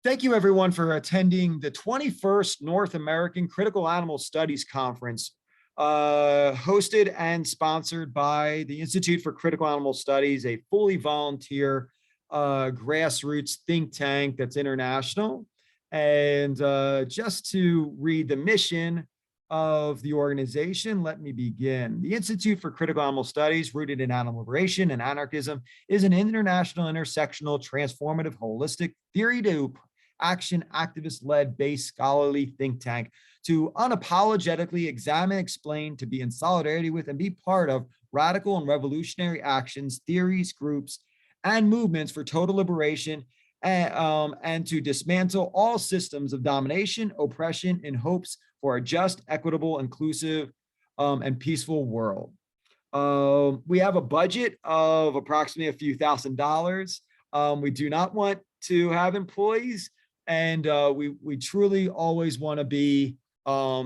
Thank you, everyone, for attending the 21st North American Critical Animal Studies Conference, hosted and sponsored by the Institute for Critical Animal Studies, a fully volunteer grassroots think tank that's international. And just to read the mission of the organization, let me begin. The Institute for Critical Animal Studies, rooted in animal liberation and anarchism, is an international, intersectional, transformative, holistic theory to action, activist-led, based scholarly think tank to unapologetically examine, explain, to be in solidarity with, and be part of radical and revolutionary actions, theories, groups, and movements for total liberation and to dismantle all systems of domination, oppression, in hopes for a just, equitable, inclusive, and peaceful world. We have a budget of approximately a few $1,000s. We do not want to have employees, and we truly always want to be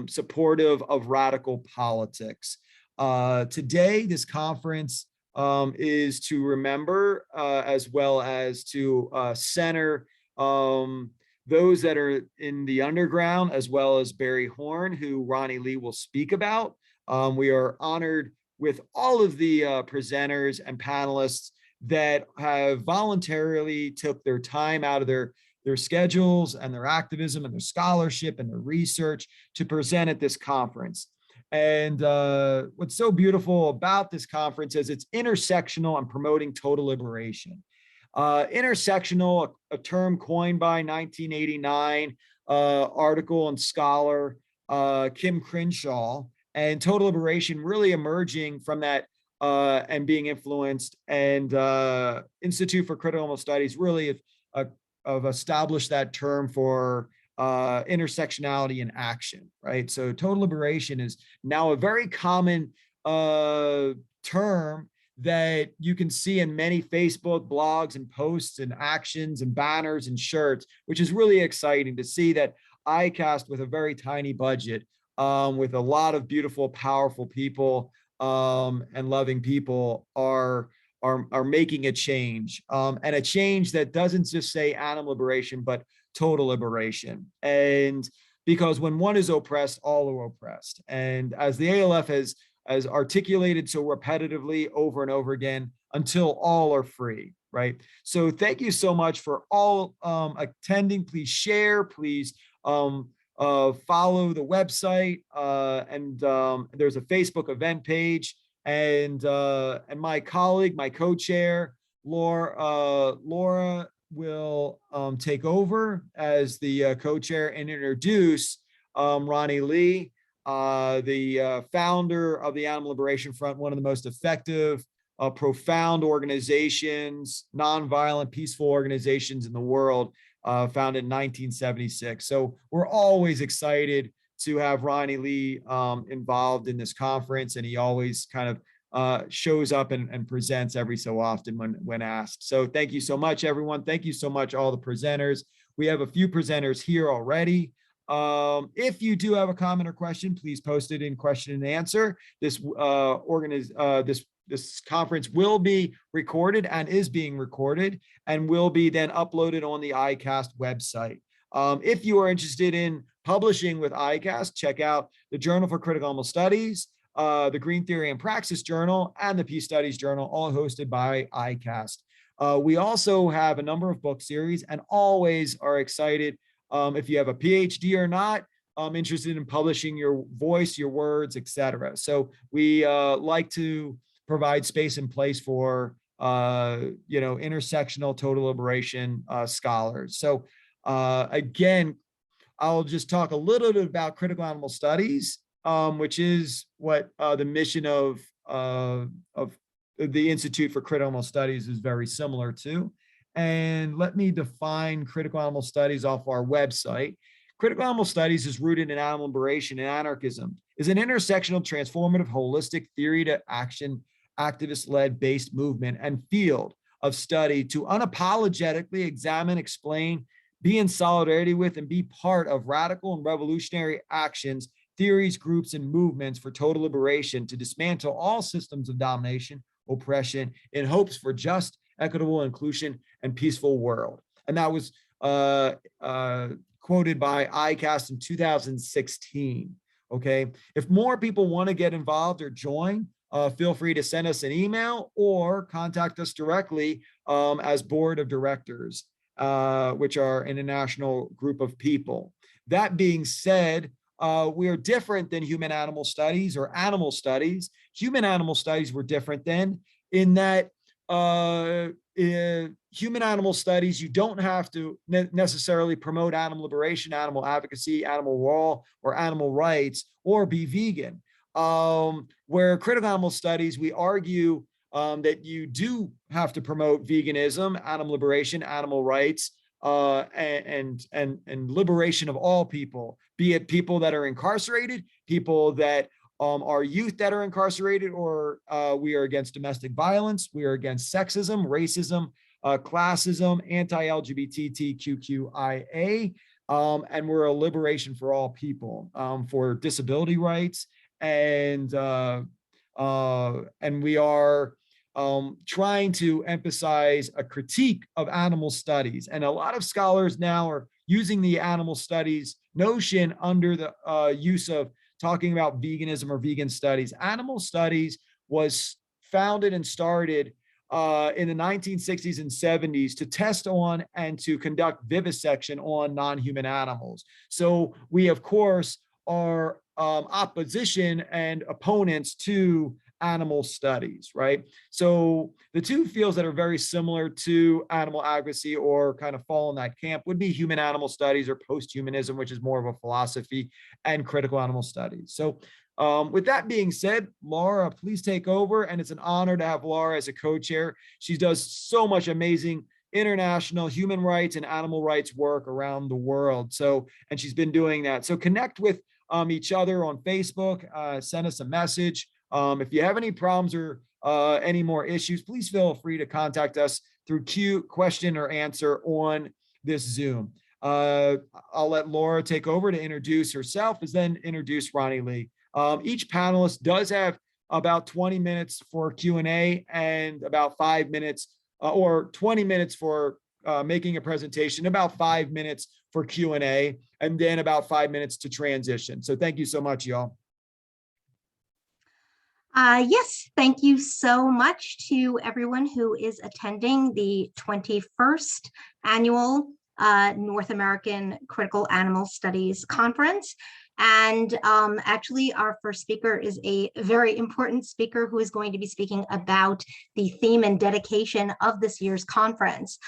supportive of radical politics. Today, this conference is to remember as well as to center those that are in the underground, as well as Barry Horn, who Ronnie Lee will speak about. We are honored with all of the presenters and panelists that have voluntarily took their time out of their schedules and their activism and their scholarship and their research to present at this conference. And what's so beautiful about this conference is it's intersectional and promoting total liberation. Intersectional, a term coined by 1989 article and scholar Kim Crenshaw, and total liberation really emerging from that and being influenced. And Institute for Critical Animal Studies really have established that term for intersectionality in action, right? So total liberation is now a very common term that you can see in many Facebook blogs and posts and actions and banners and shirts, which is really exciting to see that ICAST, with a very tiny budget, with a lot of beautiful, powerful people and loving people, are making a change, and a change that doesn't just say animal liberation, but total liberation. And because when one is oppressed, all are oppressed. And as the ALF has articulated so repetitively over and over again, until all are free, right? So thank you so much for all attending. Please share, please follow the website, and there's a Facebook event page. And my colleague, my co-chair, Lara will take over as the co-chair and introduce Ronnie Lee, the founder of the Animal Liberation Front, one of the most effective, profound organizations, nonviolent, peaceful organizations in the world, founded in 1976. So we're always excited to have Ronnie Lee involved in this conference, and he always kind of shows up and presents every so often when asked. So thank you so much, everyone. Thank you so much, all the presenters. We have a few presenters here already. If you do have a comment or question, please post it in question and answer. This this conference will be recorded and is being recorded and will be then uploaded on the ICAST website. If you are interested in publishing with ICAST, check out the Journal for Critical Animal Studies, the Green Theory and Praxis Journal, and the Peace Studies Journal, all hosted by ICAST. We also have a number of book series, and always are excited if you have a PhD or not, interested in publishing your voice, your words, etc. So we like to provide space and place for intersectional total liberation scholars. So again, I'll just talk a little bit about critical animal studies, which is what the mission of the Institute for Critical Animal Studies is very similar to. And let me define critical animal studies off our website. Critical animal studies is rooted in animal liberation and anarchism, is an intersectional, transformative, holistic theory to action, activist-led based movement and field of study to unapologetically examine, explain, be in solidarity with, and be part of radical and revolutionary actions, theories, groups, and movements for total liberation to dismantle all systems of domination, oppression, in hopes for just, equitable, inclusion, and peaceful world. And that was quoted by ICAST in 2016. Okay, if more people want to get involved or join, feel free to send us an email or contact us directly as board of directors, which are an international group of people. That being said, we are different than human animal studies or animal studies. Human animal studies were different then in that human animal studies, you don't have to necessarily promote animal liberation, animal advocacy, animal law, or animal rights, or be vegan. Where critical animal studies, we argue that you do have to promote veganism, animal liberation, animal rights, and liberation of all people, be it people that are incarcerated, people that are youth that are incarcerated, or we are against domestic violence, we are against sexism, racism, classism, anti-LGBTQIA, and we're a liberation for all people, for disability rights, and we are trying to emphasize a critique of animal studies. And a lot of scholars now are using the animal studies notion under the use of talking about veganism or vegan studies. Animal studies was founded and started in the 1960s and 70s to test on and to conduct vivisection on non-human animals. So we, of course, are opposition and opponents to animal studies, right? So the two fields that are very similar to animal advocacy or kind of fall in that camp would be human animal studies or post-humanism, which is more of a philosophy, and critical animal studies. So with that being said, Lara, please take over. And it's an honor to have Lara as a co-chair. She does so much amazing international human rights and animal rights work around the world. So, and she's been doing that. So connect with each other on Facebook, send us a message. If you have any problems or any more issues, please feel free to contact us through question or answer on this Zoom. I'll let Lara take over to introduce herself, and then introduce Ronnie Lee. Each panelist does have about 20 minutes for Q&A and about 5 minutes or 20 minutes for making a presentation, about 5 minutes for Q&A, and then about 5 minutes to transition. So thank you so much, y'all. Yes, thank you so much to everyone who is attending the 21st annual North American Critical Animal Studies Conference. And actually, our first speaker is a very important speaker who is going to be speaking about the theme and dedication of this year's conference.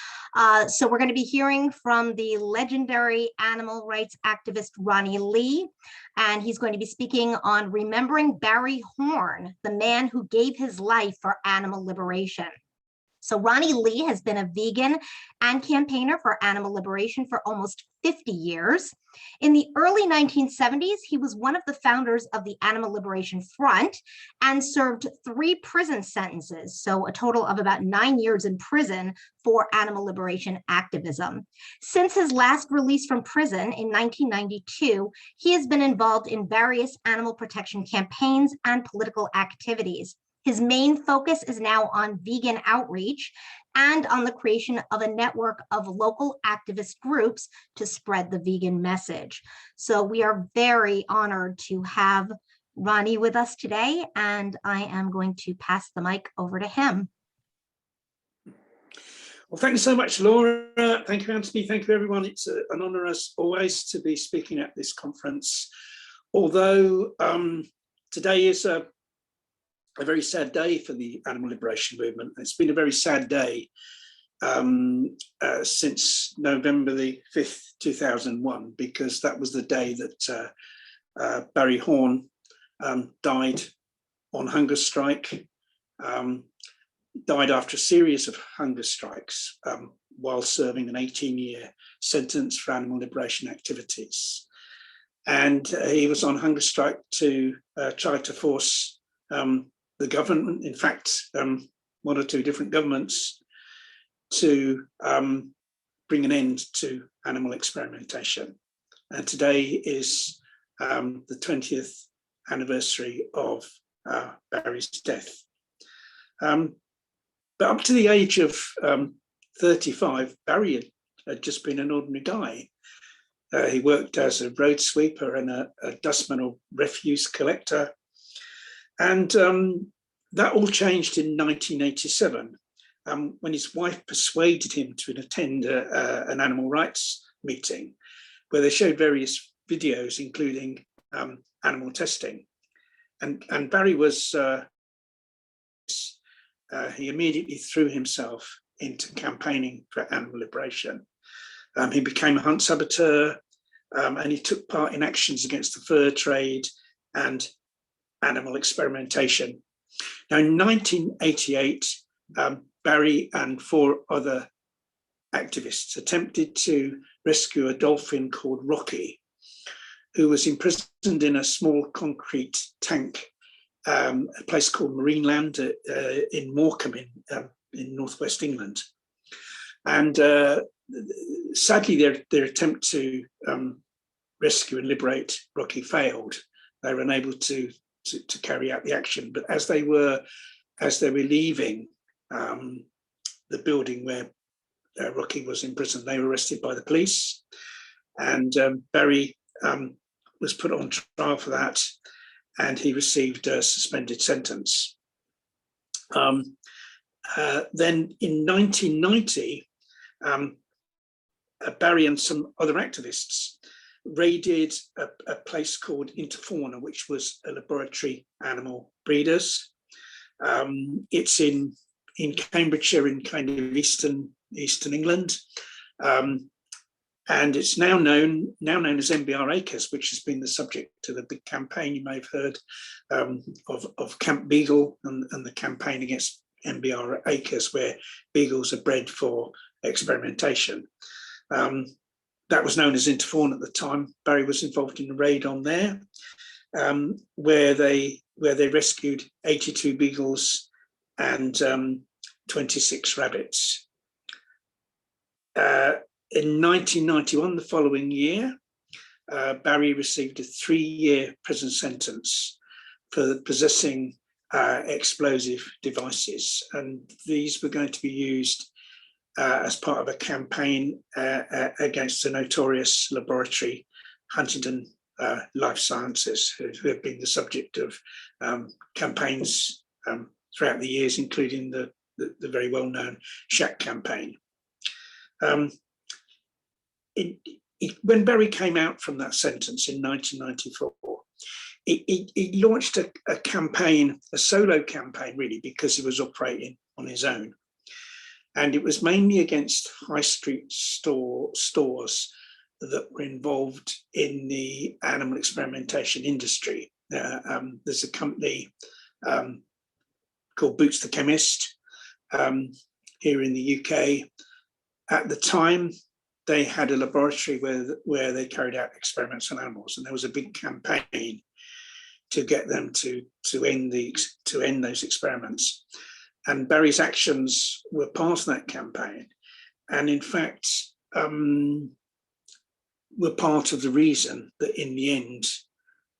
So we're going to be hearing from the legendary animal rights activist Ronnie Lee, and he's going to be speaking on remembering Barry Horn, the man who gave his life for animal liberation. So Ronnie Lee has been a vegan and campaigner for animal liberation for almost 50 years. In the early 1970s, he was one of the founders of the Animal Liberation Front and served 3 prison sentences, so a total of about 9 years in prison for animal liberation activism. Since his last release from prison in 1992, he has been involved in various animal protection campaigns and political activities. His main focus is now on vegan outreach and on the creation of a network of local activist groups to spread the vegan message. So we are very honored to have Ronnie with us today, and I am going to pass the mic over to him. Well, thank you so much, Laura. Thank you, Anthony. Thank you, everyone. It's an honor, as always, to be speaking at this conference. Although today is a very sad day for the animal liberation movement. It's been a very sad day since November the 5th, 2001, because that was the day that Barry Horn died on hunger strike, died after a series of hunger strikes while serving an 18-year sentence for animal liberation activities. And he was on hunger strike to try to force the government, in fact, 1 or 2 different governments, to bring an end to animal experimentation. And today is the 20th anniversary of Barry's death. But up to the age of 35, Barry had had just been an ordinary guy. He worked as a road sweeper and a dustman or refuse collector. And that all changed in 1987 when his wife persuaded him to attend an animal rights meeting where they showed various videos, including animal testing. And Barry was, he immediately threw himself into campaigning for animal liberation. He became a hunt saboteur, and he took part in actions against the fur trade and animal experimentation. Now, in 1988, Barry and 4 other activists attempted to rescue a dolphin called Rocky, who was imprisoned in a small concrete tank, a place called Marineland in Morecambe in northwest England. And sadly, their attempt to rescue and liberate Rocky failed. They were unable to carry out the action. But as they were leaving the building where Rocky was in prison, they were arrested by the police, and Barry was put on trial for that, and he received a suspended sentence. Then in 1990, Barry and some other activists raided a place called Interfauna, which was a laboratory animal breeders. It's in Cambridgeshire, in kind of eastern England, and it's now known as MBR Acres, which has been the subject of a big campaign. You may have heard of Camp Beagle and the campaign against MBR Acres, where beagles are bred for experimentation. That was known as Interfauna at the time. Barry was involved in a raid on there, where they rescued 82 beagles and 26 rabbits. In 1991, the following year, Barry received a 3-year prison sentence for possessing explosive devices, and these were going to be used as part of a campaign against the notorious laboratory Huntington Life Sciences, who have been the subject of campaigns throughout the years, including the very well-known Shack campaign. When Barry came out from that sentence in 1994, he launched a campaign, a solo campaign, really, because he was operating on his own. And it was mainly against high street stores that were involved in the animal experimentation industry. There's a company called Boots the Chemist here in the UK. At the time, they had a laboratory where they carried out experiments on animals, and there was a big campaign to get them to end those experiments. And Barry's actions were part of that campaign, and in fact were part of the reason that in the end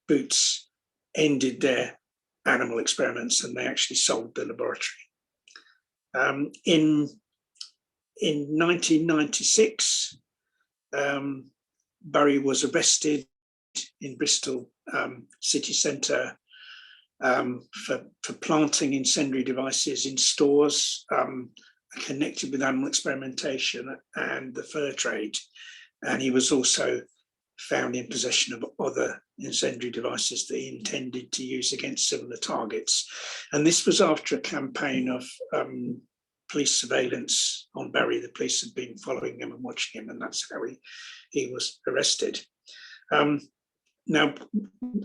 Boots ended their animal experiments and they actually sold the laboratory. In 1996, Barry was arrested in Bristol city centre for planting incendiary devices in stores connected with animal experimentation and the fur trade. And he was also found in possession of other incendiary devices that he intended to use against similar targets. And this was after a campaign of police surveillance on Barry. The police had been following him and watching him, and that's how he was arrested. Now,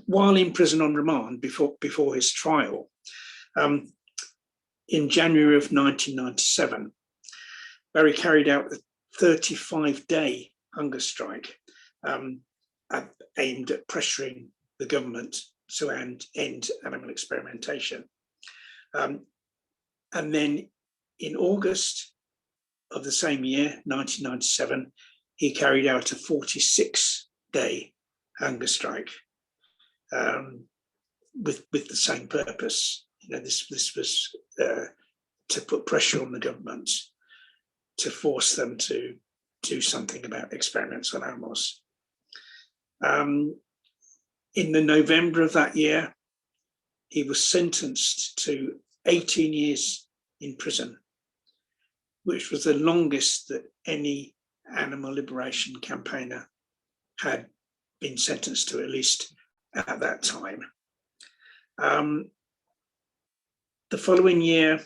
while in prison on remand before his trial, in January of 1997, Barry carried out a 35-day hunger strike aimed at pressuring the government to end animal experimentation. And then in August of the same year, 1997, he carried out a 46-day hunger strike with the same purpose. You know, this was to put pressure on the government to force them to do something about experiments on animals. In the November of that year, he was sentenced to 18 years in prison, which was the longest that any animal liberation campaigner had been sentenced to, at least at that time. The following year,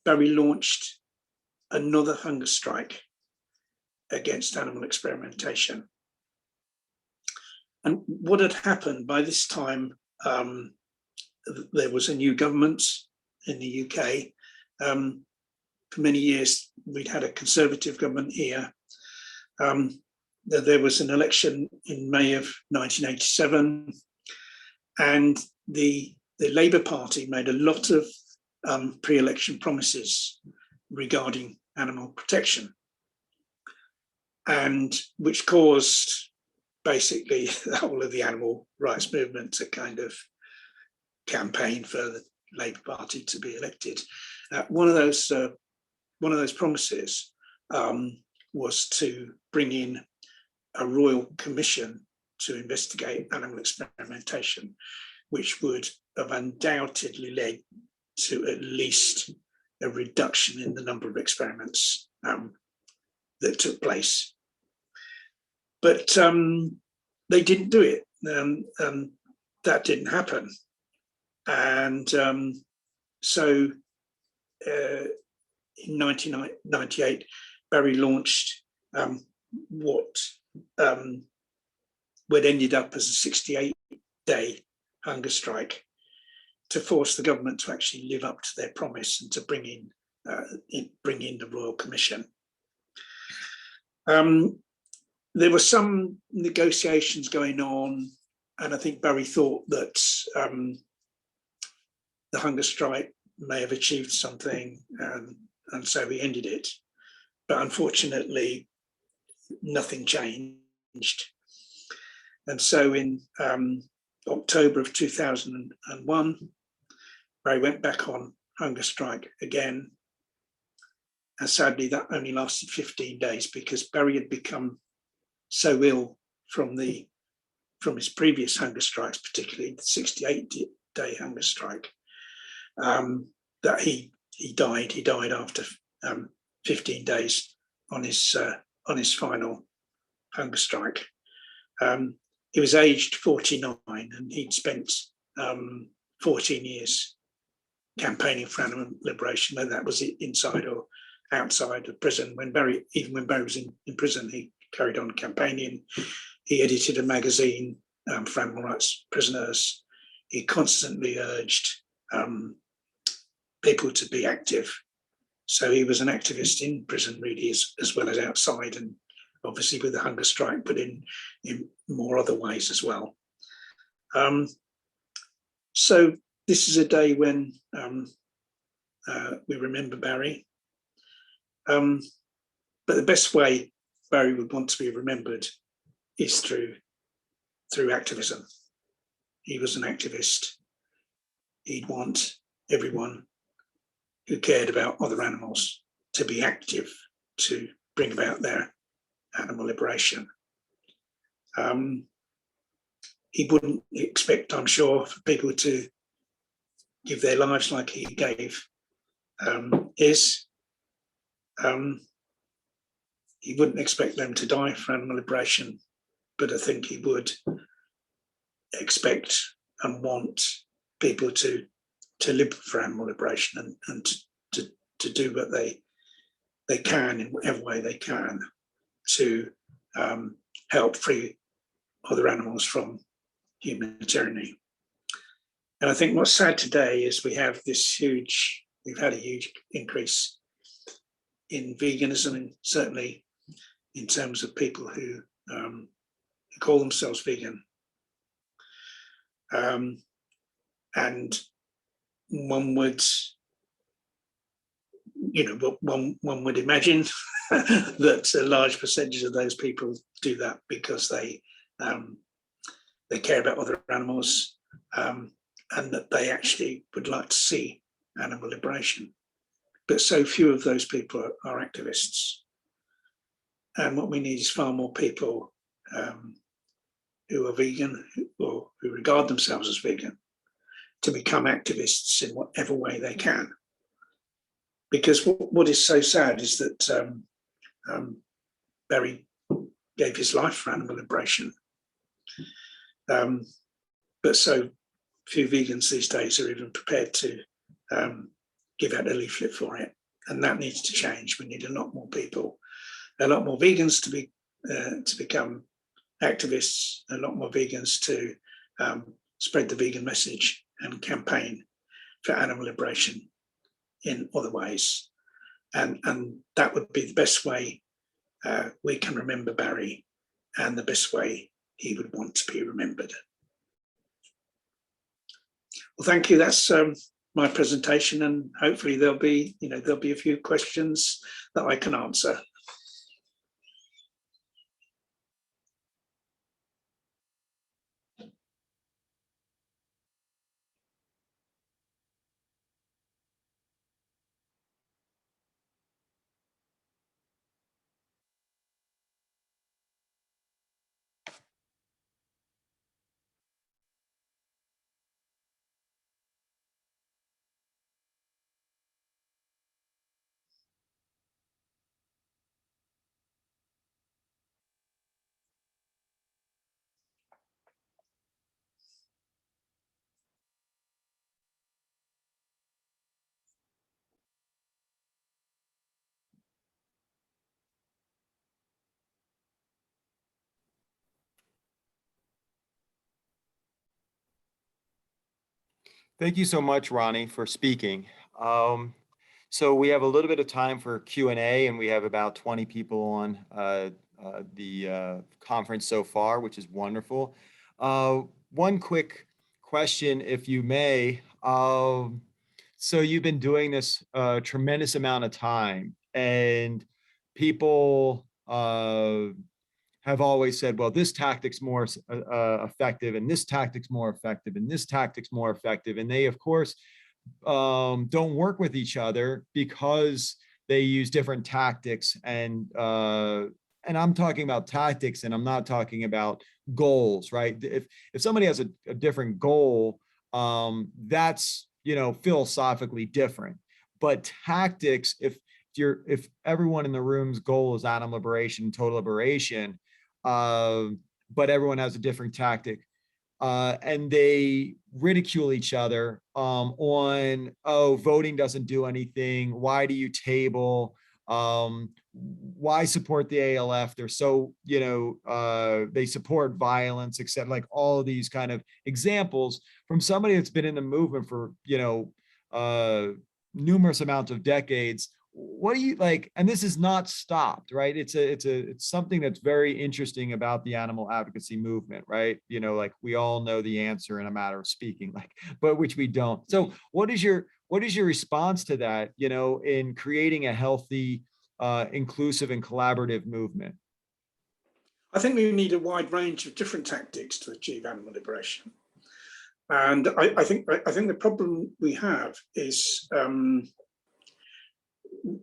Barry launched another hunger strike against animal experimentation. And what had happened by this time, there was a new government in the UK. For many years, we'd had a Conservative government here. There was an election in May of 1987, and the Labour Party made a lot of pre-election promises regarding animal protection, and which caused basically the whole of the animal rights movement to kind of campaign for the Labour Party to be elected. One of those promises was to bring in a royal commission to investigate animal experimentation, which would have undoubtedly led to at least a reduction in the number of experiments that took place. But they didn't do it. That didn't happen. And so in 1998, Barry launched what ended up as a 68-day hunger strike to force the government to actually live up to their promise and to bring in the Royal Commission. There were some negotiations going on, and I think Barry thought that the hunger strike may have achieved something, and so he ended it. But unfortunately, nothing changed. And so in October of 2001, Barry went back on hunger strike again. And sadly, that only lasted 15 days because Barry had become so ill from his previous hunger strikes, particularly the 68-day hunger strike, that he died. He died after 15 days on his final hunger strike. He was aged 49, and he'd spent 14 years campaigning for animal liberation, whether that was inside or outside of prison. Even when Barry was in prison, he carried on campaigning. He edited a magazine for animal rights prisoners. He constantly urged people to be active. So he was an activist in prison, really, as well as outside, and obviously with the hunger strike, but in more other ways as well. So this is a day when we remember Barry. But the best way Barry would want to be remembered is through activism. He was an activist. He'd want everyone who cared about other animals to be active to bring about their animal liberation. He wouldn't expect, I'm sure, for people to give their lives like he gave his. He wouldn't expect them to die for animal liberation, but I think he would expect and want people to live for animal liberation and to do what they can in whatever way they can to help free other animals from human tyranny. And I think what's sad today is we've had a huge increase in veganism, and certainly in terms of people who call themselves vegan. And one would imagine that a large percentage of those people do that because they care about other animals, and that they actually would like to see animal liberation. But so few of those people are activists. And what we need is far more people who are vegan or who regard themselves as vegan to become activists in whatever way they can. Because what is so sad is that Barry gave his life for animal liberation. But so few vegans these days are even prepared to give out a leaflet for it. And that needs to change. We need a lot more people, a lot more vegans to become activists, a lot more vegans to spread the vegan message and campaign for animal liberation in other ways. And that would be the best way we can remember Barry, and the best way he would want to be remembered. Well, thank you. That's my presentation, and hopefully there'll be a few questions that I can answer. Thank you so much, Ronnie, for speaking. So we have a little bit of time for Q&A, and we have about 20 people on the conference so far, which is wonderful. One quick question, if you may. So you've been doing this a tremendous amount of time, and people have always said, well, this tactic's more effective, and this tactic's more effective, and this tactic's more effective. And they, of course, don't work with each other because they use different tactics. And I'm talking about tactics, and I'm not talking about goals, right? If somebody has a different goal, that's, philosophically different. But tactics, if everyone in the room's goal is animal liberation, total liberation, but everyone has a different tactic, and they ridicule each other on, oh, voting doesn't do anything. Why do you table? Why support the ALF? They're so, they support violence, except like all of these kind of examples from somebody that's been in the movement for, numerous amounts of decades. What do you like? And this is not stopped, right? It's something that's very interesting about the animal advocacy movement, right? Like we all know the answer in a matter of speaking, but which we don't. So what is your response to that, in creating a healthy, inclusive and collaborative movement? I think we need a wide range of different tactics to achieve animal liberation. And I think the problem we have is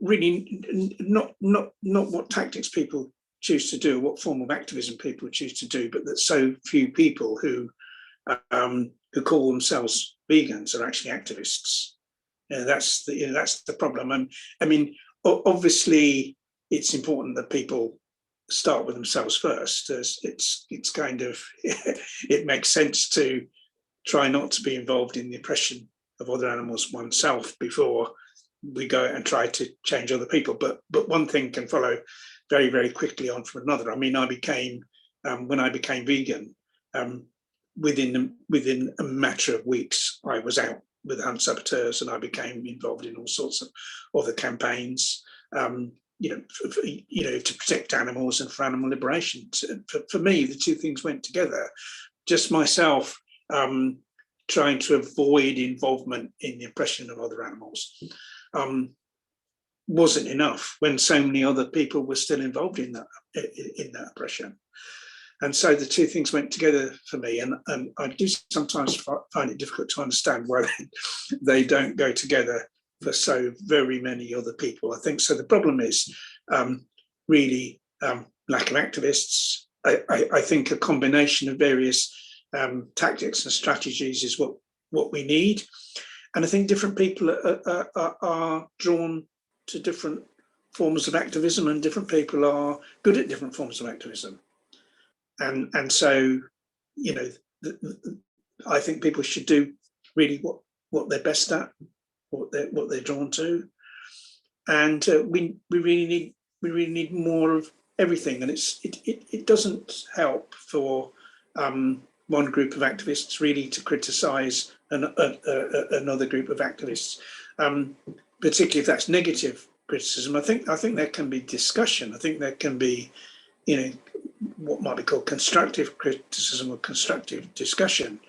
really not what tactics people choose to do, what form of activism people choose to do, but that so few people who call themselves vegans are actually activists. That's the problem. I mean, obviously, it's important that people start with themselves first. It's kind of it makes sense to try not to be involved in the oppression of other animals oneself before we go and try to change other people. But one thing can follow very, very quickly on from another. I mean, when I became vegan, within a matter of weeks, I was out with hunt saboteurs, and I became involved in all sorts of other campaigns, to protect animals and for animal liberation. For me, the two things went together. Just myself trying to avoid involvement in the oppression of other animals wasn't enough when so many other people were still involved in that oppression. And so the two things went together for me, and I do sometimes find it difficult to understand why they don't go together for so very many other people. I think so. The problem is really lack of activists. I think a combination of various tactics and strategies is what we need. And I think different people are drawn to different forms of activism, and different people are good at different forms of activism. And so, you know, I think people should do really what they're best at, what they're drawn to, and we really need more of everything. And it doesn't help for one group of activists really to criticise another group of activists, particularly if that's negative criticism. I think there can be discussion. I think there can be, you know, what might be called constructive criticism or constructive discussion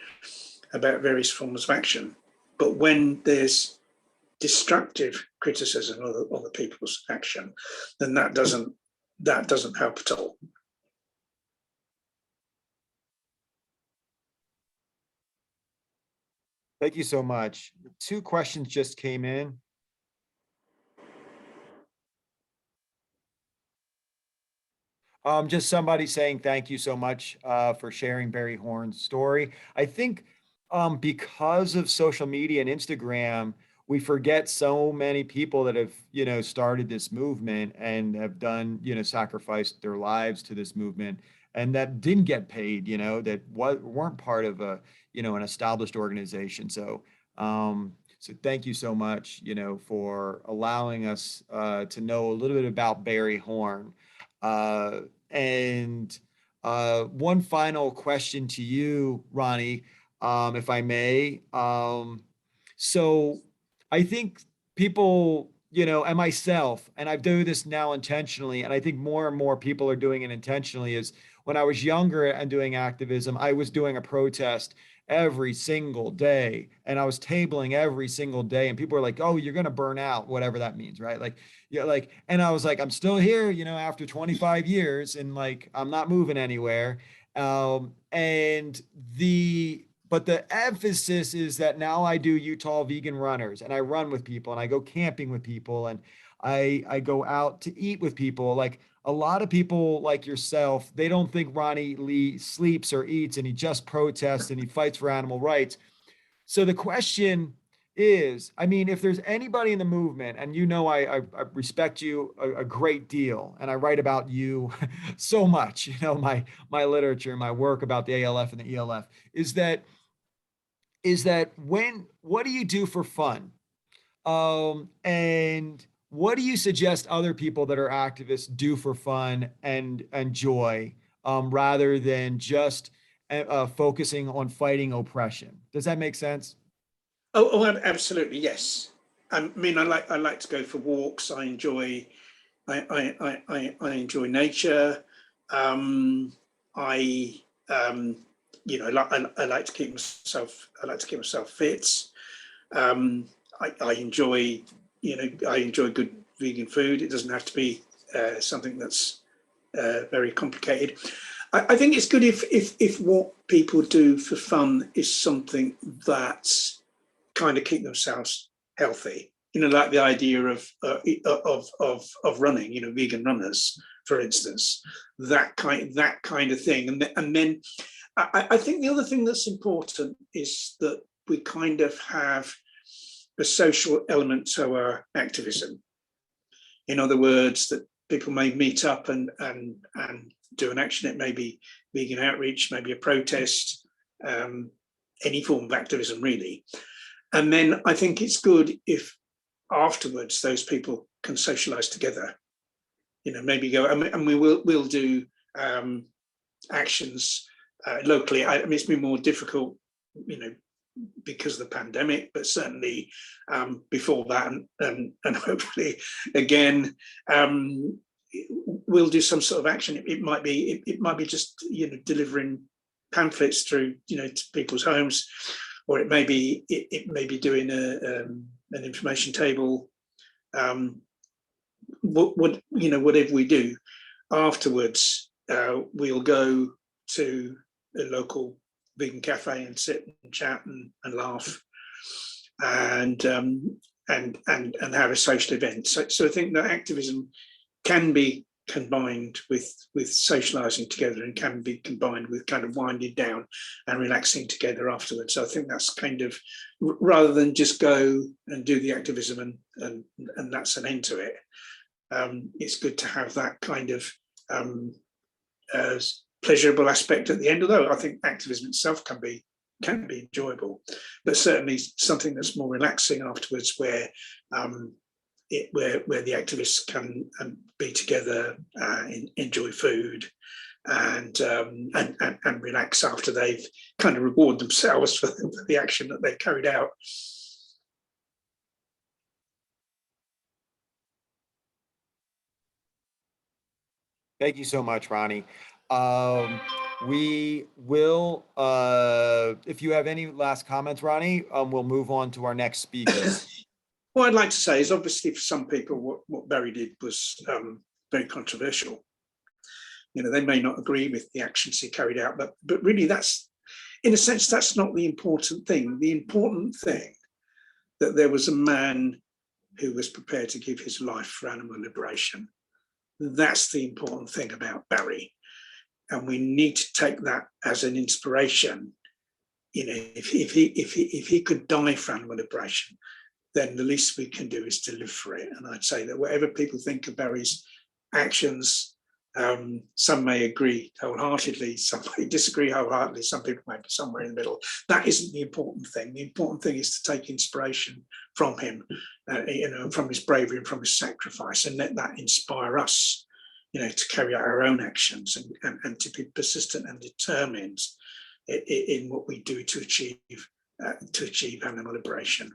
about various forms of action. But when there's destructive criticism of other people's action, then that doesn't help at all. Thank you so much. 2 questions just came in. Just somebody saying thank you so much for sharing Barry Horn's story. I think because of social media and Instagram, we forget so many people that have, you know, started this movement and have done, you know, sacrificed their lives to this movement, and that didn't get paid, you know, that weren't part of a, you know, an established organization. So, so thank you so much, you know, for allowing us to know a little bit about Barry Horn. And one final question to you, Ronnie, if I may. So I think people, you know, and myself, and I do this now intentionally, and I think more and more people are doing it intentionally, is when I was younger and doing activism, I was doing a protest every single day, and I was tabling every single day, and people were like, oh, you're going to burn out, whatever that means, right? Like, yeah, like, and I was like, I'm still here, you know, after 25 years, and like, I'm not moving anywhere. But the emphasis is that now I do Utah vegan runners, and I run with people, and I go camping with people, and I go out to eat with people. Like a lot of people like yourself, they don't think Ronnie Lee sleeps or eats, and he just protests and he fights for animal rights. So the question is, I mean, if there's anybody in the movement, and you know, I respect you a great deal, and I write about you so much, you know, my literature, my work about the ALF and the ELF, is that what do you do for fun? And what do you suggest other people that are activists do for fun and joy, rather than just focusing on fighting oppression? Does that make sense? Oh, absolutely, yes. I mean, I like to go for walks. I enjoy nature. You know, I like to keep myself fit. I enjoy, you know, I enjoy good vegan food. It doesn't have to be something that's very complicated. I think it's good if what people do for fun is something that's kind of keep themselves healthy. You know, like the idea of running. You know, vegan runners, for instance, that kind of thing. And then I think the other thing that's important is that we kind of have a social element to our activism. In other words, that people may meet up and do an action. It may be vegan outreach, maybe a protest, any form of activism, really. And then I think it's good if afterwards those people can socialize together. You know, maybe go and we'll do actions locally. I mean, it's been more difficult, you know, because of the pandemic, but certainly before that, and hopefully again, we'll do some sort of action. It might be just, you know, delivering pamphlets through, you know, to people's homes, or it may be doing an information table. What you know, whatever we do afterwards, we'll go to a local vegan cafe and sit and chat and laugh and have a social event. So I think that activism can be combined with socializing together, and can be combined with kind of winding down and relaxing together afterwards. So I think that's kind of, rather than just go and do the activism and that's an end to it, it's good to have that kind of pleasurable aspect at the end, although I think activism itself can be enjoyable, but certainly something that's more relaxing afterwards, where where the activists can be together, enjoy food, and relax after they've kind of reward themselves for the action that they've carried out. Thank you so much, Ronnie. We will, if you have any last comments, Ronnie, we'll move on to our next speaker. What I'd like to say is, obviously for some people, what Barry did was very controversial. You know, they may not agree with the actions he carried out, but really that's, in a sense, that's not the important thing. The important thing, that there was a man who was prepared to give his life for animal liberation. That's the important thing about Barry. And we need to take that as an inspiration. You know, if he could die for animal liberation, then the least we can do is to live for it. And I'd say that whatever people think of Barry's actions, some may agree wholeheartedly, some may disagree wholeheartedly, some people might be somewhere in the middle. That isn't the important thing. The important thing is to take inspiration from him, you know, from his bravery and from his sacrifice, and let that inspire us, you know, to carry out our own actions, and to be persistent and determined in what we do to achieve animal liberation.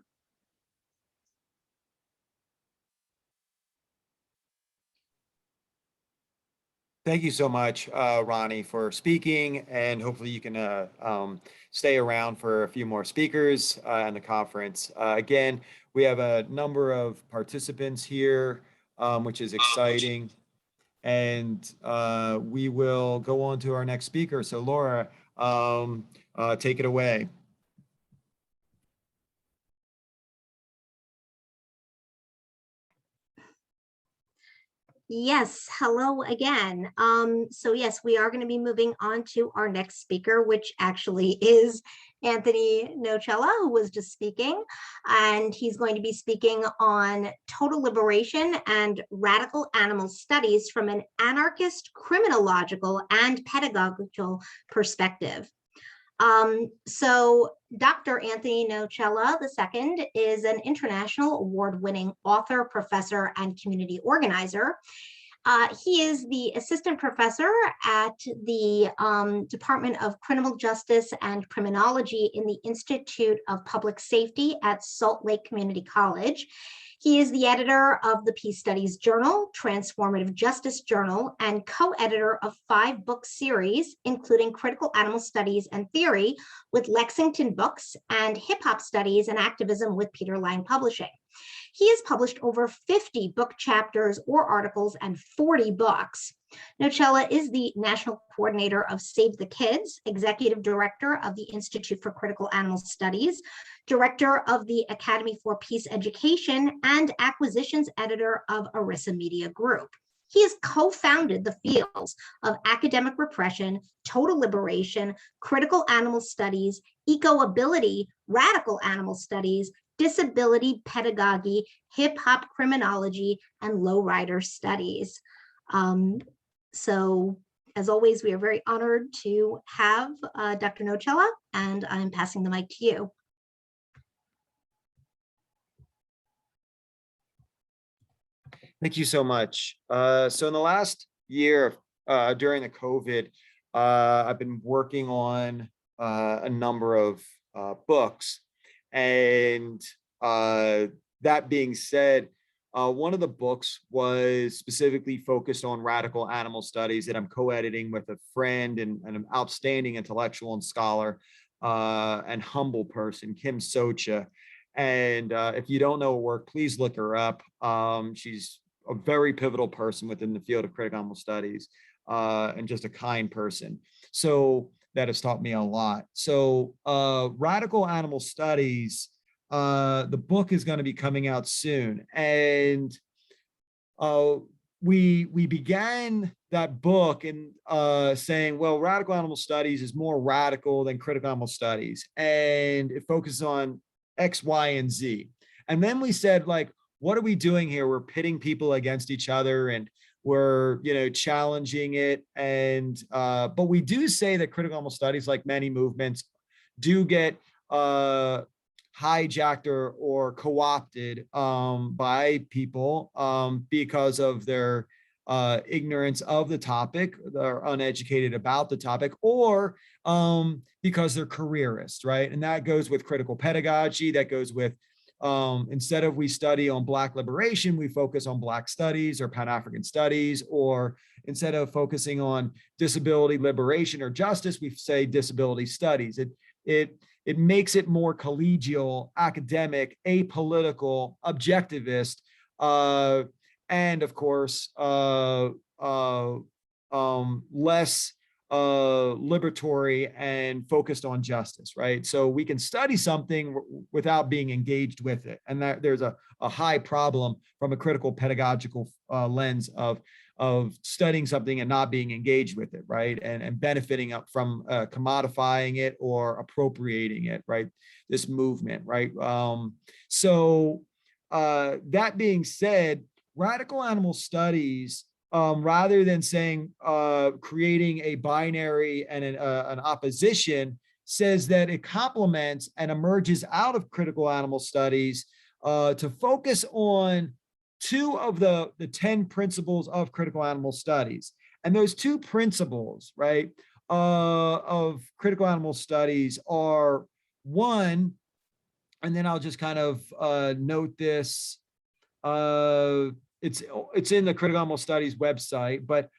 Thank you so much, Ronnie, for speaking, and hopefully you can stay around for a few more speakers in the conference. Again, we have a number of participants here, which is exciting, and we will go on to our next speaker. So Laura, take it away. Yes, hello again. So yes, we are going to be moving on to our next speaker, which actually is Anthony Nocella, who was just speaking, and he's going to be speaking on total liberation and radical animal studies from an anarchist, criminological, and pedagogical perspective. So Dr. Anthony Nocella II is an international award-winning author, professor, and community organizer. He is the assistant professor at the Department of Criminal Justice and Criminology in the Institute of Public Safety at Salt Lake Community College. He is the editor of the Peace Studies Journal, Transformative Justice Journal, and co-editor of 5 book series, including Critical Animal Studies and Theory with Lexington Books, and Hip Hop Studies and Activism with Peter Lang Publishing. He has published over 50 book chapters or articles and 40 books. Nocella is the national coordinator of Save the Kids, executive director of the Institute for Critical Animal Studies, director of the Academy for Peace Education, and acquisitions editor of Arissa Media Group. He has co-founded the fields of academic repression, total liberation, critical animal studies, eco-ability, radical animal studies, disability pedagogy, hip-hop criminology, and lowrider studies. So as always, we are very honored to have Dr. Nocella, and I'm passing the mic to you. Thank you so much. So in the last year, during the COVID, I've been working on a number of books. And that being said, one of the books was specifically focused on radical animal studies that I'm co-editing with a friend and an outstanding intellectual and scholar and humble person, Kim Socha. And if you don't know her work, please look her up. She's a very pivotal person within the field of critical animal studies and just a kind person. So that has taught me a lot. So Radical Animal Studies, the book is going to be coming out soon. And we began that book and saying, well, radical animal studies is more radical than critical animal studies, and it focuses on X, Y, and Z. And then we said, like, what are we doing here? We're pitting people against each other, and we're, challenging it. And but we do say that critical animal studies, like many movements, do get hijacked or co-opted by people because of their ignorance of the topic, they're uneducated about the topic, or because they're careerists, right? And that goes with critical pedagogy, that goes with instead of we study on Black liberation, we focus on Black studies or Pan-African studies, or instead of focusing on disability liberation or justice, we say disability studies. It makes it more collegial, academic, apolitical, objectivist, and of course, less liberatory and focused on justice, right? So we can study something without being engaged with it. And that there's a high problem from a critical pedagogical lens of studying something and not being engaged with it, right? And benefiting from commodifying it or appropriating it, right? This movement, right? So that being said, radical animal studies, rather than saying creating a binary and an opposition, says that it complements and emerges out of critical animal studies to focus on two of the 10 principles of critical animal studies. And those two principles, right, of critical animal studies are one, and then I'll just kind of note this, it's in the critical animal studies website, but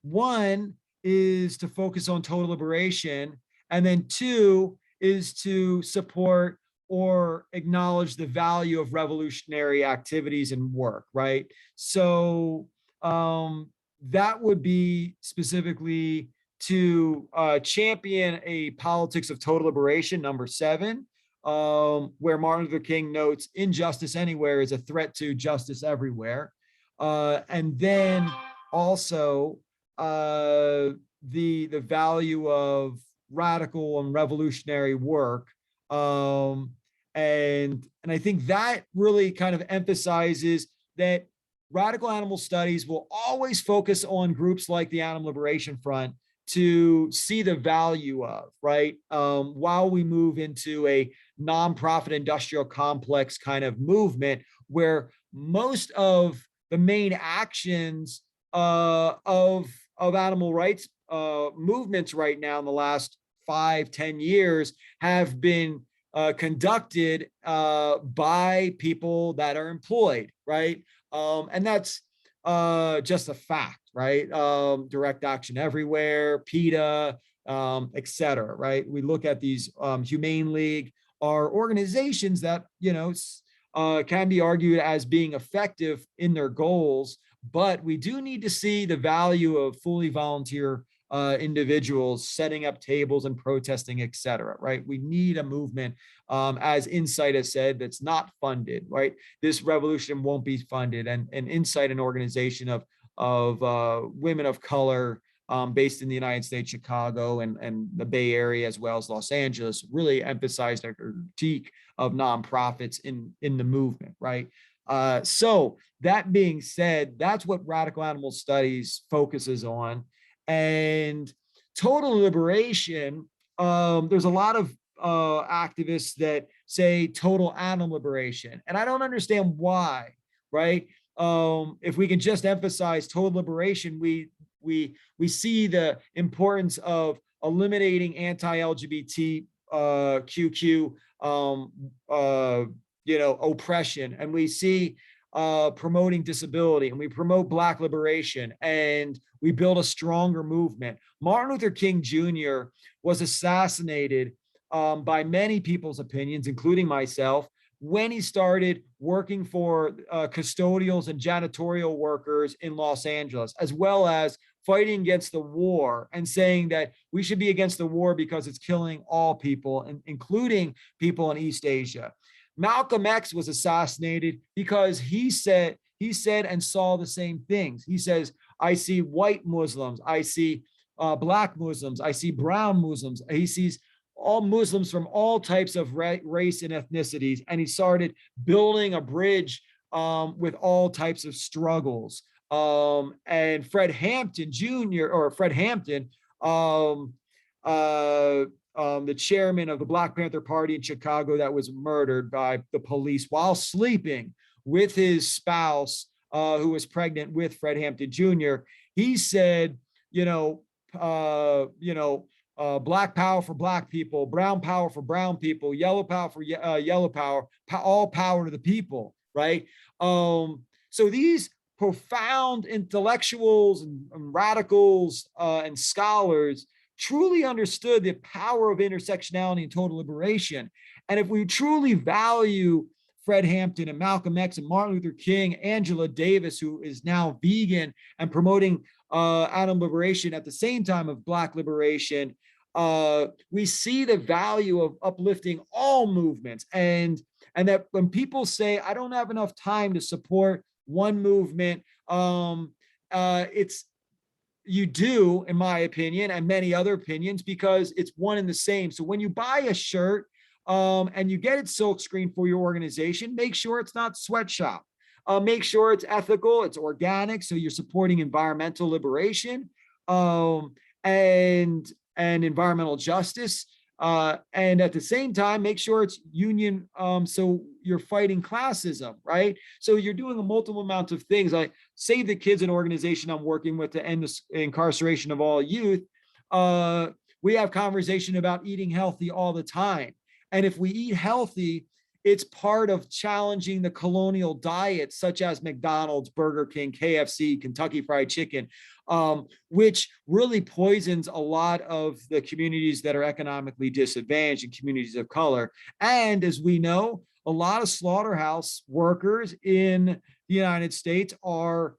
one is to focus on total liberation, and then two is to support or acknowledge the value of revolutionary activities and work, right? So that would be specifically to champion a politics of total liberation, number 7, where Martin Luther King notes injustice anywhere is a threat to justice everywhere. And then also the value of radical and revolutionary work. And I think that really kind of emphasizes that radical animal studies will always focus on groups like the Animal Liberation Front to see the value of, right? While we move into a nonprofit industrial complex kind of movement where most of the main actions of animal rights movements right now in the last 5-10 years have been conducted by people that are employed, right? And that's just a fact, right? Direct Action Everywhere, PETA, et cetera, right? We look at these Humane League are organizations that, can be argued as being effective in their goals, but we do need to see the value of fully volunteer individuals setting up tables and protesting, et cetera, right? We need a movement, as Insight has said, that's not funded, right? This revolution won't be funded. And Insight, an organization of women of color based in the United States, Chicago and the Bay Area, as well as Los Angeles, really emphasized a critique of nonprofits in the movement, right? So that being said, that's what radical animal studies focuses on. And total liberation, there's a lot of activists that say total animal liberation, and I don't understand why, right? If we can just emphasize total liberation, we see the importance of eliminating anti-LGBT QQ oppression, and we see promoting disability, and we promote Black liberation, and we build a stronger movement. Martin Luther King Jr. was assassinated by many people's opinions, including myself, when he started working for custodials and janitorial workers in Los Angeles, as well as fighting against the war and saying that we should be against the war because it's killing all people, including people in East Asia. Malcolm X was assassinated because he said he said and saw the same things. He says, I see white Muslims, I see black Muslims, I see brown Muslims. He sees all Muslims from all types of race and ethnicities. And he started building a bridge with all types of struggles. And Fred Hampton Jr. or Fred Hampton, the chairman of the Black Panther Party in Chicago that was murdered by the police while sleeping with his spouse, who was pregnant with Fred Hampton Jr. He said, black power for black people, brown power for brown people, yellow power for yellow power, all power to the people, right? So these profound intellectuals and radicals and scholars truly understood the power of intersectionality and total liberation. And if we truly value Fred Hampton and Malcolm X and Martin Luther King, Angela Davis, who is now vegan and promoting animal liberation at the same time of Black liberation, we see the value of uplifting all movements. And that when people say, I don't have enough time to support one movement, you do, in my opinion, and many other opinions, because it's one and the same. So when you buy a shirt and you get it silk screened for your organization, make sure it's not sweatshop. Make sure it's ethical, it's organic, so you're supporting environmental liberation and environmental justice. And at the same time, make sure it's union, so you're fighting classism, right? So you're doing a multiple amounts of things. I Save the Kids, an organization I'm working with to end the incarceration of all youth. We have conversation about eating healthy all the time. And if we eat healthy, it's part of challenging the colonial diets, such as McDonald's, Burger King, KFC, Kentucky Fried Chicken, which really poisons a lot of the communities that are economically disadvantaged and communities of color. And as we know, a lot of slaughterhouse workers in the United States are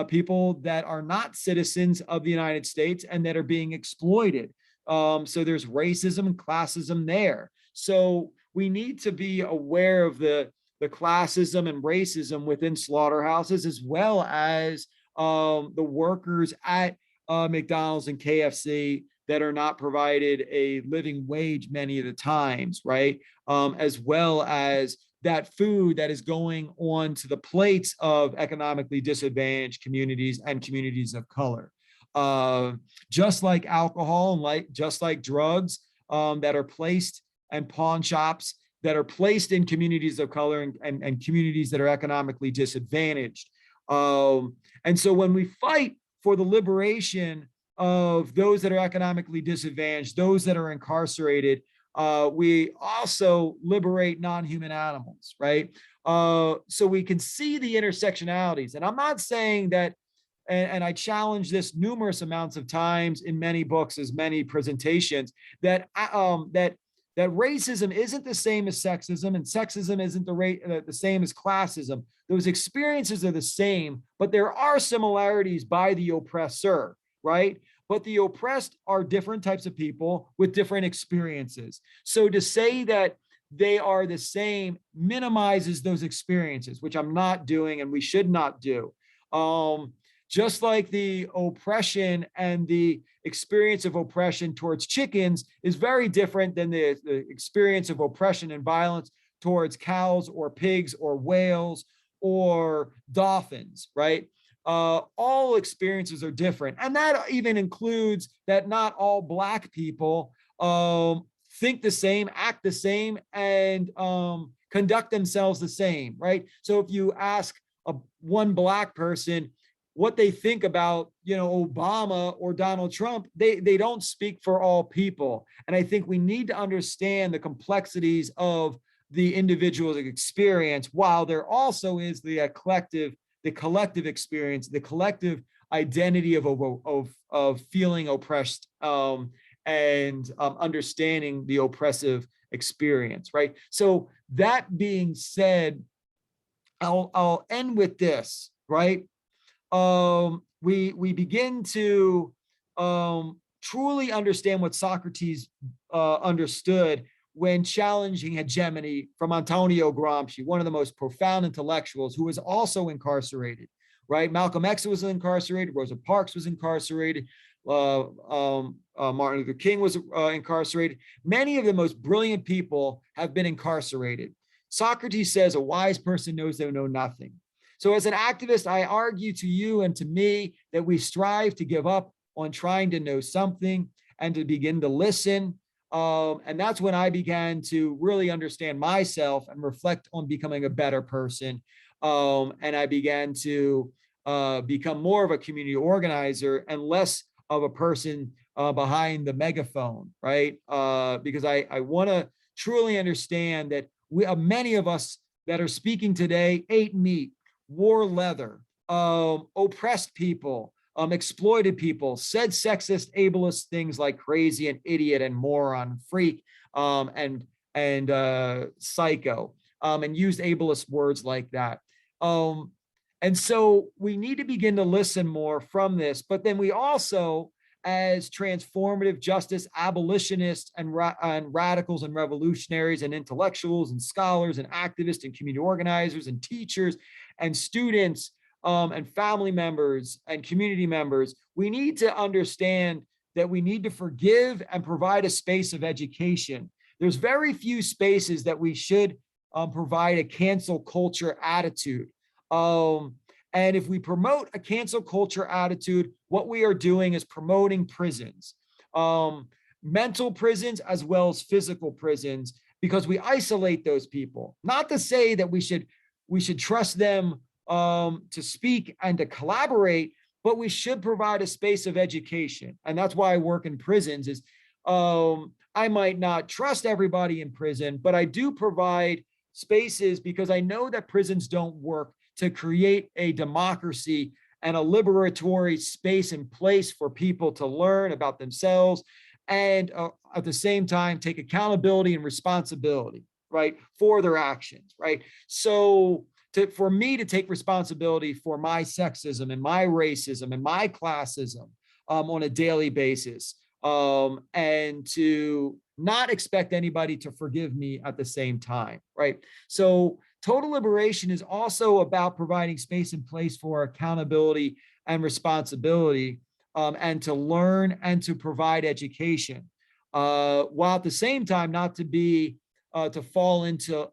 people that are not citizens of the United States and that are being exploited. So there's racism and classism there. So we need to be aware of the classism and racism within slaughterhouses, as well as the workers at McDonald's and KFC that are not provided a living wage many of the times, right? As well as that food that is going on to the plates of economically disadvantaged communities and communities of color. Just like alcohol and just like drugs that are placed, and pawn shops that are placed in communities of color and communities that are economically disadvantaged. And so when we fight for the liberation of those that are economically disadvantaged, those that are incarcerated, we also liberate non-human animals, right? So we can see the intersectionalities. And I'm not saying that, and I challenge this numerous amounts of times in many books, as many presentations, that racism isn't the same as sexism, and sexism isn't the same as classism. Those experiences are the same, but there are similarities by the oppressor, right? But the oppressed are different types of people with different experiences. So to say that they are the same minimizes those experiences, which I'm not doing and we should not do. Just like the oppression and the experience of oppression towards chickens is very different than the experience of oppression and violence towards cows or pigs or whales or dolphins, right? All experiences are different. And that even includes that not all Black people think the same, act the same, and conduct themselves the same, right? So if you ask one Black person what they think about, Obama or Donald Trump, they don't speak for all people. And I think we need to understand the complexities of the individual's experience, while there also is the collective experience, the collective identity of feeling oppressed and understanding the oppressive experience, right? So that being said, I'll end with this, right? We begin to truly understand what Socrates understood when challenging hegemony from Antonio Gramsci, one of the most profound intellectuals who was also incarcerated, right? Malcolm X was incarcerated, Rosa Parks was incarcerated, Martin Luther King was incarcerated. Many of the most brilliant people have been incarcerated. Socrates says a wise person knows they know nothing. So as an activist, I argue to you and to me that we strive to give up on trying to know something and to begin to listen. And that's when I began to really understand myself and reflect on becoming a better person. And I began to become more of a community organizer and less of a person behind the megaphone, right? Because I want to truly understand that many of us that are speaking today ate meat, wore leather, oppressed people, exploited people, said sexist, ableist things like crazy and idiot and moron, freak, and psycho, and used ableist words like that. And so we need to begin to listen more from this, but then we also, as transformative justice abolitionists and radicals and revolutionaries and intellectuals and scholars and activists and community organizers and teachers and students and family members and community members, we need to understand that we need to forgive and provide a space of education. There's very few spaces that we should provide a cancel culture attitude. And if we promote a cancel culture attitude, what we are doing is promoting prisons, mental prisons as well as physical prisons, because we isolate those people. Not to say that we should trust them to speak and to collaborate, but we should provide a space of education. And that's why I work in prisons is I might not trust everybody in prison, but I do provide spaces because I know that prisons don't work to create a democracy and a liberatory space and place for people to learn about themselves and at the same time take accountability and responsibility, right, for their actions, right? So for me to take responsibility for my sexism and my racism and my classism on a daily basis, and to not expect anybody to forgive me at the same time, right? So total liberation is also about providing space and place for accountability and responsibility, and to learn and to provide education, while at the same time not to be to fall into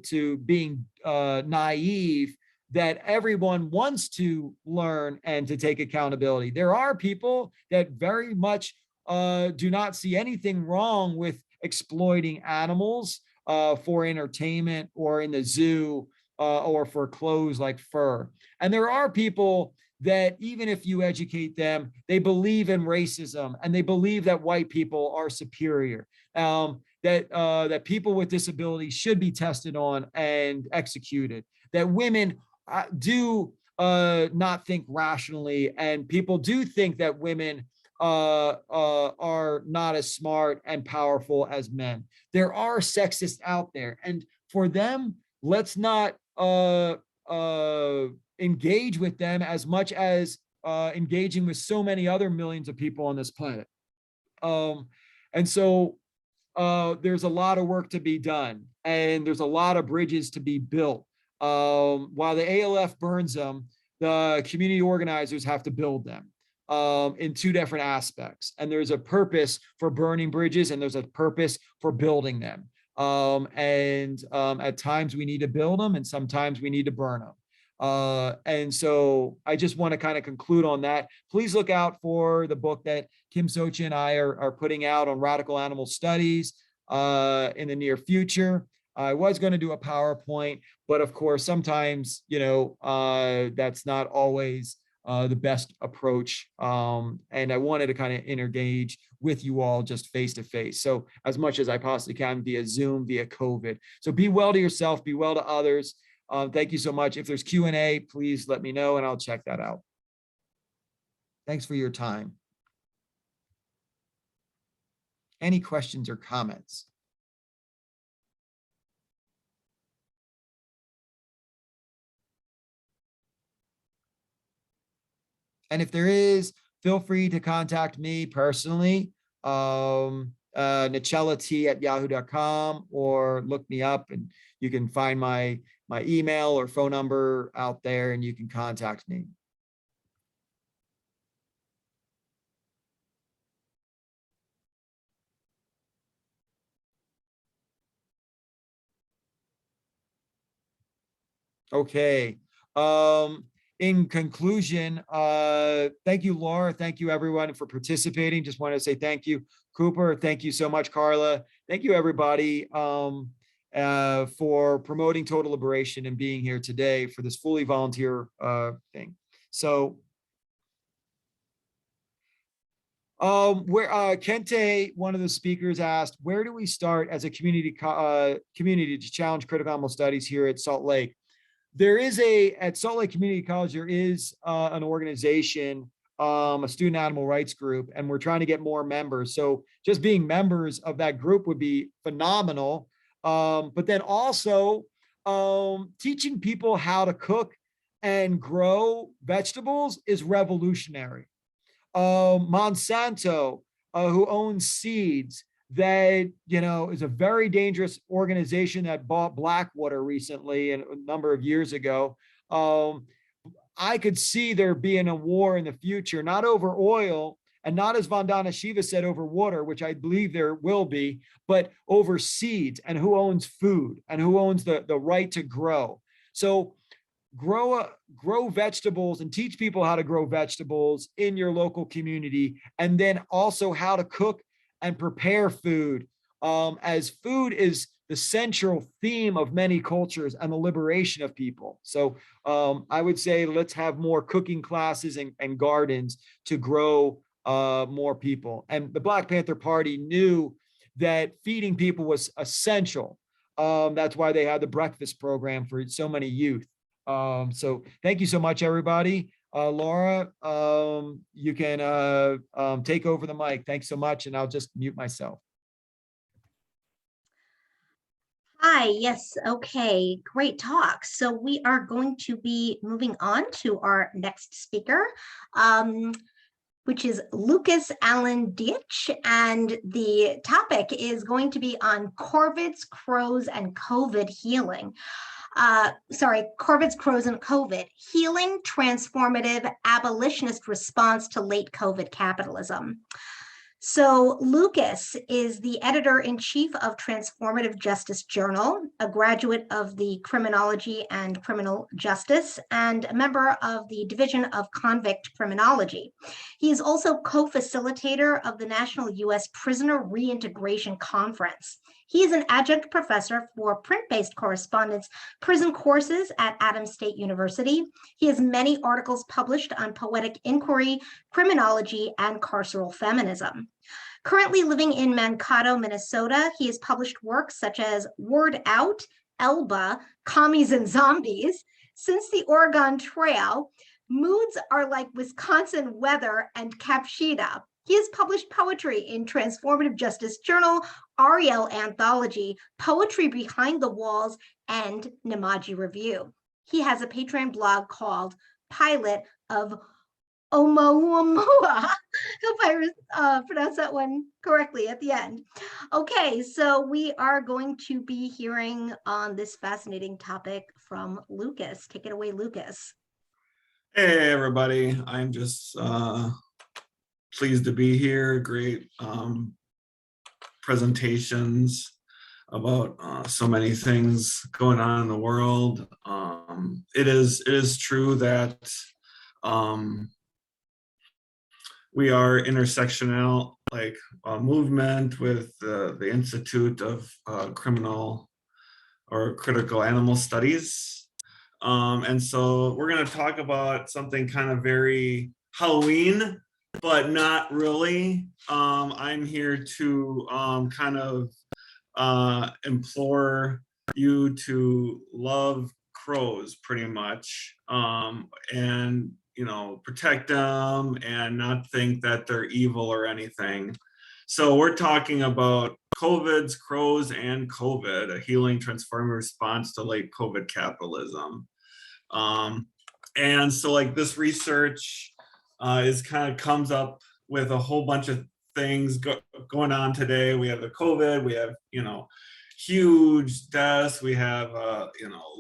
to being naive that everyone wants to learn and to take accountability. There are people that very much do not see anything wrong with exploiting animals for entertainment or in the zoo or for clothes like fur. And there are people that even if you educate them, they believe in racism and they believe that white people are superior, that people with disabilities should be tested on and executed, that women do not think rationally, and people do think that women are not as smart and powerful as men. There are sexists out there, and for them, let's not engage with them as much as engaging with so many other millions of people on this planet. And so there's a lot of work to be done, and there's a lot of bridges to be built. While the ALF burns them, the community organizers have to build them in two different aspects. And there's a purpose for burning bridges, and there's a purpose for building them. At times we need to build them, and sometimes we need to burn them. And so I just want to kind of conclude on that. Please look out for the book that Kim Sochi and I are putting out on radical animal studies in the near future. I was going to do a PowerPoint, but of course, sometimes, that's not always the best approach. And I wanted to kind of engage with you all just face to face. So as much as I possibly can via Zoom, via COVID. So be well to yourself, be well to others. Thank you so much. If there's Q&A, please let me know and I'll check that out. Thanks for your time. Any questions or comments? And if there is, feel free to contact me personally. nachellati@yahoo.com, or look me up and you can find my email or phone number out there and you can contact me. Okay. In conclusion, thank you, Laura. Thank you, everyone, for participating. Just want to say thank you, Cooper. Thank you so much, Carla. Thank you, everybody, for promoting total liberation and being here today for this fully volunteer thing. So, where Kente, one of the speakers, asked, where do we start as a community to challenge critical animal studies here at Salt Lake? There is at Salt Lake Community College, there is an organization, a student animal rights group, and we're trying to get more members. So just being members of that group would be phenomenal. But then also teaching people how to cook and grow vegetables is revolutionary. Monsanto, who owns seeds, that, is a very dangerous organization that bought Blackwater recently and a number of years ago. I could see there being a war in the future, not over oil and not, as Vandana Shiva said, over water, which I believe there will be, but over seeds and who owns food and who owns the right to grow. So grow vegetables and teach people how to grow vegetables in your local community, and then also how to cook and prepare food, as food is the central theme of many cultures and the liberation of people. So I would say let's have more cooking classes and gardens to grow more people. And the Black Panther Party knew that feeding people was essential. That's why they had the breakfast program for so many youth. So thank you so much, everybody. Laura, you can take over the mic. Thanks so much. And I'll just mute myself. Hi, yes, okay, great talk. So we are going to be moving on to our next speaker, which is Lucas Allen Ditch, and the topic is going to be on corvids, crows, and COVID healing. Corvids, crows, and COVID, healing, transformative, abolitionist response to late COVID capitalism. So Lucas is the editor-in-chief of Transformative Justice Journal, a graduate of the Criminology and Criminal Justice, and a member of the Division of Convict Criminology. He is also co-facilitator of the National U.S. Prisoner Reintegration Conference. He is an adjunct professor for print-based correspondence prison courses at Adams State University. He has many articles published on poetic inquiry, criminology, and carceral feminism. Currently living in Mankato, Minnesota, he has published works such as Word Out, Elba, Commies and Zombies, Since the Oregon Trail, Moods Are Like Wisconsin Weather, and Capshida. He has published poetry in Transformative Justice Journal, Ariel Anthology, Poetry Behind the Walls, and Namaji Review. He has a Patreon blog called Pilot of Oumuamua. Hope I pronounced that one correctly at the end. Okay, so we are going to be hearing on this fascinating topic from Lucas. Take it away, Lucas. Hey, everybody. I'm just pleased to be here. Great presentations about so many things going on in the world. It is true that we are intersectional, like movement with the Institute of Criminal or Critical Animal Studies. And so we're going to talk about something kind of very Halloween, but not really. I'm here to kind of implore you to love crows pretty much, and protect them and not think that they're evil or anything. So we're talking about COVIDs, crows, and COVID, a healing transformative response to late COVID capitalism. And so like this research is kind of comes up with a whole bunch of things going on today. We have the COVID, we have, huge deaths, we have,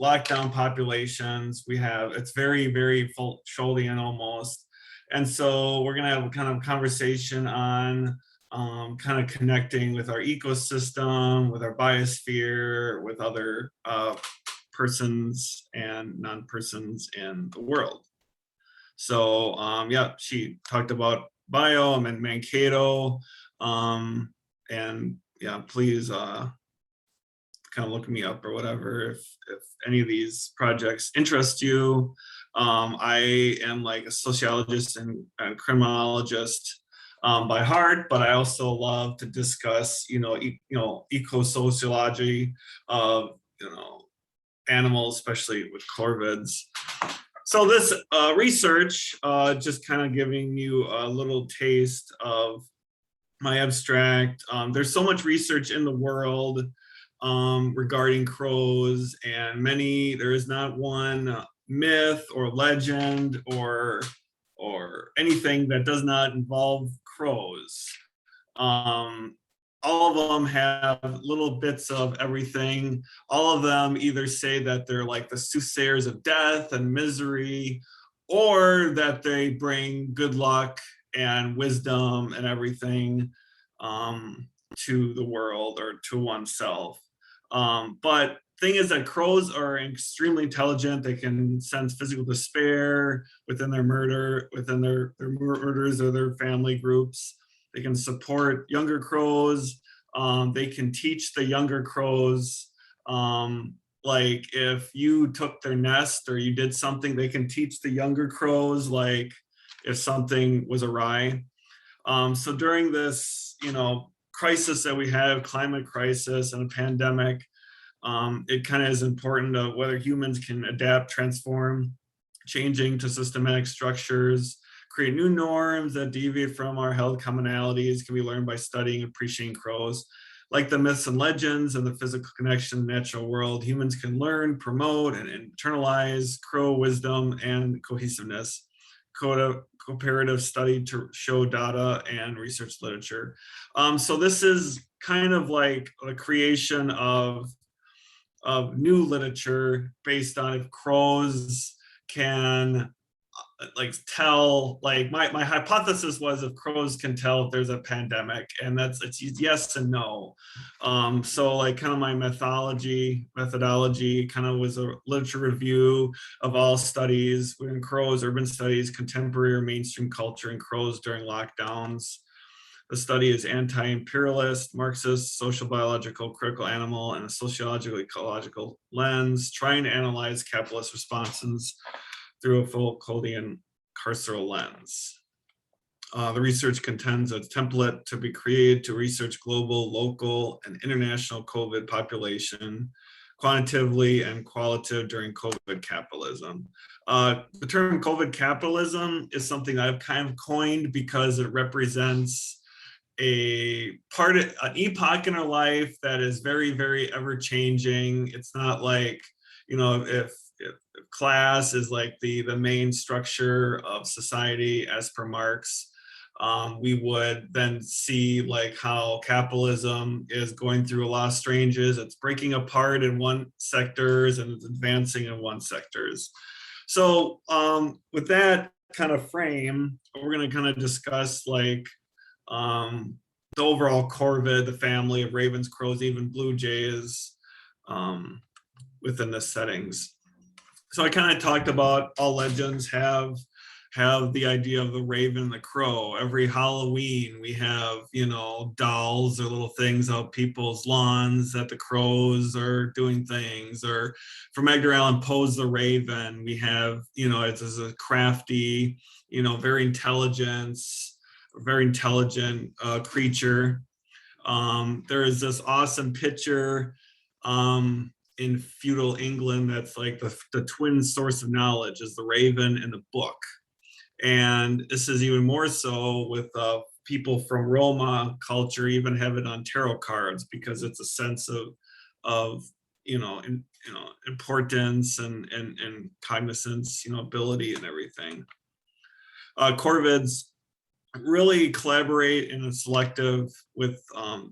lockdown populations, we have, it's very, very full Scholdian almost. And so we're gonna have a kind of conversation on kind of connecting with our ecosystem, with our biosphere, with other persons and non-persons in the world. So yeah, she talked about biome and Mankato, and yeah, please kind of look me up or whatever if any of these projects interest you. I am like a sociologist and criminologist by heart, but I also love to discuss, eco-sociology of, animals, especially with corvids. So this research, just kind of giving you a little taste of my abstract. There's so much research in the world regarding crows, and there is not one myth or legend or anything that does not involve crows. All of them have little bits of everything. All of them either say that they're like the soothsayers of death and misery, or that they bring good luck and wisdom and everything to the world or to oneself. But thing is that crows are extremely intelligent. They can sense physical despair within their murders or their family groups. They can support younger crows. They can teach the younger crows. Like if you took their nest or you did something, they can teach the younger crows, like if something was awry. So during this, crisis that we have, climate crisis and a pandemic, it kind of is important of whether humans can adapt, transform, changing to systematic structures, create new norms that deviate from our held commonalities, can be learned by studying and appreciating crows. Like the myths and legends and the physical connection to the natural world, humans can learn, promote, and internalize crow wisdom and cohesiveness. Comparative study to show data and research literature. So this is kind of like a creation of new literature based on if crows can tell, like my hypothesis was if crows can tell if there's a pandemic, and it's yes and no. So like kind of my methodology kind of was a literature review of all studies within crows, urban studies, contemporary or mainstream culture in crows during lockdowns. The study is anti-imperialist, Marxist, social biological, critical animal, and a sociological ecological lens, trying to analyze capitalist responses through a Foucauldian carceral lens. The research contends a template to be created to research global, local, and international COVID population, quantitatively and qualitative during COVID capitalism. The term COVID capitalism is something I've kind of coined because it represents an epoch in our life that is very, very ever changing. It's not like, if class is like the main structure of society as per Marx, we would then see like how capitalism is going through a lot of stranges. It's breaking apart in one sectors and it's advancing in one sectors. So with that kind of frame, we're going to kind of discuss like the overall corvid, the family of ravens, crows, even blue jays within the settings. So I kind of talked about all legends have the idea of the raven and the crow. Every Halloween we have, dolls or little things out people's lawns that the crows are doing things. Or from Edgar Allan Poe's The Raven, we have, it's as a crafty, very intelligent creature. There is this awesome picture in feudal England that's like the twin source of knowledge is the raven and the book. And this is even more so with people from Roma culture even have it on tarot cards because it's a sense of importance and cognizance, ability and everything. Corvids really collaborate and is selective with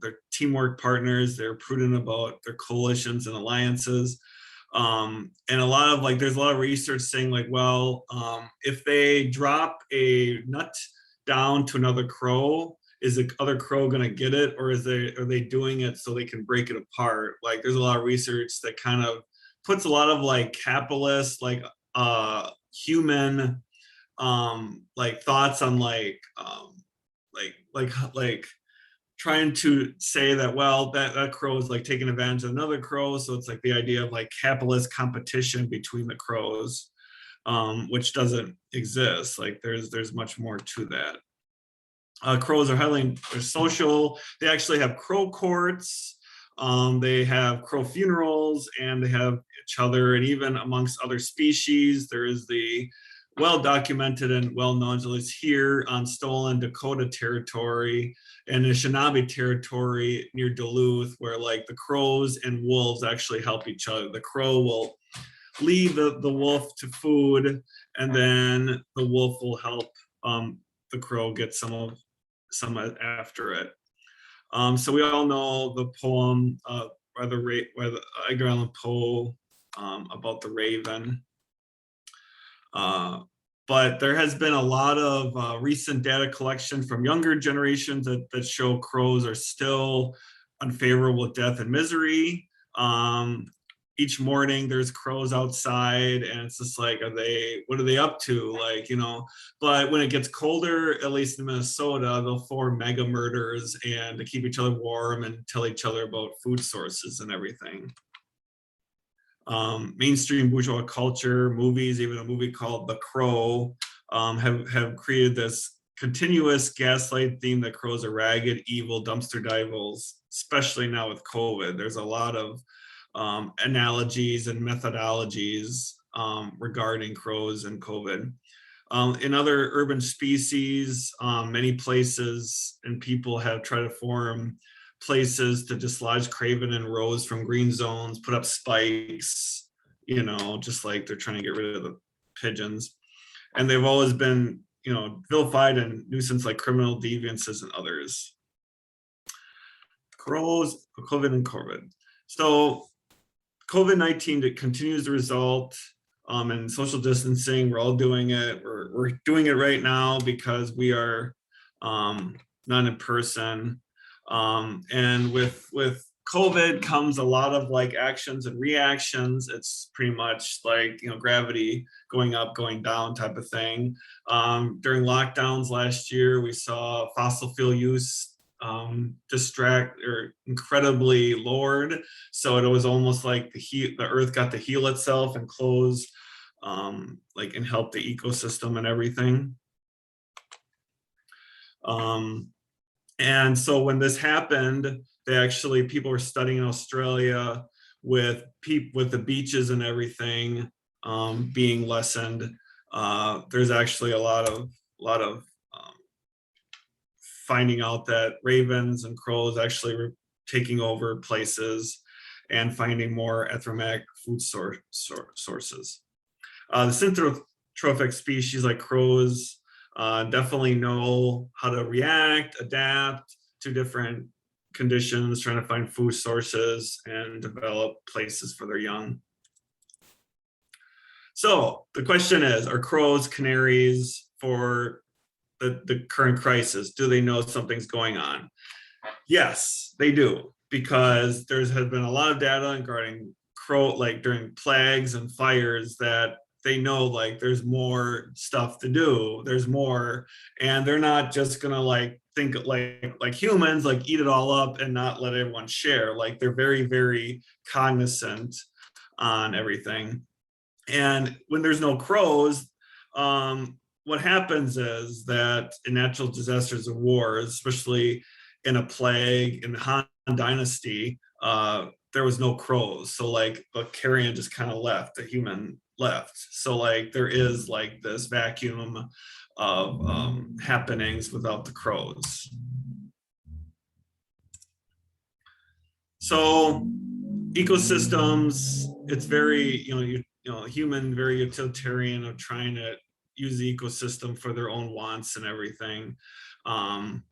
their teamwork partners. They're prudent about their coalitions and alliances. And a lot of there's a lot of research saying well, if they drop a nut down to another crow, is the other crow going to get it, or are they doing it so they can break it apart? There's a lot of research that kind of puts a lot of capitalist, human, thoughts on trying to say that that crow is taking advantage of another crow, so it's the idea of capitalist competition between the crows, which doesn't exist. There's much more to that. Crows they're social. They actually have crow courts. They have crow funerals, and they have each other, and even amongst other species, there is the well-documented and well-known, so it's here on stolen Dakota territory and Anishinaabe territory near Duluth, where the crows and wolves actually help each other. The crow will lead the wolf to food, and then the wolf will help the crow get some after it. So we all know the poem by the Edgar Allan Poe about the raven. But there has been a lot of recent data collection from younger generations that show crows are still unfavorable with death and misery. Each morning there's crows outside, and it's just what are they up to? But when it gets colder, at least in Minnesota, they'll form mega murders and to keep each other warm and tell each other about food sources and everything. Mainstream bourgeois culture, movies, even a movie called The Crow, have created this continuous gaslight theme that crows are ragged, evil, dumpster divers, especially now with COVID. There's a lot of analogies and methodologies regarding crows and COVID. In other urban species, many places and people have tried to form places to dislodge craven and roes from green zones, put up spikes, just they're trying to get rid of the pigeons. And they've always been, vilified and nuisance criminal deviances and others. Crows, COVID and COVID. So COVID-19 continues to result in social distancing. We're all doing it. We're doing it right now because we are not in person. And with COVID comes a lot of actions and reactions. It's pretty much gravity going up, going down type of thing. During lockdowns last year, we saw fossil fuel use incredibly lowered. So it was almost the earth got to heal itself and close, and help the ecosystem and everything. And so when this happened, people were studying in Australia with the beaches and everything being lessened. There's actually a lot of finding out that ravens and crows actually were taking over places and finding more anthropomorphic food sources. The synthrophic species like crows definitely know how to react, adapt to different conditions, trying to find food sources and develop places for their young. So the question is, are crows canaries for the current crisis? Do they know something's going on? Yes, they do, because there's been a lot of data regarding crow, during plagues and fires, that they know there's more stuff to do. There's more, and they're not just gonna think like humans, eat it all up and not let everyone share. They're very, very cognizant on everything. And when there's no crows, what happens is that in natural disasters and wars, especially in a plague in the Han Dynasty, there was no crows. So the carrion just kind of left, the human left. So there is this vacuum of happenings without the crows. So ecosystems, it's very, human, very utilitarian of trying to, use the ecosystem for their own wants and everything. And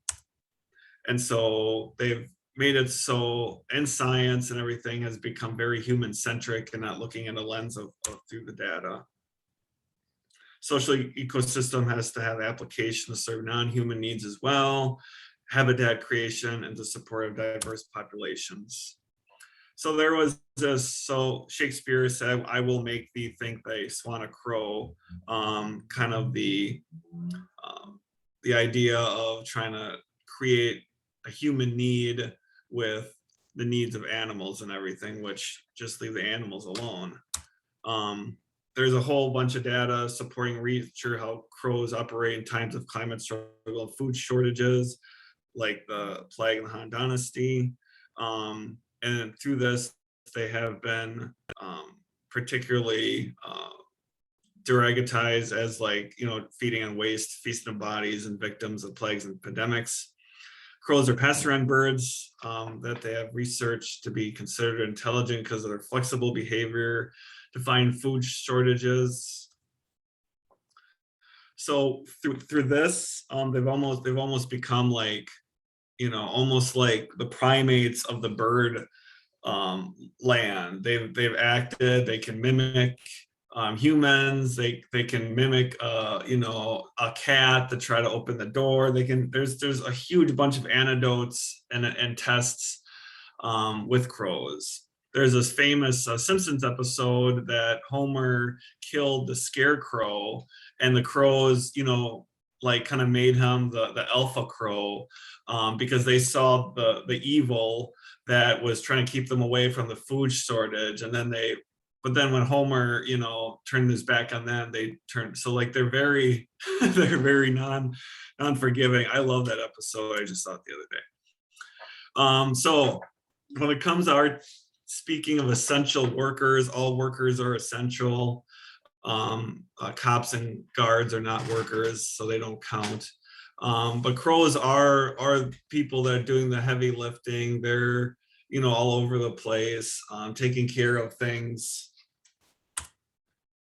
so they've made it so, and science and everything has become very human-centric and not looking in a lens of through the data. Social ecosystem has to have application to serve non-human needs as well, habitat creation, and the support of diverse populations. So there was this, so Shakespeare said, I will make thee think thy swan a crow, kind of the idea of trying to create a human need with the needs of animals and everything, which just leave the animals alone. There's a whole bunch of data supporting research how crows operate in times of climate struggle and food shortages, like the plague in the Han Dynasty. And through this, they have been particularly derogatized as, like, you know, feeding on waste, feasting on bodies, and victims of plagues and epidemics. Crows are passerine birds that they have researched to be considered intelligent because of their flexible behavior to find food shortages. So through this, they've almost become like, you know, almost like the primates of the bird land. They've acted. They can mimic humans. They can mimic you know, a cat to try to open the door. They can. There's a huge bunch of anecdotes and tests with crows. There's this famous Simpsons episode that Homer killed the scarecrow, and the crows, you know, like kind of made him the alpha crow because they saw the evil that was trying to keep them away from the food shortage. And then but then when Homer, you know, turned his back on them, they turned, so like they're very, they're very non-forgiving. I love that episode. I just saw it the other day. So when it comes to speaking of essential workers, all workers are essential. Cops and guards are not workers, so they don't count. But crows are people that are doing the heavy lifting. They're, you know, all over the place, taking care of things.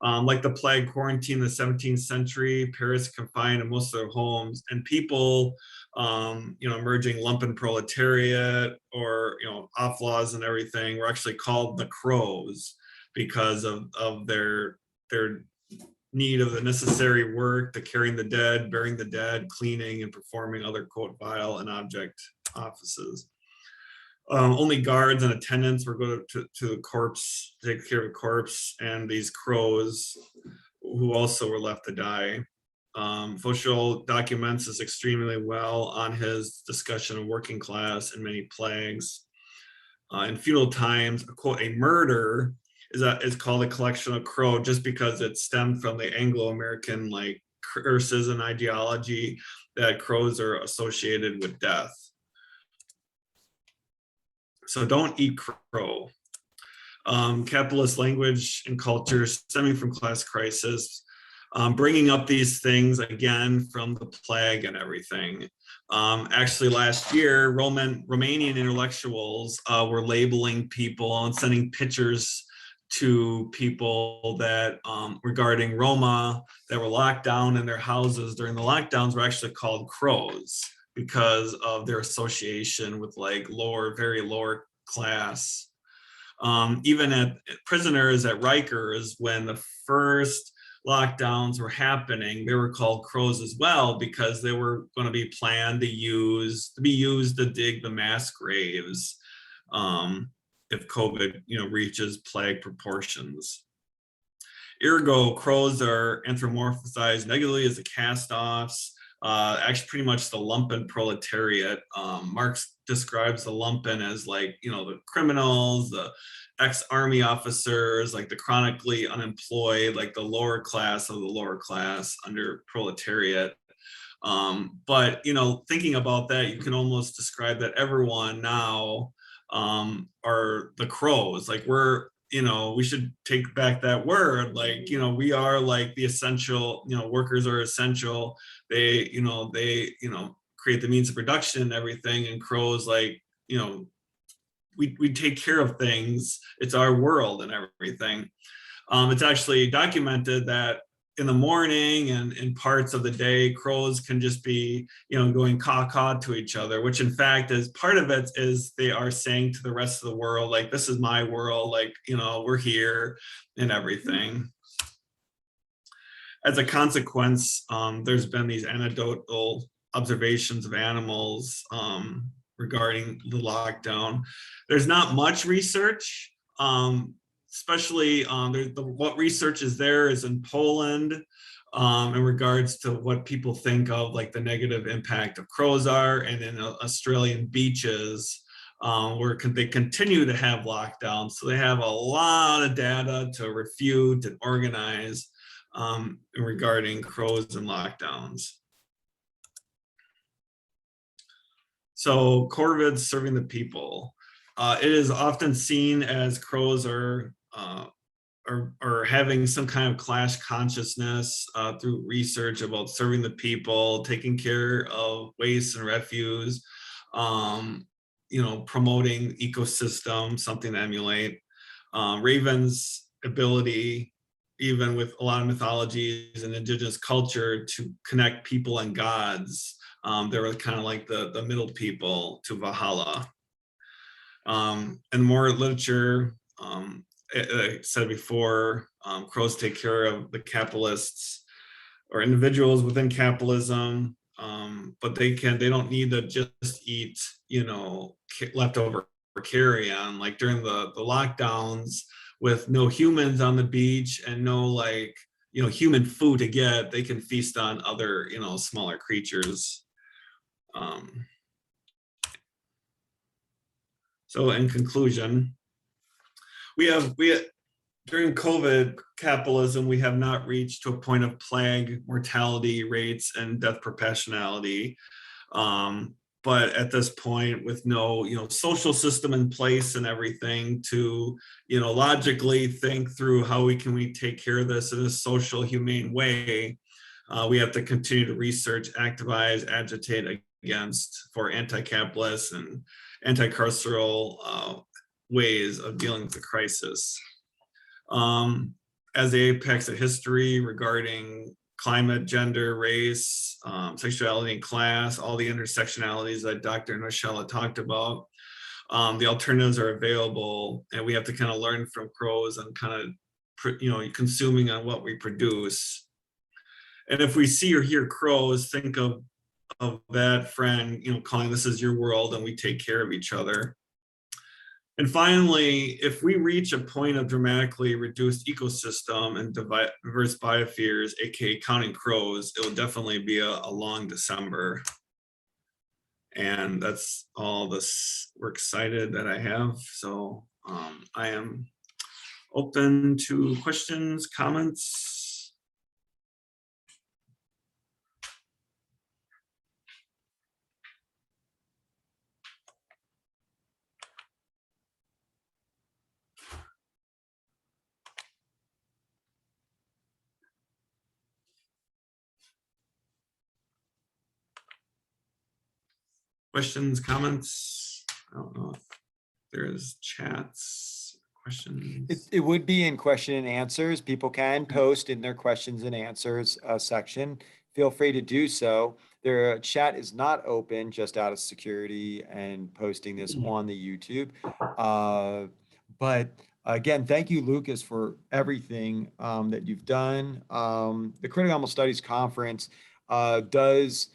Like the plague quarantine in the 17th century, Paris confined in most of their homes, and people, you know, emerging lumpen proletariat or, you know, off laws and everything were actually called the crows because of their need of the necessary work to carrying the dead, burying the dead, cleaning, and performing other, quote, vile and object offices. Only guards and attendants were going to the corpse, take care of the corpse, and these crows who also were left to die. Faucheux documents this extremely well on his discussion of working class and many plagues. In feudal times, quote, a murder is called a collection of crow just because it stemmed from the Anglo-American like curses and ideology that crows are associated with death. So don't eat crow. Capitalist language and culture stemming from class crisis, bringing up these things again from the plague and everything. Actually, last year, Romanian intellectuals were labeling people and sending pictures to people that regarding Roma that were locked down in their houses during the lockdowns were actually called crows because of their association with like very lower class. Even at prisoners at Rikers, when the first lockdowns were happening, they were called crows as well because they were going to be planned to be used to dig the mass graves if COVID, you know, reaches plague proportions. Ergo, crows are anthropomorphized negatively as the cast-offs. Actually, pretty much the lumpen proletariat. Marx describes the lumpen as like, you know, the criminals, the ex-army officers, like the chronically unemployed, like the lower class of the lower class under proletariat. But, you know, thinking about that, you can almost describe that everyone now are the crows. Like we're, you know, we should take back that word. Like, you know, we are like the essential, you know, workers are essential. They create the means of production and everything. And crows, like, you know, we take care of things. It's our world and everything. It's actually documented that in the morning and in parts of the day, crows can just be, going caw-caw to each other, which in fact is part of it is they are saying to the rest of the world, like, this is my world, like, we're here and everything. As a consequence, there's been these anecdotal observations of animals regarding the lockdown. There's not much research, especially what research is there is in Poland in regards to what people think of like the negative impact of crows are, and in Australian beaches where they continue to have lockdowns. So they have a lot of data to refute and organize regarding crows and lockdowns. So corvids serving the people. It is often seen as crows are having some kind of class consciousness through research about serving the people, taking care of waste and refuse, promoting ecosystem, something to emulate. Ravens' ability, even with a lot of mythologies and indigenous culture, to connect people and gods. They were kind of like the middle people to Valhalla. And more literature, I said before, crows take care of the capitalists or individuals within capitalism, but they don't need to just eat, leftover carrion. Like during the lockdowns, with no humans on the beach and no human food to get, they can feast on other smaller creatures. So in conclusion, we during COVID capitalism, we have not reached to a point of plague mortality rates and death proportionality. But at this point, with no social system in place and everything to logically think through how we take care of this in a social, humane way, we have to continue to research, activize, agitate for anti-capitalist and anti-carceral ways of dealing with the crisis. As the apex of history regarding climate, gender, race, sexuality, and class, all the intersectionalities that Dr. Noshella talked about, the alternatives are available, and we have to kind of learn from crows and kind of, consuming on what we produce. And if we see or hear crows, think of that friend, calling this is your world, and we take care of each other. And finally, if we reach a point of dramatically reduced ecosystem and diverse biospheres, aka counting crows, it will definitely be a long December. And that's all this we're excited that I have. So I am open to questions, comments. Questions, comments? I don't know if there's chats, questions. It would be in question and answers. People can post in their questions and answers section. Feel free to do so. Their chat is not open, just out of security and posting this on the YouTube. But again, thank you, Lucas, for everything that you've done. The Critical Animal Studies Conference does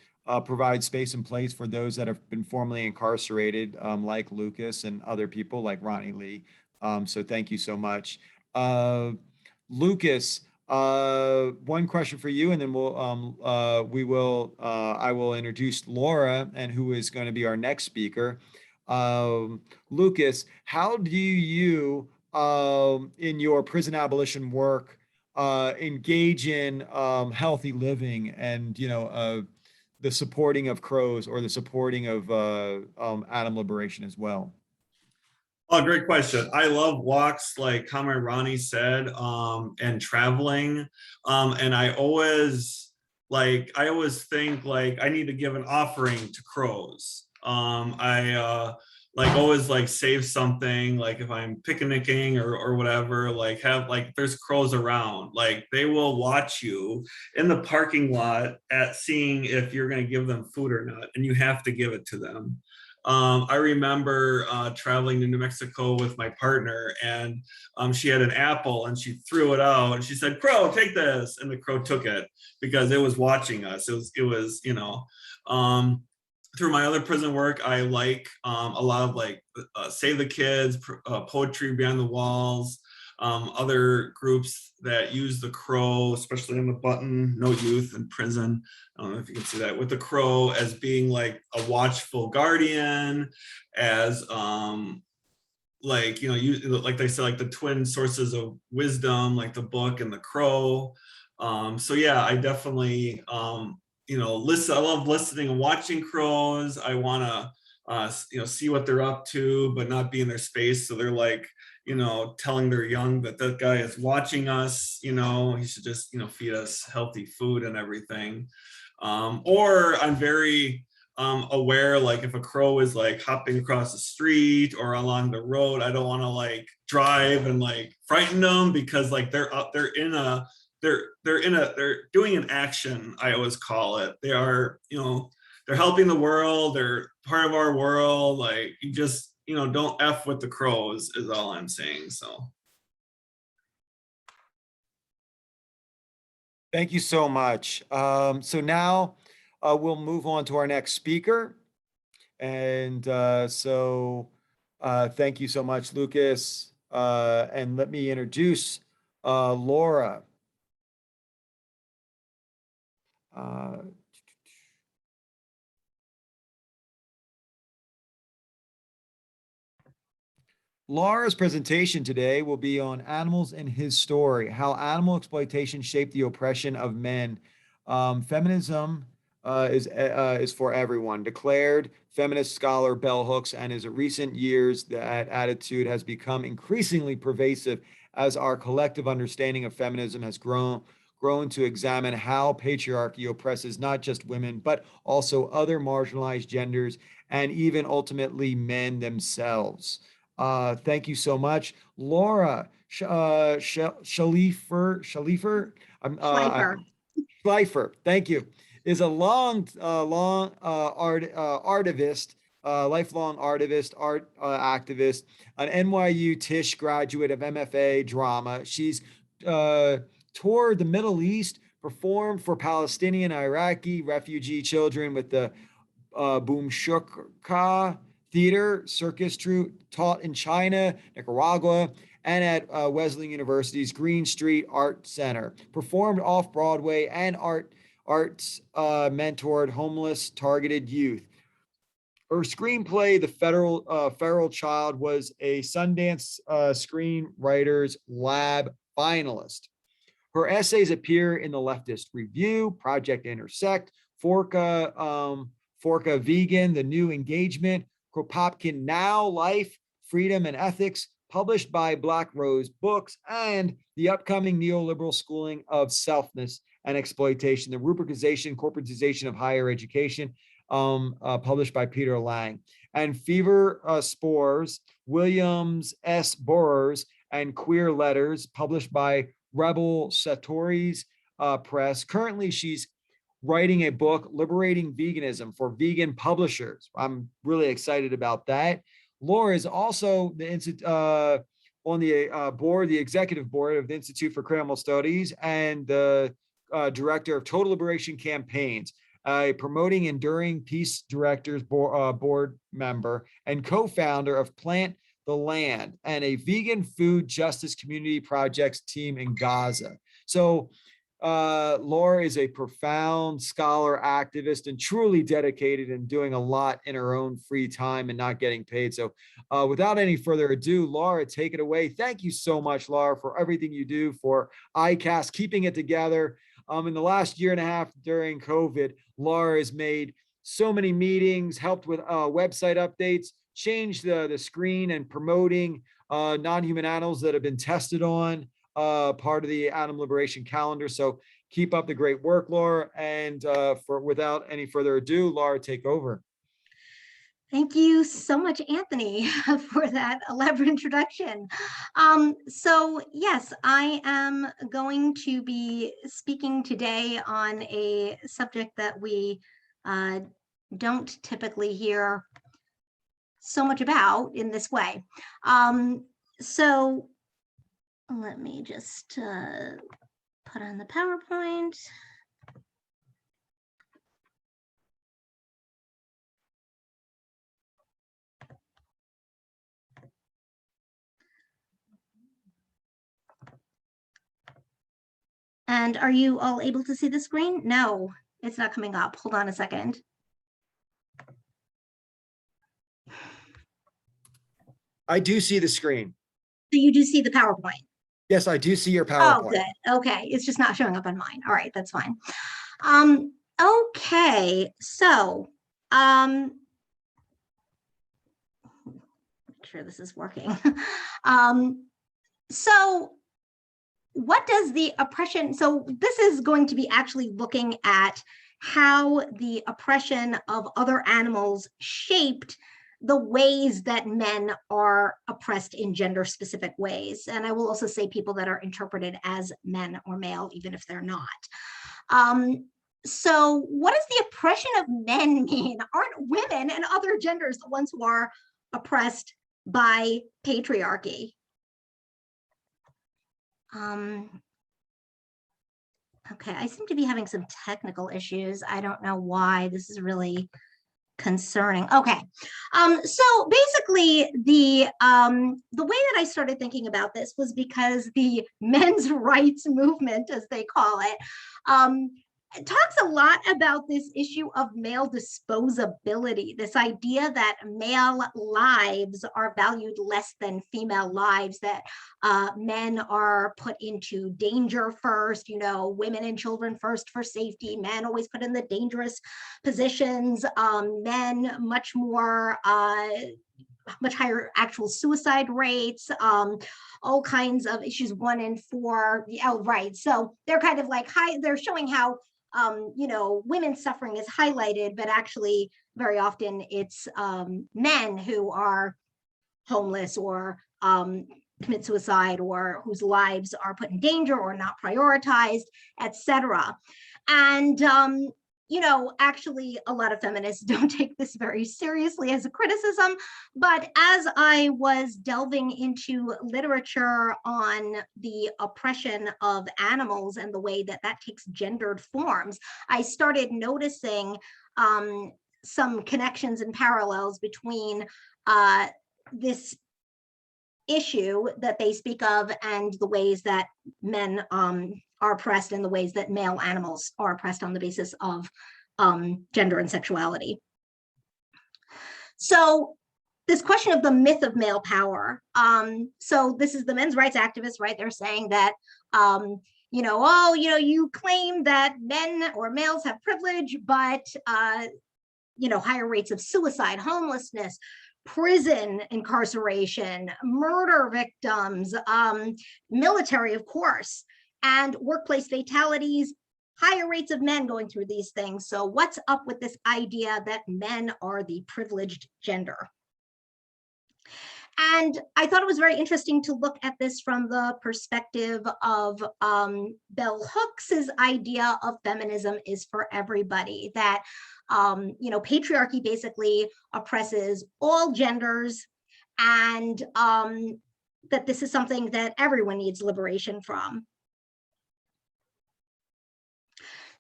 provide space and place for those that have been formerly incarcerated, like Lucas and other people like Ronnie Lee. So thank you so much. Lucas, one question for you, and then I will introduce Lara, and who is going to be our next speaker. Lucas, how do you, in your prison abolition work, engage in healthy living and, the supporting of crows or the supporting of animal liberation as well? Oh, great question. I love walks, like Comrade Ronnie said, and traveling. And I always think like I need to give an offering to crows. I like always like save something, like if I'm picnicking or whatever, like have like there's crows around, like they will watch you in the parking lot at seeing if you're going to give them food or not, and you have to give it to them. I remember traveling to New Mexico with my partner, and she had an apple and she threw it out and she said, "Crow, take this," and the crow took it because it was watching us. It was you know. Through my other prison work, I like a lot of like Save the Kids, Poetry Beyond the Walls, other groups that use the crow, especially in the button, No Youth in Prison. I don't know if you can see that, with the crow as being like a watchful guardian, as like, you know, you like they say, like the twin sources of wisdom, like the book and the crow. So yeah, I definitely you know, listen. I love listening and watching crows. I want to, you know, see what they're up to, but not be in their space. So they're like, you know, telling their young that that guy is watching us. You know, he should just, you know, feed us healthy food and everything. Or I'm very aware, like if a crow is like hopping across the street or along the road, I don't want to like drive and like frighten them, because like they're up, they're doing an action, I always call it. They are, you know, they're helping the world, they're part of our world. Like, you just, you know, don't F with the crows is all I'm saying. So Thank you so much. So now we'll move on to our next speaker. And thank you so much, Lucas. And let me introduce Laura. Lara's presentation today will be on animals and his story, how animal exploitation shaped the oppression of men. Feminism is for everyone, declared feminist scholar Bell Hooks, and in recent years, that attitude has become increasingly pervasive as our collective understanding of feminism has grown to examine how patriarchy oppresses not just women, but also other marginalized genders and even ultimately men themselves. Thank you so much. Laura Schleifer, Schleifer. Schleifer, thank you, is a artivist, lifelong artivist, art activist, an NYU Tisch graduate of MFA drama. She's toured the Middle East, performed for Palestinian, Iraqi refugee children with the Boomshukka Theater Circus Troupe, taught in China, Nicaragua, and at Wesleyan University's Green Street Art Center. Performed off Broadway and arts mentored homeless targeted youth. Her screenplay, The Feral Child, was a Sundance Screenwriters Lab finalist. Her essays appear in the Leftist Review, Project Intersect, Forca Vegan, The New Engagement, Kropotkin Now, Life, Freedom and Ethics, published by Black Rose Books, and the upcoming neoliberal schooling of selfness and exploitation, the rubricization, corporatization of higher education, published by Peter Lang, and Fever Spores, Williams S. Borers, and Queer Letters, published by Rebel Satori's Press. Currently, she's writing a book, Liberating Veganism, for vegan publishers. I'm really excited about that. Laura is also on the board, the executive board of the Institute for Critical Studies, and the director of Total Liberation Campaigns, a Promoting Enduring Peace Directors board member, and co-founder of Plant the Land, and a vegan food justice community projects team in Gaza. So Laura is a profound scholar, activist, and truly dedicated and doing a lot in her own free time and not getting paid. So without any further ado, Laura, take it away. Thank you so much, Laura, for everything you do for ICAST, keeping it together. In the last year and a half during COVID, Lara has made so many meetings, helped with website updates, changed the screen and promoting non-human animals that have been tested on, part of the Animal Liberation Calendar. So keep up the great work, Laura. And without any further ado, Laura, take over. Thank you so much, Anthony, for that elaborate introduction. So yes, I am going to be speaking today on a subject that we don't typically hear so much about in this way. So let me just put on the PowerPoint. And are you all able to see the screen? No, it's not coming up. Hold on a second. I do see the screen. So you do see the PowerPoint? Yes, I do see your Oh, PowerPoint. good. Okay, it's just not showing up on mine. All right, that's fine. Okay, so make sure this is working. So what does the oppression, so this is going to be actually looking at how the oppression of other animals shaped the ways that men are oppressed in gender specific ways. And I will also say people that are interpreted as men or male, even if they're not. So what does the oppression of men mean? Aren't women and other genders the ones who are oppressed by patriarchy? Okay, I seem to be having some technical issues. I don't know why. This is really concerning. Okay, so basically the way that I started thinking about this was because the men's rights movement, as they call it, talks a lot about this issue of male disposability, this idea that male lives are valued less than female lives, that men are put into danger first, you know, women and children first for safety, men always put in the dangerous positions, men much more much higher actual suicide rates, all kinds of issues 1 and 4. Oh, right. So they're kind of like they're showing how you know, women's suffering is highlighted, but actually very often it's men who are homeless or commit suicide or whose lives are put in danger or not prioritized, etc. And you know, actually a lot of feminists don't take this very seriously as a criticism, but as I was delving into literature on the oppression of animals and the way that that takes gendered forms, I started noticing some connections and parallels between this issue that they speak of and the ways that men are oppressed and the ways that male animals are oppressed on the basis of gender and sexuality. So this question of the myth of male power. So this is the men's rights activists, right? They're saying that, you know, oh, you know, you claim that men or males have privilege, but, you know, higher rates of suicide, homelessness, prison incarceration, murder victims, military, of course, and workplace fatalities, higher rates of men going through these things. So what's up with this idea that men are the privileged gender? And I thought it was very interesting to look at this from the perspective of Bell Hooks's idea of feminism is for everybody, that you know, patriarchy basically oppresses all genders, and that this is something that everyone needs liberation from.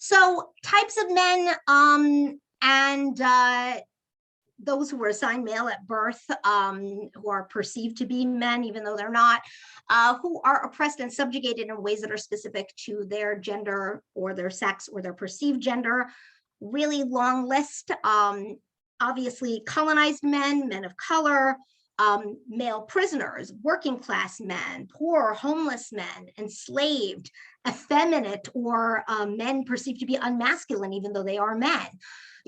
So types of men and those who were assigned male at birth, who are perceived to be men, even though they're not, who are oppressed and subjugated in ways that are specific to their gender or their sex or their perceived gender. Really long list. Obviously, colonized men, men of color, male prisoners, working class men, poor, homeless men, enslaved, effeminate, or men perceived to be unmasculine, even though they are men,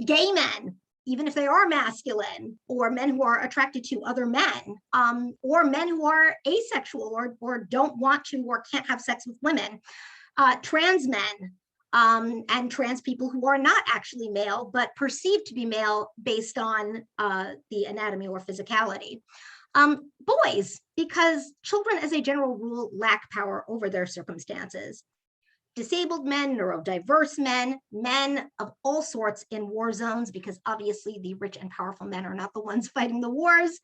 gay men, even if they are masculine, or men who are attracted to other men, or men who are asexual or don't want to or can't have sex with women, trans men, and trans people who are not actually male, but perceived to be male based on the anatomy or physicality. Boys, because children as a general rule lack power over their circumstances. Disabled men, neurodiverse men, men of all sorts in war zones, because obviously the rich and powerful men are not the ones fighting the wars.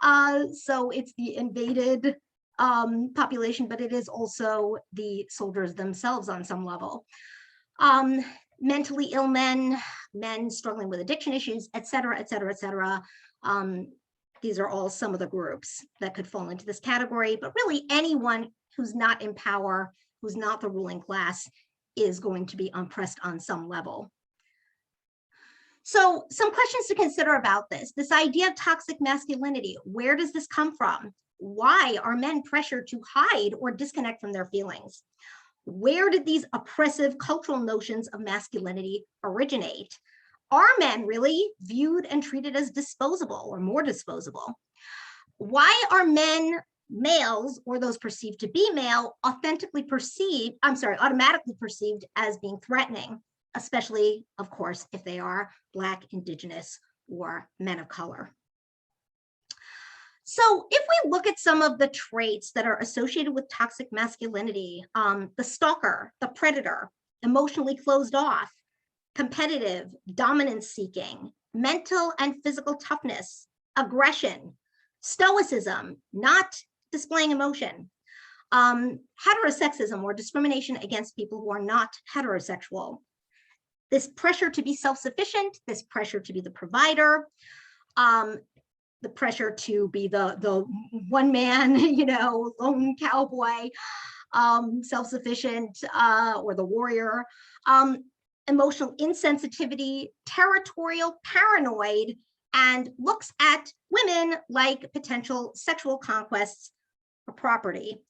So it's the invaded population, but it is also the soldiers themselves on some level. Mentally ill men, men struggling with addiction issues, et cetera, et cetera, et cetera. These are all some of the groups that could fall into this category, but really anyone who's not in power, who's not the ruling class, is going to be oppressed on some level. So some questions to consider about this idea of toxic masculinity. Where does this come from? Why are men pressured to hide or disconnect from their feelings? Where did these oppressive cultural notions of masculinity originate? Are men really viewed and treated as disposable or more disposable? Why are men, males, or those perceived to be male, automatically perceived as being threatening, especially, of course, if they are Black, Indigenous, or men of color? So if we look at some of the traits that are associated with toxic masculinity, the stalker, the predator, emotionally closed off, competitive, dominance-seeking, mental and physical toughness, aggression, stoicism, not displaying emotion, heterosexism or discrimination against people who are not heterosexual, this pressure to be self-sufficient, this pressure to be the provider, the pressure to be the one man, lone cowboy, self-sufficient, or the warrior, emotional insensitivity, territorial, paranoid, and looks at women like potential sexual conquests or property.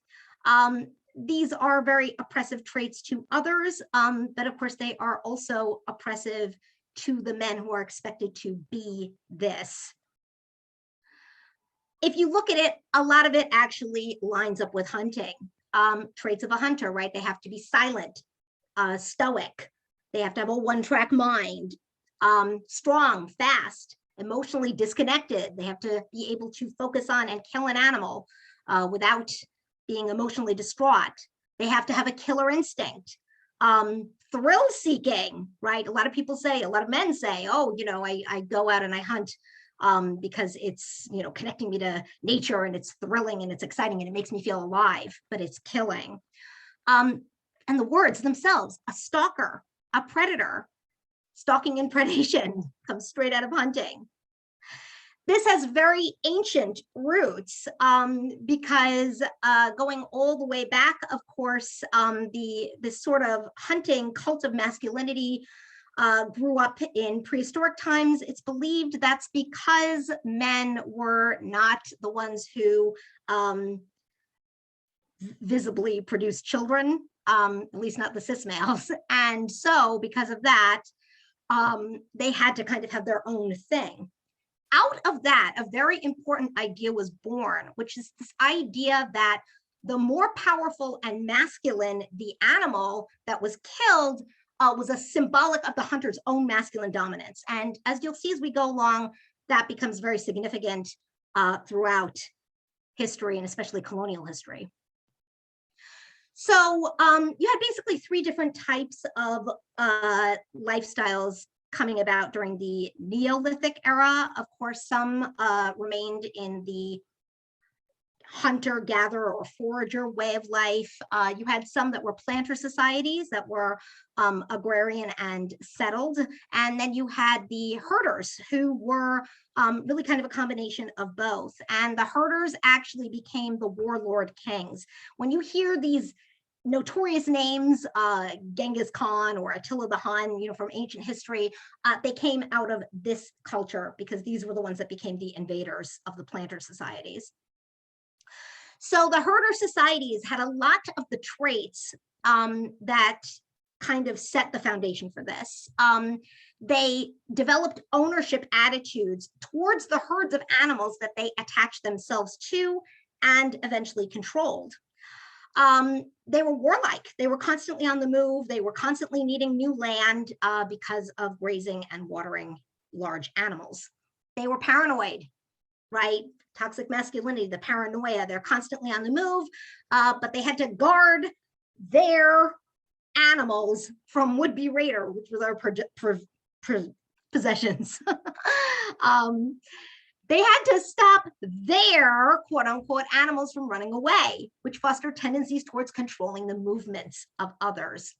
These are very oppressive traits to others, but of course they are also oppressive to the men who are expected to be this. If you look at it, a lot of it actually lines up with hunting. Traits of a hunter, right? They have to be silent, stoic. They have to have a one-track mind, strong, fast, emotionally disconnected. They have to be able to focus on and kill an animal without being emotionally distraught. They have to have a killer instinct. Thrill-seeking, right? A lot of men say, oh, I go out and I hunt because it's, connecting me to nature, and it's thrilling and it's exciting and it makes me feel alive, but it's killing. And the words themselves, a stalker, a predator, stalking and predation comes straight out of hunting. This has very ancient roots because going all the way back, of course, this sort of hunting cult of masculinity grew up in prehistoric times. It's believed that's because men were not the ones who visibly produced children, at least not the cis males. And so because of that, they had to kind of have their own thing. Out of that, a very important idea was born, which is this idea that the more powerful and masculine the animal that was killed was a symbolic of the hunter's own masculine dominance. And as you'll see as we go along, that becomes very significant throughout history, and especially colonial history. So you had basically three different types of lifestyles coming about during the Neolithic era. Of course, some remained in the hunter-gatherer or forager way of life. You had some that were planter societies that were agrarian and settled. And then you had the herders who were really kind of a combination of both. And the herders actually became the warlord kings. When you hear these notorious names, Genghis Khan or Attila the Hun, from ancient history, they came out of this culture because these were the ones that became the invaders of the planter societies. So the herder societies had a lot of the traits that kind of set the foundation for this. They developed ownership attitudes towards the herds of animals that they attached themselves to and eventually controlled. They were warlike. They were constantly on the move. They were constantly needing new land because of grazing and watering large animals. They were paranoid, right? Toxic masculinity, the paranoia. They're constantly on the move, but they had to guard their animals from would-be raider, which was our possessions. They had to stop their quote unquote animals from running away, which fostered tendencies towards controlling the movements of others.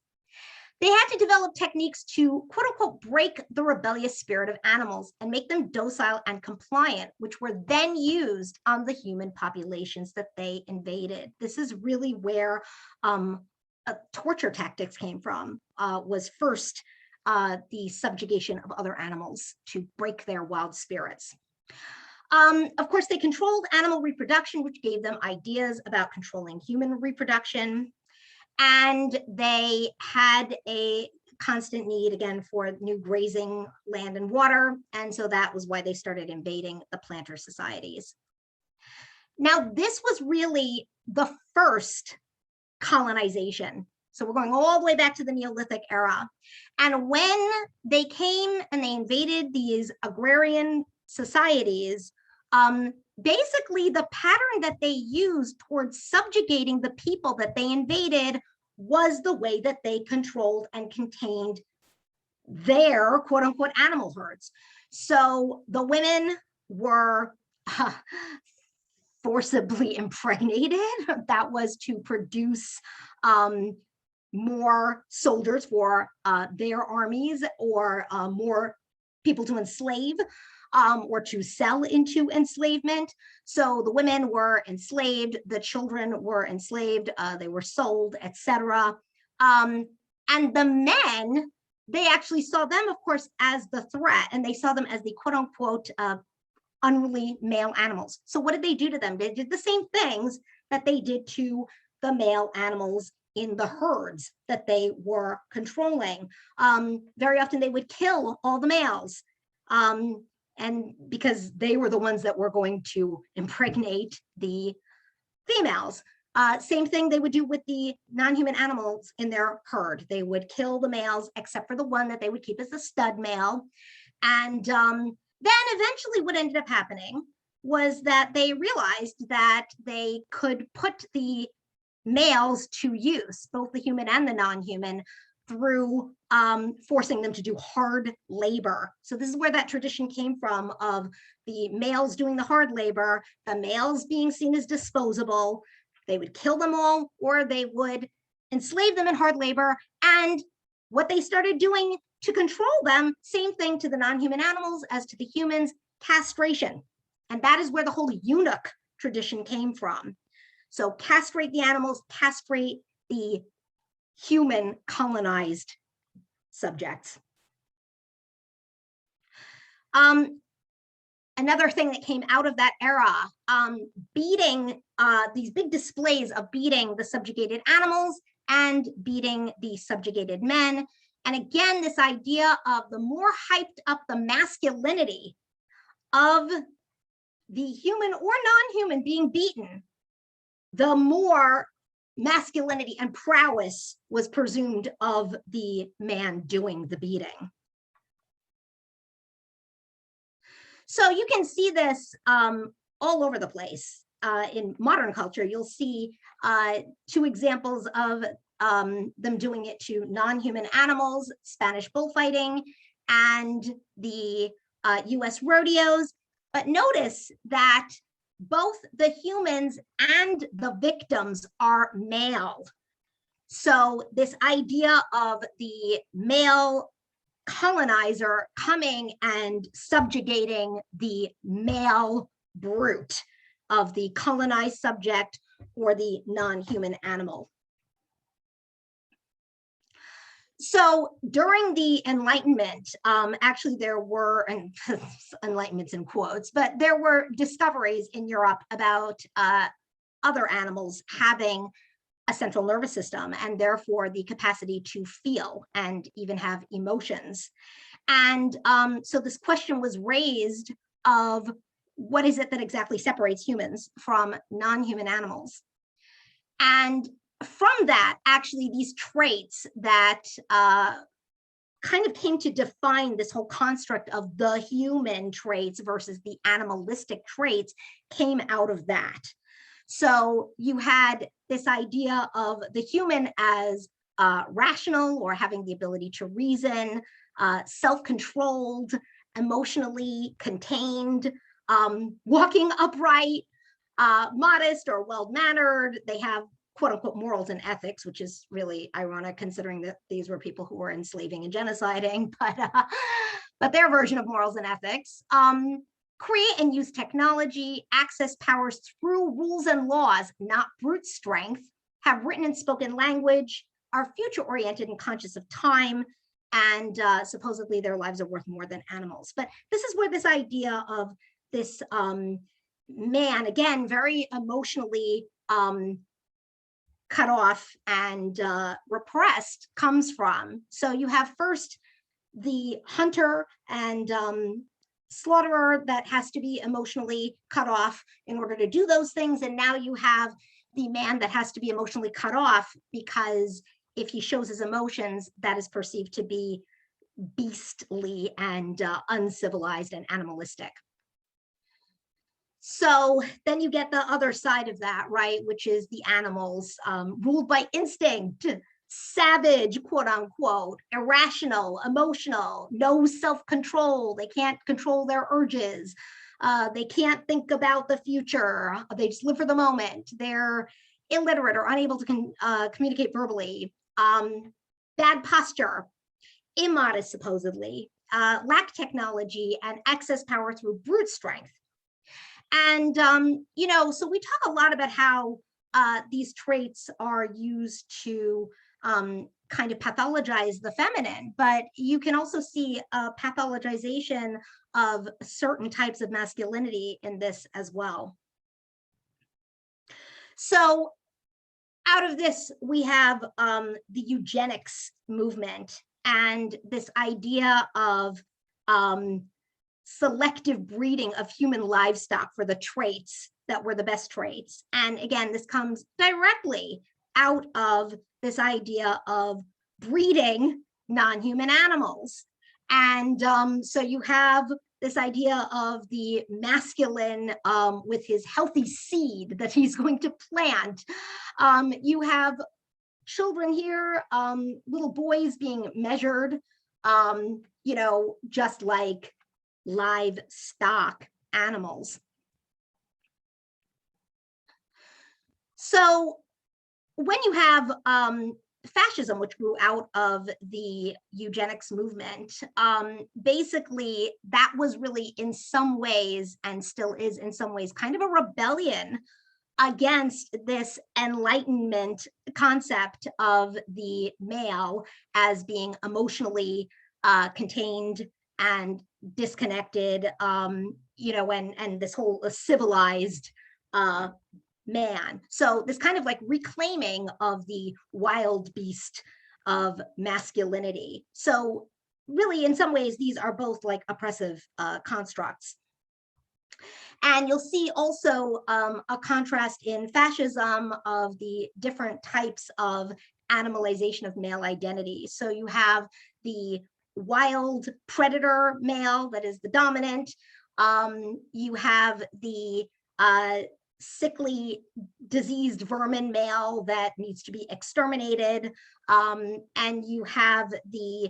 They had to develop techniques to quote unquote break the rebellious spirit of animals and make them docile and compliant, which were then used on the human populations that they invaded. This is really where torture tactics came from, was first the subjugation of other animals to break their wild spirits. Of course, they controlled animal reproduction, which gave them ideas about controlling human reproduction. And they had a constant need, again, for new grazing land and water. And so that was why they started invading the planter societies. Now, this was really the first colonization. So we're going all the way back to the Neolithic era. And when they came and they invaded these agrarian societies, basically the pattern that they used towards subjugating the people that they invaded was the way that they controlled and contained their quote unquote animal herds. So the women were forcibly impregnated. That was to produce more soldiers for their armies, or more people to enslave, or to sell into enslavement. So the women were enslaved, the children were enslaved, they were sold, etc. And the men, they actually saw them, of course, as the threat, and they saw them as the quote unquote unruly male animals. So what did they do to them? They did the same things that they did to the male animals in the herds that they were controlling. Very often they would kill all the males. And because they were the ones that were going to impregnate the females. Same thing they would do with the non-human animals in their herd. They would kill the males, except for the one that they would keep as the stud male. And then eventually what ended up happening was that they realized that they could put the males to use, both the human and the non-human, through forcing them to do hard labor. So this is where that tradition came from, of the males doing the hard labor, the males being seen as disposable. They would kill them all, or they would enslave them in hard labor. And what they started doing to control them, same thing to the non-human animals as to the humans, castration. And that is where the whole eunuch tradition came from. So castrate the animals, castrate the human colonized subjects. Another thing that came out of that era, beating, these big displays of beating the subjugated animals and beating the subjugated men. And again, this idea of the more hyped up the masculinity of the human or non-human being beaten, the more masculinity and prowess was presumed of the man doing the beating. So you can see this all over the place. In modern culture, you'll see two examples of them doing it to non-human animals, Spanish bullfighting, and the US rodeos. But notice that both the humans and the victims are male. So this idea of the male colonizer coming and subjugating the male brute of the colonized subject or the non-human animal. So during the Enlightenment, actually there were, and Enlightenment's in quotes, but there were discoveries in Europe about other animals having a central nervous system and therefore the capacity to feel and even have emotions. And so this question was raised of what is it that exactly separates humans from non-human animals? And from that, actually, these traits that kind of came to define this whole construct of the human traits versus the animalistic traits came out of that. So you had this idea of the human as rational, or having the ability to reason, self-controlled, emotionally contained, walking upright, modest or well-mannered. They have quote unquote morals and ethics, which is really ironic considering that these were people who were enslaving and genociding, but their version of morals and ethics. Create and use technology, access powers through rules and laws, not brute strength, have written and spoken language, are future-oriented and conscious of time, and supposedly their lives are worth more than animals. But this is where this idea of this man, again, very emotionally cut off and repressed, comes from. So you have first the hunter and slaughterer that has to be emotionally cut off in order to do those things. And now you have the man that has to be emotionally cut off, because if he shows his emotions, that is perceived to be beastly and uncivilized and animalistic. So then you get the other side of that, right, which is the animals, ruled by instinct, savage, quote unquote, irrational, emotional, no self-control. They can't control their urges. They can't think about the future. They just live for the moment. They're illiterate or unable to communicate verbally. Bad posture, immodest supposedly, lack technology, and excess power through brute strength. And, you know, so we talk a lot about how these traits are used to kind of pathologize the feminine, but you can also see a pathologization of certain types of masculinity in this as well. So out of this, we have the eugenics movement and this idea of selective breeding of human livestock for the traits that were the best traits. And again, this comes directly out of this idea of breeding non-human animals. And so you have this idea of the masculine with his healthy seed that he's going to plant. You have children here, little boys being measured, you know, just like livestock animals. So when you have fascism, which grew out of the eugenics movement, basically that was really in some ways, and still is in some ways, kind of a rebellion against this Enlightenment concept of the male as being emotionally contained and disconnected, you know, and this whole civilized man. So this kind of like reclaiming of the wild beast of masculinity. So really, in some ways, these are both like oppressive constructs. And you'll see also a contrast in fascism of the different types of animalization of male identity. So you have the wild predator male that is the dominant. You have the sickly, diseased vermin male that needs to be exterminated. And you have the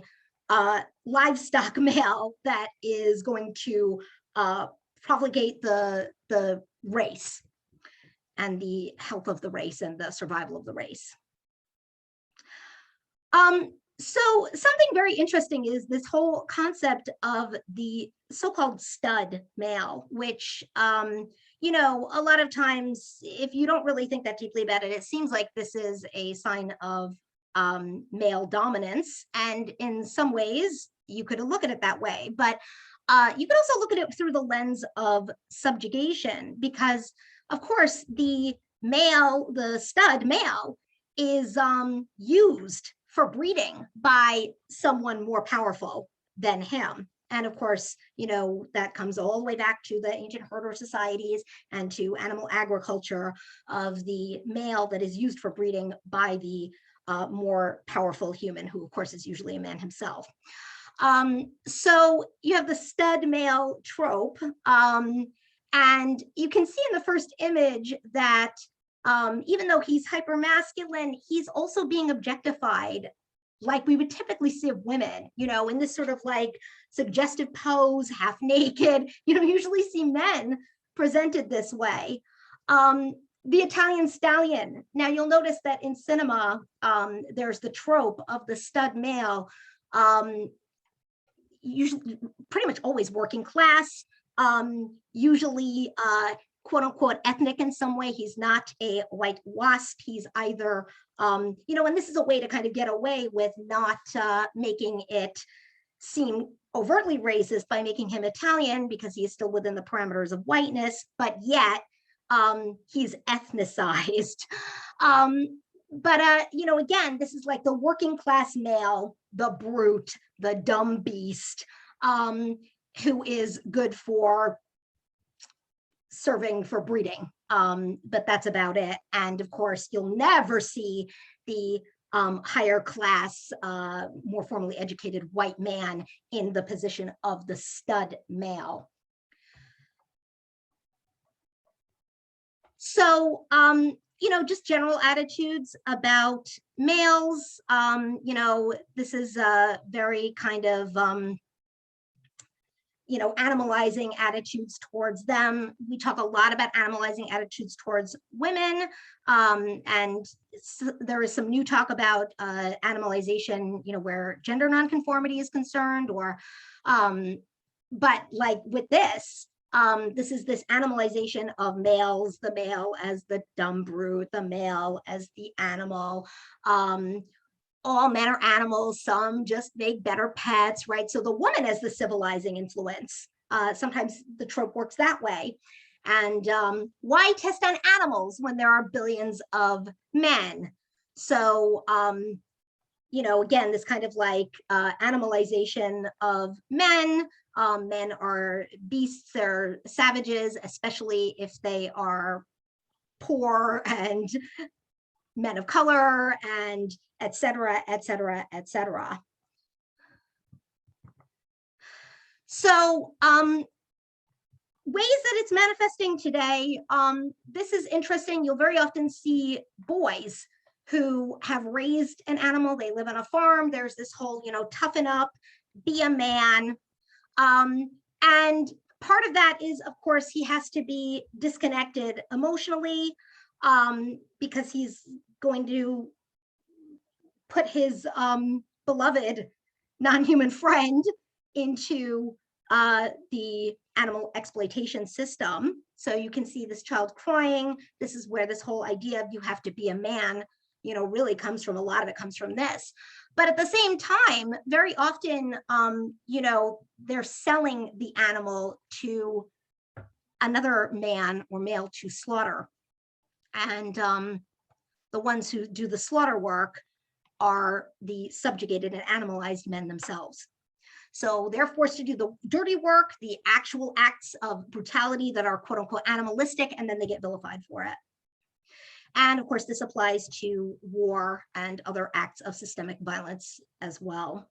livestock male that is going to propagate the race and the health of the race and the survival of the race. So something very interesting is this whole concept of the so-called stud male, which, you know, a lot of times, if you don't really think that deeply about it, it seems like this is a sign of male dominance. And in some ways, you could look at it that way. But you could also look at it through the lens of subjugation, because, of course, the male, the stud male, is used for breeding by someone more powerful than him. And of course, that comes all the way back to the ancient herder societies and to animal agriculture of the male that is used for breeding by the more powerful human, who of course is usually a man himself. So you have the stud male trope, and you can see in the first image that even though he's hypermasculine, he's also being objectified like we would typically see of women, in this sort of like suggestive pose, half naked. You don't usually see men presented this way. The Italian stallion. Now you'll notice that in cinema, there's the trope of the stud male, usually pretty much always working class, usually quote unquote ethnic in some way. He's not a white wasp. He's either, and this is a way to kind of get away with not making it seem overtly racist by making him Italian, because he is still within the parameters of whiteness, but yet he's ethnicized. But again, this is like the working class male, the brute, the dumb beast, who is good for serving for breeding, but that's about it. And of course, you'll never see the higher class, more formally educated white man in the position of the stud male. So, just general attitudes about males. This is a very kind of, animalizing attitudes towards them. We talk a lot about animalizing attitudes towards women, and there is some new talk about animalization, where gender nonconformity is concerned, or, but like with this, this is this animalization of males, the male as the dumb brute, the male as the animal. All men are animals, some just make better pets, right? So the woman as the civilizing influence. Sometimes the trope works that way. And why test on animals when there are billions of men? So, again, this kind of like animalization of men. Men are beasts, they're savages, especially if they are poor and men of color, and et cetera, et cetera, et cetera. So ways that it's manifesting today, this is interesting. You'll very often see boys who have raised an animal. They live on a farm. There's this whole, toughen up, be a man. And part of that is, of course, he has to be disconnected emotionally, because he's going to put his beloved non-human friend into the animal exploitation system. So you can see this child crying. This is where this whole idea of you have to be a man, really comes from. A lot of it comes from this. But at the same time, very often, they're selling the animal to another man or male to slaughter. And the ones who do the slaughter work are the subjugated and animalized men themselves. So they're forced to do the dirty work, the actual acts of brutality that are quote unquote animalistic, and then they get vilified for it. And of course, this applies to war and other acts of systemic violence as well.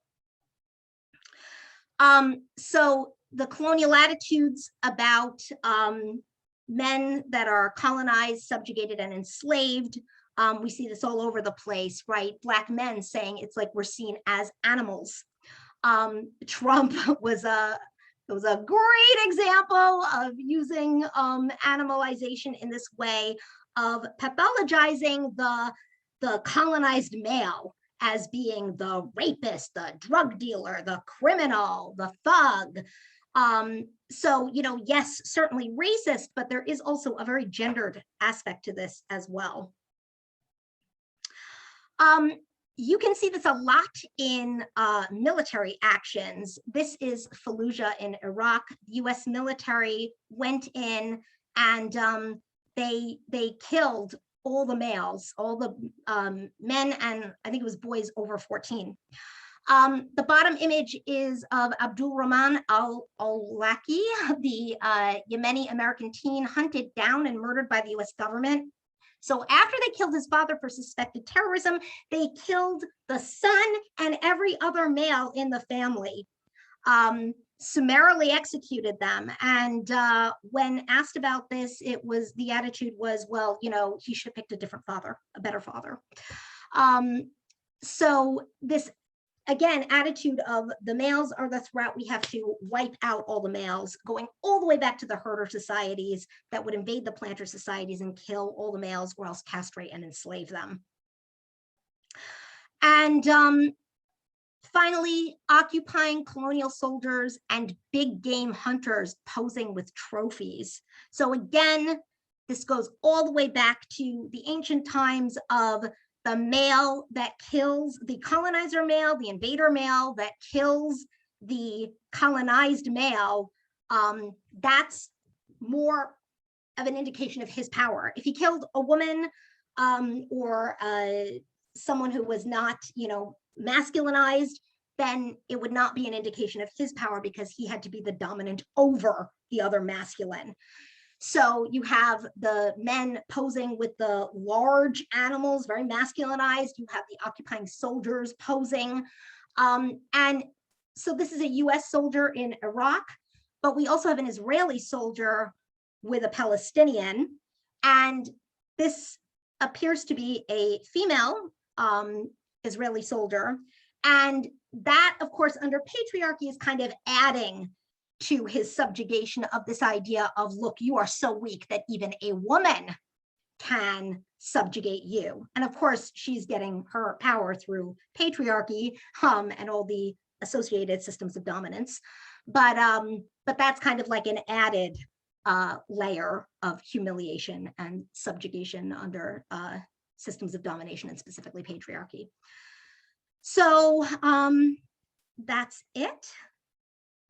So the colonial attitudes about men that are colonized, subjugated, and enslaved, we see this all over the place, right? Black men saying it's like we're seen as animals. Trump was a great example of using animalization in this way of pathologizing the colonized male as being the rapist, the drug dealer, the criminal, the thug. So, yes, certainly racist, but there is also a very gendered aspect to this as well. You can see this a lot in military actions. This is Fallujah in Iraq. The US military went in and they killed all the males, all the men, and I think it was boys over 14. The bottom image is of Abdul Rahman al-Awlaki, the Yemeni American teen hunted down and murdered by the US government. So after they killed his father for suspected terrorism, they killed the son and every other male in the family, summarily executed them. And when asked about this, the attitude was, well, you know, he should have picked a different father, a better father. So this, again, attitude of the males are the threat, we have to wipe out all the males, going all the way back to the herder societies that would invade the planter societies and kill all the males or else castrate and enslave them. And finally, occupying colonial soldiers and big game hunters posing with trophies. So again, this goes all the way back to the ancient times of the male that kills the colonizer male, the invader male that kills the colonized male. That's more of an indication of his power. If he killed a woman or someone who was not, you know, masculinized, then it would not be an indication of his power because he had to be the dominant over the other masculine. So you have the men posing with the large animals, very masculinized. You have the occupying soldiers posing. And so this is a US soldier in Iraq, but we also have an Israeli soldier with a Palestinian. And this appears to be a female Israeli soldier. And that, of course, under patriarchy is kind of adding to his subjugation of this idea of, look, you are so weak that even a woman can subjugate you. And of course, she's getting her power through patriarchy and all the associated systems of dominance. But that's kind of like an added layer of humiliation and subjugation under systems of domination and specifically patriarchy. So that's it.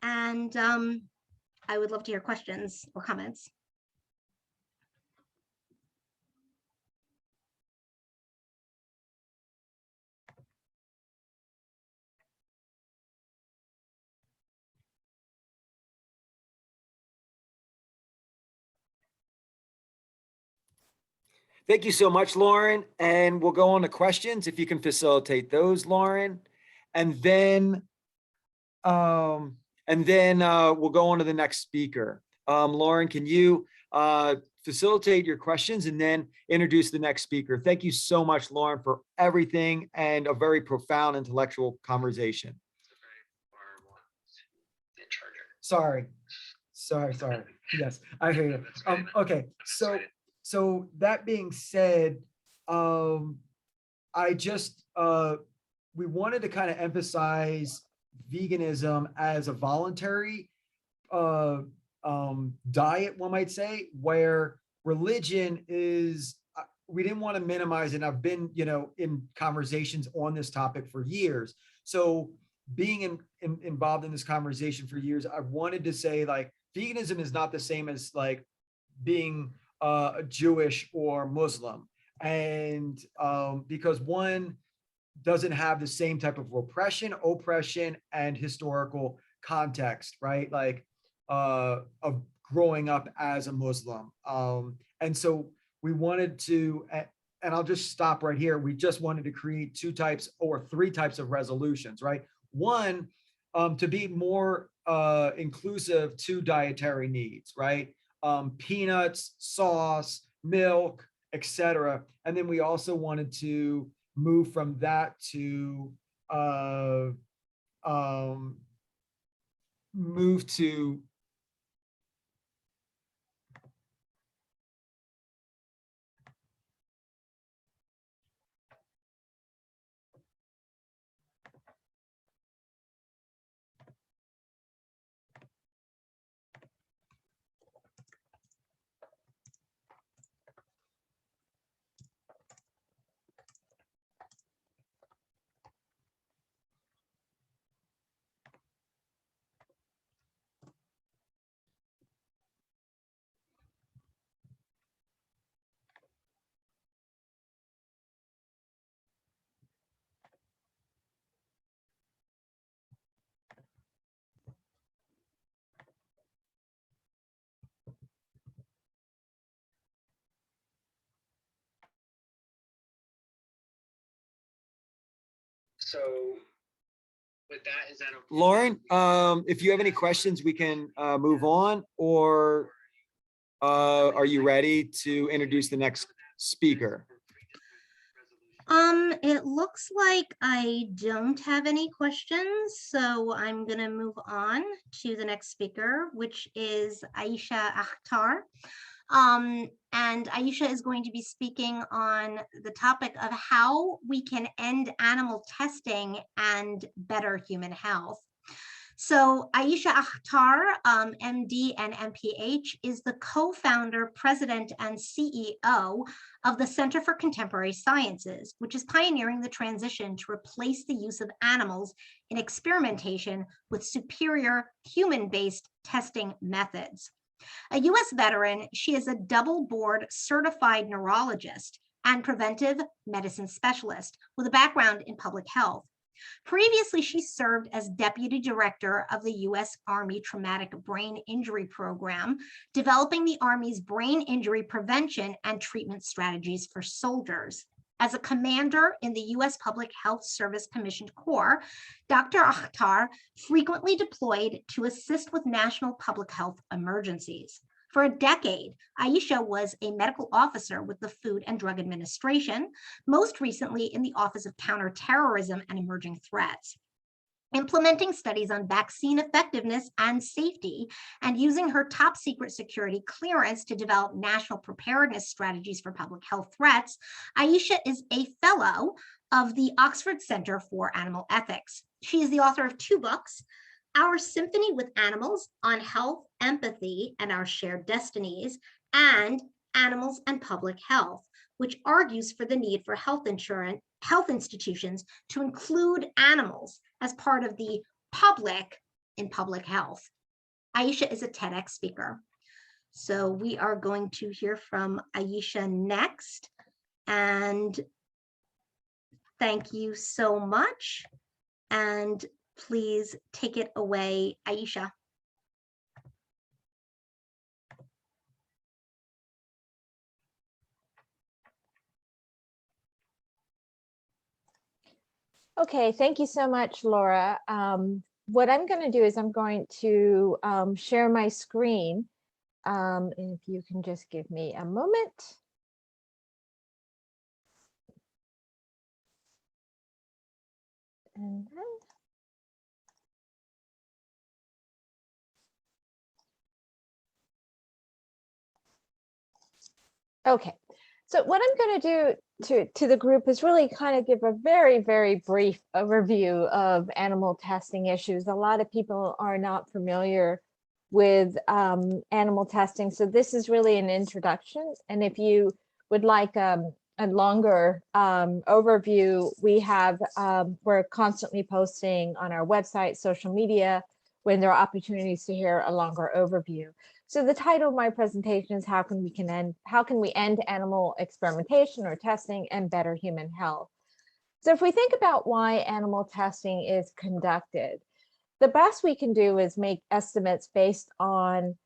And I would love to hear questions or comments. Thank you so much, Lauren. And we'll go on to questions if you can facilitate those, Lauren. And then we'll go on to the next speaker. Lauren, can you facilitate your questions and then introduce the next speaker? Thank you so much, Lauren, for everything and a very profound intellectual conversation. Sorry. Yes, I hear you. Okay, so that being said, I just we wanted to kind of emphasize veganism as a voluntary diet, one might say, where religion is, we didn't want to minimize it. I've been, you know, in conversations on this topic for years. So being involved in this conversation for years, I wanted to say, like, veganism is not the same as like being Jewish or Muslim. And because one doesn't have the same type of repression, oppression, and historical context, right? Like of growing up as a Muslim. And so we wanted to, and I'll just stop right here. We just wanted to create two types or three types of resolutions, right? One, to be more inclusive to dietary needs, right? Peanuts, sauce, milk, etc. And then we also wanted to move from that to move to So with that, is that okay? Lauren, if you have any questions, we can move on, or are you ready to introduce the next speaker? It looks like I don't have any questions, so I'm gonna move on to the next speaker, which is Aisha Akhtar. And Aisha is going to be speaking on the topic of how we can end animal testing and better human health. So Aisha Akhtar, MD and MPH, is the co-founder, president, and CEO of the Center for Contemporary Sciences, which is pioneering the transition to replace the use of animals in experimentation with superior human-based testing methods. A US veteran, she is a double board certified neurologist and preventive medicine specialist with a background in public health. Previously, she served as deputy director of the U.S. Army Traumatic Brain Injury Program, developing the Army's brain injury prevention and treatment strategies for soldiers. As a commander in the U.S. Public Health Service Commissioned Corps, Dr. Akhtar frequently deployed to assist with national public health emergencies. For a decade, Aisha was a medical officer with the Food and Drug Administration, most recently in the Office of Counterterrorism and Emerging Threats. Implementing studies on vaccine effectiveness and safety, and using her top secret security clearance to develop national preparedness strategies for public health threats, Aisha is a fellow of the Oxford Center for Animal Ethics. She is the author of 2 books, Our Symphony with Animals on Health, Empathy, and Our Shared Destinies, and Animals and Public Health, which argues for the need for health institutions to include animals as part of the public in public health. Aisha is a TEDx speaker. So we are going to hear from Aisha next. And thank you so much. And please take it away, Aisha. Okay, thank you so much, Laura. What I'm going to do is I'm going to share my screen. And if you can just give me a moment. And then, okay, so what I'm going to do to the group is really kind of give a very, very brief overview of animal testing issues. A lot of people are not familiar with animal testing, so this is really an introduction. And if you would like a longer overview, we're constantly posting on our website, social media, when there are opportunities to hear a longer overview. So the title of my presentation is how can we end animal experimentation or testing and better human health? So if we think about why animal testing is conducted, the best we can do is make estimates based on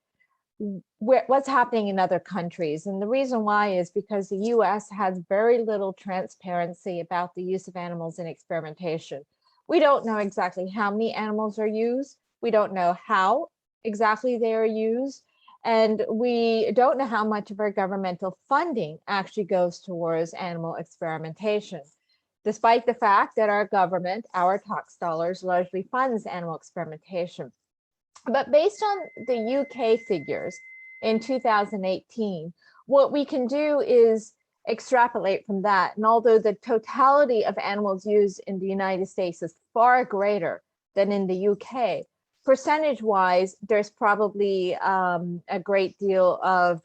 what's happening in other countries. And the reason why is because the US has very little transparency about the use of animals in experimentation. We don't know exactly how many animals are used. We don't know how exactly they are used. And we don't know how much of our governmental funding actually goes towards animal experimentation, despite the fact that our government, our tax dollars, largely funds animal experimentation. But based on the UK figures in 2018, what we can do is extrapolate from that. And although the totality of animals used in the United States is far greater than in the UK, percentage-wise, there's probably a great deal of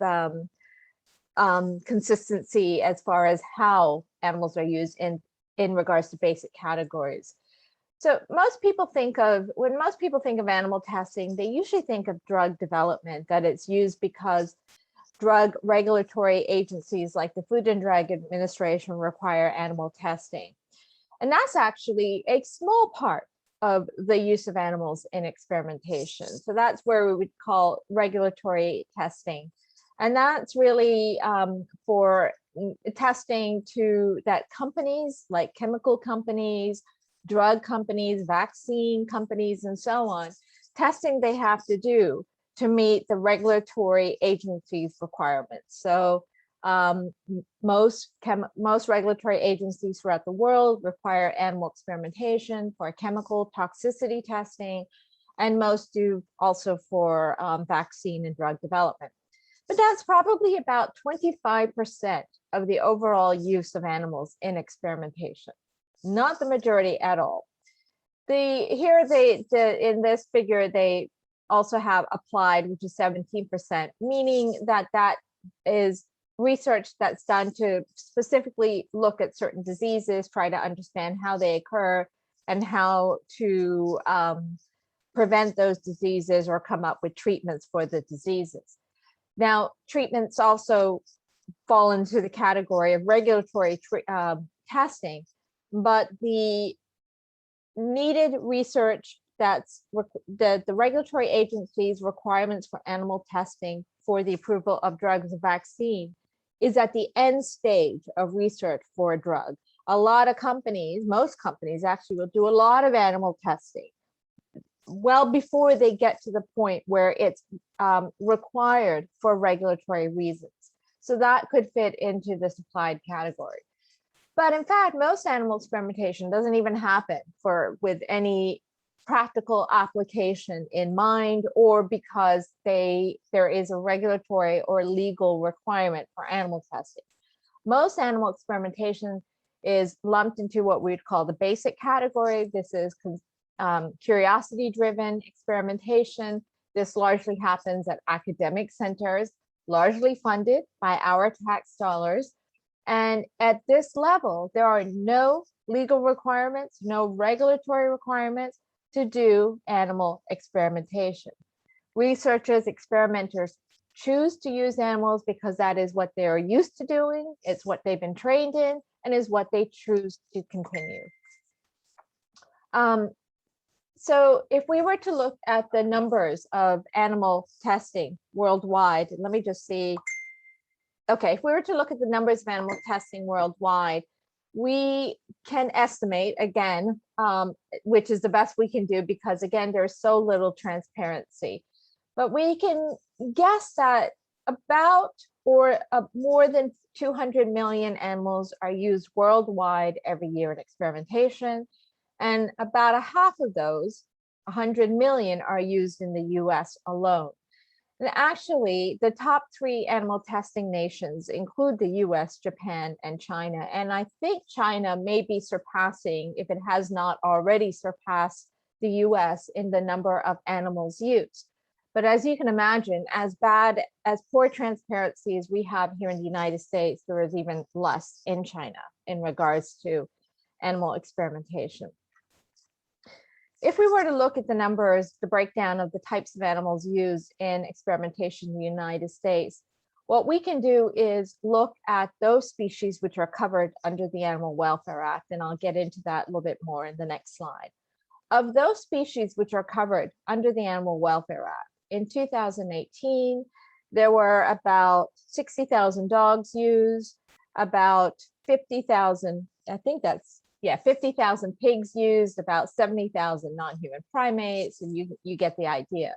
consistency as far as how animals are used in regards to basic categories. So when most people think of animal testing, they usually think of drug development, that it's used because drug regulatory agencies like the Food and Drug Administration require animal testing. And that's actually a small part of the use of animals in experimentation. So that's where we would call regulatory testing. And that's really for testing that companies like chemical companies, drug companies, vaccine companies, and so on, testing they have to do to meet the regulatory agencies' requirements. So most regulatory agencies throughout the world require animal experimentation for chemical toxicity testing, and most do also for vaccine and drug development. But that's probably about 25% of the overall use of animals in experimentation, not the majority at all. In this figure, they also have applied, which is 17%, meaning that that is research that's done to specifically look at certain diseases, try to understand how they occur and how to prevent those diseases or come up with treatments for the diseases. Now, treatments also fall into the category of regulatory testing, but the needed research that's the regulatory agency's requirements for animal testing for the approval of drugs and vaccine is at the end stage of research for a drug. A lot of companies, most companies actually will do a lot of animal testing well before they get to the point where it's required for regulatory reasons. So that could fit into this applied category. But in fact, most animal experimentation doesn't even happen with any practical application in mind, or because there is a regulatory or legal requirement for animal testing. Most animal experimentation is lumped into what we'd call the basic category. This is curiosity-driven experimentation. This largely happens at academic centers, largely funded by our tax dollars. And at this level, there are no legal requirements, no regulatory requirements to do animal experimentation. Researchers, experimenters choose to use animals because that is what they are used to doing, it's what they've been trained in, and is what they choose to continue. So if we were to look at the numbers of animal testing worldwide, let me just see. Okay, if we were to look at the numbers of animal testing worldwide, we can estimate, again, which is the best we can do because, again, there's so little transparency. But we can guess that about more than 200 million animals are used worldwide every year in experimentation. And about a half of those, 100 million, are used in the US alone. And actually, the top 3 animal testing nations include the US, Japan, and China. And I think China may be surpassing, if it has not already surpassed, the US in the number of animals used. But as you can imagine, as poor transparency as we have here in the United States, there is even less in China in regards to animal experimentation. If we were to look at the numbers, the breakdown of the types of animals used in experimentation in the United States, what we can do is look at those species which are covered under the Animal Welfare Act, and I'll get into that a little bit more in the next slide. Of those species which are covered under the Animal Welfare Act, in 2018, there were about 60,000 dogs used, about 50,000, I think that's, 50,000 pigs used, about 70,000 non-human primates, and you get the idea.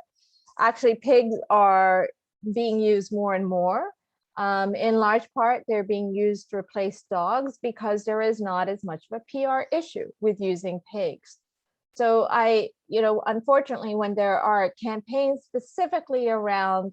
Actually, pigs are being used more and more. In large part, they're being used to replace dogs because there is not as much of a PR issue with using pigs. So unfortunately, when there are campaigns specifically around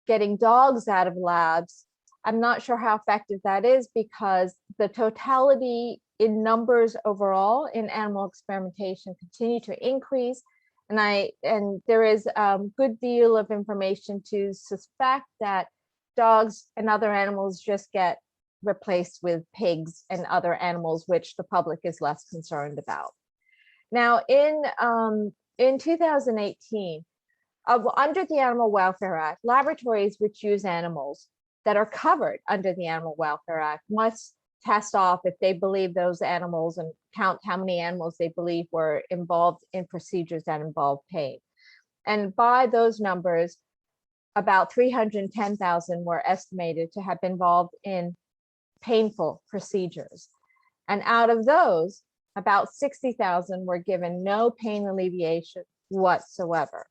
getting dogs out of labs, I'm not sure how effective that is because the totality in numbers overall in animal experimentation continue to increase. And there is a good deal of information to suspect that dogs and other animals just get replaced with pigs and other animals, which the public is less concerned about. Now, in 2018, under the Animal Welfare Act, laboratories which use animals that are covered under the Animal Welfare Act must test off if they believe those animals and count how many animals they believe were involved in procedures that involve pain. And by those numbers, about 310,000 were estimated to have been involved in painful procedures. And out of those, about 60,000 were given no pain alleviation whatsoever.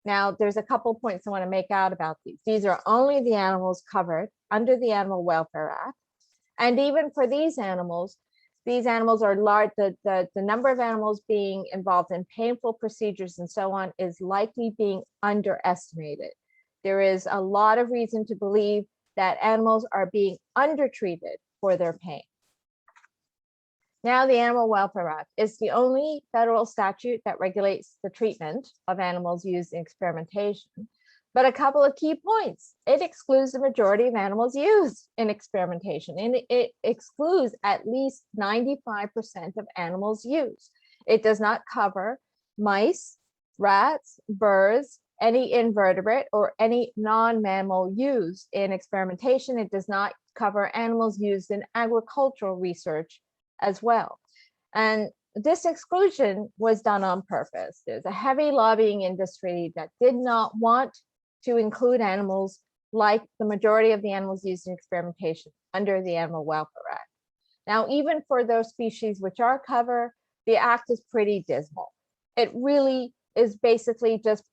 Now, there's a couple points I want to make out about these. These are only the animals covered under the Animal Welfare Act. And even for these animals are large. The number of animals being involved in painful procedures and so on is likely being underestimated. There is a lot of reason to believe that animals are being undertreated for their pain. Now, the Animal Welfare Act is the only federal statute that regulates the treatment of animals used in experimentation. But a couple of key points: it excludes the majority of animals used in experimentation, and it excludes at least 95% of animals used. It does not cover mice, rats, birds, any invertebrate, or any non-mammal used in experimentation. It does not cover animals used in agricultural research as well. And this exclusion was done on purpose. There's a heavy lobbying industry that did not want to include animals like the majority of the animals used in experimentation under the Animal Welfare Act. Now, even for those species which are covered, the act is pretty dismal. It really is basically just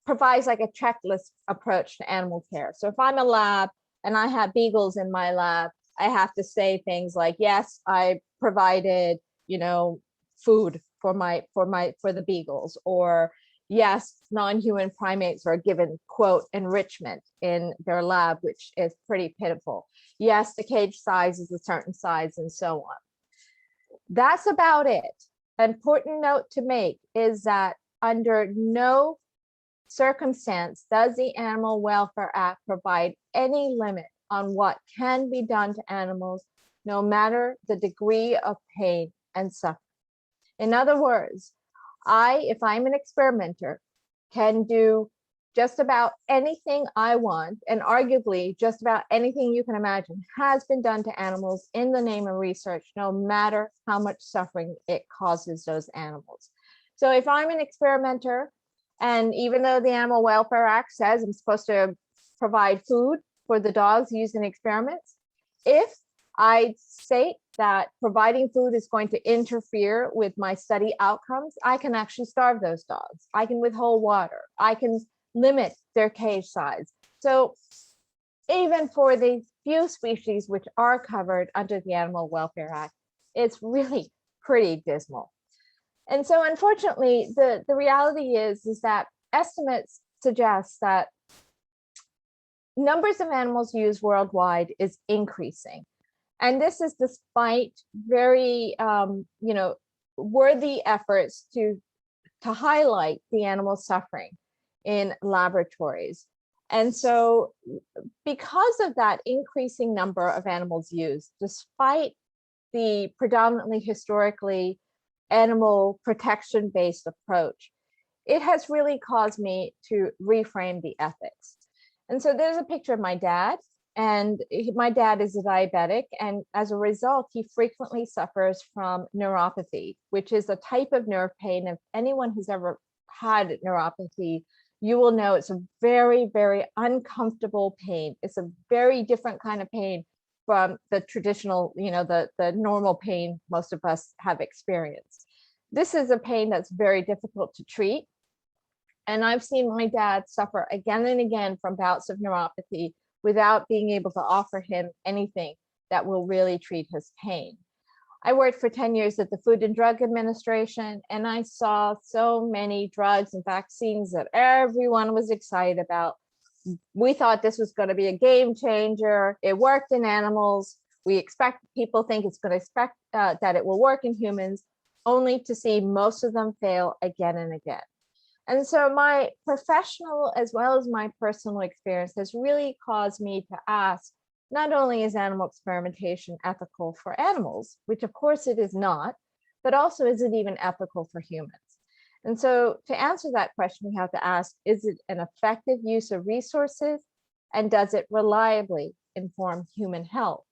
provides like a checklist approach to animal care. So if I'm a lab and I have beagles in my lab, I have to say things like, yes, I provided, food for the beagles, or yes, non-human primates are given, quote, enrichment in their lab, which is pretty pitiful. Yes, the cage size is a certain size, and so on. That's about it. An important note to make is that under no circumstance does the Animal Welfare Act provide any limit on what can be done to animals, no matter the degree of pain and suffering. In other words, if I'm an experimenter, can do just about anything I want, and arguably just about anything you can imagine has been done to animals in the name of research, no matter how much suffering it causes those animals. So if I'm an experimenter, and even though the Animal Welfare Act says I'm supposed to provide food for the dogs used in experiments, if I state that providing food is going to interfere with my study outcomes, I can actually starve those dogs. I can withhold water. I can limit their cage size. So even for the few species which are covered under the Animal Welfare Act, it's really pretty dismal. And so unfortunately, the reality is that estimates suggest that numbers of animals used worldwide is increasing. And this is despite very, worthy efforts to highlight the animal suffering in laboratories. And so because of that increasing number of animals used, despite the predominantly historically animal protection-based approach, it has really caused me to reframe the ethics. And so there's a picture of my dad, and my dad is a diabetic, and as a result, he frequently suffers from neuropathy, which is a type of nerve pain. If anyone who's ever had neuropathy, you will know it's a very, very uncomfortable pain. It's a very different kind of pain from the traditional, the normal pain most of us have experienced. This is a pain that's very difficult to treat. And I've seen my dad suffer again and again from bouts of neuropathy without being able to offer him anything that will really treat his pain. I worked for 10 years at the Food and Drug Administration, and I saw so many drugs and vaccines that everyone was excited about. We thought this was going to be a game changer. It worked in animals. People think it's going to expect that it will work in humans, only to see most of them fail again and again. And so my professional as well as my personal experience has really caused me to ask, not only is animal experimentation ethical for animals, which of course it is not, but also is it even ethical for humans? And so to answer that question, we have to ask, is it an effective use of resources? And does it reliably inform human health?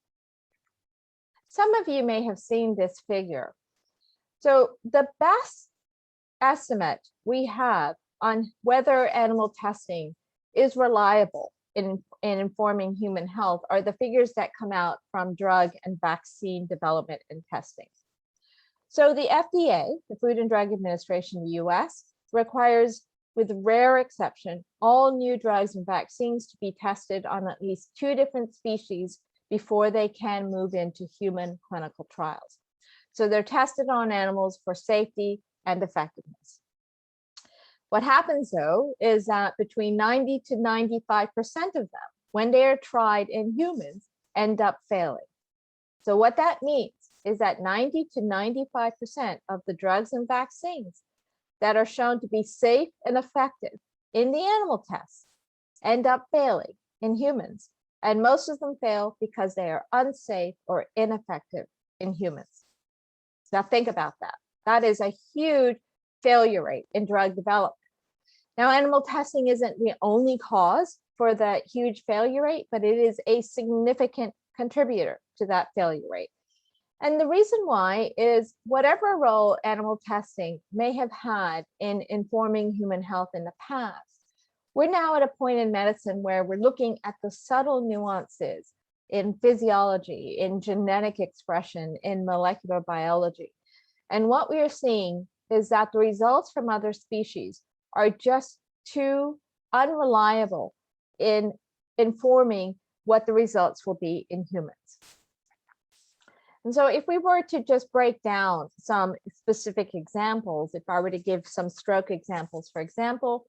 Some of you may have seen this figure. So the best estimate we have on whether animal testing is reliable in informing human health are the figures that come out from drug and vaccine development and testing. So the FDA, the Food and Drug Administration in the US, requires, with rare exception, all new drugs and vaccines to be tested on at least 2 different species before they can move into human clinical trials. So they're tested on animals for safety and effectiveness. What happens though is that between 90 to 95% of them, when they are tried in humans, end up failing. So what that means is that 90 to 95% of the drugs and vaccines that are shown to be safe and effective in the animal tests end up failing in humans. And most of them fail because they are unsafe or ineffective in humans. Now think about that. That is a huge failure rate in drug development. Now, animal testing isn't the only cause for that huge failure rate, but it is a significant contributor to that failure rate. And the reason why is whatever role animal testing may have had in informing human health in the past, we're now at a point in medicine where we're looking at the subtle nuances in physiology, in genetic expression, in molecular biology. And what we are seeing is that the results from other species are just too unreliable in informing what the results will be in humans. And so if we were to just break down some specific examples, if I were to give some stroke examples, for example,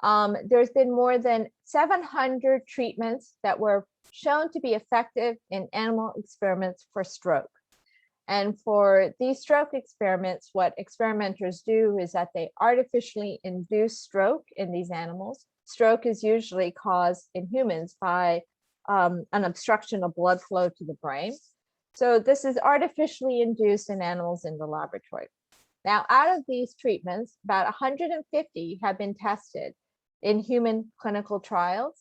there's been more than 700 treatments that were shown to be effective in animal experiments for stroke. And for these stroke experiments, what experimenters do is that they artificially induce stroke in these animals. Stroke is usually caused in humans by an obstruction of blood flow to the brain. So this is artificially induced in animals in the laboratory. Now, out of these treatments, about 150 have been tested in human clinical trials,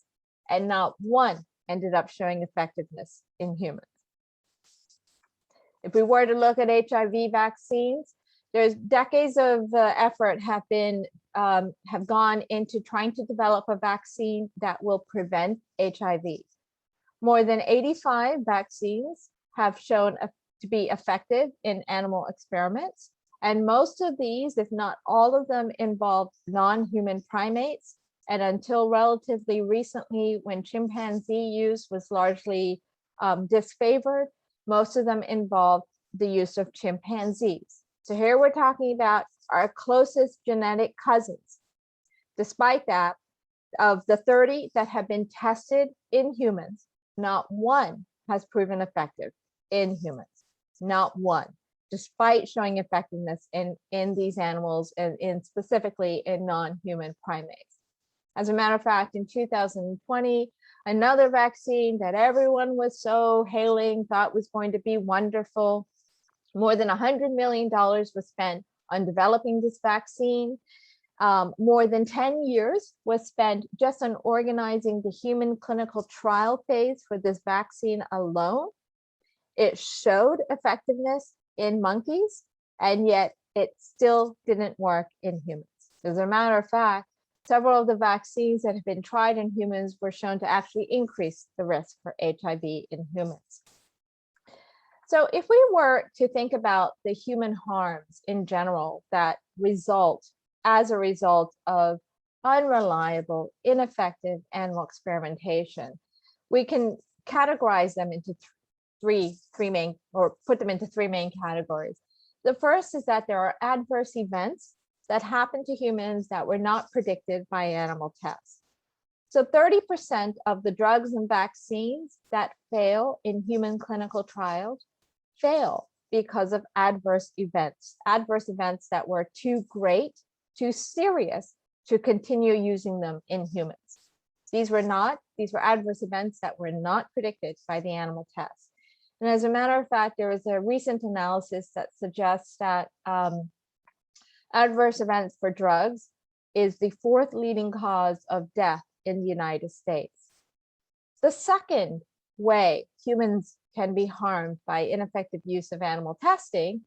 and not one ended up showing effectiveness in humans. If we were to look at HIV vaccines, there's decades of effort have gone into trying to develop a vaccine that will prevent HIV. More than 85 vaccines have shown to be effective in animal experiments. And most of these, if not all of them, involve non-human primates. And until relatively recently, when chimpanzee use was largely disfavored, most of them involved the use of chimpanzees. So here we're talking about our closest genetic cousins. Despite that, of the 30 that have been tested in humans, not one has proven effective in humans, not one, despite showing effectiveness in these animals and specifically in non-human primates. As a matter of fact, in 2020, another vaccine that everyone was so hailing, thought was going to be wonderful, more than $100 million was spent on developing this vaccine. More than 10 years was spent just on organizing the human clinical trial phase for this vaccine alone. It showed effectiveness in monkeys, and yet it still didn't work in humans. As a matter of fact, several of the vaccines that have been tried in humans were shown to actually increase the risk for HIV in humans. So if we were to think about the human harms in general that result as a result of unreliable, ineffective animal experimentation, we can categorize them into three main, or put them into 3 main categories. The first is that there are adverse events that happen to humans that were not predicted by animal tests. So 30% of the drugs and vaccines that fail in human clinical trials fail because of adverse events that were too great, too serious to continue using them in humans. These were adverse events that were not predicted by the animal tests. And as a matter of fact, there was a recent analysis that suggests that adverse events for drugs is the 4th leading cause of death in the United States. The second way humans can be harmed by ineffective use of animal testing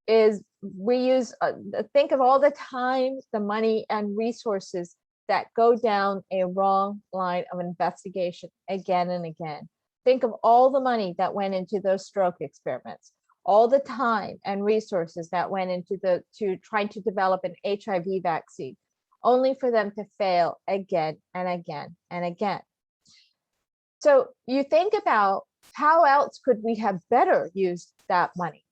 is we use, think of all the time, the money and resources that go down a wrong line of investigation again and again. Think of all the money that went into those stroke experiments, all the time and resources that went into to trying to develop an HIV vaccine, only for them to fail again and again and again. So you think about how else could we have better used that money,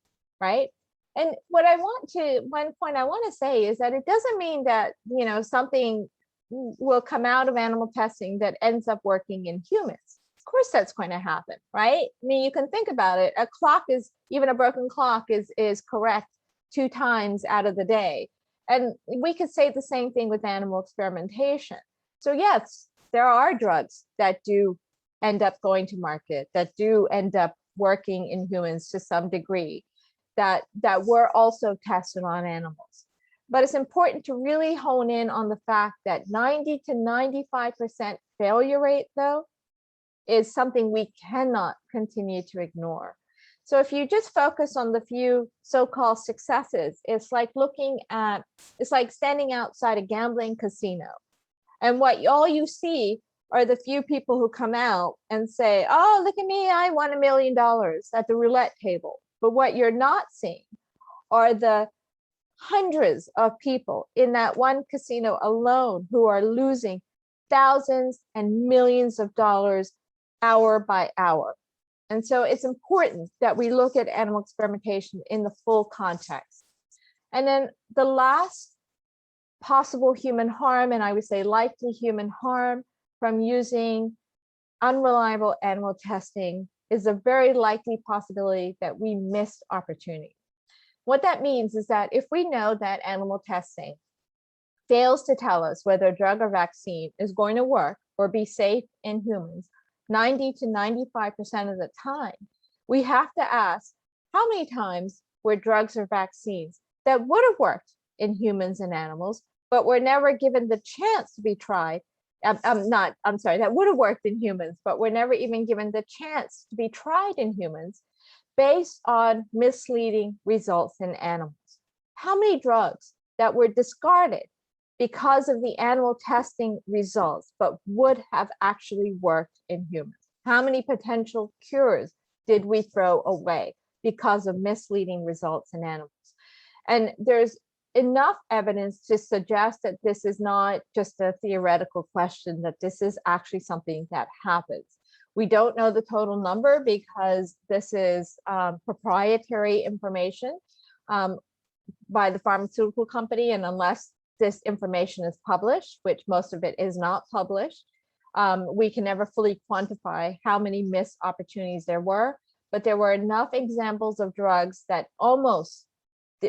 right? And one point I want to say is that it doesn't mean that, you know, something will come out of animal testing that ends up working in humans. Of course that's going to happen, right? I mean, you can think about it. Even a broken clock is correct 2 times out of the day. And we could say the same thing with animal experimentation. So yes, there are drugs that do end up going to market, that do end up working in humans to some degree, that were also tested on animals. But it's important to really hone in on the fact that 90 to 95% failure rate, though, is something we cannot continue to ignore. So if you just focus on the few so-called successes, it's like standing outside a gambling casino. And all you see are the few people who come out and say, oh, look at me, I won $1 million at the roulette table. But what you're not seeing are the hundreds of people in that one casino alone who are losing thousands and millions of dollars hour by hour. And so it's important that we look at animal experimentation in the full context. And then the last possible human harm, and I would say likely human harm from using unreliable animal testing, is a very likely possibility that we missed opportunity. What that means is that if we know that animal testing fails to tell us whether a drug or vaccine is going to work or be safe in humans 90 to 95% of the time, we have to ask, how many times were drugs or vaccines that would have worked in humans and animals, but were never given the chance to be tried? That would have worked in humans, but were never even given the chance to be tried in humans based on misleading results in animals. How many drugs that were discarded because of the animal testing results, but would have actually worked in humans? How many potential cures did we throw away because of misleading results in animals? And there's enough evidence to suggest that this is not just a theoretical question, that this is actually something that happens. We don't know the total number because this is proprietary information by the pharmaceutical company, and unless this information is published, which most of it is not published, we can never fully quantify how many missed opportunities there were. But there were enough examples of drugs that almost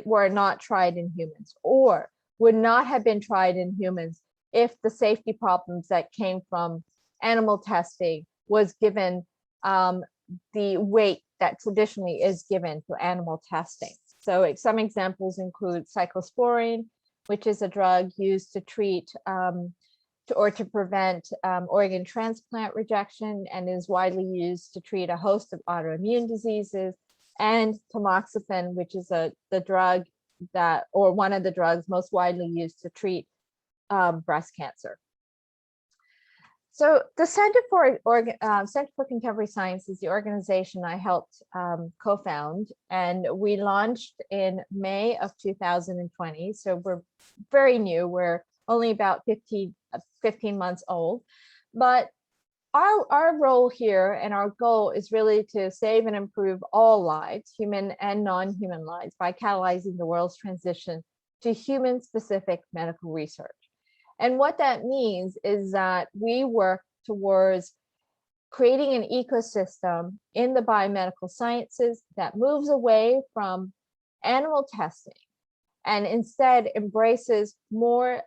were not tried in humans or would not have been tried in humans if the safety problems that came from animal testing was given the weight that traditionally is given to animal testing. So some examples include cyclosporine, which is a drug used to treat or to prevent organ transplant rejection and is widely used to treat a host of autoimmune diseases, and tamoxifen, which is the drug one of the drugs most widely used to treat breast cancer. So the Center for Contemporary Science is the organization I helped co-found, and we launched in May of 2020. So we're very new. We're only about 15 months old, but our role here and our goal is really to save and improve all lives, human and non-human lives, by catalyzing the world's transition to human-specific medical research. And what that means is that we work towards creating an ecosystem in the biomedical sciences that moves away from animal testing and instead embraces more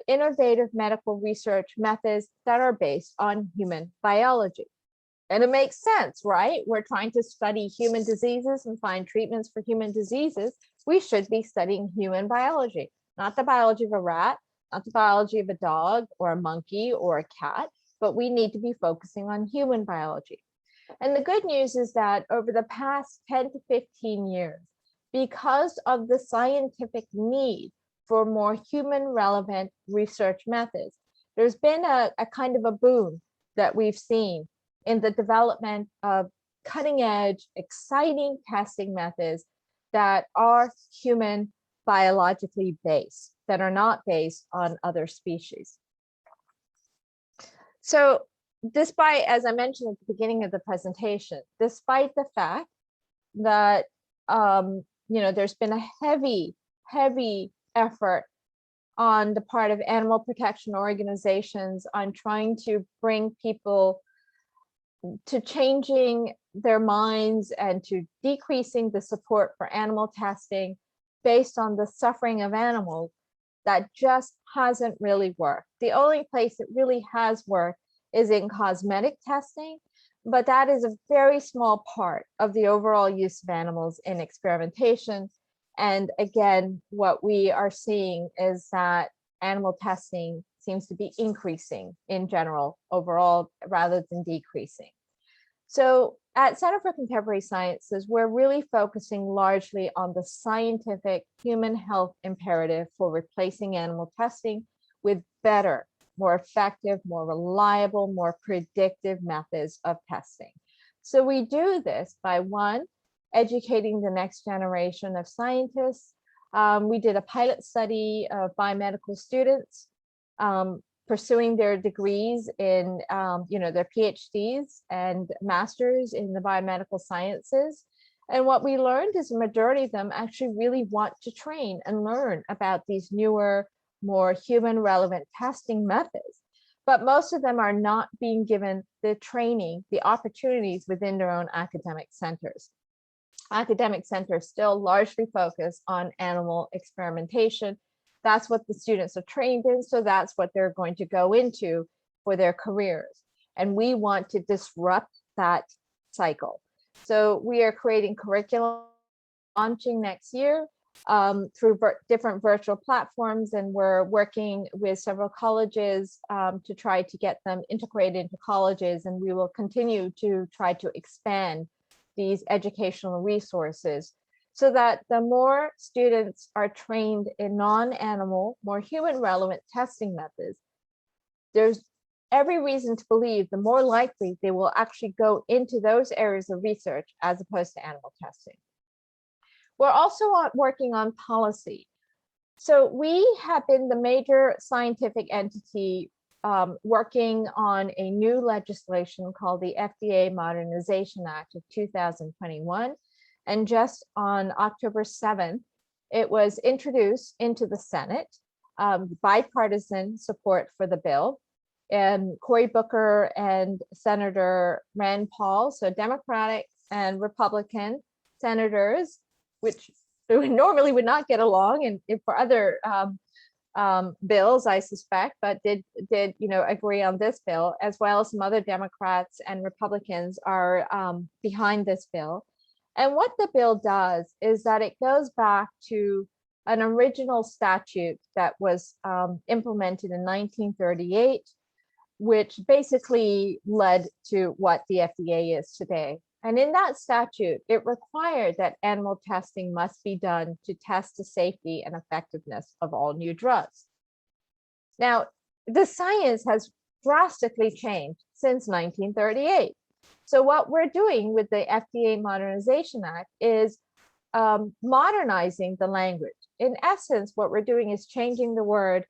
innovative medical research methods that are based on human biology. And it makes sense, right? We're trying to study human diseases and find treatments for human diseases. We should be studying human biology, not the biology of a rat, not the biology of a dog or a monkey or a cat, but we need to be focusing on human biology. And the good news is that over the past 10 to 15 years, because of the scientific need for more human relevant research methods, there's been a kind of a boom that we've seen in the development of cutting edge, exciting testing methods that are human biologically based, that are not based on other species. So despite, as I mentioned at the beginning of the presentation, despite the fact that there's been a heavy effort on the part of animal protection organizations on trying to bring people to changing their minds and to decreasing the support for animal testing based on the suffering of animals, that just hasn't really worked. The only place it really has worked is in cosmetic testing, but that is a very small part of the overall use of animals in experimentation. And again, what we are seeing is that animal testing seems to be increasing in general overall rather than decreasing. So at Center for Contemporary Sciences, we're really focusing largely on the scientific human health imperative for replacing animal testing with better, more effective, more reliable, more predictive methods of testing. So we do this by, one, educating the next generation of scientists. We did a pilot study of biomedical students pursuing their degrees in, their PhDs and masters in the biomedical sciences. And what we learned is the majority of them actually really want to train and learn about these newer, more human relevant testing methods. But most of them are not being given the training, the opportunities within their own academic centers. Academic centers still largely focus on animal experimentation. That's what the students are trained in, so that's what they're going to go into for their careers. And we want to disrupt that cycle. So we are creating curriculum launching next year through different virtual platforms, and we're working with several colleges to try to get them integrated into colleges, and we will continue to try to expand these educational resources so that the more students are trained in non-animal, more human relevant testing methods, there's every reason to believe the more likely they will actually go into those areas of research as opposed to animal testing. We're also working on policy. So we have been the major scientific entity working on a new legislation called the Fda Modernization Act of 2021. And just on October 7th, it was introduced into the Senate, bipartisan support for the bill. And Cory Booker and Senator Rand Paul, so Democratic and Republican senators, which normally would not get along and for other bills, I suspect, but did agree on this bill, as well as some other Democrats and Republicans are behind this bill. And what the bill does is that it goes back to an original statute that was implemented in 1938, which basically led to what the FDA is today. And in that statute, it required that animal testing must be done to test the safety and effectiveness of all new drugs. Now, the science has drastically changed since 1938. So what we're doing with the Fda Modernization Act is modernizing the language. In essence, what we're doing is changing the word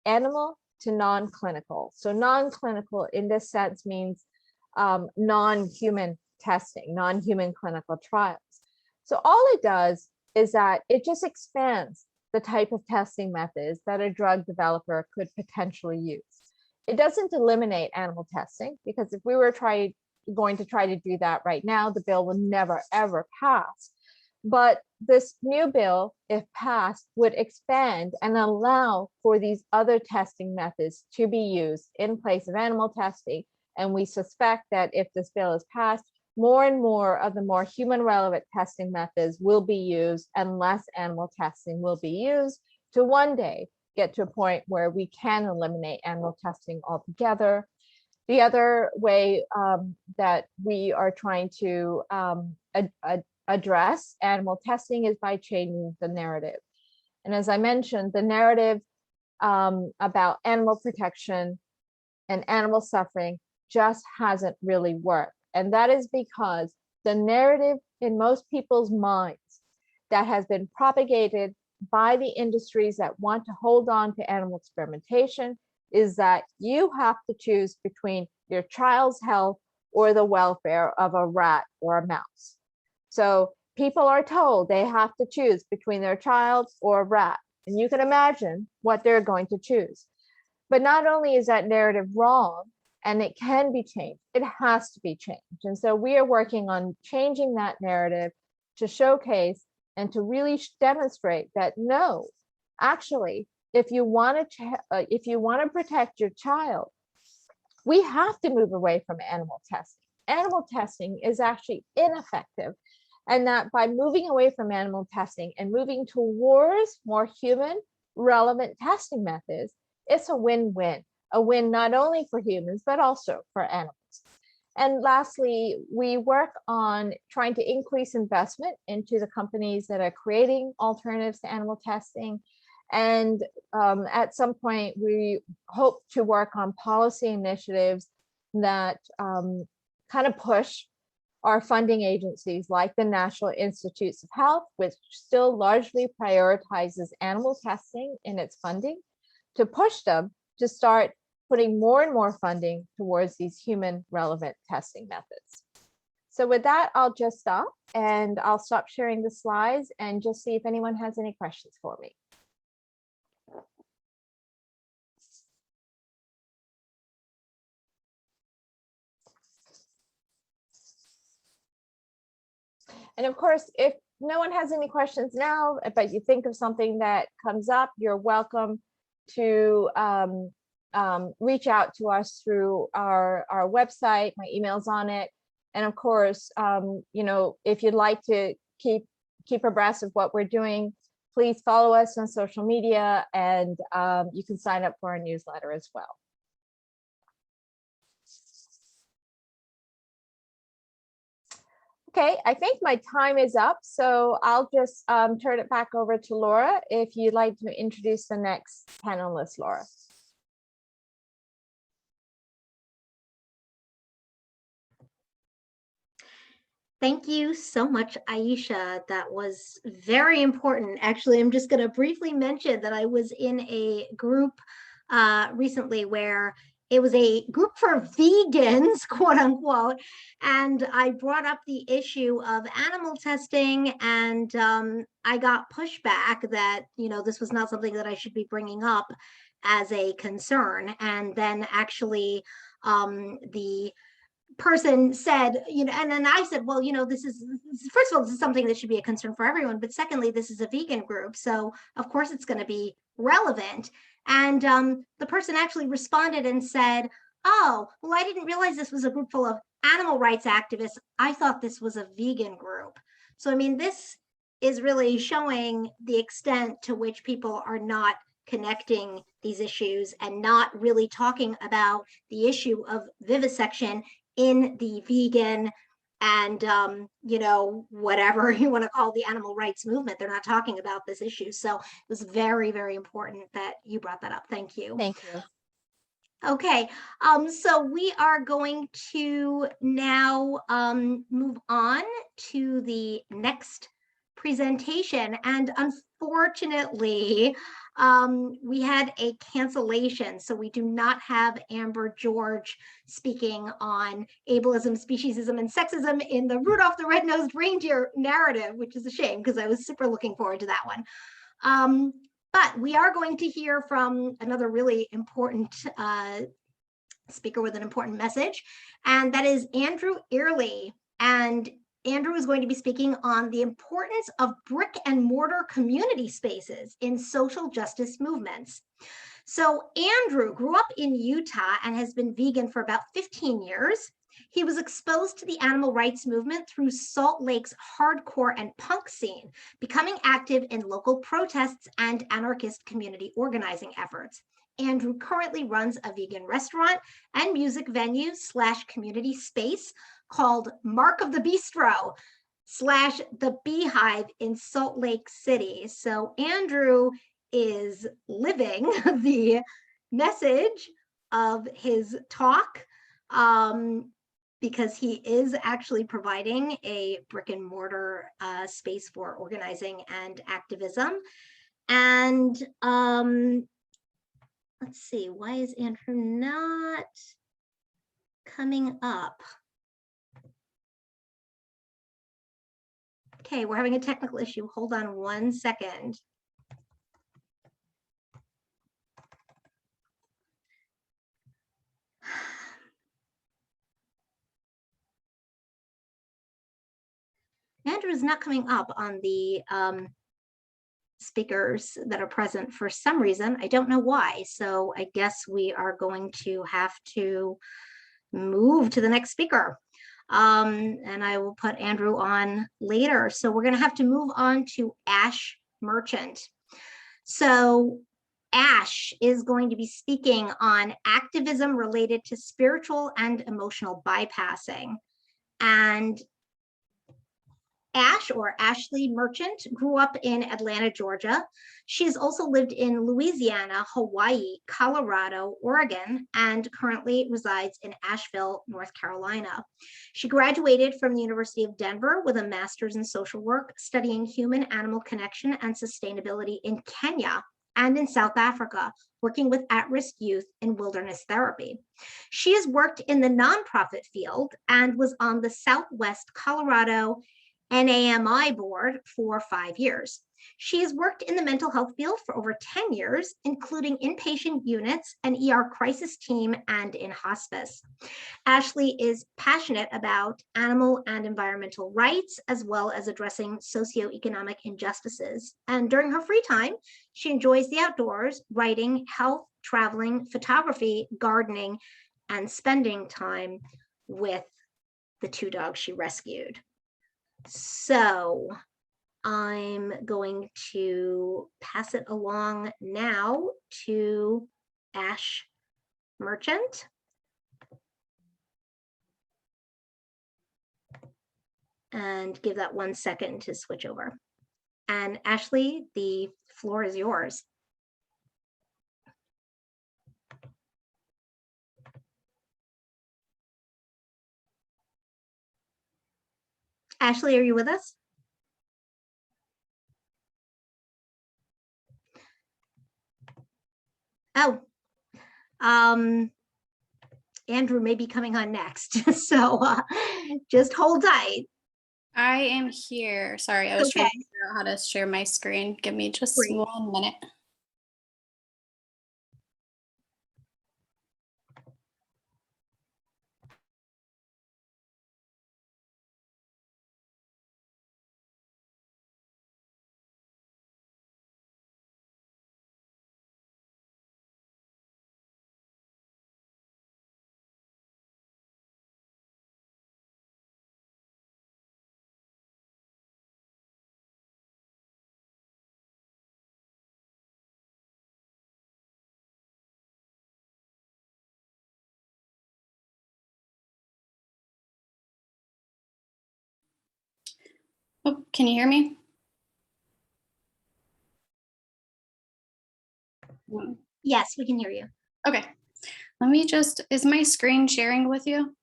animal to non-clinical. So non-clinical in this sense means non-human testing, non-human clinical trials. So all it does is that it just expands the type of testing methods that a drug developer could potentially use. It doesn't eliminate animal testing, because if we were going to try to do that right now, the bill would never, ever pass. But this new bill, if passed, would expand and allow for these other testing methods to be used in place of animal testing. And we suspect that if this bill is passed, more and more of the more human relevant testing methods will be used and less animal testing will be used to one day get to a point where we can eliminate animal testing altogether. The other way that we are trying to address animal testing is by changing the narrative. And as I mentioned, the narrative about animal protection and animal suffering just hasn't really worked. And that is because the narrative in most people's minds that has been propagated by the industries that want to hold on to animal experimentation is that you have to choose between your child's health or the welfare of a rat or a mouse. So people are told they have to choose between their child or a rat, and you can imagine what they're going to choose. But not only is that narrative wrong, and it can be changed, it has to be changed. And so we are working on changing that narrative to showcase and to really demonstrate that no, actually, if you want to protect your child, we have to move away from animal testing. Animal testing is actually ineffective, and that by moving away from animal testing and moving towards more human relevant testing methods, it's a win-win, a win not only for humans, but also for animals. And lastly, we work on trying to increase investment into the companies that are creating alternatives to animal testing. And at some point, we hope to work on policy initiatives that kind of push our funding agencies like the National Institutes of Health, which still largely prioritizes animal testing in its funding, to push them to start putting more and more funding towards these human relevant testing methods. So with that, I'll just stop and I'll stop sharing the slides and just see if anyone has any questions for me. And of course, if no one has any questions now, but you think of something that comes up, you're welcome to reach out to us through our website. My email's on it. And of course, you know, if you'd like to keep abreast of what we're doing, please follow us on social media, and you can sign up for our newsletter as well. Okay, I think my time is up, so I'll just turn it back over to Laura if you'd like to introduce the next panelist, Laura. Thank you so much, Aisha. That was very important. Actually, I'm just going to briefly mention that I was in a group recently where it was a group for vegans, quote unquote, and I brought up the issue of animal testing, and I got pushback that, you know, this was not something that I should be bringing up as a concern. And then actually the person said, you know, and then I said, well, you know, this is, first of all, this is something that should be a concern for everyone, but secondly, this is a vegan group, so of course it's going to be relevant. And the person actually responded and said, oh, well, I didn't realize this was a group full of animal rights activists. I thought this was a vegan group. So, I mean, this is really showing the extent to which people are not connecting these issues and not really talking about the issue of vivisection in the vegan and, you know, whatever you want to call the animal rights movement. They're not talking about this issue. So it was very, very important that you brought that up. Thank you. Thank you. Okay, so we are going to now move on to the next presentation. And unfortunately, we had a cancellation, so we do not have Amber George speaking on ableism, speciesism, and sexism in the Rudolph the Red-Nosed Reindeer narrative, which is a shame because I was super looking forward to that one. But we are going to hear from another really important speaker with an important message, and that is Andrew Earley. And Andrew is going to be speaking on the importance of brick and mortar community spaces in social justice movements. So Andrew grew up in Utah and has been vegan for about 15 years. He was exposed to the animal rights movement through Salt Lake's hardcore and punk scene, becoming active in local protests and anarchist community organizing efforts. Andrew currently runs a vegan restaurant and music venue / community space called Mark of the Bistro / the Beehive in Salt Lake City. So Andrew is living the message of his talk. because he is actually providing a brick and mortar space for organizing and activism. And let's see, why is Andrew not coming up? Okay, we're having a technical issue. Hold on 1 second. Andrew is not coming up on the speakers that are present for some reason. I don't know why. So I guess we are going to have to move to the next speaker. And I will put Andrew on later. So we're going to have to move on to Ash Merchant. So Ash is going to be speaking on activism related to spiritual and emotional bypassing. And Ash, or Ashley Merchant, grew up in Atlanta, Georgia. She has also lived in Louisiana, Hawaii, Colorado, Oregon, and currently resides in Asheville, North Carolina. She graduated from the University of Denver with a master's in social work, studying human-animal connection and sustainability in Kenya and in South Africa, working with at-risk youth in wilderness therapy. She has worked in the nonprofit field and was on the Southwest Colorado NAMI board for 5 years. She has worked in the mental health field for over 10 years, including inpatient units, an ER crisis team, and in hospice. Ashley is passionate about animal and environmental rights, as well as addressing socioeconomic injustices. And during her free time, she enjoys the outdoors, writing, health, traveling, photography, gardening, and spending time with the 2 dogs she rescued. So I'm going to pass it along now to Ash Merchant. And give that 1 second to switch over. And Ashley, the floor is yours. Ashley, are you with us? Oh, Andrew may be coming on next, so just hold tight. I am here. Sorry, I was trying Okay. to figure out how to share my screen. Give me just Great. 1 minute. Oh, can you hear me? Yes, we can hear you. Okay. Let me just, is my screen sharing with you?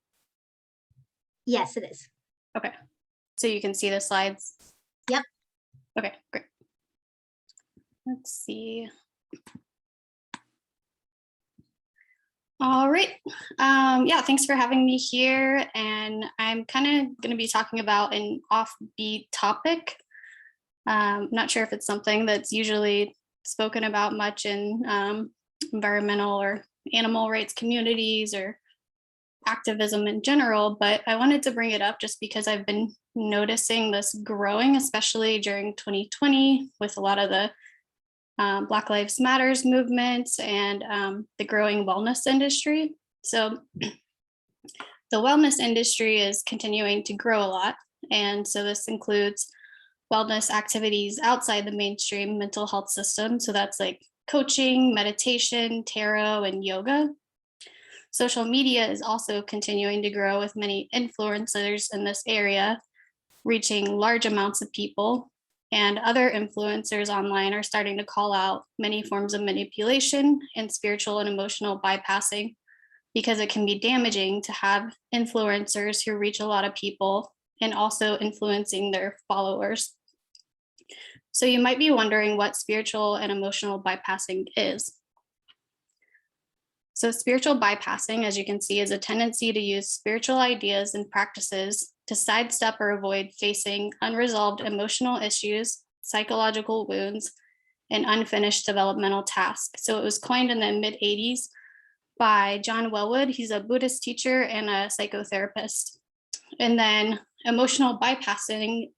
Yes, it is. Okay. So you can see the slides? Yep. Okay, great. Let's see. All right. Yeah, thanks for having me here. And I'm kind of going to be talking about an offbeat topic. Not sure if it's something that's usually spoken about much in environmental or animal rights communities or activism in general, but I wanted to bring it up just because I've been noticing this growing, especially during 2020 with a lot of the Black Lives Matters movements and the growing wellness industry. So the wellness industry is continuing to grow a lot. And so this includes wellness activities outside the mainstream mental health system. So that's like coaching, meditation, tarot, and yoga. Social media is also continuing to grow with many influencers in this area, reaching large amounts of people. And other influencers online are starting to call out many forms of manipulation and spiritual and emotional bypassing because it can be damaging to have influencers who reach a lot of people and also influencing their followers. So you might be wondering what spiritual and emotional bypassing is. So spiritual bypassing, as you can see, is a tendency to use spiritual ideas and practices to sidestep or avoid facing unresolved emotional issues, psychological wounds, and unfinished developmental tasks. So it was coined in the mid-'80s by John Welwood. He's a Buddhist teacher and a psychotherapist. And then emotional bypassing,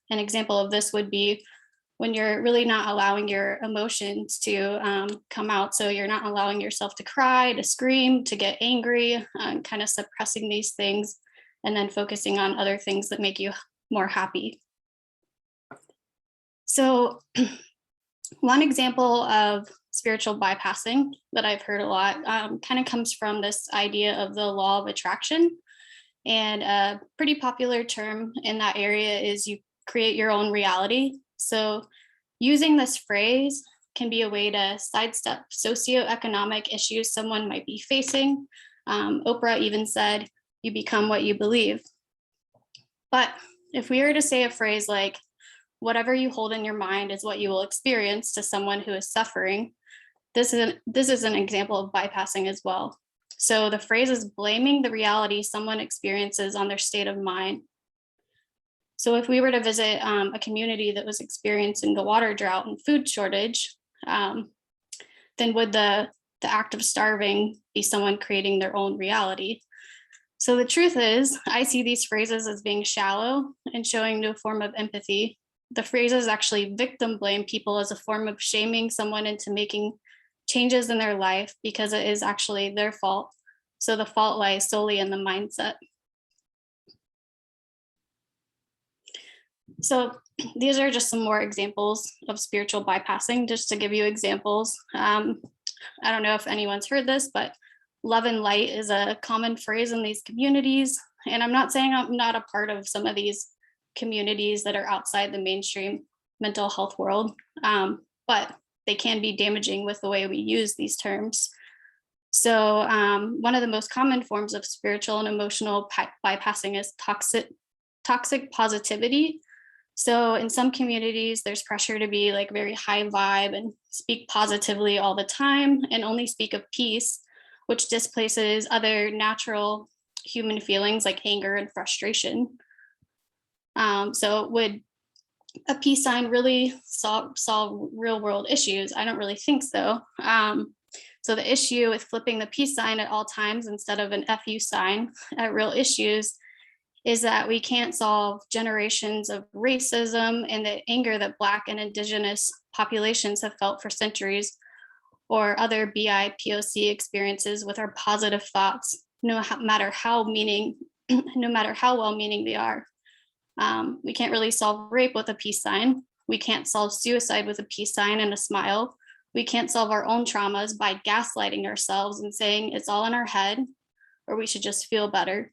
an example of this would be when you're really not allowing your emotions to come out. So you're not allowing yourself to cry, to scream, to get angry, kind of suppressing these things, and then focusing on other things that make you more happy. So one example of spiritual bypassing that I've heard a lot kind of comes from this idea of the law of attraction. And a pretty popular term in that area is you create your own reality. So using this phrase can be a way to sidestep socioeconomic issues someone might be facing. Oprah even said, "You become what you believe." But if we were to say a phrase like, "Whatever you hold in your mind is what you will experience," to someone who is suffering, this is an example of bypassing as well. So the phrase is blaming the reality someone experiences on their state of mind. So if we were to visit a community that was experiencing the water drought and food shortage, then would the act of starving be someone creating their own reality? So the truth is, I see these phrases as being shallow and showing no form of empathy. The phrases actually victim blame people as a form of shaming someone into making changes in their life because it is actually their fault. So the fault lies solely in the mindset. So these are just some more examples of spiritual bypassing, just to give you examples. I don't know if anyone's heard this, but love and light is a common phrase in these communities. And I'm not saying I'm not a part of some of these communities that are outside the mainstream mental health world, but they can be damaging with the way we use these terms. So one of the most common forms of spiritual and emotional bypassing is toxic positivity. So in some communities, there's pressure to be like very high vibe and speak positively all the time and only speak of peace, which displaces other natural human feelings like anger and frustration. So would a peace sign really solve real world issues? I don't really think so. So the issue with flipping the peace sign at all times instead of an FU sign at real issues is that we can't solve generations of racism and the anger that Black and Indigenous populations have felt for centuries, or other BIPOC experiences with our positive thoughts, no matter how well-meaning they are. We can't really solve rape with a peace sign. We can't solve suicide with a peace sign and a smile. We can't solve our own traumas by gaslighting ourselves and saying it's all in our head, or we should just feel better.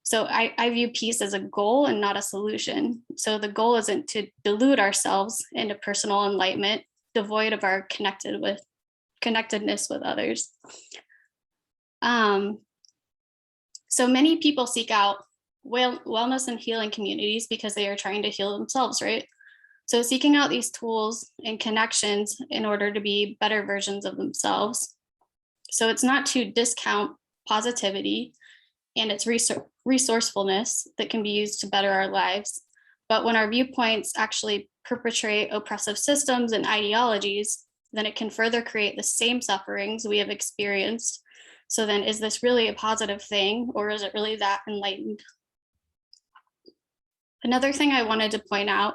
So I view peace as a goal and not a solution. So the goal isn't to delude ourselves into personal enlightenment, devoid of our connectedness with others. So many people seek out wellness and healing communities because they are trying to heal themselves, right? So seeking out these tools and connections in order to be better versions of themselves. So it's not to discount positivity and its resourcefulness that can be used to better our lives. But when our viewpoints actually perpetrate oppressive systems and ideologies, then it can further create the same sufferings we have experienced. So then is this really a positive thing, or is it really that enlightened? Another thing I wanted to point out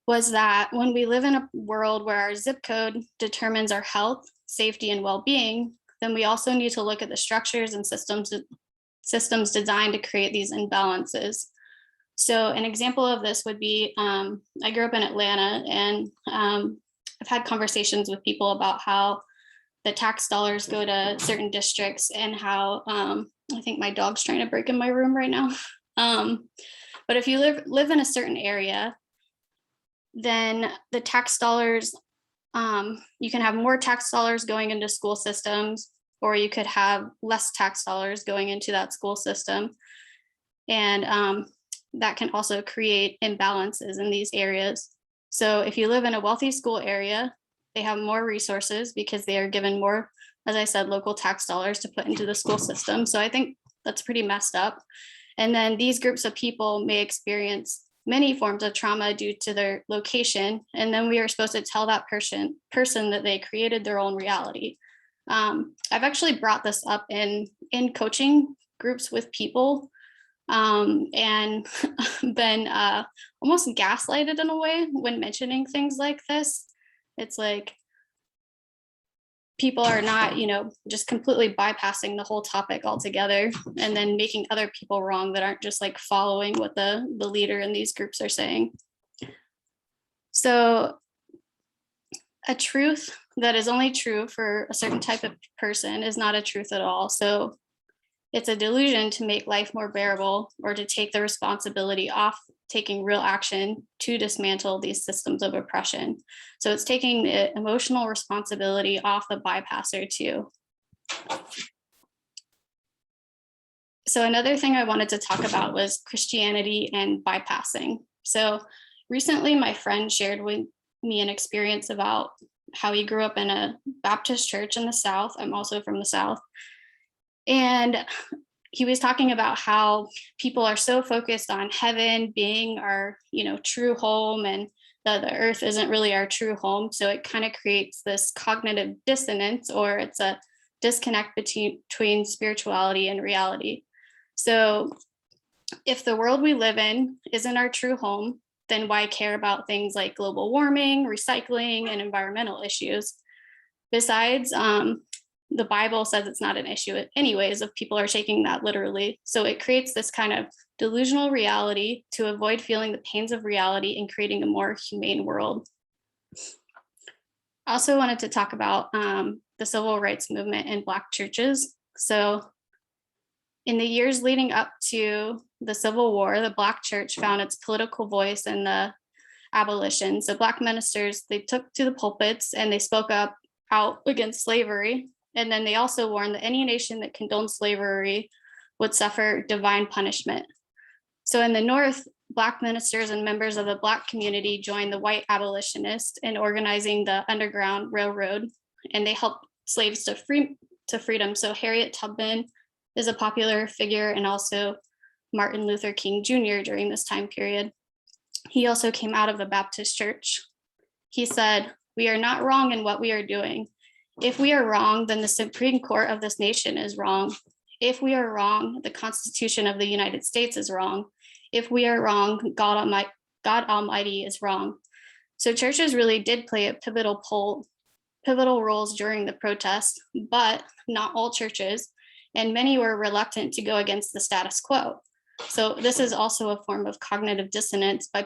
was that when we live in a world where our zip code determines our health, safety, and well-being, then we also need to look at the structures and systems designed to create these imbalances. So an example of this would be, I grew up in Atlanta, and I've had conversations with people about how the tax dollars go to certain districts and how, I think my dog's trying to break in my room right now. But if you live in a certain area, then the tax dollars, you can have more tax dollars going into school systems, or you could have less tax dollars going into that school system. And that can also create imbalances in these areas. So if you live in a wealthy school area, they have more resources because they are given more, as I said, local tax dollars to put into the school system. So I think that's pretty messed up. And then these groups of people may experience many forms of trauma due to their location. And then we are supposed to tell that person that they created their own reality. I've actually brought this up in coaching groups with people, and been almost gaslighted in a way when mentioning things like this. It's like people are not, just completely bypassing the whole topic altogether and then making other people wrong that aren't just like following what the leader in these groups are saying. So a truth that is only true for a certain type of person is not a truth at all. So it's a delusion to make life more bearable or to take the responsibility off taking real action to dismantle these systems of oppression. So it's taking the emotional responsibility off the bypasser too. So another thing I wanted to talk about was Christianity and bypassing. So recently my friend shared with me an experience about how he grew up in a Baptist church in the South. I'm also from the South. And he was talking about how people are so focused on heaven being our, true home, and that the earth isn't really our true home. So it kind of creates this cognitive dissonance, or it's a disconnect between spirituality and reality. So if the world we live in isn't our true home, then why care about things like global warming, recycling, and environmental issues? Besides, the Bible says it's not an issue anyways if people are taking that literally. So it creates this kind of delusional reality to avoid feeling the pains of reality and creating a more humane world. I also wanted to talk about the civil rights movement in Black churches. So in the years leading up to the Civil War, the Black church found its political voice in the abolition. So Black ministers, they took to the pulpits and they spoke up out against slavery. And then they also warned that any nation that condoned slavery would suffer divine punishment. So in the North, Black ministers and members of the Black community joined the white abolitionists in organizing the Underground Railroad, and they helped slaves to freedom. So Harriet Tubman is a popular figure, and also Martin Luther King Jr. during this time period. He also came out of the Baptist church. He said, "We are not wrong in what we are doing. If we are wrong, then the Supreme Court of this nation is wrong. If we are wrong, the Constitution of the United States is wrong. If we are wrong, God Almighty is wrong." So churches really did play a pivotal roles during the protests, but not all churches, and many were reluctant to go against the status quo. So this is also a form of cognitive dissonance by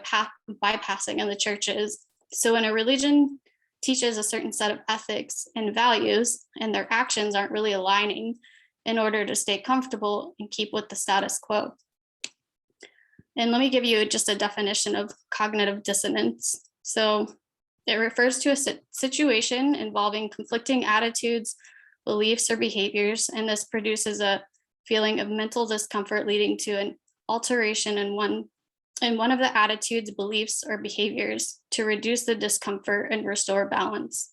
bypassing in the churches. So when a religion teaches a certain set of ethics and values, and their actions aren't really aligning in order to stay comfortable and keep with the status quo. And let me give you just a definition of cognitive dissonance. So it refers to a situation involving conflicting attitudes, beliefs, or behaviors, and this produces a feeling of mental discomfort leading to an alteration in one of the attitudes, beliefs, or behaviors to reduce the discomfort and restore balance.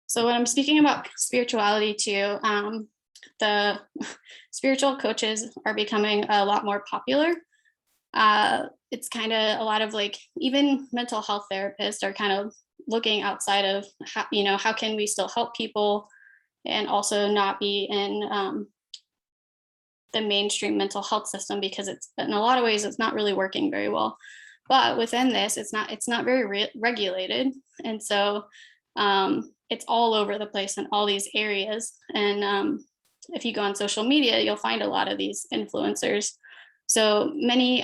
So when I'm speaking about spirituality too, the spiritual coaches are becoming a lot more popular. It's kind of a lot of even mental health therapists are kind of looking outside of how can we still help people and also not be in the mainstream mental health system, because it's in a lot of ways it's not really working very well. But within this, it's not very regulated, and so it's all over the place in all these areas. And if you go on social media, you'll find a lot of these influencers. So many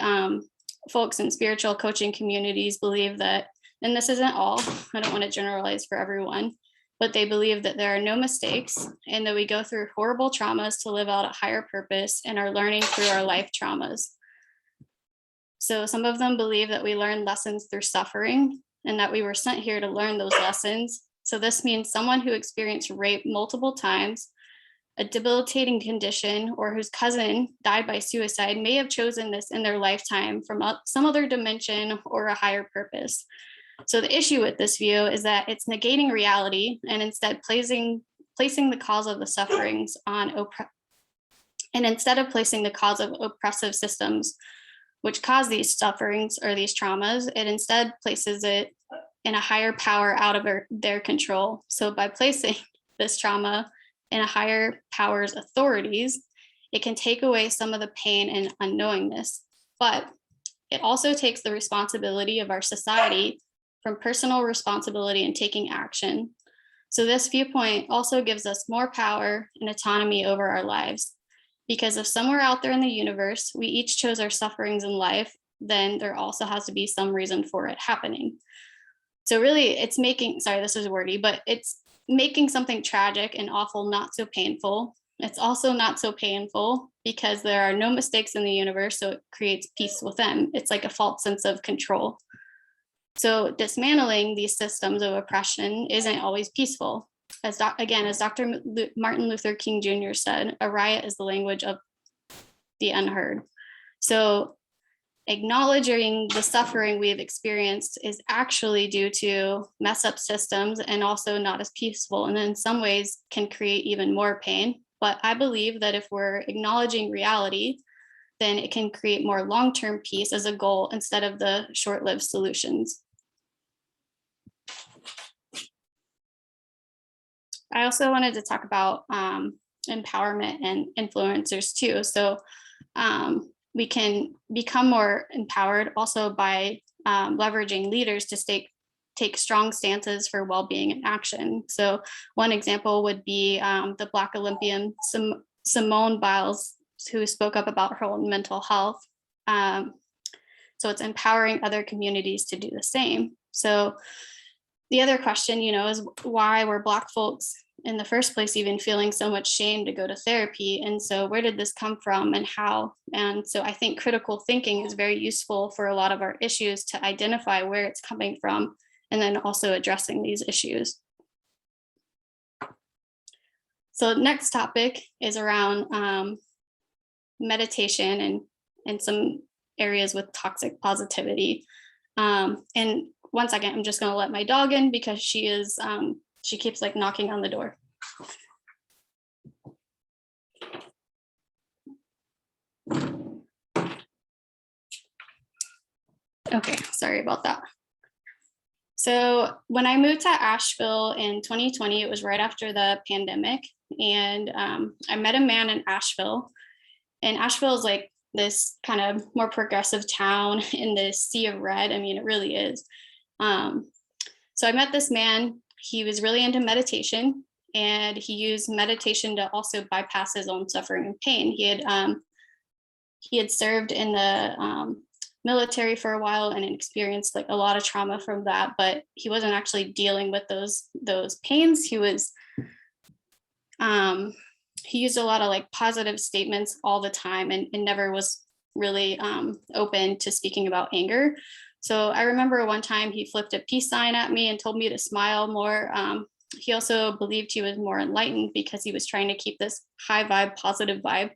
folks in spiritual coaching communities believe that, and this isn't all, I don't want to generalize for everyone, but they believe that there are no mistakes and that we go through horrible traumas to live out a higher purpose and are learning through our life traumas. So some of them believe that we learn lessons through suffering. and that we were sent here to learn those lessons. So this means someone who experienced rape multiple times, a debilitating condition, or whose cousin died by suicide may have chosen this in their lifetime from some other dimension or a higher purpose. So the issue with this view is that it's negating reality and instead placing the cause of the sufferings on instead of placing the cause of oppressive systems which cause these sufferings or these traumas, it instead places it in a higher power out of their control. So by placing this trauma in a higher power's authorities, it can take away some of the pain and unknowingness, but it also takes the responsibility of our society from personal responsibility and taking action. So this viewpoint also gives us more power and autonomy over our lives, because if somewhere out there in the universe, we each chose our sufferings in life, then there also has to be some reason for it happening. So really it's making, sorry, this is wordy, but it's making something tragic and awful not so painful. It's also not so painful because there are no mistakes in the universe, so it creates peace within. It's like a false sense of control. So dismantling these systems of oppression isn't always peaceful. As Dr. Martin Luther King Jr. said, a riot is the language of the unheard. So acknowledging the suffering we have experienced is actually due to mess up systems and also not as peaceful, and in some ways can create even more pain. But I believe that if we're acknowledging reality, then it can create more long-term peace as a goal instead of the short-lived solutions. I also wanted to talk about empowerment and influencers too. So we can become more empowered also by leveraging leaders to take strong stances for well-being and action. So one example would be the Black Olympian Simone Biles, who spoke up about her own mental health. So it's empowering other communities to do the same. So the other question, is why were Black folks in the first place even feeling so much shame to go to therapy? And so where did this come from and how? And so I think critical thinking is very useful for a lot of our issues to identify where it's coming from and then also addressing these issues. So the next topic is around meditation and some areas with toxic positivity. And 1 second, I'm just going to let my dog in because she keeps like knocking on the door. Okay, sorry about that. So when I moved to Asheville in 2020, it was right after the pandemic, and I met a man in Asheville. And Asheville is like this kind of more progressive town in the sea of red. I mean, it really is. So I met this man. He was really into meditation, and he used meditation to also bypass his own suffering and pain. He had served in the military for a while and experienced like a lot of trauma from that, but he wasn't actually dealing with those pains. He used a lot of like positive statements all the time and never was really open to speaking about anger. So I remember one time he flipped a peace sign at me and told me to smile more. He also believed he was more enlightened because he was trying to keep this high vibe, positive vibe.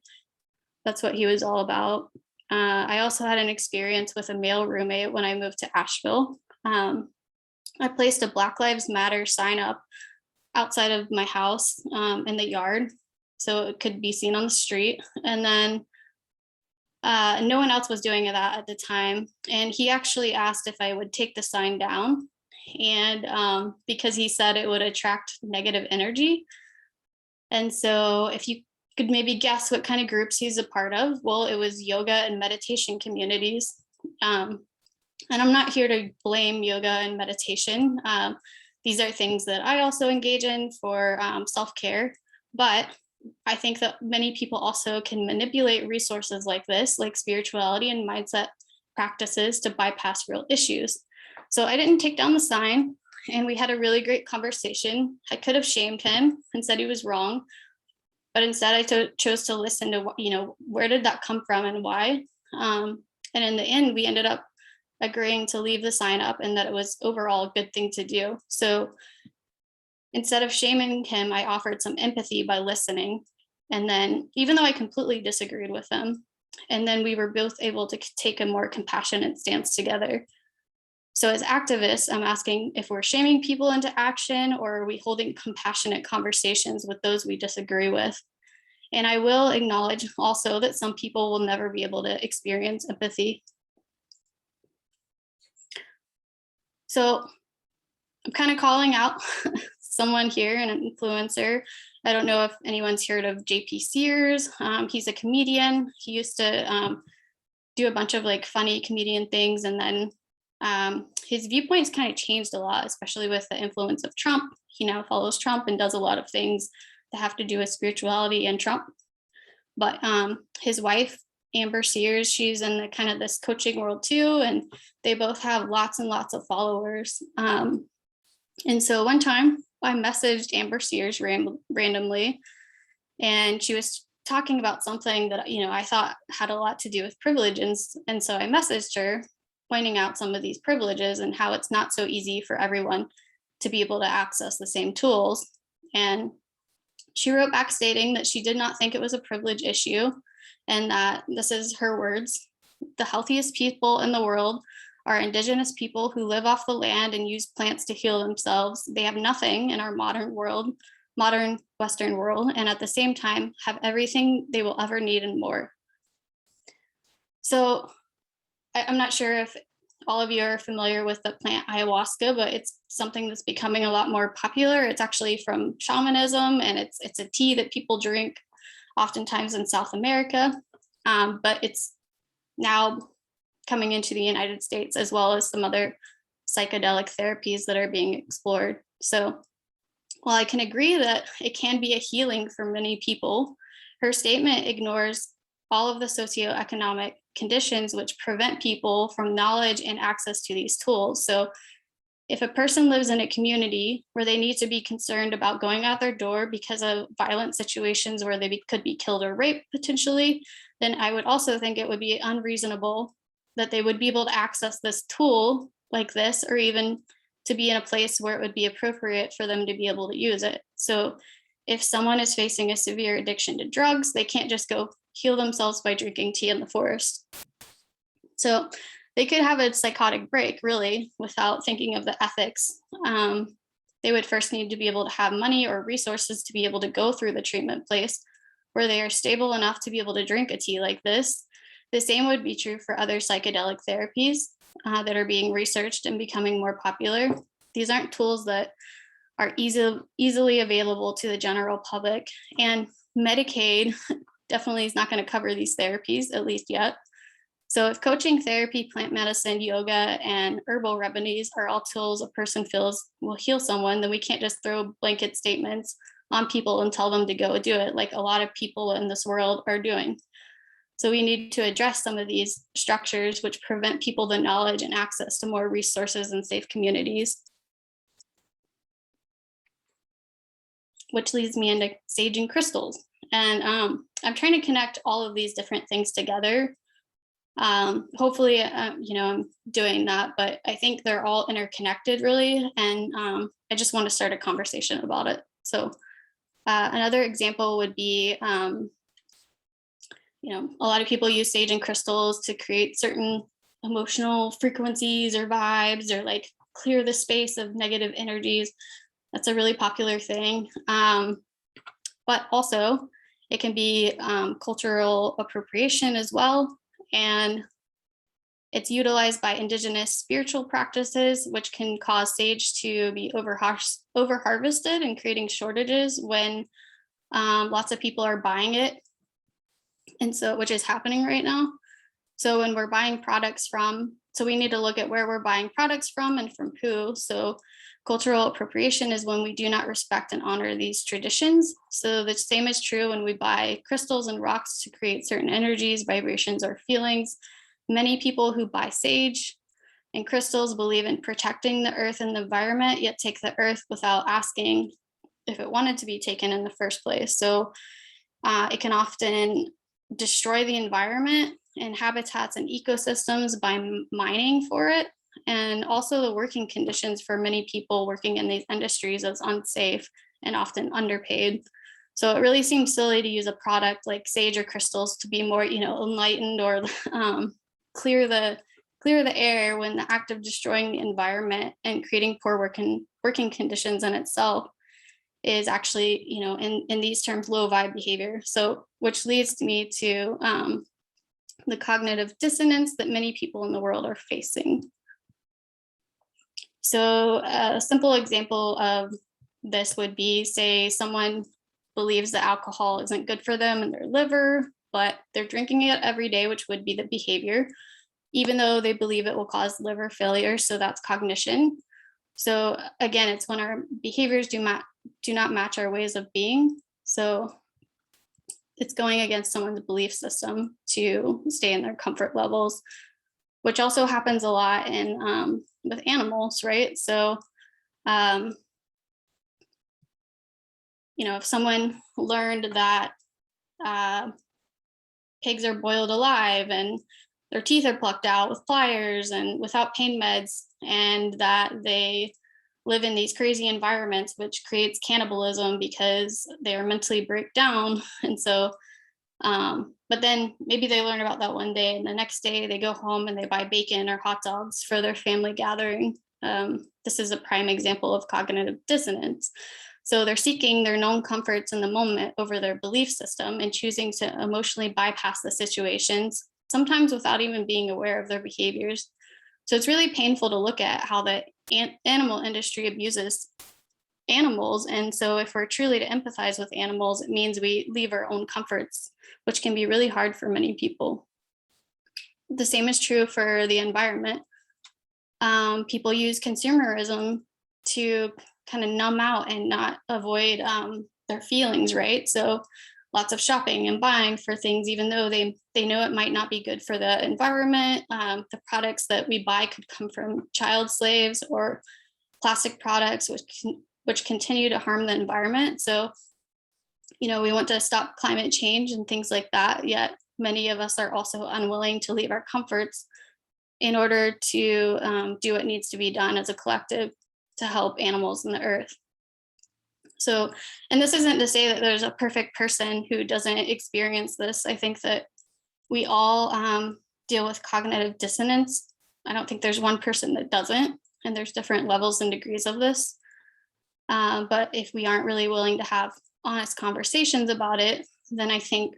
That's what he was all about. I also had an experience with a male roommate when I moved to Asheville. I placed a Black Lives Matter sign up outside of my house in the yard, so it could be seen on the street. And then no one else was doing that at the time. And he actually asked if I would take the sign down, and because he said it would attract negative energy. And so if you could maybe guess what kind of groups he's a part of, well, it was yoga and meditation communities. And I'm not here to blame yoga and meditation. These are things that I also engage in for self-care, but I think that many people also can manipulate resources like this, like spirituality and mindset practices, to bypass real issues. So I didn't take down the sign, and we had a really great conversation. I could have shamed him and said he was wrong, but instead I chose to listen to, where did that come from and why? And in the end, we ended up agreeing to leave the sign up and that it was overall a good thing to do. So instead of shaming him, I offered some empathy by listening. And then, even though I completely disagreed with him, and then we were both able to take a more compassionate stance together. So as activists, I'm asking if we're shaming people into action, or are we holding compassionate conversations with those we disagree with? And I will acknowledge also that some people will never be able to experience empathy. So I'm kind of calling out someone here, an influencer. I don't know if anyone's heard of JP Sears. He's a comedian. He used to do a bunch of like funny comedian things, and then his viewpoints kind of changed a lot, especially with the influence of Trump. He now follows Trump and does a lot of things that have to do with spirituality and Trump. But his wife, Amber Sears, she's in the kind of this coaching world too, and they both have lots and lots of followers. And so one time I messaged Amber Sears randomly, and she was talking about something that, you know, I thought had a lot to do with privilege. And so I messaged her pointing out some of these privileges and how it's not so easy for everyone to be able to access the same tools. And she wrote back stating that she did not think it was a privilege issue, and that, this is her words, "The healthiest people in the world are indigenous people who live off the land and use plants to heal themselves. They have nothing in our modern Western world, and at the same time have everything they will ever need and more." So I'm not sure if all of you are familiar with the plant ayahuasca, but it's something that's becoming a lot more popular. It's actually from shamanism, and it's a tea that people drink oftentimes in South America, but it's now coming into the United States, as well as some other psychedelic therapies that are being explored. So while I can agree that it can be a healing for many people, her statement ignores all of the socioeconomic conditions which prevent people from knowledge and access to these tools. So if a person lives in a community where they need to be concerned about going out their door because of violent situations where they could be killed or raped potentially, then I would also think it would be unreasonable that they would be able to access this tool like this, or even to be in a place where it would be appropriate for them to be able to use it. So if someone is facing a severe addiction to drugs, they can't just go heal themselves by drinking tea in the forest. So they could have a psychotic break, really, without thinking of the ethics. They would first need to be able to have money or resources to be able to go through the treatment place where they are stable enough to be able to drink a tea like this. The same would be true for other psychedelic therapies that are being researched and becoming more popular. These aren't tools that are easily available to the general public, and Medicaid definitely is not going to cover these therapies, at least yet. So if coaching, therapy, plant medicine, yoga, and herbal remedies are all tools a person feels will heal someone, then we can't just throw blanket statements on people and tell them to go do it, like a lot of people in this world are doing. So we need to address some of these structures which prevent people the knowledge and access to more resources and safe communities. Which leads me into sage and crystals. And I'm trying to connect all of these different things together. Hopefully, I'm doing that, but I think they're all interconnected really. And I just want to start a conversation about it. So another example would be, a lot of people use sage and crystals to create certain emotional frequencies or vibes, or like clear the space of negative energies. That's a really popular thing. But also it can be cultural appropriation as well. And it's utilized by indigenous spiritual practices, which can cause sage to be over-harvested and creating shortages when lots of people are buying it. And so, which is happening right now. So when we're buying products from, so we need to look at where we're buying products from and from who. So cultural appropriation is when we do not respect and honor these traditions. So the same is true when we buy crystals and rocks to create certain energies, vibrations, or feelings. Many people who buy sage and crystals believe in protecting the earth and the environment, yet take the earth without asking if it wanted to be taken in the first place. So it can often destroy the environment and habitats and ecosystems by mining for it. And also the working conditions for many people working in these industries is unsafe and often underpaid. So it really seems silly to use a product like sage or crystals to be more, enlightened or clear the air, when the act of destroying the environment and creating poor working conditions in itself is actually, in these terms, low vibe behavior. So which leads me to the cognitive dissonance that many people in the world are facing. So a simple example of this would be, say someone believes that alcohol isn't good for them and their liver, but they're drinking it every day, which would be the behavior, even though they believe it will cause liver failure. So that's cognition. So again, it's when our behaviors do not match our ways of being. So it's going against someone's belief system to stay in their comfort levels, which also happens a lot in with animals, right? So if someone learned that pigs are boiled alive and their teeth are plucked out with pliers and without pain meds, and that they live in these crazy environments, which creates cannibalism because they are mentally break down. And so, but then maybe they learn about that one day, and the next day they go home and they buy bacon or hot dogs for their family gathering. This is a prime example of cognitive dissonance. So they're seeking their known comforts in the moment over their belief system and choosing to emotionally bypass the situations, sometimes without even being aware of their behaviors. So it's really painful to look at how the animal industry abuses animals. And so if we're truly to empathize with animals, it means we leave our own comforts, which can be really hard for many people. The same is true for the environment. People use consumerism to kind of numb out and not avoid their feelings, right? So lots of shopping and buying for things, even though they know it might not be good for the environment. The products that we buy could come from child slaves or plastic products, which continue to harm the environment. So, we want to stop climate change and things like that, yet many of us are also unwilling to leave our comforts in order to do what needs to be done as a collective to help animals in the earth. So, and this isn't to say that there's a perfect person who doesn't experience this. I think that we all deal with cognitive dissonance. I don't think there's one person that doesn't, and there's different levels and degrees of this. But if we aren't really willing to have honest conversations about it, then I think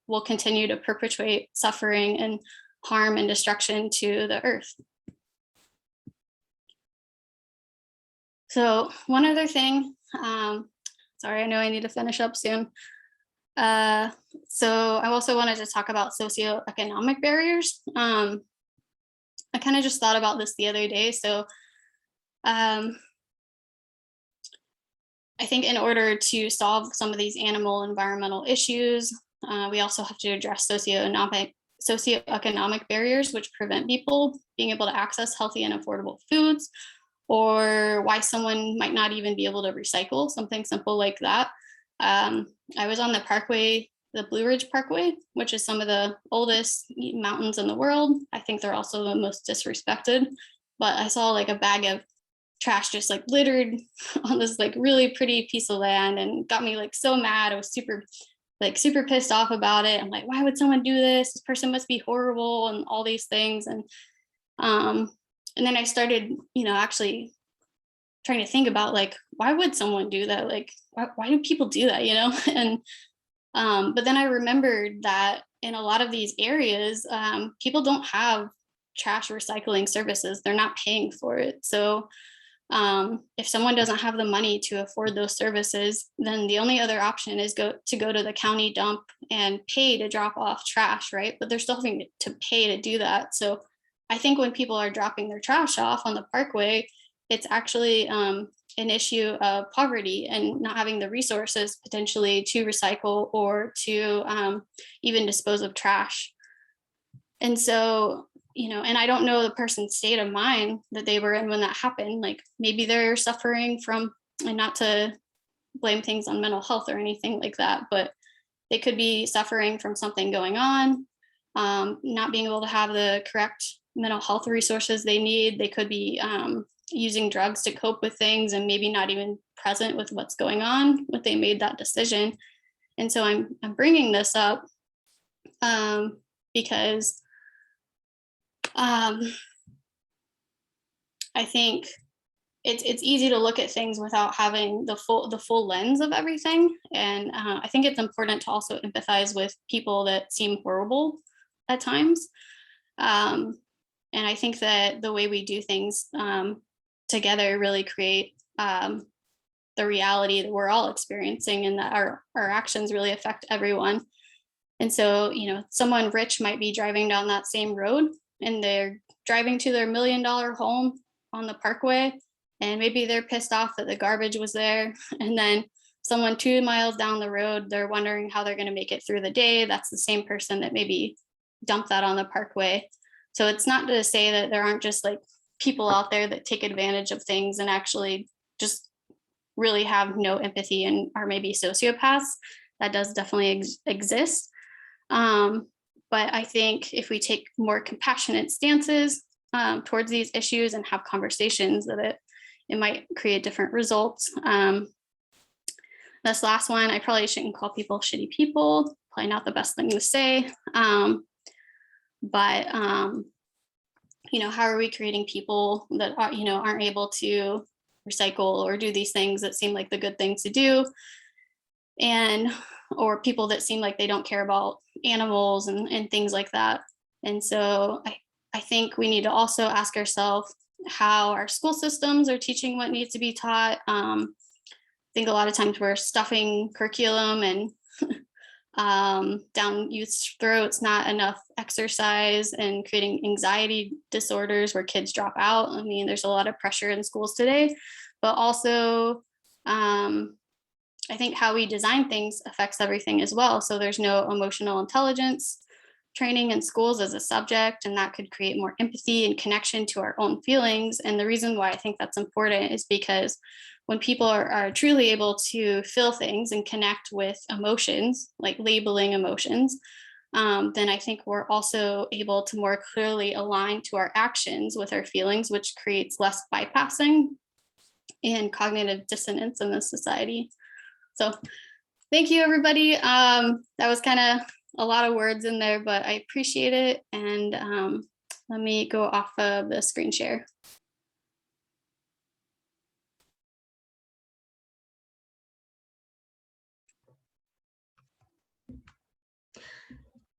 we'll continue to perpetuate suffering and harm and destruction to the earth. So one other thing, sorry, I know I need to finish up soon. So I also wanted to talk about socioeconomic barriers. I kind of just thought about this the other day. So I think in order to solve some of these animal environmental issues, we also have to address socioeconomic barriers, which prevent people being able to access healthy and affordable foods, or why someone might not even be able to recycle, something simple like that. I was on the Parkway, the Blue Ridge Parkway, which is some of the oldest mountains in the world. I think they're also the most disrespected, but I saw like a bag of trash just like littered on this like really pretty piece of land, and got me like so mad. I was super pissed off about it. I'm like, why would someone do this? This person must be horrible and all these things. And then I started, actually trying to think about like, why would someone do that? Like, why do people do that, And but then I remembered that in a lot of these areas, people don't have trash recycling services. They're not paying for it. So if someone doesn't have the money to afford those services, then the only other option is go to the county dump and pay to drop off trash, right? But they're still having to pay to do that. So I think when people are dropping their trash off on the parkway, it's actually an issue of poverty and not having the resources potentially to recycle or to even dispose of trash. And so, and I don't know the person's state of mind that they were in when that happened. Like maybe they're suffering from, and not to blame things on mental health or anything like that, but they could be suffering from something going on. not being able to have the correct mental health resources they need. They could be using drugs to cope with things and maybe not even present with what's going on when they made that decision. And so I'm bringing this up because I think it's easy to look at things without having the full lens of everything. And I think it's important to also empathize with people that seem horrible at times. And I think that the way we do things together really create the reality that we're all experiencing, and that our actions really affect everyone. And so, you know, someone rich might be driving down that same road and they're driving to their $1 million home on the parkway, and maybe they're pissed off that the garbage was there. And then someone 2 miles down the road, they're wondering how they're going to make it through the day. That's the same person that maybe dumped that on the parkway. So it's not to say that there aren't just like people out there that take advantage of things and actually just really have no empathy and are maybe sociopaths. That does definitely exist. But I think if we take more compassionate stances towards these issues and have conversations, that it might create different results. This last one, I probably shouldn't call people shitty people, probably not the best thing to say. But you know, how are we creating people that are, you know, aren't able to recycle or do these things that seem like the good things to do, and or people that seem like they don't care about animals and things like that. And so I think we need to also ask ourselves how our school systems are teaching what needs to be taught. I think a lot of times we're stuffing curriculum and down youth's throats, not enough exercise, and creating anxiety disorders where kids drop out. I mean, there's a lot of pressure in schools today, but also I think how we design things affects everything as well. So there's no emotional intelligence training in schools as a subject, and that could create more empathy and connection to our own feelings. And the reason why I think that's important is because when people are truly able to feel things and connect with emotions, like labeling emotions, then I think we're also able to more clearly align to our actions with our feelings, which creates less bypassing and cognitive dissonance in the society. So thank you, everybody. That was kind of a lot of words in there, but I appreciate it. And let me go off of the screen share.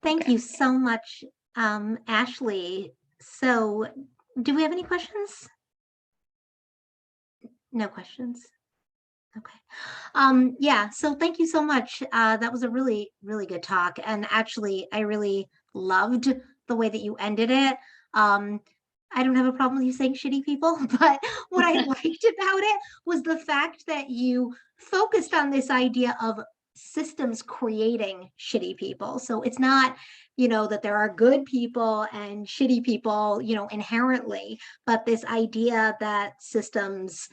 Thank you so much, Ashley. So do we have any questions? No questions. Okay. Yeah, so thank you so much. That was a really, really good talk. And actually, I really loved the way that you ended it. I don't have a problem with you saying shitty people, but what I liked about it was the fact that you focused on this idea of systems creating shitty people. So it's not, you know, that there are good people and shitty people, you know, inherently, but this idea that systems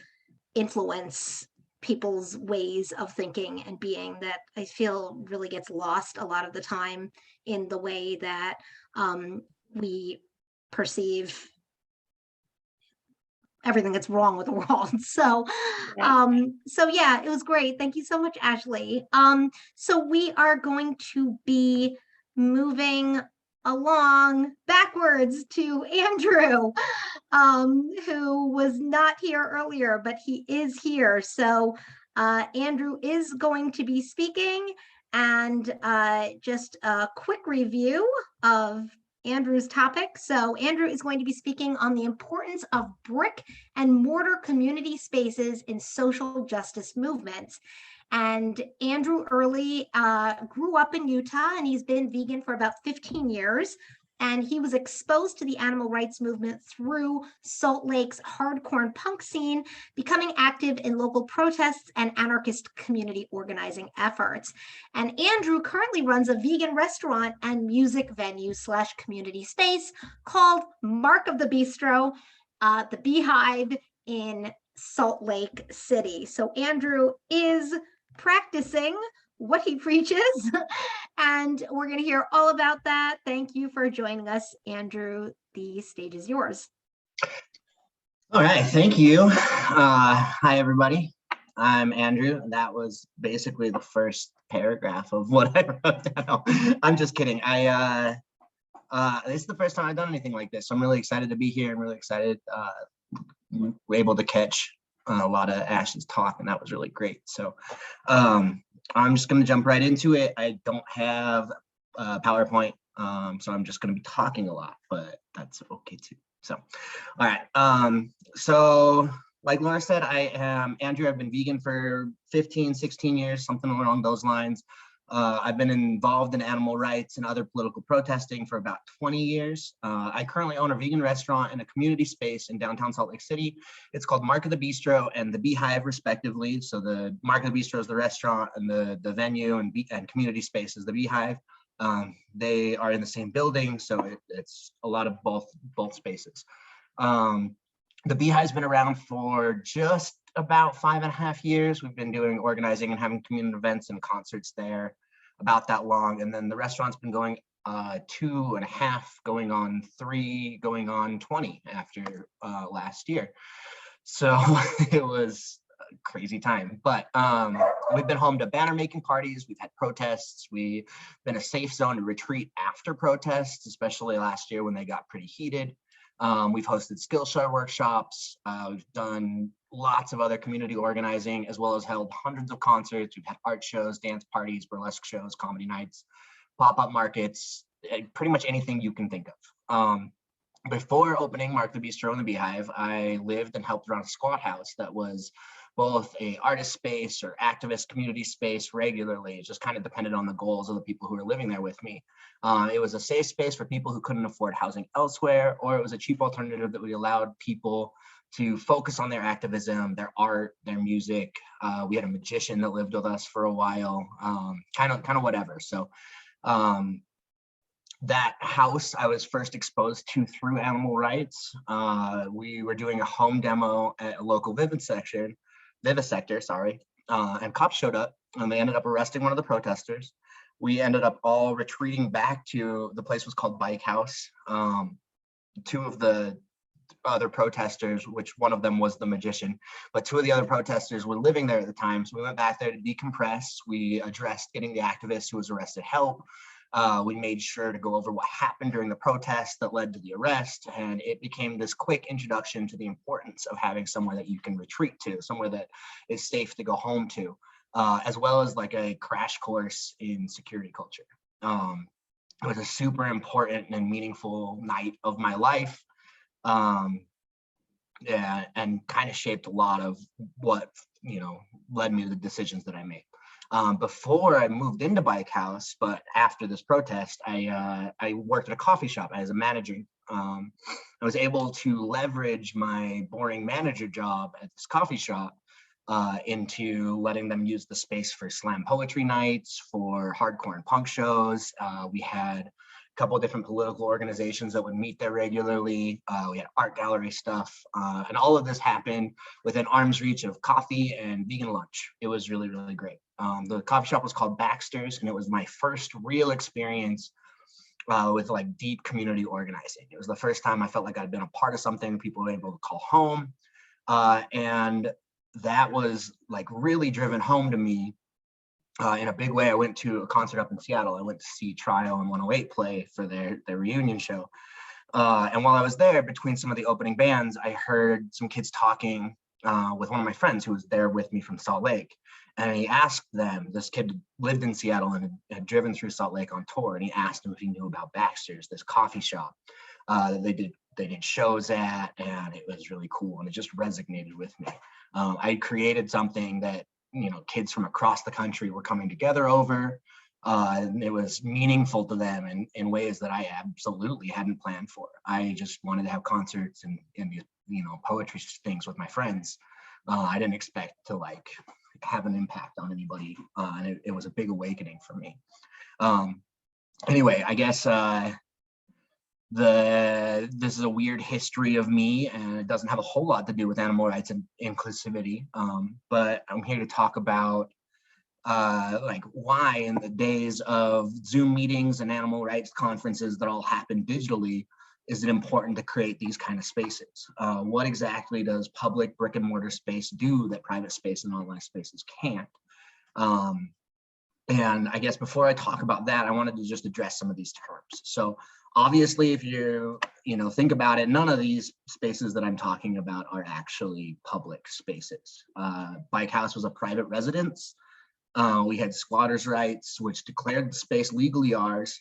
influence people's ways of thinking and being, that I feel really gets lost a lot of the time in the way that we perceive everything that's wrong with the world. So, so yeah, it was great. Thank you so much, Ashley. So we are going to be moving along backwards to Andrew, who was not here earlier, but he is here. So Andrew is going to be speaking, and just a quick review of Andrew's topic. So Andrew is going to be speaking on the importance of brick and mortar community spaces in social justice movements. And Andrew Early grew up in Utah, and he's been vegan for about 15 years. And he was exposed to the animal rights movement through Salt Lake's hardcore and punk scene, becoming active in local protests and anarchist community organizing efforts. And Andrew currently runs a vegan restaurant and music venue / community space called Mark of the Bistro, the Beehive in Salt Lake City. So Andrew is practicing what he preaches. And we're going to hear all about that. Thank you for joining us, Andrew. The stage is yours. All right, thank you. Hi, everybody. I'm Andrew. That was basically the first paragraph of what I wrote down. I'm just kidding. This is the first time I've done anything like this, so I'm really excited to be here. I'm really excited. We're able to catch a lot of Ash's talk, and that was really great. So I'm just going to jump right into it. I don't have PowerPoint, so I'm just going to be talking a lot, but that's okay too. So, all right. So like Lara said, I am Andrew. I've been vegan for 15, 16 years, something along those lines. I've been involved in animal rights and other political protesting for about 20 years. I currently own a vegan restaurant and a community space in downtown Salt Lake City. It's called Mark of the Bistro and the Beehive, respectively. So the Mark of the Bistro is the restaurant, and the venue and community space is the Beehive. They are in the same building, so it's a lot of both spaces. The Beehive's been around for just about 5.5 years. We've been doing organizing and having community events and concerts there about that long. And then the restaurant's been going 2.5, going on 3, going on 20 after last year. So it was a crazy time, but we've been home to banner making parties. We've had protests. We've been a safe zone to retreat after protests, especially last year when they got pretty heated. We've hosted Skillshare workshops. We've done lots of other community organizing, as well as held hundreds of concerts. We've had art shows, dance parties, burlesque shows, comedy nights, pop-up markets, pretty much anything you can think of. Before opening Mark the Bistro and the Beehive, I lived and helped run a squat house that was both a artist space or activist community space regularly. It just kind of depended on the goals of the people who were living there with me. It was a safe space for people who couldn't afford housing elsewhere, or it was a cheap alternative that we allowed people to focus on their activism, their art, their music. We had a magician that lived with us for a while, kind of whatever. So that house I was first exposed to through animal rights. We were doing a home demo at a local vivisector, and cops showed up and they ended up arresting one of the protesters. We ended up all retreating back to, the place was called Bike House. 2 of the other protesters, which one of them was the magician, but 2 of the other protesters were living there at the time. So we went back there to decompress. We addressed getting the activist who was arrested help. We made sure to go over what happened during the protest that led to the arrest, and it became this quick introduction to the importance of having somewhere that you can retreat to, somewhere that is safe to go home to, as well as like a crash course in security culture. It was a super important and meaningful night of my life, yeah, and kind of shaped a lot of what, led me to the decisions that I made. Before I moved into Bike House, but after this protest, I worked at a coffee shop as a manager. I was able to leverage my boring manager job at this coffee shop into letting them use the space for slam poetry nights, for hardcore and punk shows. We had a couple of different political organizations that would meet there regularly. We had art gallery stuff, and all of this happened within arm's reach of coffee and vegan lunch. It was really, really great. The coffee shop was called Baxter's, and it was my first real experience with like deep community organizing. It was the first time I felt like I'd been a part of something people were able to call home. And that was like really driven home to me in a big way. I went to a concert up in Seattle. I went to see Trial and 108 play for their reunion show. And while I was there, between some of the opening bands, I heard some kids talking with one of my friends who was there with me from Salt Lake. And he asked them, this kid lived in Seattle and had driven through Salt Lake on tour, and he asked him if he knew about Baxter's, this coffee shop that they did shows at, and it was really cool, and it just resonated with me. I created something that, kids from across the country were coming together over. And it was meaningful to them in ways that I absolutely hadn't planned for. I just wanted to have concerts and these, poetry things with my friends. I didn't expect to like have an impact on anybody, and it was a big awakening for me. Anyway, I guess this is a weird history of me, and it doesn't have a whole lot to do with animal rights and inclusivity, but I'm here to talk about like why in the days of Zoom meetings and animal rights conferences that all happen digitally, is it important to create these kind of spaces? What exactly does public brick and mortar space do that private space and online spaces can't? And I guess before I talk about that, I wanted to just address some of these terms. So obviously, if you think about it, none of these spaces that I'm talking about are actually public spaces. Bike House was a private residence. We had squatters' rights, which declared the space legally ours.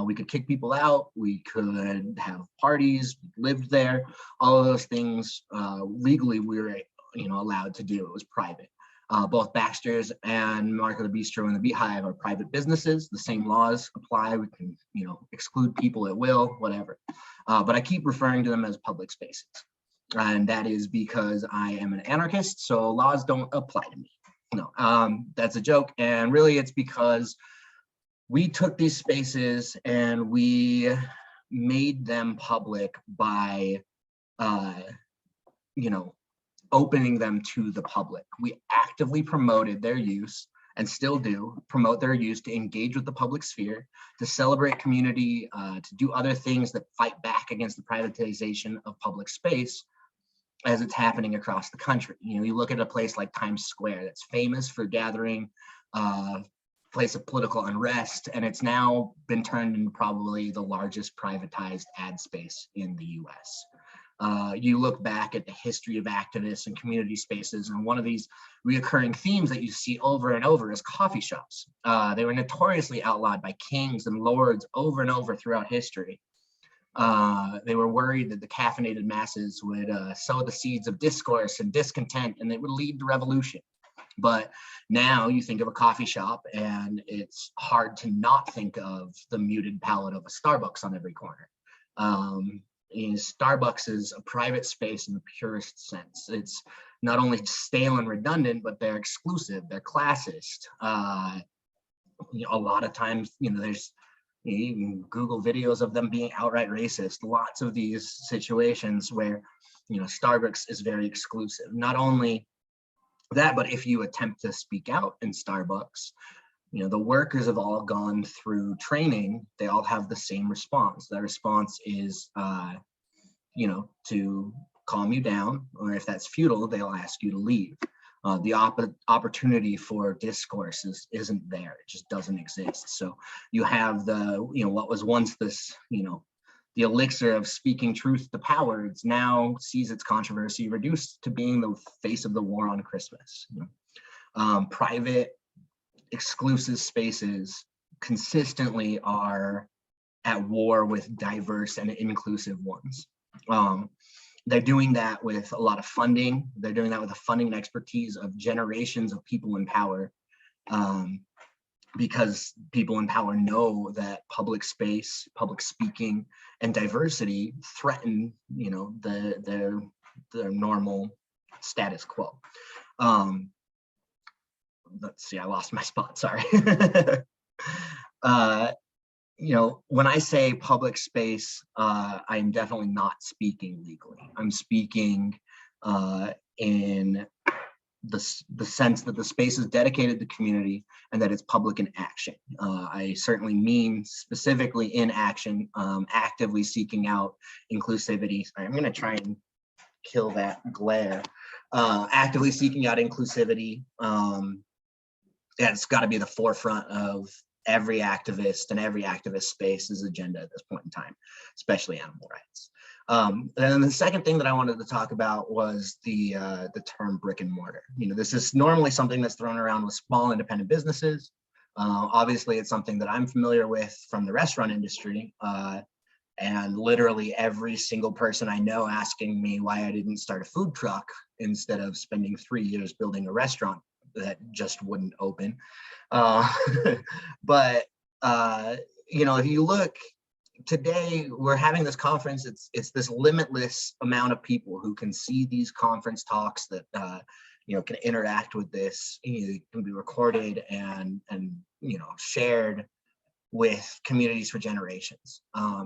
We could kick people out. We could have parties, lived there. All of those things legally we were allowed to do. It was private. Both Baxter's and Mark of the Bistro and the Beehive are private businesses. The same laws apply. We can, exclude people at will, whatever. But I keep referring to them as public spaces. And that is because I am an anarchist, so laws don't apply to me. No, that's a joke. And really it's because we took these spaces and we made them public by, opening them to the public. We actively promoted their use and still do promote their use to engage with the public sphere, to celebrate community, to do other things that fight back against the privatization of public space as it's happening across the country. You look at a place like Times Square that's famous for gathering place of political unrest, and it's now been turned into probably the largest privatized ad space in the US. You look back at the history of activists and community spaces, and one of these reoccurring themes that you see over and over is coffee shops. They were notoriously outlawed by kings and lords over and over throughout history. They were worried that the caffeinated masses would sow the seeds of discourse and discontent, and it would lead to revolution. But now you think of a coffee shop and it's hard to not think of the muted palette of a Starbucks on every corner. Starbucks is a private space in the purest sense. It's not only stale and redundant, but they're exclusive, they're classist. A lot of times, there's, you can Google videos of them being outright racist. Lots of these situations where, Starbucks is very exclusive. Not only that, but if you attempt to speak out in Starbucks, the workers have all gone through training. They all have the same response. That response is, to calm you down, or if that's futile, they'll ask you to leave. The opportunity for discourse isn't there. It just doesn't exist. So you have what was once this, the elixir of speaking truth to power, it's now sees its controversy reduced to being the face of the war on Christmas. Private, exclusive spaces consistently are at war with diverse and inclusive ones. They're doing that with a lot of funding. They're doing that with the funding and expertise of generations of people in power, because people in power know that public space, public speaking, and diversity threaten, their normal status quo. Let's see, I lost my spot, sorry. When I say public space, I'm definitely not speaking legally. I'm speaking in the sense that the space is dedicated to community and that it's public in action. I certainly mean specifically in action, actively seeking out inclusivity. Sorry, I'm gonna try and kill that glare. Actively seeking out inclusivity. It's gotta be the forefront of every activist and every activist space's agenda at this point in time, especially animal rights. And then the second thing that I wanted to talk about was the term brick and mortar. This is normally something that's thrown around with small independent businesses. Obviously, it's something that I'm familiar with from the restaurant industry. And literally every single person I know asking me why I didn't start a food truck instead of spending 3 years building a restaurant that just wouldn't open. But if you look today, we're having this conference. It's this limitless amount of people who can see these conference talks that can interact with this. It can be recorded and shared with communities for generations.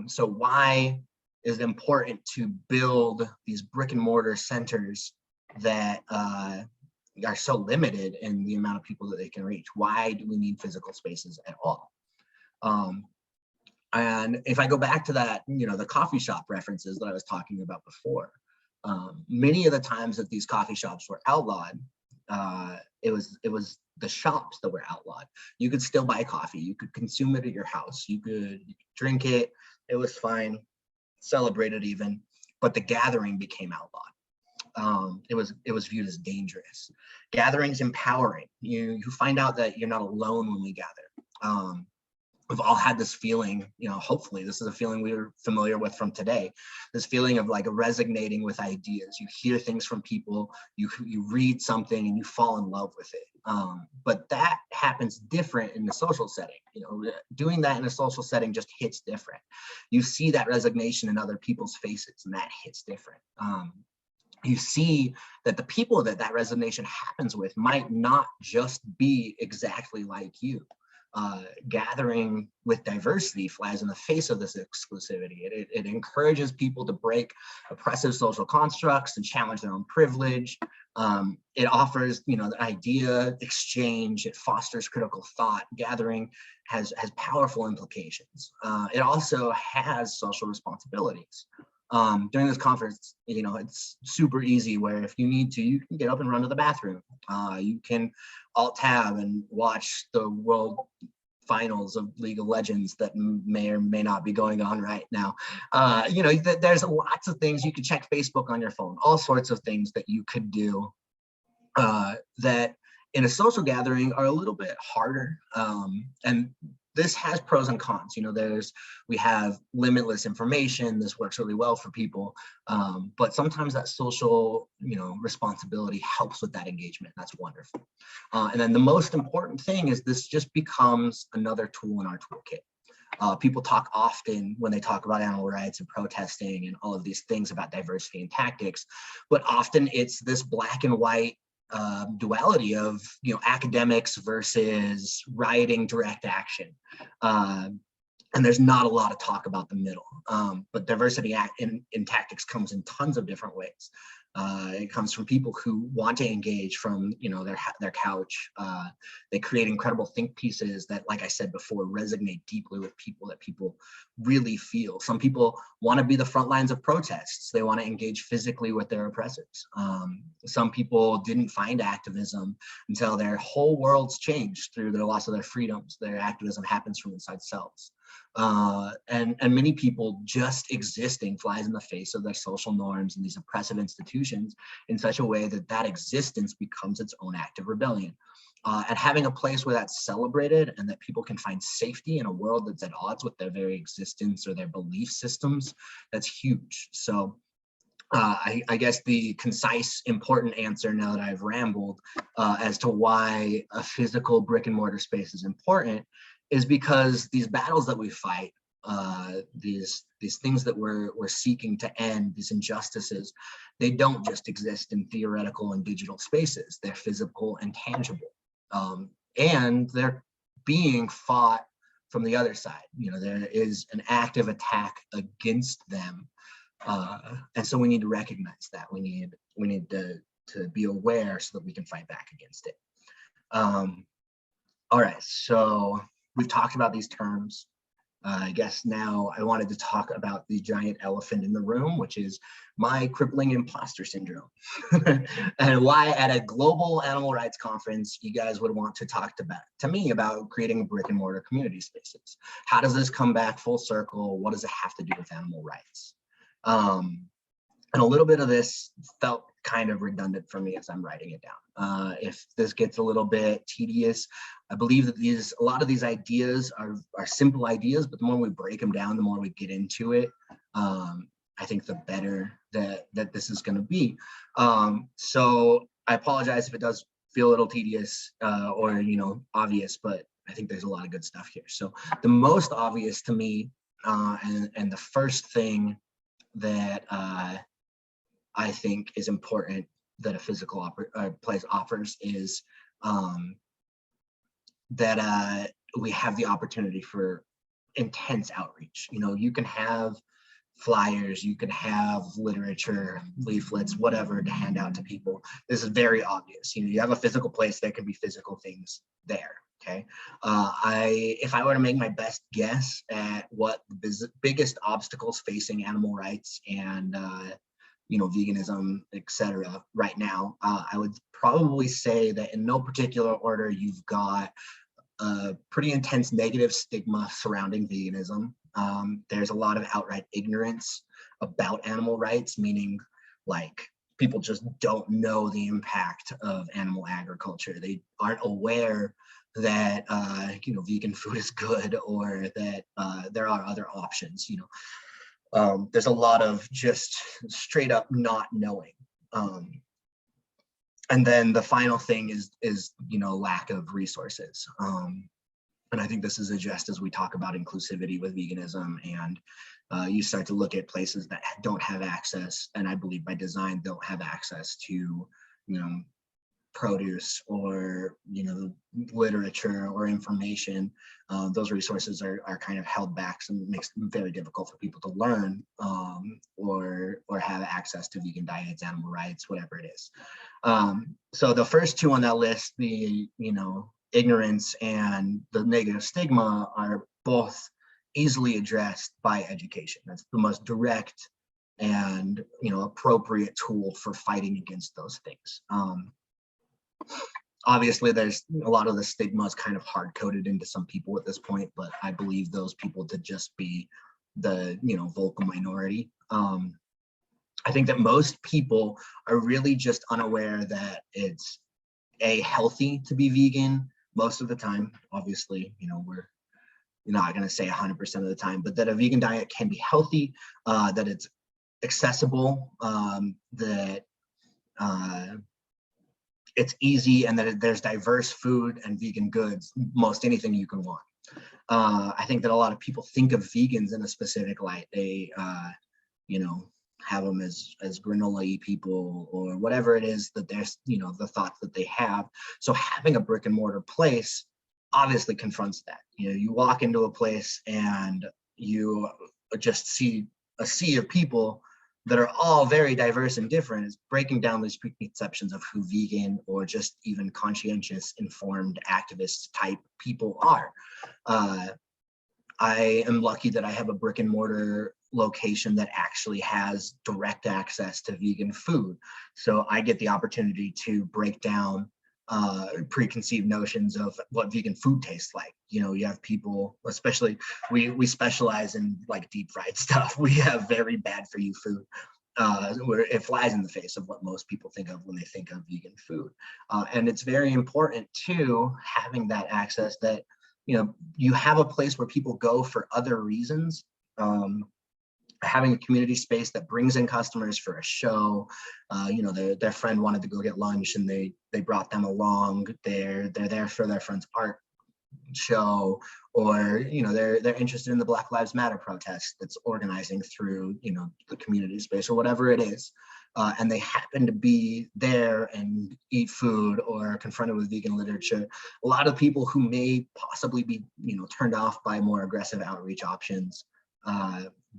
So why is it important to build these brick and mortar centers that are so limited in the amount of people that they can reach. Why do we need physical spaces at all? And if I go back to that, the coffee shop references that I was talking about before, many of the times that these coffee shops were outlawed, it was the shops that were outlawed. You could still buy coffee, you could consume it at your house, you could drink it, it was fine, celebrate it even, but the gathering became outlawed. It was viewed as dangerous. Gatherings empowering. You find out that you're not alone when we gather. We've all had this feeling, hopefully this is a feeling we were familiar with from today, this feeling of like resonating with ideas. You hear things from people, you read something and you fall in love with it. But that happens different in the social setting. Doing that in a social setting just hits different. You see that resignation in other people's faces and that hits different. You see that the people that resignation happens with might not just be exactly like you. Gathering with diversity flies in the face of this exclusivity. It encourages people to break oppressive social constructs and challenge their own privilege. It offers, the idea exchange. It fosters critical thought. Gathering has powerful implications. It also has social responsibilities. During this conference, it's super easy where if you need to, you can get up and run to the bathroom. You can alt tab and watch the world finals of League of Legends that may or may not be going on right now. There's lots of things. You could check Facebook on your phone, all sorts of things that you could do that in a social gathering are a little bit harder. And this has pros and cons. We have limitless information. This works really well for people, but sometimes that social, responsibility helps with that engagement. That's wonderful. And then the most important thing is this just becomes another tool in our toolkit. People talk often when they talk about animal rights and protesting and all of these things about diversity and tactics, but often it's this black and white duality of academics versus rioting direct action, and there's not a lot of talk about the middle. But diversity in tactics comes in tons of different ways. It comes from people who want to engage from their couch. They create incredible think pieces that, like I said before, resonate deeply with people, that people really feel. Some people want to be the front lines of protests. They want to engage physically with their oppressors. Some people didn't find activism until their whole worlds changed through the loss of their freedoms. Their activism happens from inside selves. And many people just existing flies in the face of their social norms and these oppressive institutions in such a way that existence becomes its own act of rebellion. And having a place where that's celebrated and that people can find safety in a world that's at odds with their very existence or their belief systems, that's huge. So I guess the concise, important answer, now that I've rambled, as to why a physical brick and mortar space is important, is because these battles that we fight, these things that we're seeking to end, these injustices, they don't just exist in theoretical and digital spaces. They're physical and tangible, and they're being fought from the other side. There is an active attack against them, and so we need to recognize that. We need to be aware so that we can fight back against it. All right, so we've talked about these terms. I guess now I wanted to talk about the giant elephant in the room, which is my crippling imposter syndrome. And why at a global animal rights conference, you guys would want to talk to me about creating brick and mortar community spaces. How does this come back full circle? What does it have to do with animal rights? And a little bit of this felt kind of redundant for me as I'm writing it down. If this gets a little bit tedious, I believe that a lot of these ideas are simple ideas, but the more we break them down, the more we get into it, I think the better that this is going to be. So I apologize if it does feel a little tedious or obvious, but I think there's a lot of good stuff here. So the most obvious to me, and the first thing that I think is important that a physical place offers is that we have the opportunity for intense outreach. You can have flyers, you can have literature, leaflets, whatever to hand out to people. This is very obvious. You have a physical place, there can be physical things there. Okay. If I were to make my best guess at what the biggest obstacles facing animal rights and veganism, etc. right now, I would probably say that in no particular order, you've got a pretty intense negative stigma surrounding veganism. There's a lot of outright ignorance about animal rights, meaning like people just don't know the impact of animal agriculture. They aren't aware that vegan food is good, or that there are other options. There's a lot of just straight up not knowing. And then the final thing is lack of resources. And I think this is addressed as we talk about inclusivity with veganism, and you start to look at places that don't have access, and I believe by design don't have access to produce or literature or information. Those resources are kind of held back, so it makes them very difficult for people to learn or have access to vegan diets, animal rights, whatever it is. So the first two on that list, the ignorance and the negative stigma, are both easily addressed by education. That's the most direct and appropriate tool for fighting against those things. Obviously, there's a lot of the stigma is kind of hard-coded into some people at this point, but I believe those people to just be the vocal minority. I think that most people are really just unaware that it's healthy to be vegan most of the time. Obviously, we're not going to say 100% of the time, but that a vegan diet can be healthy, that it's accessible, that it's easy, and that there's diverse food and vegan goods, most anything you can want. I think that a lot of people think of vegans in a specific light. They, have them as granola-y people or whatever it is that there's, the thoughts that they have. So having a brick and mortar place obviously confronts that. You walk into a place and you just see a sea of people that are all very diverse and different. Is breaking down these preconceptions of who vegan or just even conscientious, informed, activist type people are. I am lucky that I have a brick and mortar location that actually has direct access to vegan food. So I get the opportunity to break down preconceived notions of what vegan food tastes like. You have people, especially we specialize in like deep fried stuff. We have very bad for you food where it flies in the face of what most people think of when they think of vegan food. And it's very important too, having that access, that you have a place where people go for other reasons. Having a community space that brings in customers for a show, their friend wanted to go get lunch and they brought them along. They're there for their friend's art show, or they're interested in the Black Lives Matter protest that's organizing through the community space or whatever it is, and they happen to be there and eat food or confronted with vegan literature. A lot of people who may possibly be turned off by more aggressive outreach options.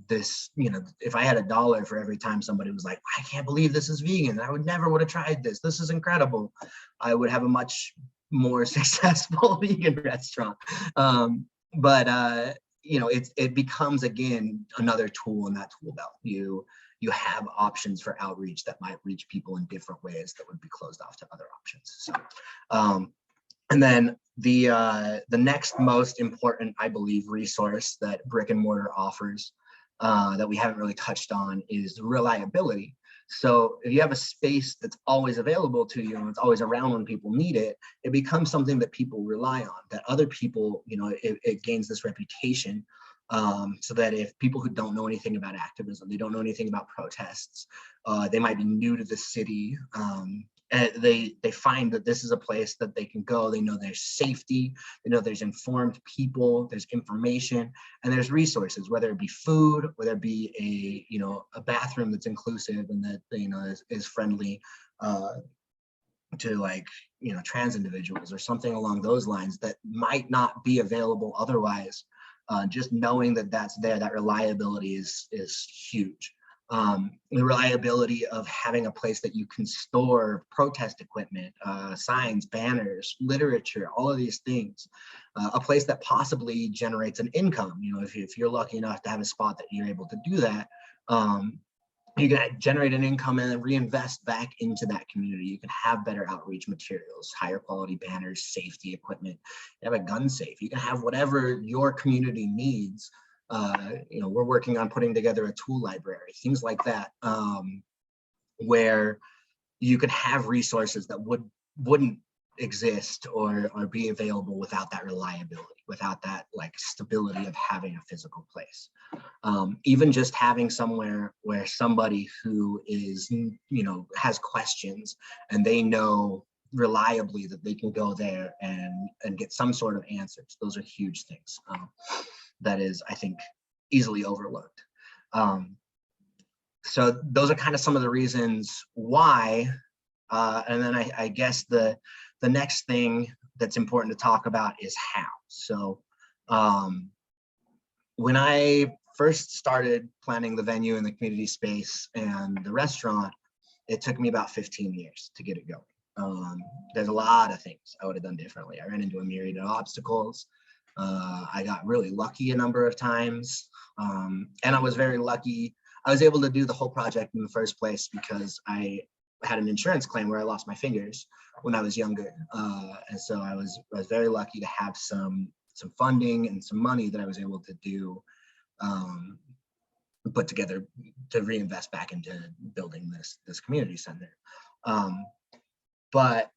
If I had $1 for every time somebody was like, I can't believe this is vegan, I would never have tried this is incredible, I would have a much more successful vegan restaurant. It becomes, again, another tool in that tool belt. You have options for outreach that might reach people in different ways that would be closed off to other options. So and then the next most important, I believe, resource that brick and mortar offers that we haven't really touched on is reliability. So if you have a space that's always available to you and it's always around when people need it, it becomes something that people rely on, that other people, it gains this reputation, so that if people who don't know anything about activism, they don't know anything about protests, they might be new to the city, they find that this is a place that they can go. They know there's safety, they know there's informed people, there's information, and there's resources, whether it be food, whether it be a bathroom that's inclusive and that is friendly to trans individuals or something along those lines that might not be available otherwise. Just knowing that that's there, that reliability is huge. The reliability of having a place that you can store protest equipment, signs, banners, literature, all of these things. A place that possibly generates an income. You know, if you're lucky enough to have a spot that you're able to do that, you can generate an income and then reinvest back into that community. You can have better outreach materials, higher quality banners, safety equipment. You have a gun safe. You can have whatever your community needs. You know, we're working on putting together a tool library, things like that, where you could have resources that wouldn't exist or be available without that reliability, without that like stability of having a physical place. Even just having somewhere where somebody who is, you know, has questions and they know reliably that they can go there and get some sort of answers. Those are huge things. That is, I think, easily overlooked. So those are kind of some of the reasons why. And then I guess the next thing that's important to talk about is how. So when I first started planning the venue and the community space and the restaurant, it took me about 15 years to get it going. There's a lot of things I would have done differently. I ran into a myriad of obstacles. I got really lucky a number of times. And I was very lucky. I was able to do the whole project in the first place because I had an insurance claim where I lost my fingers when I was younger. And so I was very lucky to have some funding and some money that I was able to do, put together to reinvest back into building this community center. But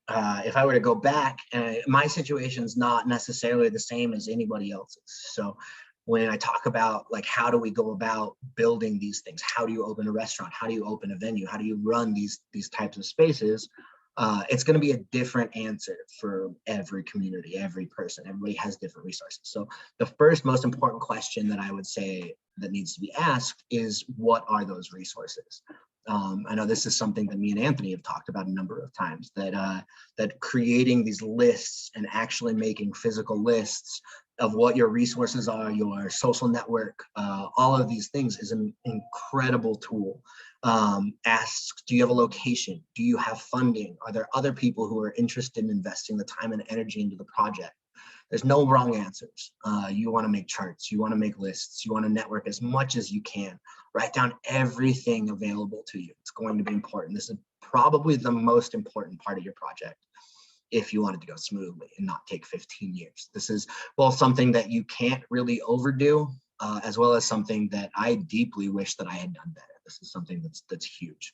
if I were to go back, my situation is not necessarily the same as anybody else's. So when I talk about like, how do we go about building these things? How do you open a restaurant? How do you open a venue? How do you run these types of spaces? It's going to be a different answer for every community, every person. Everybody has different resources. So the first most important question that I would say that needs to be asked is, what are those resources? I know this is something that me and Anthony have talked about a number of times, that creating these lists and actually making physical lists of what your resources are, your social network, all of these things is an incredible tool. Ask, do you have a location? Do you have funding? Are there other people who are interested in investing the time and energy into the project? There's no wrong answers. You want to make charts, you want to make lists, you want to network as much as you can. Write down everything available to you. It's going to be important. This is probably the most important part of your project if you want it to go smoothly and not take 15 years. This is both something that you can't really overdo, as well as something that I deeply wish that I had done better. This is something that's huge.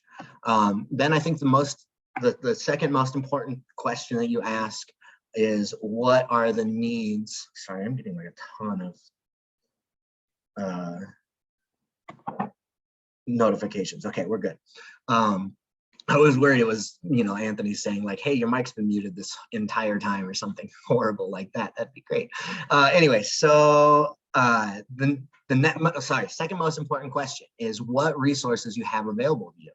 Then I think the second most important question that you ask is, what are the needs? Sorry, I'm getting like a ton of notifications. Okay, we're good. I was worried it was, you know, Anthony saying like, hey, your mic's been muted this entire time or something horrible like that. That'd be great. Anyway, so second most important question is what resources you have available to you.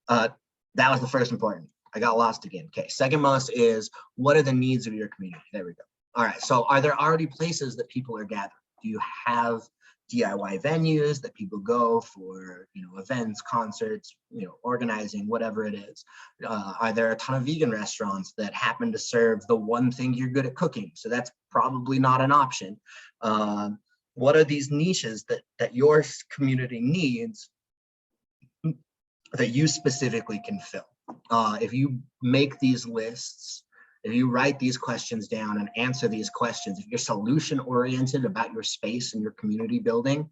That was the first important. I got lost again. Okay, second most is, what are the needs of your community? There we go. All right, so are there already places that people are gathering? Do you have DIY venues that people go for, you know, events, concerts, you know, organizing, whatever it is? Are there a ton of vegan restaurants that happen to serve the one thing you're good at cooking? So that's probably not an option. What are these niches that your community needs that you specifically can fill? If you make these lists, if you write these questions down and answer these questions, if you're solution oriented about your space and your community building,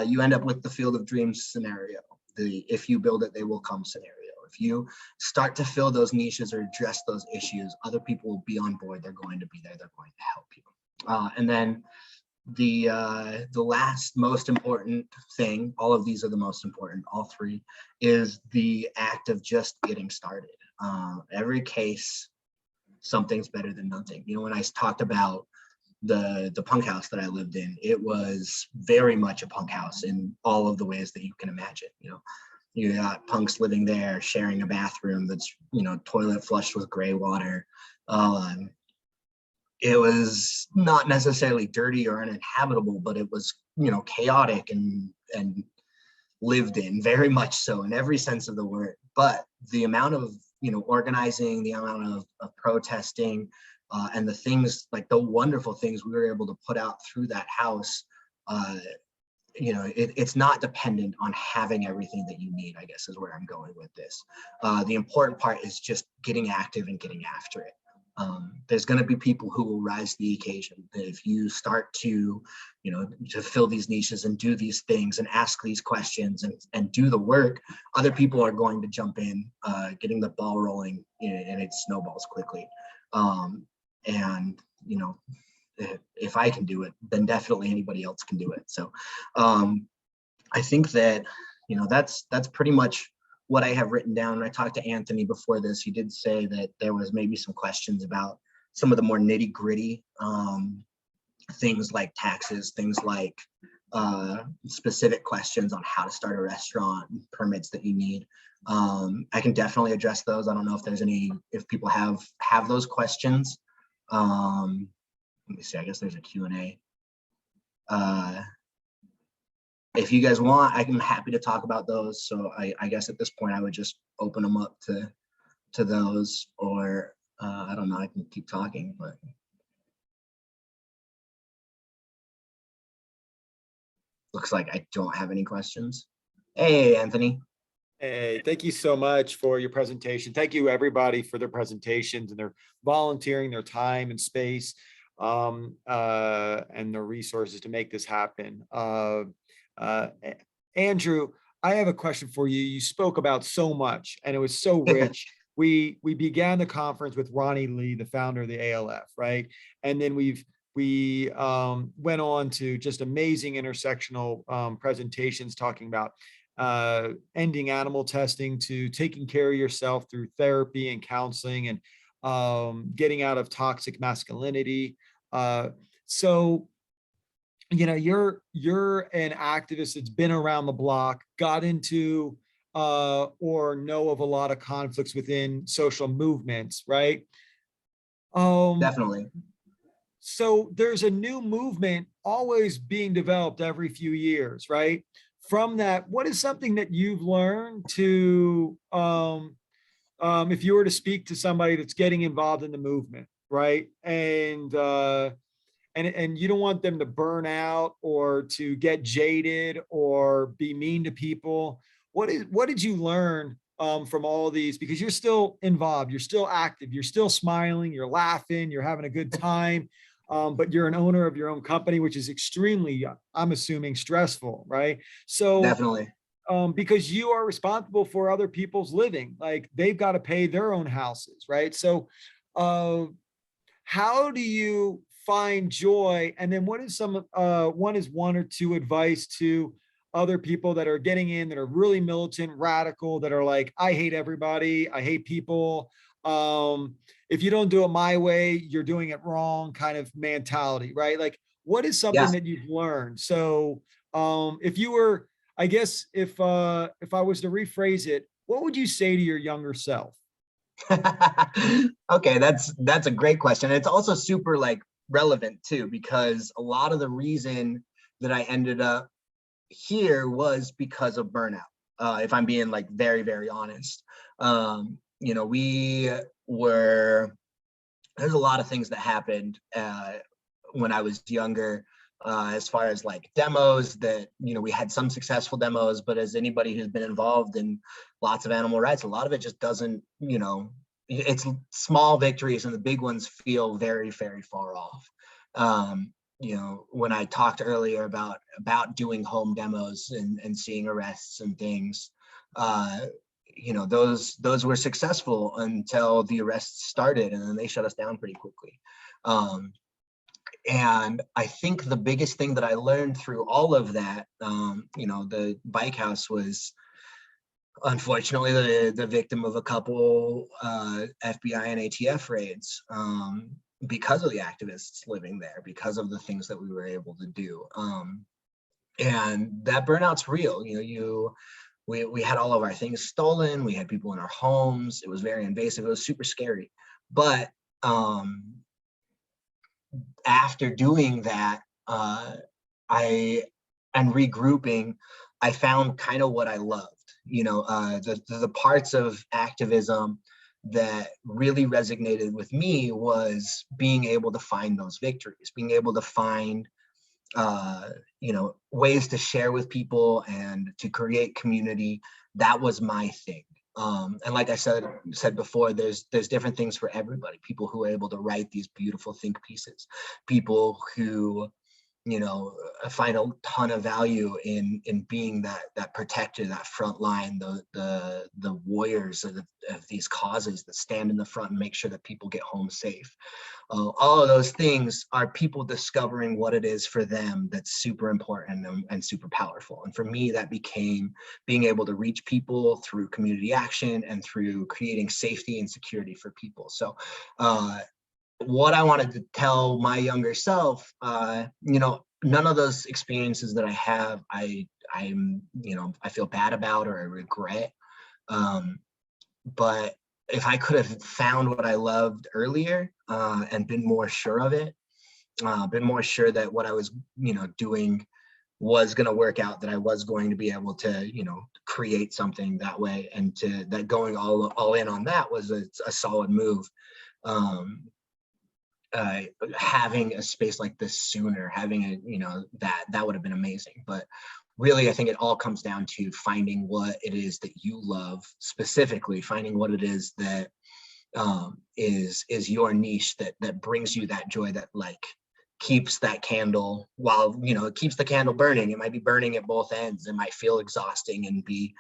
you end up with the field of dreams scenario, the if you build it, they will come scenario. If you start to fill those niches or address those issues, other people will be on board. They're going to be there. They're going to help you. And then the last most important thing, all of these are the most important, all three, is the act of just getting started. Every case, something's better than nothing. You know, when I talked about the punk house that I lived in, it was very much a punk house in all of the ways that you can imagine. You know, you got punks living there, sharing a bathroom that's, you know, toilet flushed with gray water. it was not necessarily dirty or uninhabitable, but it was, you know, chaotic and lived in, very much so in every sense of the word. But the amount of, you know, organizing, the amount of protesting, and the things, like the wonderful things we were able to put out through that house, you know, it's not dependent on having everything that you need, I guess is where I'm going with this. The important part is just getting active and getting after it. There's going to be people who will rise to the occasion. If you start to, you know, to fill these niches and do these things and ask these questions and do the work, other people are going to jump in, getting the ball rolling, and it snowballs quickly. And, you know, if I can do it, then definitely anybody else can do it. So I think that, you know, that's pretty much what I have written down. I talked to Anthony before this. He did say that there was maybe some questions about some of the more nitty gritty things like taxes, things like specific questions on how to start a restaurant, permits that you need. I can definitely address those. I don't know if there's any, if people have those questions. Let me see, I guess there's a Q&A. If you guys want, I'm happy to talk about those. So I guess at this point I would just open them up to those, or I don't know, I can keep talking, but. Looks like I don't have any questions. Hey, Anthony. Hey, thank you so much for your presentation. Thank you everybody for their presentations and their volunteering their time and space and their resources to make this happen. Andrew, I have a question for you. You spoke about so much and it was so rich. We began the conference with Ronnie Lee, the founder of the ALF, right? And then we went on to just amazing intersectional presentations talking about ending animal testing to taking care of yourself through therapy and counseling and getting out of toxic masculinity. So, you know, you're an activist that's been around the block, got into or know of a lot of conflicts within social movements, right? Definitely. So there's a new movement always being developed every few years, right? From that, what is something that you've learned to, if you were to speak to somebody that's getting involved in the movement, right? And you don't want them to burn out or to get jaded or be mean to people. What did you learn from all these? Because you're still involved, you're still active, you're still smiling, you're laughing, you're having a good time. But you're an owner of your own company, which is extremely, I'm assuming, stressful, right? So definitely, because you are responsible for other people's living, like they've got to pay their own houses, right? So how do you find joy? And then what is one or two advice to other people that are getting in, that are really militant, radical, that are like, I hate everybody, I hate people. If you don't do it my way, you're doing it wrong kind of mentality, right? Like, what is something that you've learned? So if you were, I guess, if I was to rephrase it, what would you say to your younger self? Okay, that's a great question. It's also super like relevant too, because a lot of the reason that I ended up here was because of burnout. If I'm being like very, very honest. You know, there's a lot of things that happened when I was younger, as far as like demos that, you know, we had some successful demos, but as anybody who's been involved in lots of animal rights, a lot of it just doesn't, you know, it's small victories and the big ones feel very, very far off. You know, when I talked earlier about doing home demos and seeing arrests and things, you know, those were successful until the arrests started, and then they shut us down pretty quickly. And I think the biggest thing that I learned through all of that, you know, the bike house was unfortunately the victim of a couple FBI and ATF raids because of the activists living there, because of the things that we were able to do. And that burnout's real. You know, we had all of our things stolen. We had people in our homes. It was very invasive. It was super scary. But after doing that, and regrouping, I found kind of what I loved. The parts of activism that really resonated with me was being able to find those victories, being able to find ways to share with people and to create community. That was my thing. And like I said before, there's different things for everybody. People who are able to write these beautiful think pieces, people who find a ton of value in being that protector, that front line, the warriors of these causes that stand in the front and make sure that people get home safe. All of those things are people discovering what it is for them that's super important and super powerful. And for me, that became being able to reach people through community action and through creating safety and security for people. So what I wanted to tell my younger self, none of those experiences that I have, I feel bad about or I regret. But if I could have found what I loved earlier and been more sure of it, been more sure that what I was, doing was going to work out, that I was going to be able to, create something that way, and that going all in on that was a solid move. Having a space like this sooner, having that would have been amazing. But really, I think it all comes down to finding what it is that you love, specifically finding what it is that is your niche, that brings you that joy, that keeps that candle while, it keeps the candle burning. It might be burning at both ends. It might feel exhausting and be,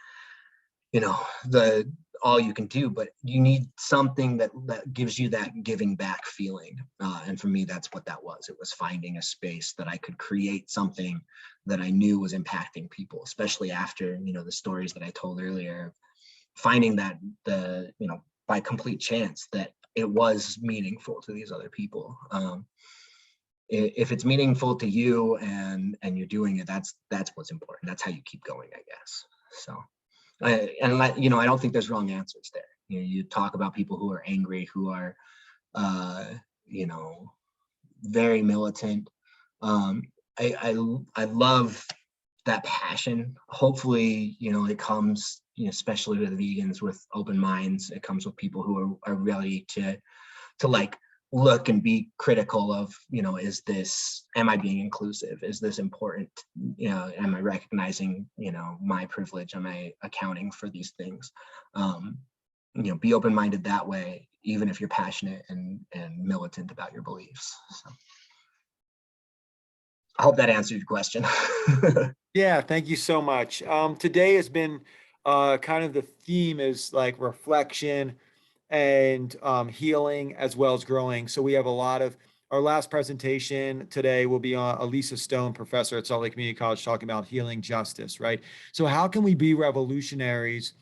all you can do, but you need something that gives you that giving back feeling. And for me, that's what that was. It was finding a space that I could create something that I knew was impacting people, especially after, the stories that I told earlier, finding that by complete chance that it was meaningful to these other people. If it's meaningful to you and you're doing it, that's what's important. That's how you keep going, I guess. So. I don't think there's wrong answers there. You talk about people who are angry, who are, very militant. I love that passion. Hopefully, it comes, especially with vegans, with open minds. It comes with people who are ready to look and be critical of, am I being inclusive? Is this important? Am I recognizing, my privilege? Am I accounting for these things? Be open-minded that way, even if you're passionate and militant about your beliefs. So I hope that answered your question. Yeah, thank you so much. Today has been kind of the theme is reflection and healing as well as growing. So we have a lot of our last presentation today will be on Elisa Stone, professor at Salt Lake Community College, talking about healing justice, right? So how can we be revolutionaries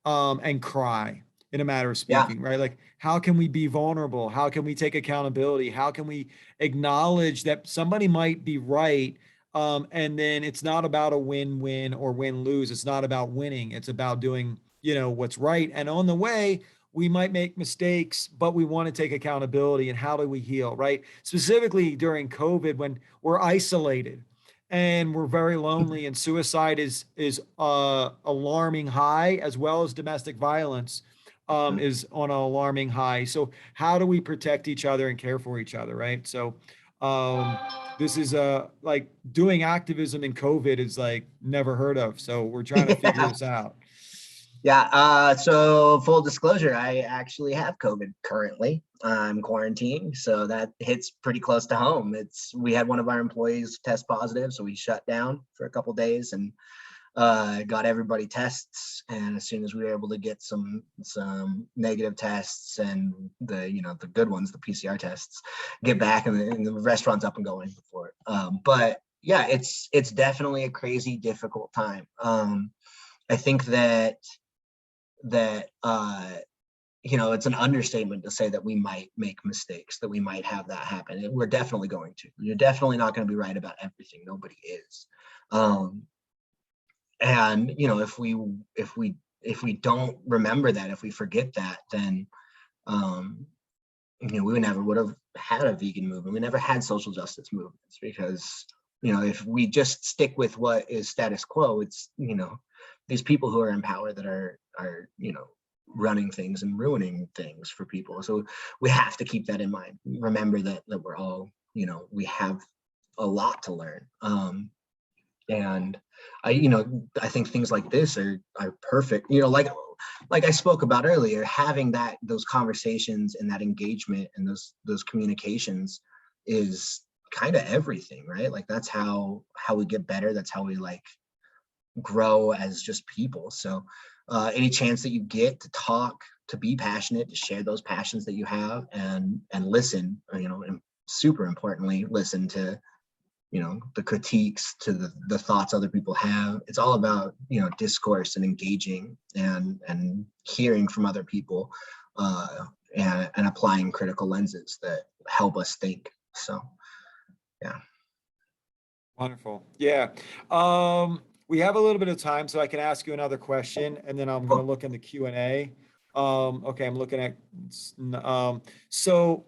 and cry in a matter of speaking, right? How can we be vulnerable? How can we take accountability? How can we acknowledge that somebody might be right? And then it's not about a win-win or win-lose. It's not about winning. It's about doing, what's right. And on the way, we might make mistakes, but we want to take accountability. And how do we heal, right? Specifically during COVID, when we're isolated and we're very lonely, and suicide is alarming high, as well as domestic violence is on an alarming high. So how do we protect each other and care for each other, right? So this is doing activism in COVID is never heard of. So we're trying to figure this out. Yeah, so full disclosure, I actually have COVID currently. I'm quarantining, so that hits pretty close to home. We had one of our employees test positive, so we shut down for a couple of days and got everybody tests. And as soon as we were able to get some negative tests and the good ones, the PCR tests, get back and the restaurant's up and going before it. But yeah, it's definitely a crazy, difficult time. I think that it's an understatement to say that we might make mistakes, that we might have that happen. And we're definitely going to. You're definitely not going to be right about everything. Nobody is. And if we don't remember that, if we forget that, then we never would have had a vegan movement. We never had social justice movements because, you know, if we just stick with what is status quo, it's, you know, these people who are in power that are, you know, running things and ruining things for people. So we have to keep that in mind. Remember that we're all, you know, we have a lot to learn. And you know, I think things like this are perfect. You know, like I spoke about earlier, having those conversations and that engagement and those communications is kind of everything, right? Like that's how we get better. That's how we like grow as just people. So any chance that you get to talk, to be passionate, to share those passions that you have, and listen, you know, and super importantly, listen to, you know, the critiques, to the thoughts other people have. It's all about, you know, discourse and engaging and hearing from other people and applying critical lenses that help us think. So, yeah. Wonderful. Yeah. We have a little bit of time, so I can ask you another question, and then I'm going to look in the Q&A. Okay, I'm looking at, so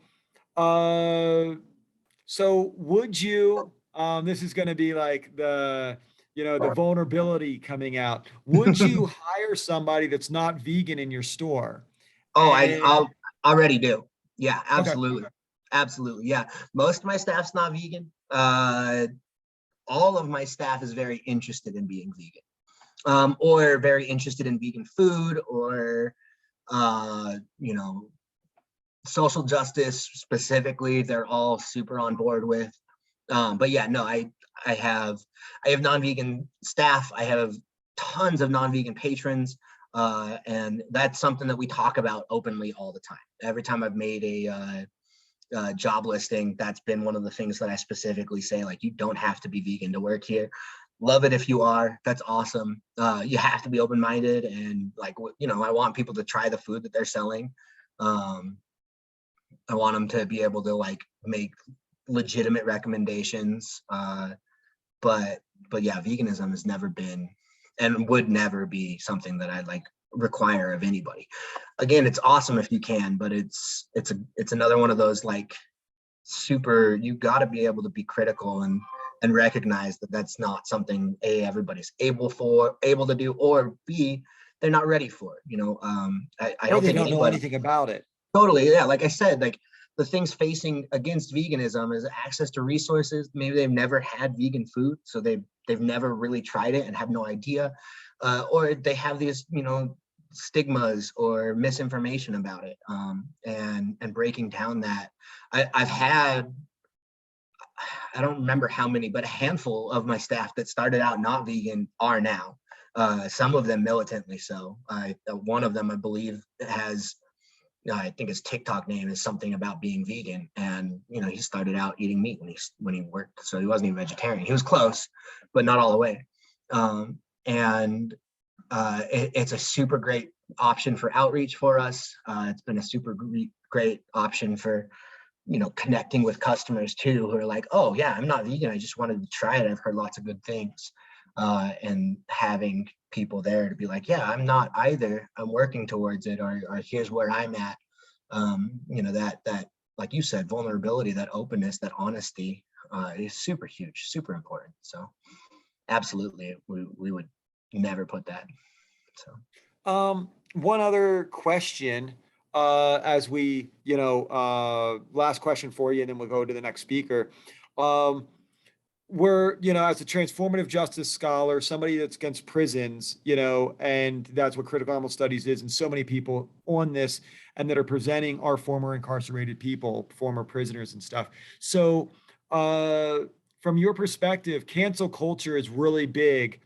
would you, this is going to be like the, you know, the vulnerability coming out. Would you hire somebody that's not vegan in your store? Oh, And- I already do. Yeah, Okay. absolutely. Absolutely. Yeah. Most of my staff's not vegan. All of my staff is very interested in being vegan, or very interested in vegan food, or, you know, social justice specifically, they're all super on board with. But yeah, no, I have non-vegan staff. I have tons of non-vegan patrons. And that's something that we talk about openly all the time. Every time I've made a job listing, that's been one of the things that I specifically say, like, you don't have to be vegan to work here. Love it if you are. That's awesome. You have to be open-minded, and like, you know, I want people to try the food that they're selling. I want them to be able to like make legitimate recommendations. But yeah, veganism has never been and would never be something that I like require of anybody. Again, it's awesome if you can, but it's another one of those like super, you got to be able to be critical and recognize that that's not something A, everybody's able to do, or B, they're not ready for it. You know, I or don't they think don't know anybody, anything about it. totally, yeah, like I said, like the things facing against veganism is access to resources. Maybe they've never had vegan food, so they've never really tried it and have no idea, or they have these, you know, stigmas or misinformation about it, and breaking down that. I've had, I don't remember how many, but a handful of my staff that started out not vegan are now. Some of them militantly so. One of them, I believe, has, I think his TikTok name is something about being vegan, and you know, he started out eating meat when he worked, so he wasn't even vegetarian. He was close, but not all the way. And it's a super great option for outreach for us. It's been a super great option for, you know, connecting with customers too, who are like, oh yeah, I'm not vegan, I just wanted to try it, I've heard lots of good things. And having people there to be like, yeah, I'm not either, I'm working towards it, or here's where I'm at. You know, that like you said, vulnerability, that openness, that honesty is super huge, super important. So absolutely, we would never put that. So One other question, as we, you know, last question for you, and then we'll go to the next speaker. We're, you know, as a transformative justice scholar, somebody that's against prisons, you know, and that's what critical animal studies is, and so many people on this and that are presenting are former incarcerated people, former prisoners and stuff. So from your perspective, cancel culture is really big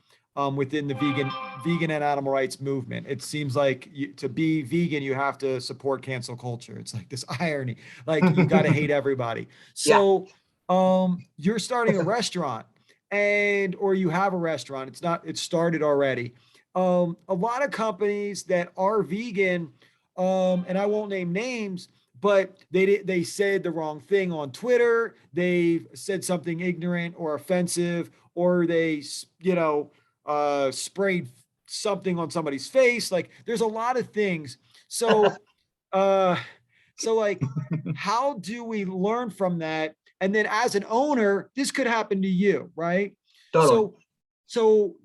within the vegan and animal rights movement. It seems like to be vegan, you have to support cancel culture. It's like this irony, like you got to hate everybody. So you're starting a restaurant, or you have a restaurant. It's started already. A lot of companies that are vegan, and I won't name names, but they said the wrong thing on Twitter. They've said something ignorant or offensive, or they, you know, sprayed something on somebody's face. Like there's a lot of things. So, So like, how do we learn from that? And then as an owner, this could happen to you, right? Totally. So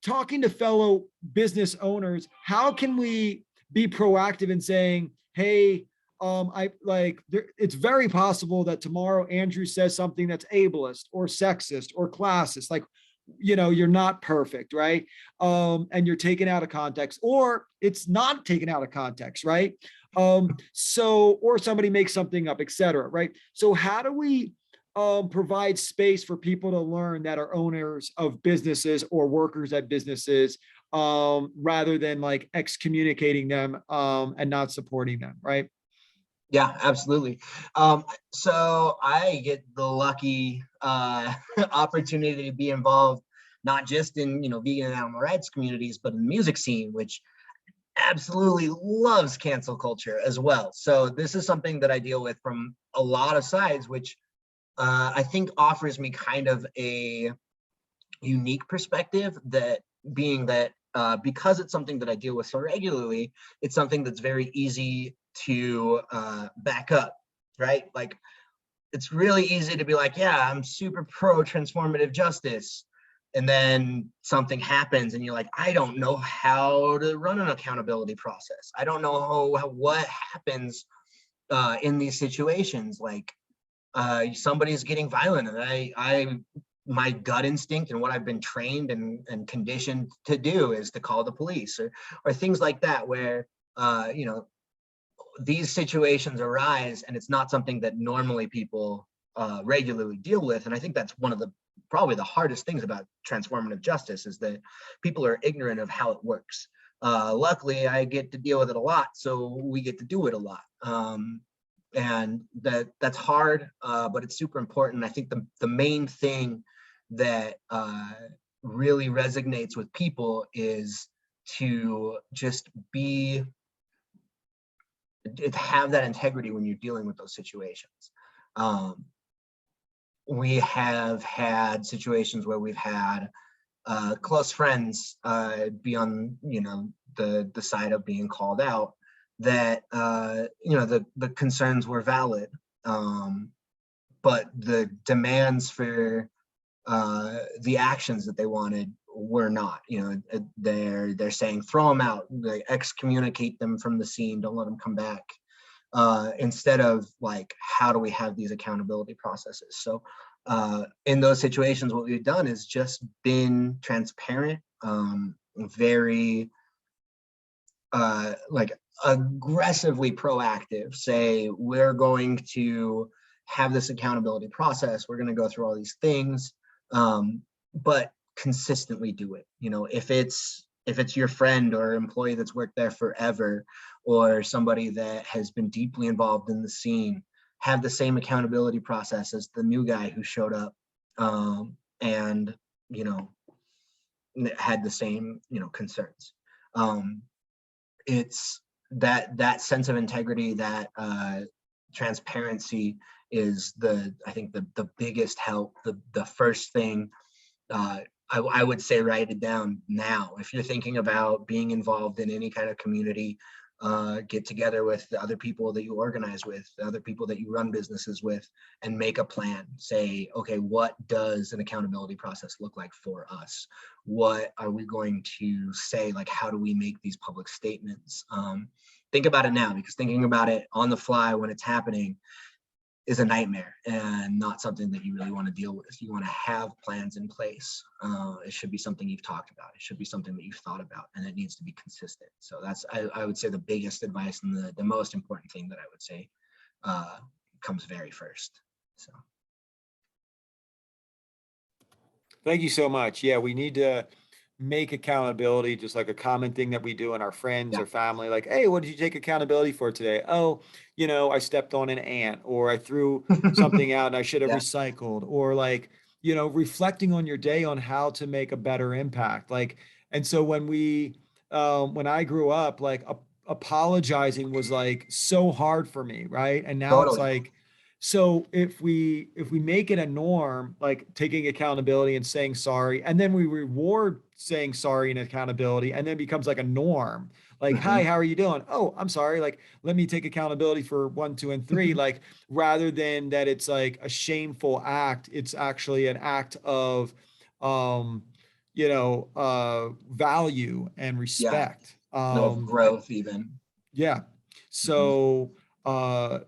talking to fellow business owners, how can we be proactive in saying, hey, it's very possible that tomorrow Andrew says something that's ableist or sexist or classist. Like, you're not perfect, right? And you're taken out of context, or it's not taken out of context, right? Or somebody makes something up, etc. Right? So how do we provide space for people to learn that are owners of businesses or workers at businesses, rather than like excommunicating them and not supporting them, right? Yeah, absolutely. So I get the lucky opportunity to be involved, not just in, vegan and animal rights communities, but in the music scene, which absolutely loves cancel culture as well. So this is something that I deal with from a lot of sides, which I think offers me kind of a unique perspective, that being that because it's something that I deal with so regularly, it's something that's very easy to back up, right? Like, it's really easy to be like, yeah, I'm super pro transformative justice. And then something happens and you're like, I don't know how to run an accountability process. I don't know what happens in these situations. Like, somebody's getting violent, and my gut instinct and what I've been trained and conditioned to do is to call the police, or things like that, where these situations arise, and it's not something that normally people regularly deal with. And I think that's one of the probably the hardest things about transformative justice, is that people are ignorant of how it works. Luckily, I get to deal with it a lot, so we get to do it a lot. And that's hard, but it's super important. I think the main thing that really resonates with people is to just have that integrity when you're dealing with those situations. We have had situations where we've had close friends be on the side of being called out, that the concerns were valid, but the demands for the actions that they wanted were not. They're saying throw them out, they excommunicate them from the scene, don't let them come back, instead of like, how do we have these accountability processes? So in those situations, what we've done is just been transparent, very like aggressively proactive. Say, we're going to have this accountability process, we're going to go through all these things, but consistently do it. If it's your friend or employee that's worked there forever, or somebody that has been deeply involved in the scene, have the same accountability process as the new guy who showed up, and had the same concerns. It's that sense of integrity, that transparency is I think the biggest help. The first thing, I would say, write it down now. If you're thinking about being involved in any kind of community, get together with the other people that you organize with, the other people that you run businesses with, and make a plan. Say, okay, what does an accountability process look like for us? What are we going to say? Like, how do we make these public statements? Think about it now, because thinking about it on the fly when it's happening is a nightmare, and not something that you really want to deal with. You want to have plans in place. It should be something you've talked about. It should be something that you've thought about, and it needs to be consistent. So that's, I would say, the biggest advice, and the most important thing that I would say comes very first. So. Thank you so much. Yeah, we need to make accountability just like a common thing that we do in our friends or family. Like, hey, what did you take accountability for today? Oh, I stepped on an ant, or I threw something out and I should have recycled, or like, reflecting on your day on how to make a better impact. Like, and so when I grew up, like apologizing was like so hard for me, right? And now it's like, So if we make it a norm, like taking accountability and saying sorry, and then we reward saying sorry and accountability, and then it becomes like a norm. Like, hi, how are you doing? Oh, I'm sorry. Like, let me take accountability for 1, 2, and 3. Like, rather than that, it's like a shameful act. It's actually an act of, um, value and Yeah, respect. no, of growth even. Yeah. Mhm.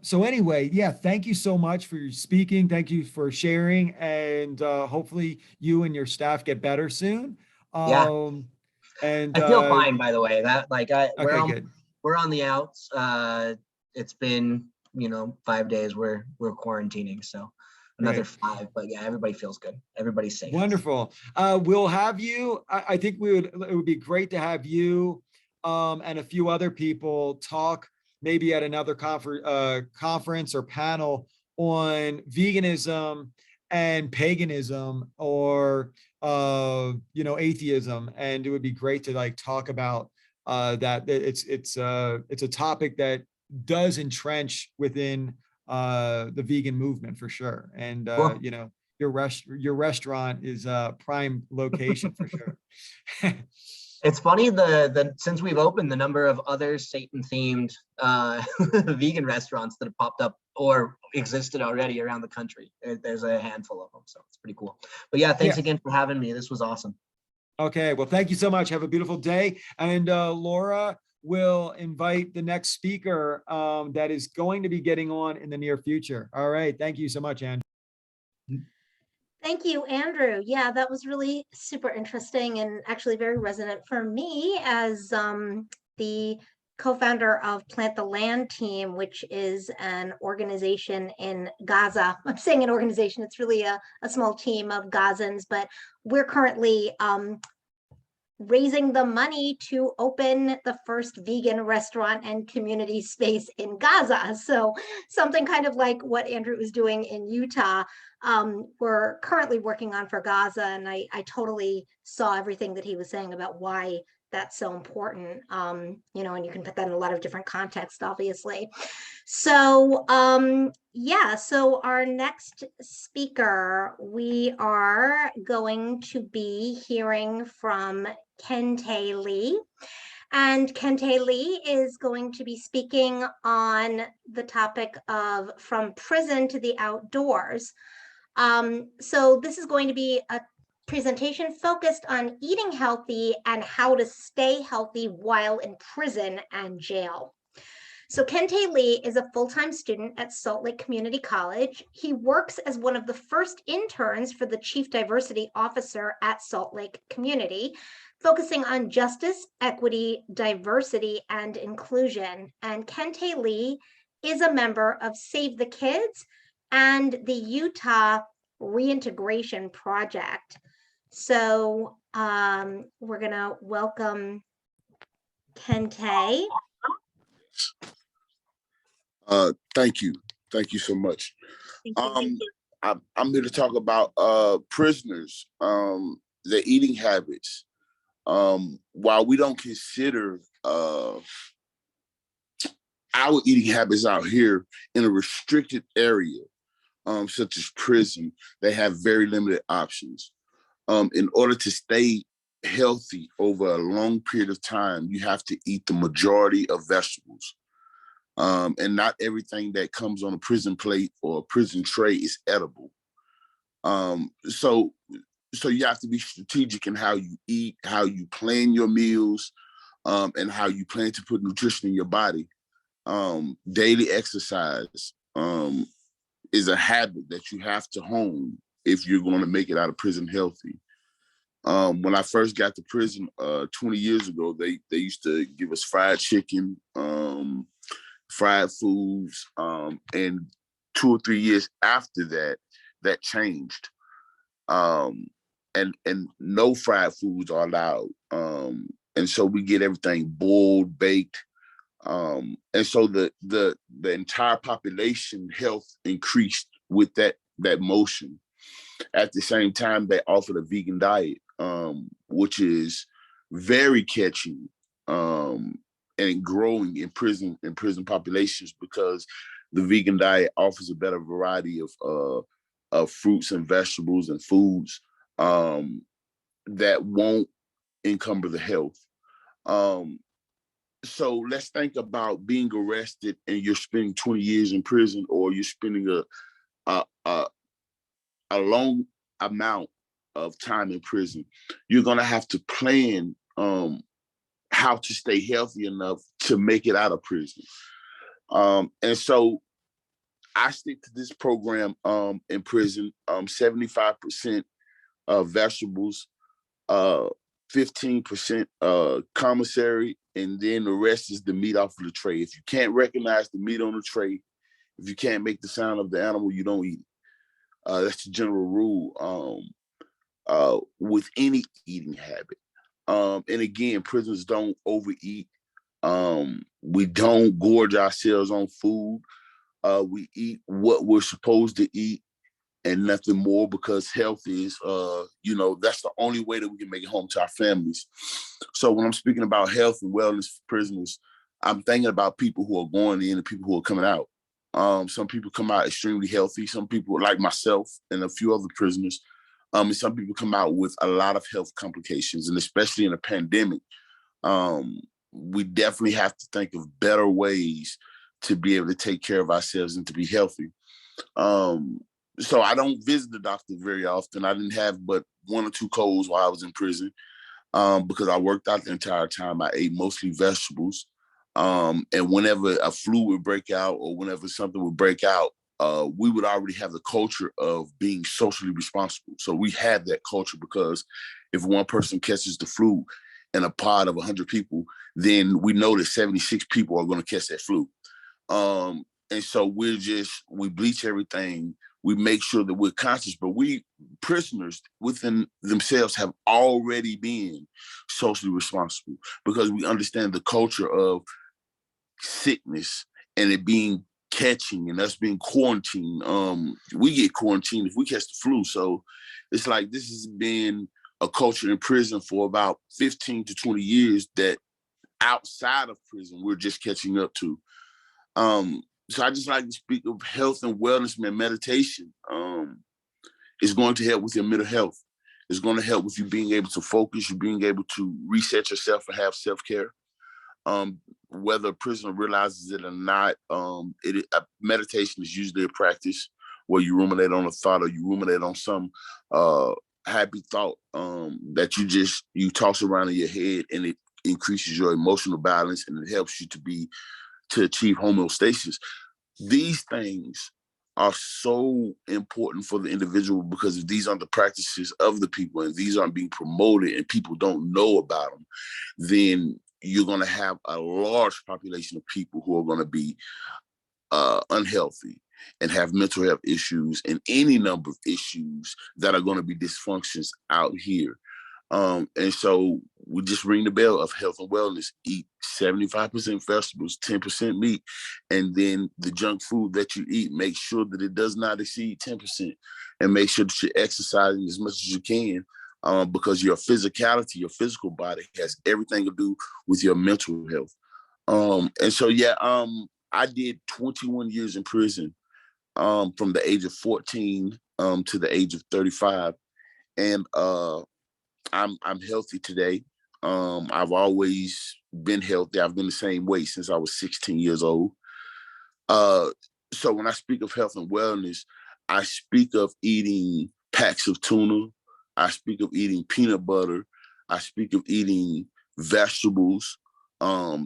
So anyway, yeah, thank you so much for your speaking. Thank you for sharing, and hopefully you and your staff get better soon. Yeah, And I feel fine, by the way. That like okay, good. we're on the outs. It's been 5 days we're quarantining, so another Great. 5. But yeah, everybody feels good. Everybody's safe. Wonderful. We'll have you. I think it would be great to have you and a few other people talk maybe at another conference or panel on veganism and paganism or atheism. And it would be great to like talk about that. It's a topic that does entrench within the vegan movement for sure. And Cool. your restaurant is a prime location for sure. It's funny the since we've opened, the number of other Satan themed vegan restaurants that have popped up or existed already around the country. There's a handful of them, so it's pretty cool. But yeah, thanks again for having me. This was awesome. Okay, well, thank you so much. Have a beautiful day. And Laura will invite the next speaker that is going to be getting on in the near future. All right, thank you so much, Andrew. Thank you, Andrew. Yeah, that was really super interesting and actually very resonant for me as the co-founder of Plant the Land Team, which is an organization in Gaza. I'm saying an organization, it's really a small team of Gazans, but we're currently raising the money to open the first vegan restaurant and community space in Gaza. So something kind of like what Andrew was doing in Utah, we're currently working on for Gaza. And I totally saw everything that he was saying about why that's so important, and you can put that in a lot of different contexts, obviously. So yeah, so our next speaker, we are going to be hearing from Kente Lee. And Kente Lee is going to be speaking on the topic of from prison to the outdoors. So this is going to be a presentation focused on eating healthy and how to stay healthy while in prison and jail. So Kente Lee is a full-time student at Salt Lake Community College. He works as one of the first interns for the Chief Diversity Officer at Salt Lake Community, focusing on justice, equity, diversity, and inclusion. And Kente Lee is a member of Save the Kids and the Utah Reintegration Project. So we're gonna welcome Kente. Thank you. Thank you so much. I'm here to talk about prisoners, their eating habits. While we don't consider our eating habits out here in a restricted area, such as prison, they have very limited options. In order to stay healthy over a long period of time, you have to eat the majority of vegetables. And not everything that comes on a prison plate or a prison tray is edible. So you have to be strategic in how you eat, how you plan your meals, and how you plan to put nutrition in your body. Daily exercise is a habit that you have to hone if you're going to make it out of prison healthy. When I first got to prison 20 years ago, they used to give us fried chicken, fried foods, and 2 or 3 years after that, that changed. And no fried foods are allowed. And so we get everything boiled, baked. And so the entire population health increased with that motion. At the same time, they offered a vegan diet, which is very catchy and growing in prison populations, because The vegan diet offers a better variety of fruits and vegetables and foods that won't encumber the health. So let's think about being arrested and you're spending 20 years in prison, or you're spending a long amount of time in prison. You're gonna have to plan how to stay healthy enough to make it out of prison. And so I stick to this program in prison, 75% vegetables, 15% commissary, and then the rest is the meat off of the tray. If you can't recognize the meat on the tray, if you can't make the sound of the animal, you don't eat it. That's the general rule with any eating habit. And again, prisoners don't overeat. We don't gorge ourselves on food. We eat what we're supposed to eat and nothing more, because health is, that's the only way that we can make it home to our families. So when I'm speaking about health and wellness for prisoners, I'm thinking about people who are going in and people who are coming out. Some people come out extremely healthy. Some people, like myself and a few other prisoners, and some people come out with a lot of health complications, and especially in a pandemic, we definitely have to think of better ways to be able to take care of ourselves and to be healthy. So I don't visit the doctor very often. I didn't have but 1 or 2 colds while I was in prison because I worked out the entire time. I ate mostly vegetables. And whenever a flu would break out or whenever something would break out, we would already have the culture of being socially responsible. So we had that culture, because if one person catches the flu in a pod of 100 people, then we know that 76 people are going to catch that flu. And so we bleach everything. We make sure that we're conscious, but we prisoners within themselves have already been socially responsible, because we understand the culture of sickness and it being catching and us being quarantined. We get quarantined if we catch the flu. So it's like this has been a culture in prison for about 15 to 20 years that outside of prison, we're just catching up to. So I just like to speak of health and wellness, man. Meditation is going to help with your mental health. It's going to help with you being able to focus, you being able to reset yourself and have self-care. Whether a prisoner realizes it or not, meditation is usually a practice where you ruminate on a thought, or you ruminate on some happy thought that you toss around in your head, and it increases your emotional balance and it helps you to achieve homeostasis. These things are so important for the individual, because if these aren't the practices of the people and these aren't being promoted and people don't know about them, then you're going to have a large population of people who are going to be unhealthy and have mental health issues and any number of issues that are going to be dysfunctions out here. And so we just ring the bell of health and wellness. Eat 75% vegetables, 10% meat, and then the junk food that you eat, make sure that it does not exceed 10%, and make sure that you're exercising as much as you can, because your physicality, your physical body has everything to do with your mental health. And so, I did 21 years in prison from the age of 14 to the age of 35. And I'm healthy today. I've always been healthy. I've been the same way since I was 16 years old. So when I speak of health and wellness, I speak of eating packs of tuna. I speak of eating peanut butter. I speak of eating vegetables,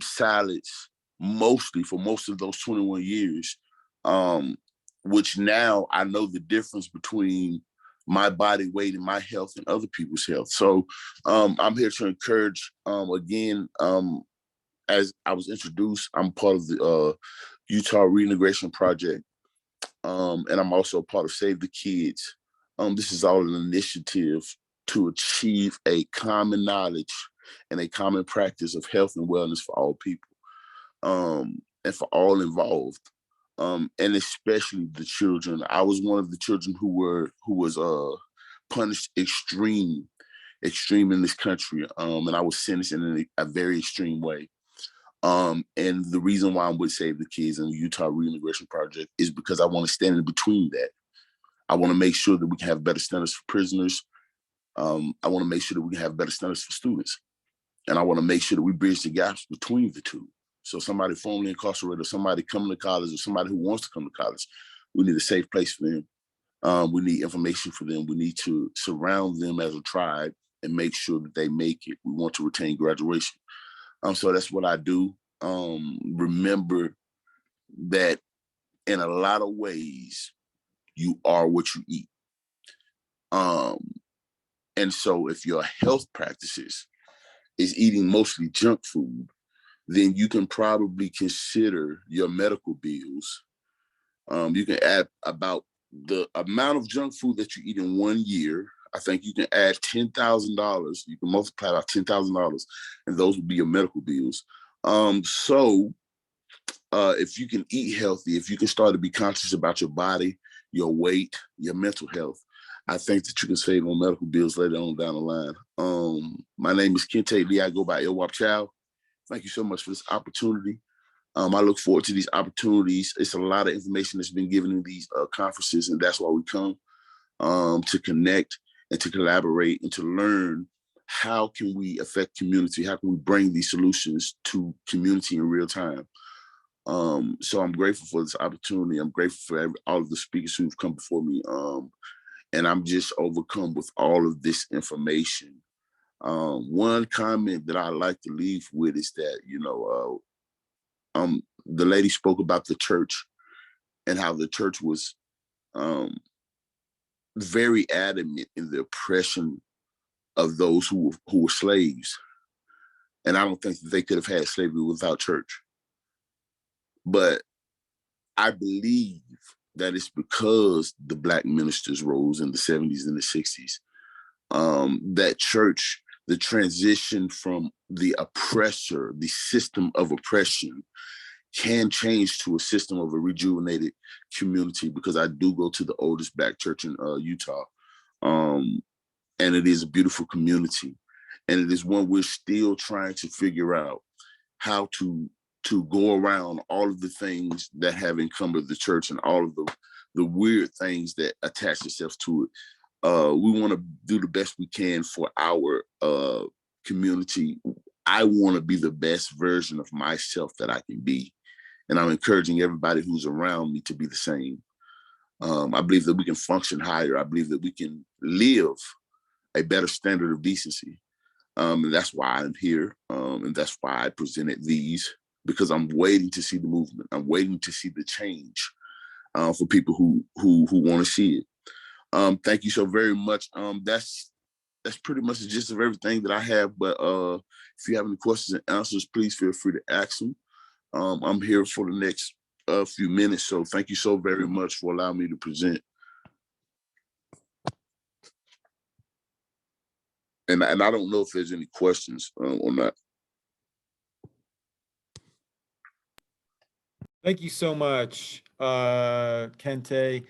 salads, mostly for most of those 21 years, which now I know the difference between my body weight and my health and other people's health. So I'm here to encourage, again, as I was introduced, I'm part of the Utah Reintegration Project, and I'm also part of Save the Kids. This is all an initiative to achieve a common knowledge and a common practice of health and wellness for all people, and for all involved. And especially the children. I was one of the children who was punished extreme in this country, and I was sentenced in a very extreme way. And the reason why I'm with Save the Kids and the Utah Reintegration Project is because I want to stand in between that. I want to make sure that we can have better standards for prisoners. I want to make sure that we can have better standards for students. And I want to make sure that we bridge the gaps between the two. So somebody formerly incarcerated, or somebody coming to college, or somebody who wants to come to college, we need a safe place for them. We need information for them. We need to surround them as a tribe and make sure that they make it. We want to retain graduation. So that's what I do. Remember that in a lot of ways, you are what you eat. And so if your health practices is eating mostly junk food, then you can probably consider your medical bills. You can add about the amount of junk food that you eat in 1 year. I think you can add $10,000. You can multiply about $10,000, and those would be your medical bills. So if you can eat healthy, if you can start to be conscious about your body, your weight, your mental health, I think that you can save on medical bills later on down the line. My name is Kente Lee. I go by Ilwap Chow. Thank you so much for this opportunity. I look forward to these opportunities. It's a lot of information that's been given in these conferences, and that's why we come to connect and to collaborate and to learn how can we affect community, how can we bring these solutions to community in real time. So I'm grateful for this opportunity. I'm grateful for all of the speakers who've come before me. And I'm just overcome with all of this information. One comment that I like to leave with is that, the lady spoke about the church and how the church was very adamant in the oppression of those who were slaves. And I don't think that they could have had slavery without church. But I believe that it's because the Black ministers rose in the 70s and the 60s, that church, the transition from the oppressor, the system of oppression, can change to a system of a rejuvenated community, because I do go to the oldest Black church in Utah. And it is a beautiful community. And it is one we're still trying to figure out how to go around all of the things that have encumbered the church and all of the weird things that attach themselves to it. We want to do the best we can for our community. I want to be the best version of myself that I can be. And I'm encouraging everybody who's around me to be the same. I believe that we can function higher. I believe that we can live a better standard of decency. And that's why I'm here. And that's why I presented these, because I'm waiting to see the movement. I'm waiting to see the change for people who want to see it. Thank you so very much. That's pretty much the gist of everything that I have. But if you have any questions and answers, please feel free to ask them. I'm here for the next few minutes. So thank you so very much for allowing me to present. And I don't know if there's any questions on that. Thank you so much, Kente.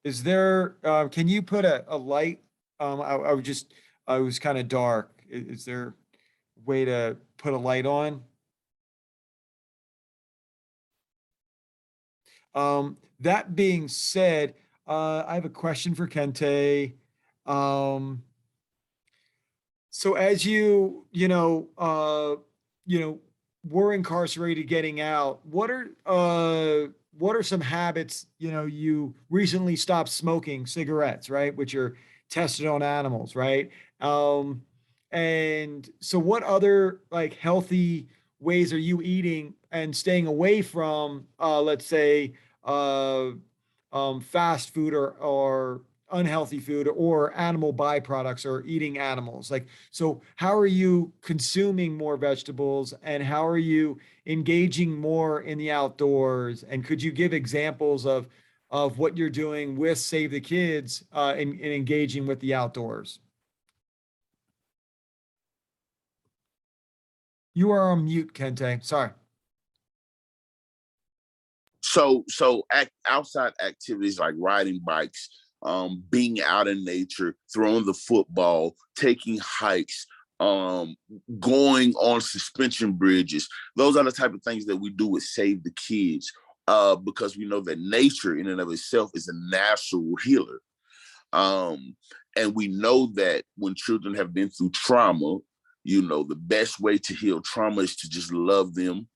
Is there, can you put a light? I was kind of dark. Is there a way to put a light on? That being said, I have a question for Kente. So as were incarcerated, getting out, what are some habits, you recently stopped smoking cigarettes, right? Which are tested on animals, right? And so what other like healthy ways are you eating and staying away from, let's say, fast food or unhealthy food or animal byproducts or eating animals? Like, so how are you consuming more vegetables and how are you engaging more in the outdoors? And could you give examples of what you're doing with Save the Kids in engaging with the outdoors? You are on mute, Kente. Sorry. So outside activities like riding bikes, being out in nature, throwing the football, taking hikes, um, going on suspension bridges. Those are the type of things that we do with Save the Kids, because we know that nature in and of itself is a natural healer. And we know that when children have been through trauma, the best way to heal trauma is to just love them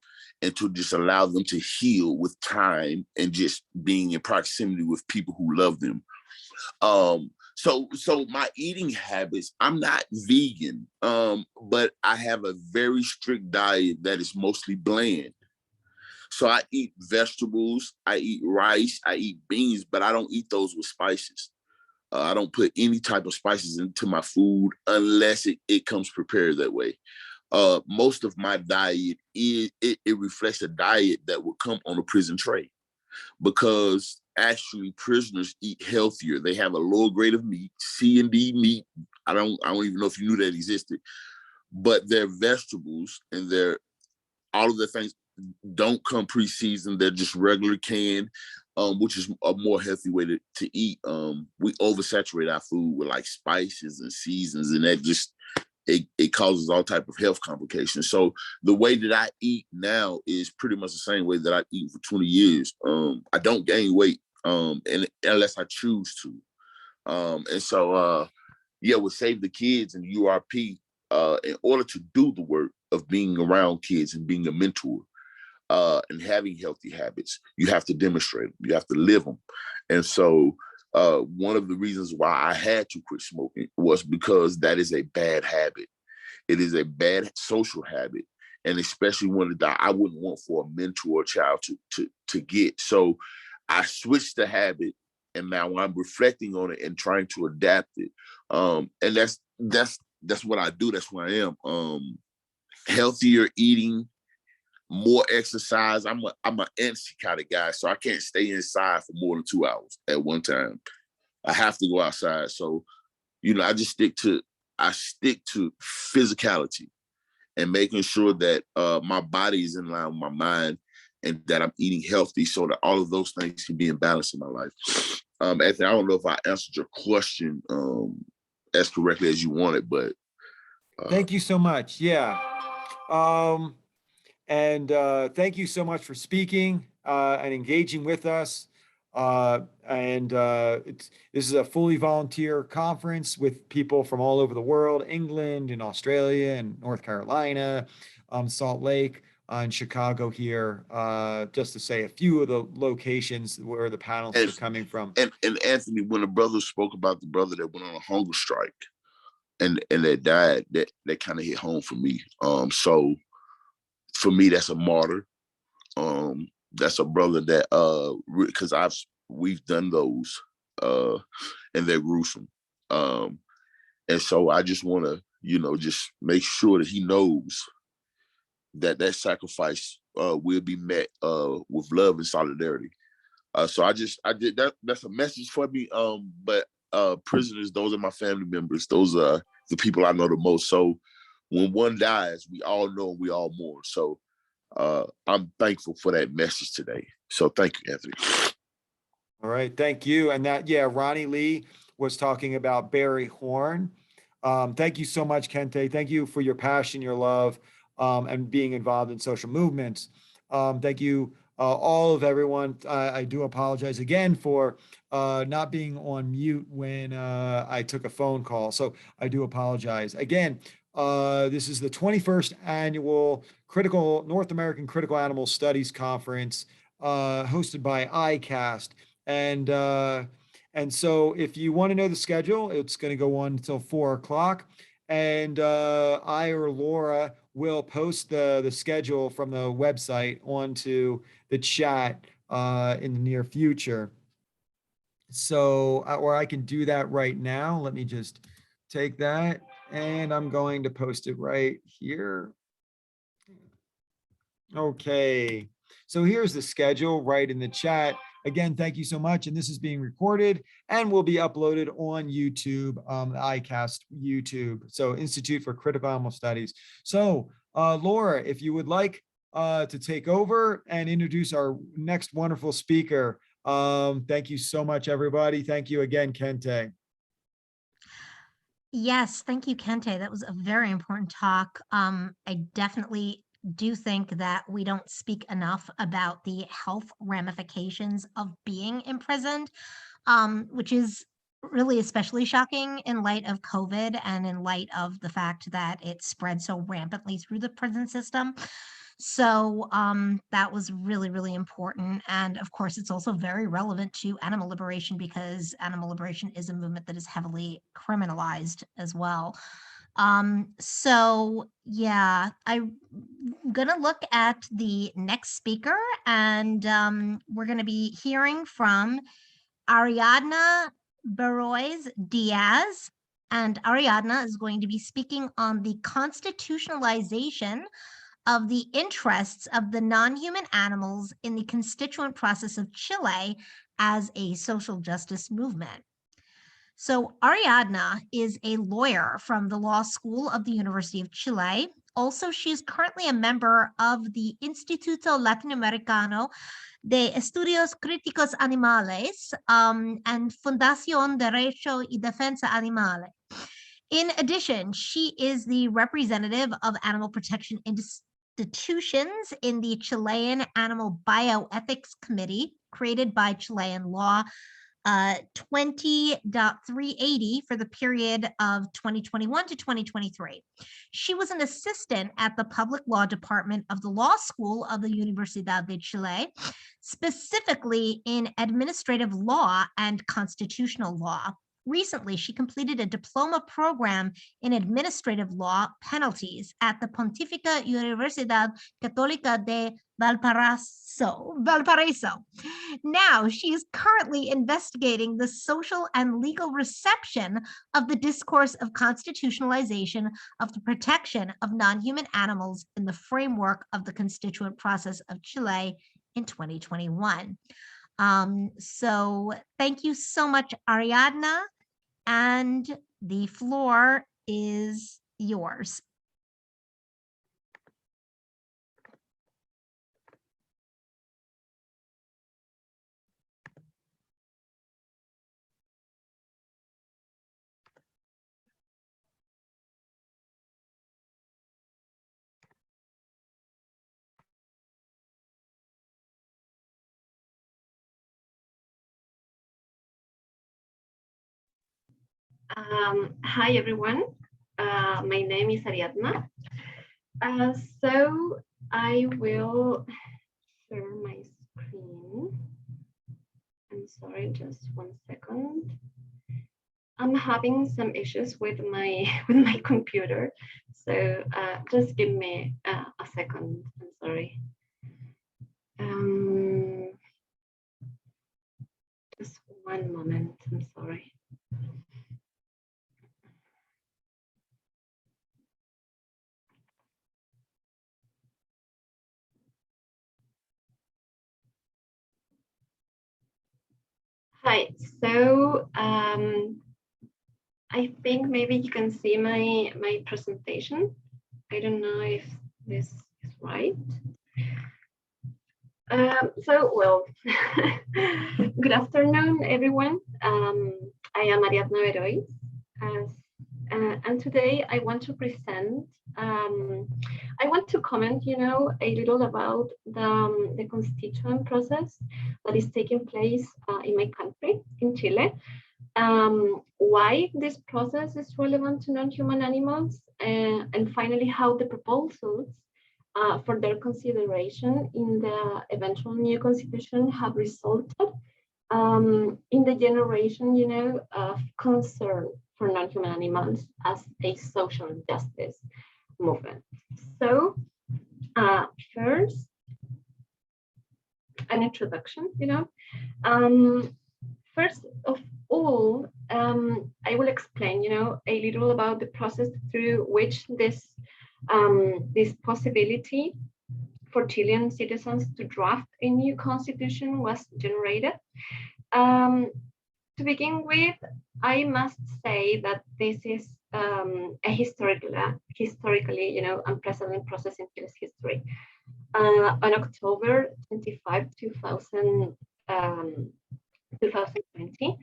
and to just allow them to heal with time and just being in proximity with people who love them. So my eating habits, I'm not vegan, but I have a very strict diet that is mostly bland. So I eat vegetables, I eat rice, I eat beans, but I don't eat those with spices. I don't put any type of spices into my food unless it comes prepared that way. Most of my diet it reflects a diet that would come on a prison tray, because actually prisoners eat healthier. They have a lower grade of meat, C and D meat. I don't even know if you knew that existed, but their vegetables and all of the things don't come pre-seasoned. They're just regular canned, which is a more healthy way to eat. We oversaturate our food with like spices and seasons, and that just it causes all type of health complications. So the way that I eat now is pretty much the same way that I eat for 20 years. I don't gain weight, and unless I choose to. And so with Save the Kids and URP, in order to do the work of being around kids and being a mentor, and having healthy habits, you have to demonstrate them. You have to live them. And so one of the reasons why I had to quit smoking was because that is a bad habit. It is a bad social habit. And especially one that I wouldn't want for a mentor or child to get. So I switched the habit, and now I'm reflecting on it and trying to adapt it. And that's what I do. That's who I am. Healthier eating, more exercise. I'm an antsy kind of guy, so I can't stay inside for more than 2 hours at one time. I have to go outside. So, I just stick to physicality and making sure that my body is in line with my mind and that I'm eating healthy so that all of those things can be in balance in my life. Anthony, I don't know if I answered your question as correctly as you wanted, but thank you so much. Yeah. And thank you so much for speaking and engaging with us. This is a fully volunteer conference with people from all over the world, England and Australia and North Carolina, Salt Lake, and Chicago here, just to say a few of the locations where the panelists are coming from. And Anthony, when the brother spoke about the brother that went on a hunger strike and that died, that kind of hit home for me. So for me, that's a martyr. That's a brother that because we've done those, and they're gruesome. And so I just want to, just make sure that he knows that sacrifice will be met with love and solidarity. So I did that. That's a message for me. But prisoners, those are my family members. Those are the people I know the most. So when one dies, we all know and we all mourn. So I'm thankful for that message today. So thank you, Anthony. All right, thank you. And Ronnie Lee was talking about Barry Horn. Thank you so much, Kente. Thank you for your passion, your love, and being involved in social movements. Thank you, all of everyone. I do apologize again for not being on mute when I took a phone call. So I do apologize. Again, this is the 21st annual North American Critical Animal Studies Conference, hosted by ICAST. And so if you want to know the schedule, it's going to go on until 4 o'clock. And I or Laura will post the schedule from the website onto the chat in the near future. So, or I can do that right now. Let me just take that, and I'm going to post it right here. Okay, so here's the schedule right in the chat. Again, thank you so much. And this is being recorded and will be uploaded on YouTube, the ICAST YouTube. So Institute for Critical Animal Studies. So Laura, if you would like to take over and introduce our next wonderful speaker. Thank you so much, everybody. Thank you again, Kente. Yes, thank you, Kente. That was a very important talk. I definitely do think that we don't speak enough about the health ramifications of being imprisoned, which is really especially shocking in light of COVID and in light of the fact that it spread so rampantly through the prison system. So that was really, really important. And of course, it's also very relevant to animal liberation because animal liberation is a movement that is heavily criminalized as well. So yeah, I'm gonna look at the next speaker, and we're gonna be hearing from Ariadna Berois Diaz. And Ariadna is going to be speaking on the constitutionalization of the interests of the non-human animals in the constituent process of Chile as a social justice movement. So Ariadna is a lawyer from the Law School of the University of Chile. Also, she is currently a member of the Instituto Latinoamericano de Estudios Críticos Animales and Fundación Derecho y Defensa Animales. In addition, she is the representative of animal protection institutions in the Chilean Animal Bioethics Committee, created by Chilean law 20.380 for the period of 2021 to 2023. She was an assistant at the Public Law Department of the Law School of the Universidad de Chile, specifically in administrative law and constitutional law. Recently, she completed a diploma program in administrative law penalties at the Pontificia Universidad Católica de Valparaiso. Now, she is currently investigating the social and legal reception of the discourse of constitutionalization of the protection of non-human animals in the framework of the constituent process of Chile in 2021. So thank you so much, Ariadna, and the floor is yours. Hi, everyone. My name is Ariadna. So I will share my screen. I'm sorry, just 1 second. I'm having some issues with my computer, so just give me a second. I'm sorry. Just 1 moment. I'm sorry. Hi, so I think maybe you can see my presentation. I don't know if this is right. Well, good afternoon, everyone. I am Ariadna Berois, and today I want to present, I want to comment, a little about the constituent process that is taking place in my country, in Chile. Why this process is relevant to non-human animals, and finally how the proposals for their consideration in the eventual new constitution have resulted in the generation, of concern for non-human animals as a social justice movement. So first, an introduction, first of all, I will explain, a little about the process through which this possibility for Chilean citizens to draft a new constitution was generated. To begin with, I must say that this is a historically, unprecedented process in Chile's history. On October 25, 2020,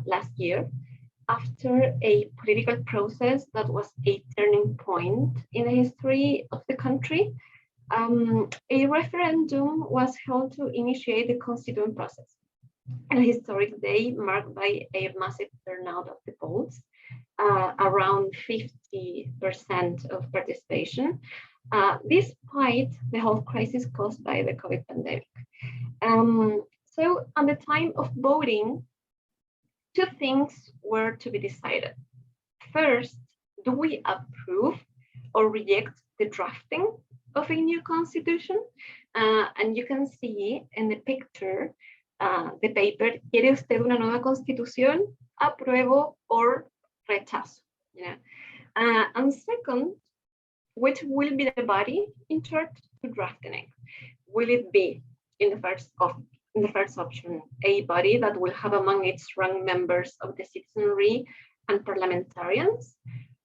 last year, after a political process that was a turning point in the history of the country. A referendum was held to initiate the constituent process. A historic day marked by a massive turnout of the polls, around 50% of participation, despite the health crisis caused by the COVID pandemic. So at the time of voting, two things were to be decided. First, do we approve or reject the drafting of a new constitution? And you can see in the picture, the paper, ¿quiere usted una nueva constitución? Apruebo or rechazo. And second, which will be the body in charge to drafting it? Will it be in the first option, a body that will have among its rank members of the citizenry and parliamentarians,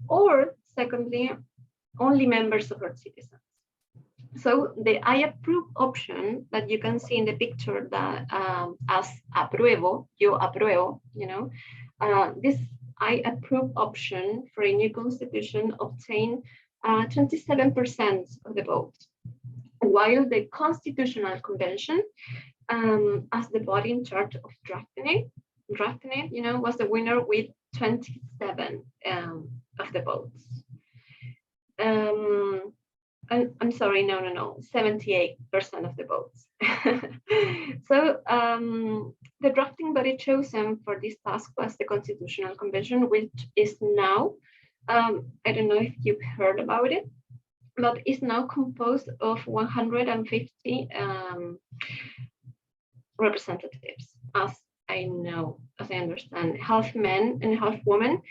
or secondly, only members of our citizens? So the I approve option that you can see in the picture that as apruebo, yo apruebo, this I approve option for a new constitution obtained 27% of the votes, while the Constitutional Convention, as the body in charge of drafting it, was the winner with 27 of the votes. I'm sorry, no, 78% of the votes. So the drafting body chosen for this task was the Constitutional Convention, which is now, I don't know if you've heard about it, but it's now composed of 150 representatives, as I understand, half men and half women,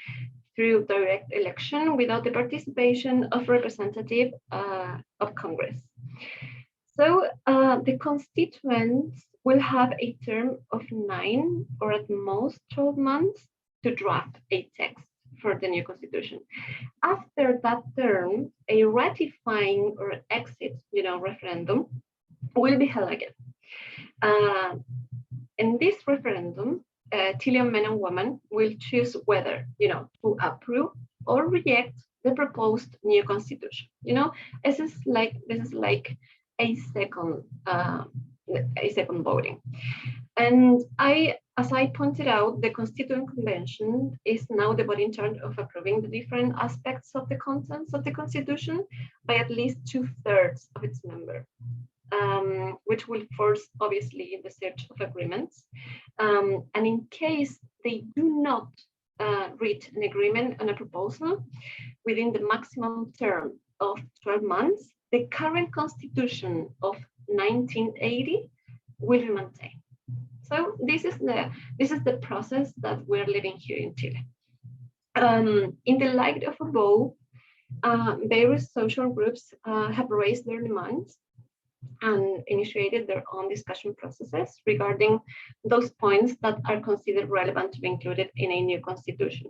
through direct election without the participation of representative of Congress. So the constituents will have a term of 9 or at most 12 months to draft a text for the new constitution. After that term, a ratifying or exit, referendum will be held again. In this referendum, Chilean men and women will choose whether, to approve or reject the proposed new constitution. This is like a second voting. And as I pointed out, the Constituent Convention is now the body in charge of approving the different aspects of the contents of the Constitution by at least 2/3 of its members. Which will force, obviously, the search of agreements. And in case they do not reach an agreement on a proposal within the maximum term of 12 months, the current constitution of 1980 will be maintained. So this is the process that we're living here in Chile. In the light of above, various social groups have raised their demands and initiated their own discussion processes regarding those points that are considered relevant to be included in a new constitution,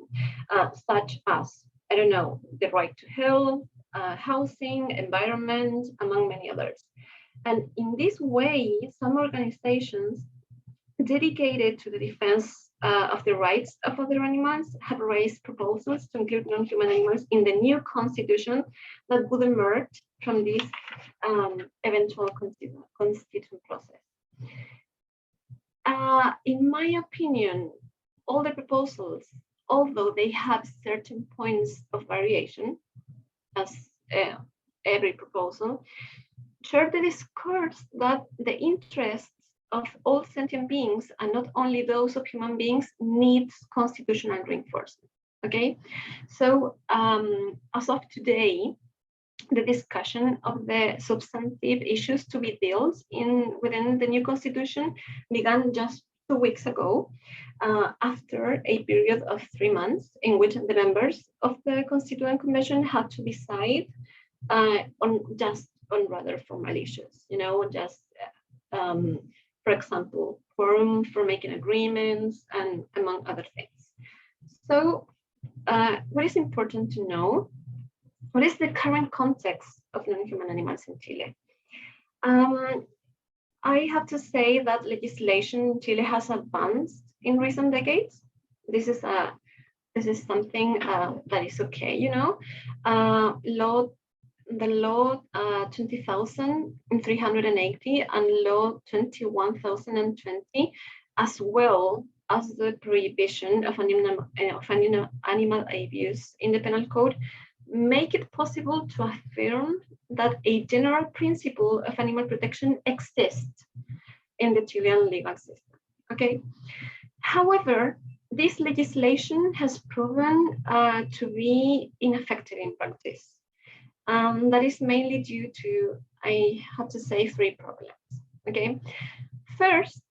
such as, the right to health, housing, environment, among many others. And in this way, some organizations dedicated to the defense of the rights of other animals have raised proposals to include non-human animals in the new constitution that would emerge from this eventual constituent process. In my opinion, all the proposals, although they have certain points of variation, as every proposal, share the discourse that the interests of all sentient beings, and not only those of human beings, needs constitutional reinforcement. Okay, so as of today, the discussion of the substantive issues to be dealt within the new constitution began just 2 weeks ago, after a period of 3 months in which the members of the Constituent Convention had to decide on rather formal issues, for example, quorum for making agreements and among other things. So what is important to know? What is the current context of non-human animals in Chile? I have to say that legislation in Chile has advanced in recent decades. This is this is something that is okay, you know. The law 20,380 and law 21,020, as well as the prohibition of animal abuse in the penal code, make it possible to affirm that a general principle of animal protection exists in the Chilean legal system. Okay. However, this legislation has proven to be ineffective in practice. That is mainly due to, I have to say, 3 problems. Okay. First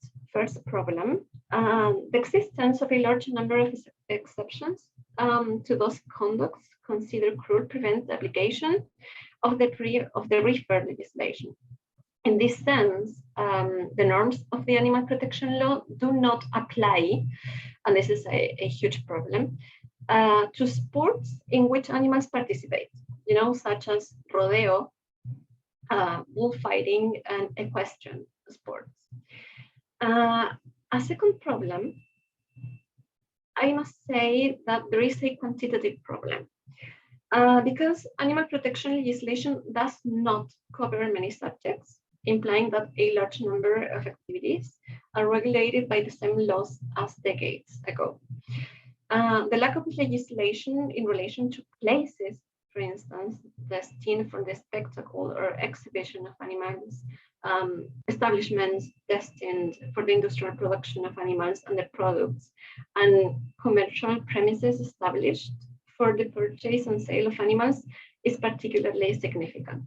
problem, the existence of a large number of exceptions to those conducts considered cruel prevents the application of the referred legislation. In this sense, the norms of the animal protection law do not apply, and this is a huge problem, to sports in which animals participate, you know, such as rodeo, bullfighting, and equestrian sports. A second problem, I must say that there is a quantitative problem. Because animal protection legislation does not cover many subjects, implying that a large number of activities are regulated by the same laws as decades ago. The lack of legislation in relation to places, for instance, destined for the spectacle or exhibition of animals, establishments destined for the industrial production of animals and their products, and commercial premises established for the purchase and sale of animals is particularly significant.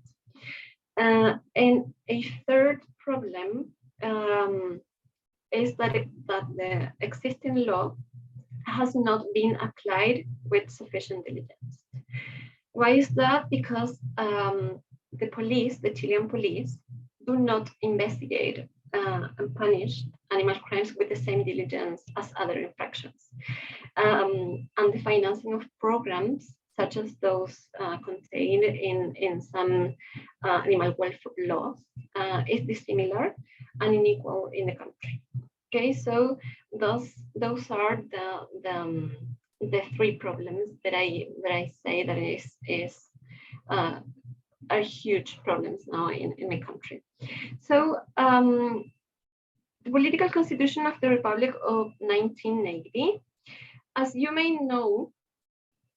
And a third problem is that the existing law has not been applied with sufficient diligence. Why is that? Because the police, the Chilean police, do not investigate and punish animal crimes with the same diligence as other infractions. And the financing of programs, such as those contained in some animal welfare laws, is dissimilar and unequal in the country. Okay, so those are the 3 problems that I say that are huge problems now in my country. So the political constitution of the Republic of 1980, as you may know,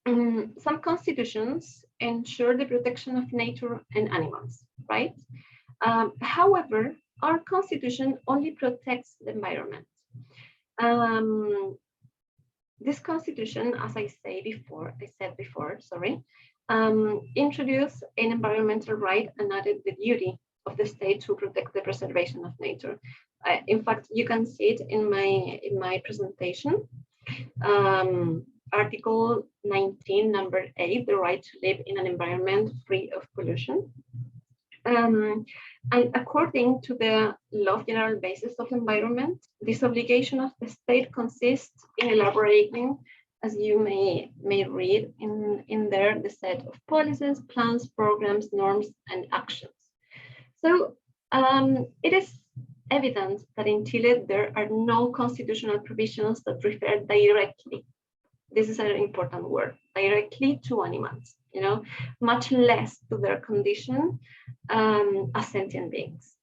some constitutions ensure the protection of nature and animals, right? However, our constitution only protects the environment. This constitution, as I said before, introduced an environmental right and added the duty of the state to protect the preservation of nature. In fact, you can see it in my presentation. Article 19, number 8, the right to live in an environment free of pollution. And according to the Law of General Basis of Environment, this obligation of the state consists in elaborating, as you may read in there, the set of policies, plans, programs, norms, and actions. So it is evident that in Chile there are no constitutional provisions that refer directly, this is an important word, directly to animals, you know, much less to their condition as sentient beings.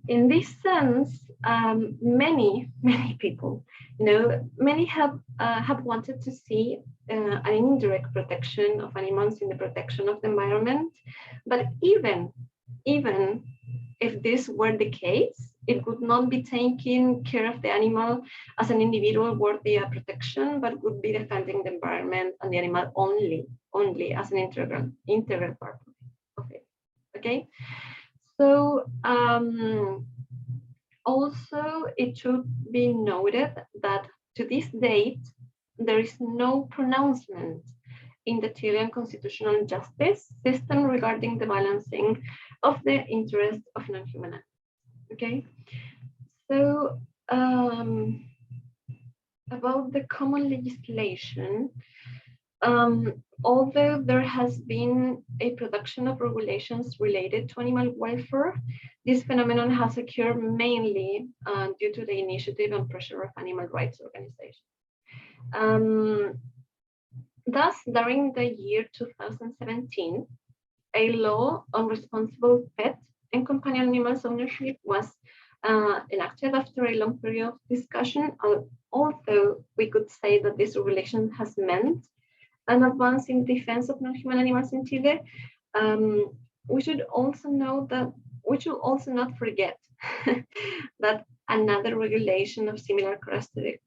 In this sense, many people, you know, many have wanted to see an indirect protection of animals in the protection of the environment, but even if this were the case, it would not be taking care of the animal as an individual worthy of protection, but would be defending the environment and the animal only as an integral part of it. Okay, so also it should be noted that to this date there is no pronouncement in the Chilean constitutional justice system regarding the balancing of the interest of non-human animals. Okay, so about the common legislation, although there has been a production of regulations related to animal welfare, this phenomenon has occurred mainly due to the initiative and pressure of animal rights organizations. Thus, during the year 2017, a law on responsible pet and companion animals ownership was enacted after a long period of discussion, although we could say that this regulation has meant an advance in defense of non-human animals in Chile. We should also not forget that another regulation of similar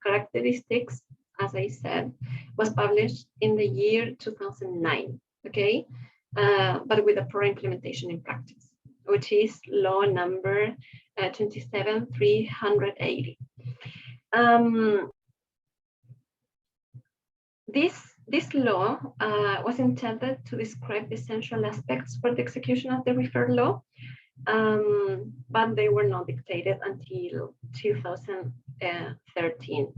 characteristics, as I said, was published in the year 2009, okay? But with a poor implementation in practice, which is law number 27380. This law was intended to describe the essential aspects for the execution of the referred law, but they were not dictated until 2013.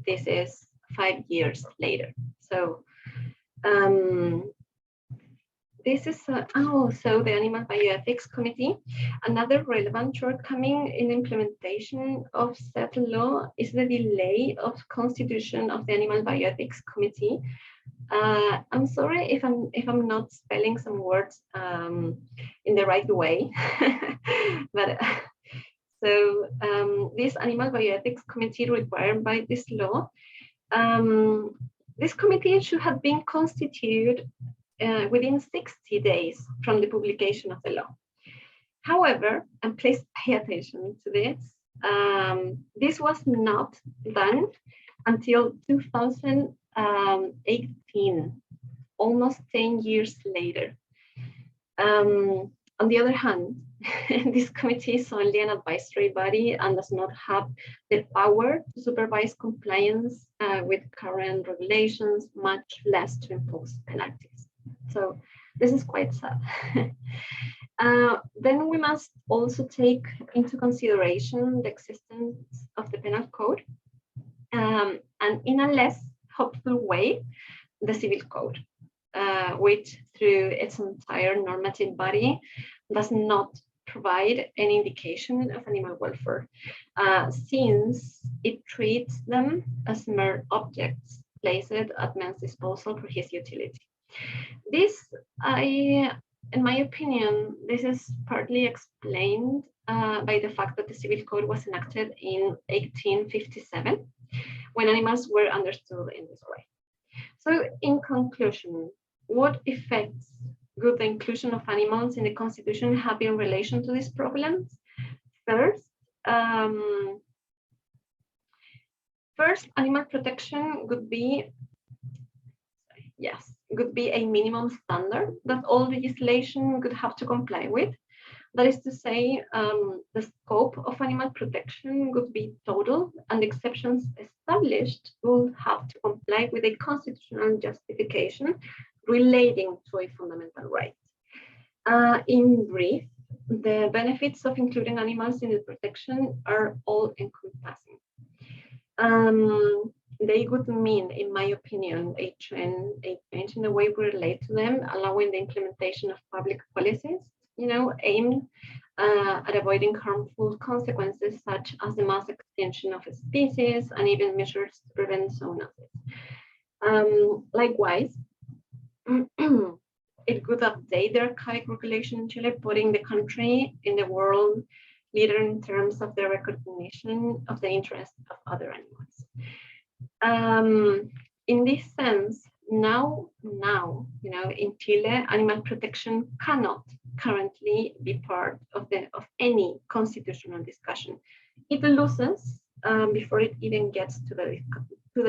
This is 5 years later. So this is also the Animal Bioethics Committee. Another relevant shortcoming in implementation of said law is the delay of constitution of the Animal Bioethics Committee. I'm sorry if I'm not spelling some words in the right way, but so this Animal Bioethics Committee required by this law, this committee should have been constituted within 60 days from the publication of the law. However, and please pay attention to this, this was not done until 2018, almost 10 years later. On the other hand, this committee is only an advisory body and does not have the power to supervise compliance with current regulations, much less to impose penalties. So this is quite sad. Then we must also take into consideration the existence of the penal code, and in a less hopeful way, the civil code, which through its entire normative body does not provide any indication of animal welfare, since it treats them as mere objects placed at man's disposal for his utility. This, in my opinion, this is partly explained by the fact that the civil code was enacted in 1857, when animals were understood in this way. So in conclusion, what effects would the inclusion of animals in the Constitution have in relation to these problems? First, animal protection would be, would be a minimum standard that all legislation would have to comply with. That is to say, the scope of animal protection would be total, and exceptions established will have to comply with a constitutional justification relating to a fundamental right. In brief, the benefits of including animals in the protection are all encompassing. They would mean, in my opinion, a change in the way we relate to them, allowing the implementation of public policies, aimed at avoiding harmful consequences such as the mass extinction of a species and even measures to prevent zoonosis. Likewise, it could update the archaic regulation in Chile, putting the country in the world leader in terms of the recognition of the interests of other animals. In this sense, now, in Chile, animal protection cannot currently be part of any constitutional discussion. It loses before it even gets to the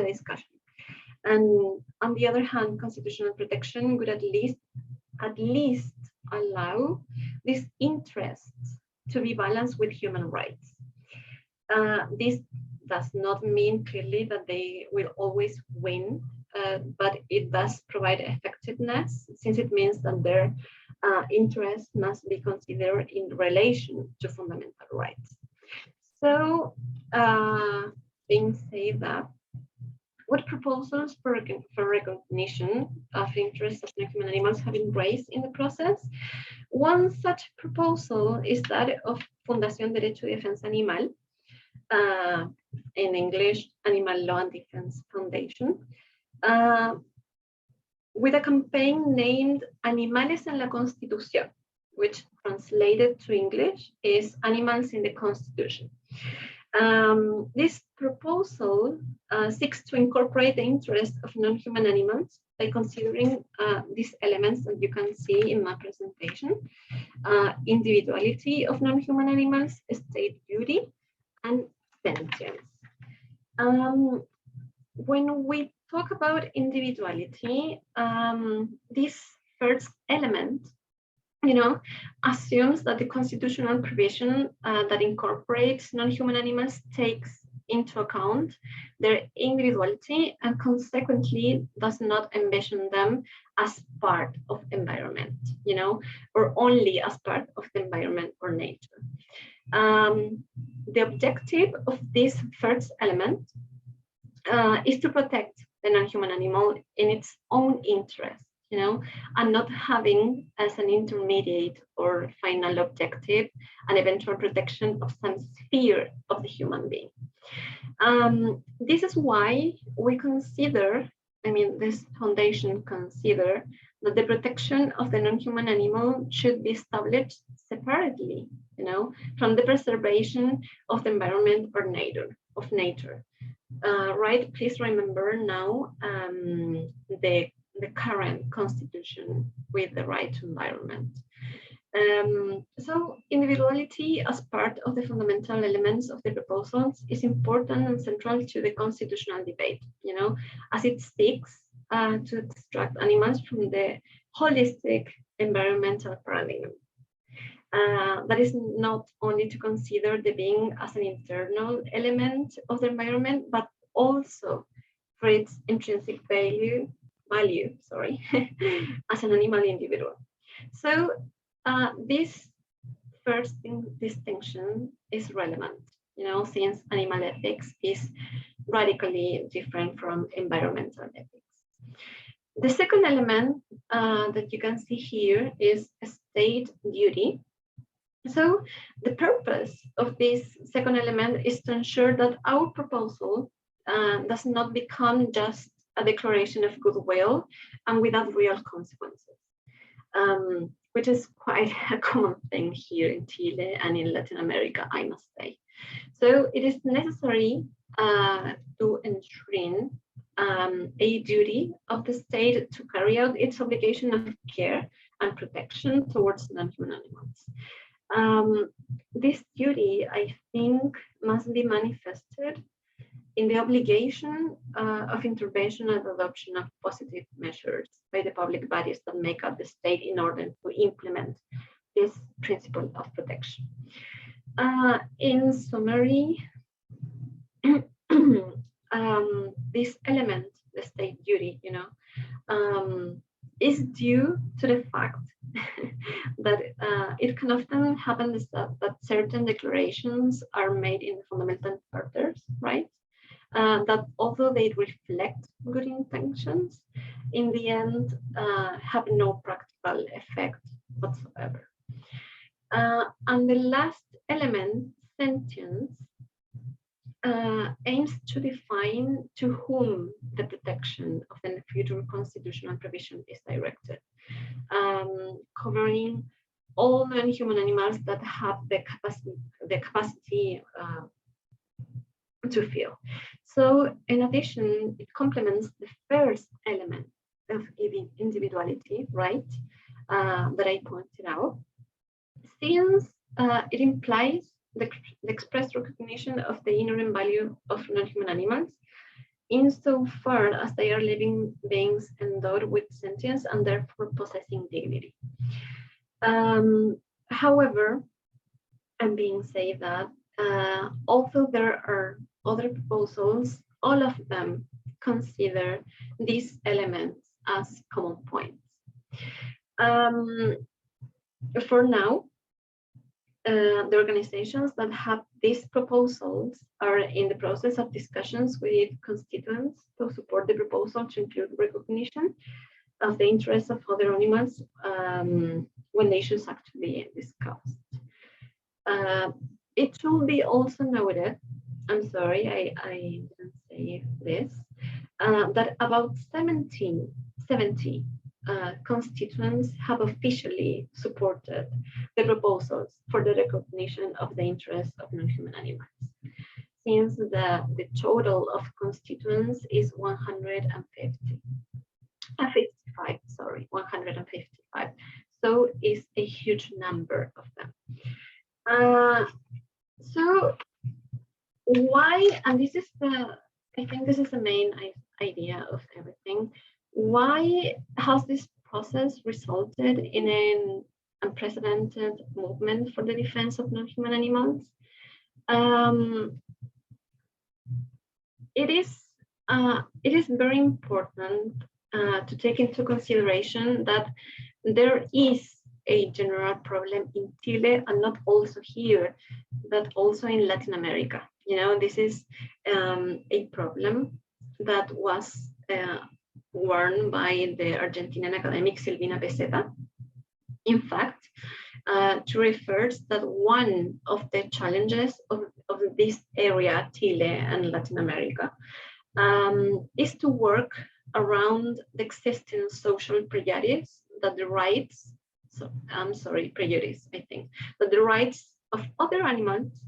discussion. And on the other hand, constitutional protection would at least allow these interests to be balanced with human rights. This does not mean clearly that they will always win, but it does provide effectiveness, since it means that their interests must be considered in relation to fundamental rights. So, being said that, what proposals for recognition of interests of non-human animals have been raised in the process? One such proposal is that of Fundación Derecho y Defensa Animal, in English, Animal Law and Defense Foundation. with a campaign named Animales en la Constitución, which translated to English is Animals in the Constitution. This proposal seeks to incorporate the interests of non-human animals by considering these elements that you can see in my presentation: individuality of non-human animals, state duty, and sentience. When we talk about individuality, this first element, assumes that the constitutional provision that incorporates non-human animals takes into account their individuality and consequently does not envision them as part of environment, or only as part of the environment or nature. The objective of this first element is to protect the non-human animal in its own interest, and not having as an intermediate or final objective an eventual protection of some sphere of the human being. This is why we consider, this foundation consider that the protection of the non-human animal should be established separately, from the preservation of the environment or nature. Right? Please remember now the current constitution with the right to environment. So individuality as part of the fundamental elements of the proposals is important and central to the constitutional debate, as it seeks to extract animals from the holistic environmental paradigm. That is not only to consider the being as an internal element of the environment, but also for its intrinsic value, as an animal individual. So this first distinction is relevant, since animal ethics is radically different from environmental ethics. The second element that you can see here is state duty. So the purpose of this second element is to ensure that our proposal does not become just a declaration of goodwill and without real consequences, which is quite a common thing here in Chile and in Latin America, I must say. So it is necessary to enshrine a duty of the state to carry out its obligation of care and protection towards non-human animals. This duty, I think, must be manifested in the obligation of intervention and adoption of positive measures by the public bodies that make up the state in order to implement this principle of protection. In summary, this element, the state duty, is due to the fact that it can often happen that certain declarations are made in the fundamental charters, right? That although they reflect good intentions, in the end have no practical effect whatsoever. And the last element, sentience, aims to define to whom the protection of the future constitutional provision is directed, covering all non-human animals that have the capacity to feel. So in addition, it complements the first element of individuality, right, that I pointed out, since it implies the express recognition of the inherent value of non-human animals insofar as they are living beings endowed with sentience and therefore possessing dignity. However, I'm being said that although there are other proposals, all of them consider these elements as common points. For now, the organizations that have these proposals are in the process of discussions with constituents to support the proposal to include recognition of the interests of other animals when the issues actually discussed. It should be also noted, I'm sorry, I didn't say this, that about 70 constituents have officially supported the proposals for the recognition of the interests of non-human animals. Since the total of constituents is 155, so it's a huge number of them. So why, and this is I think this is the main idea of everything, why has this process resulted in an unprecedented movement for the defense of non-human animals? It is very important to take into consideration that there is a general problem in Chile, and not also here, but also in Latin America. You know, this is a problem that was warned by the Argentinian academic Silvina Peseta. In fact, she refers that one of the challenges of this area, Chile and Latin America, is to work around the existing social prejudice that the rights, prejudice, I think, that the rights of other animals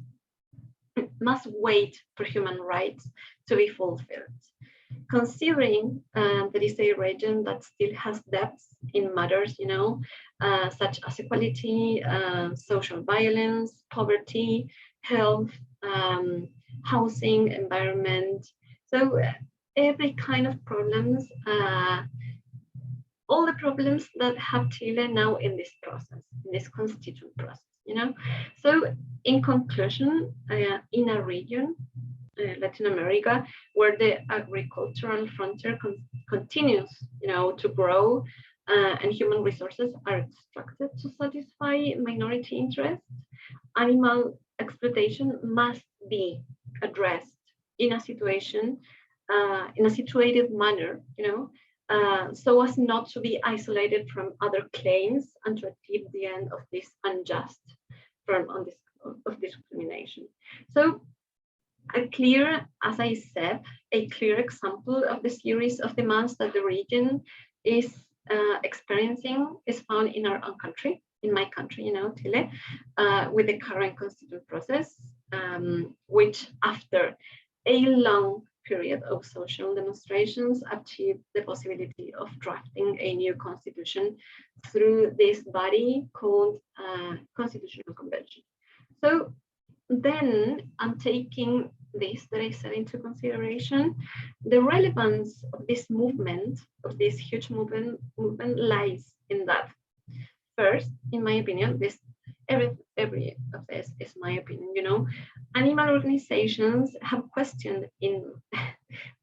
must wait for human rights to be fulfilled. Considering that is a region that still has depths in matters, you know, such as equality, social violence, poverty, health, housing, environment. So every kind of problems, all the problems that have Chile now in this process, in this constituent process, you know. So in conclusion, in a region, Latin America, where the agricultural frontier continues, you know, to grow, and human resources are extracted to satisfy minority interests, animal exploitation must be addressed in a situation, in a situated manner, you know, so as not to be isolated from other claims and to achieve the end of this unjust form of discrimination. So as I said, a clear example of the series of demands that the region is experiencing is found in our own country, in my country, you know, Chile, with the current constituent process, which after a long period of social demonstrations achieved the possibility of drafting a new constitution through this body called Constitutional Convention. So then I'm taking this that I said into consideration. The relevance of this movement, of this huge movement lies in that. First, in my opinion, every of this is my opinion, you know, animal organizations have questioned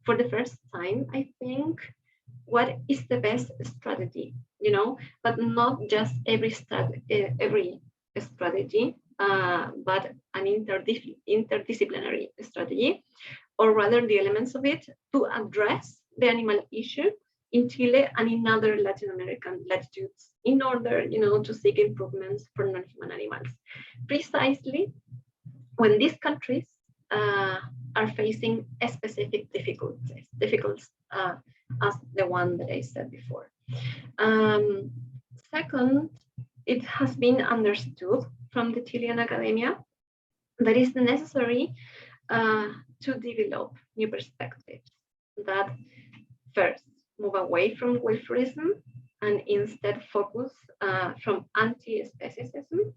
for the first time, I think, what is the best strategy, you know, but not just every strategy, but an interdisciplinary strategy, or rather the elements of it to address the animal issue in Chile and in other Latin American latitudes in order, you know, to seek improvements for non-human animals. Precisely when these countries are facing a specific difficulties as the one that I said before. Second, it has been understood from the Chilean academia that it's necessary to develop new perspectives that first move away from welfarism and instead focus from anti-speciesism,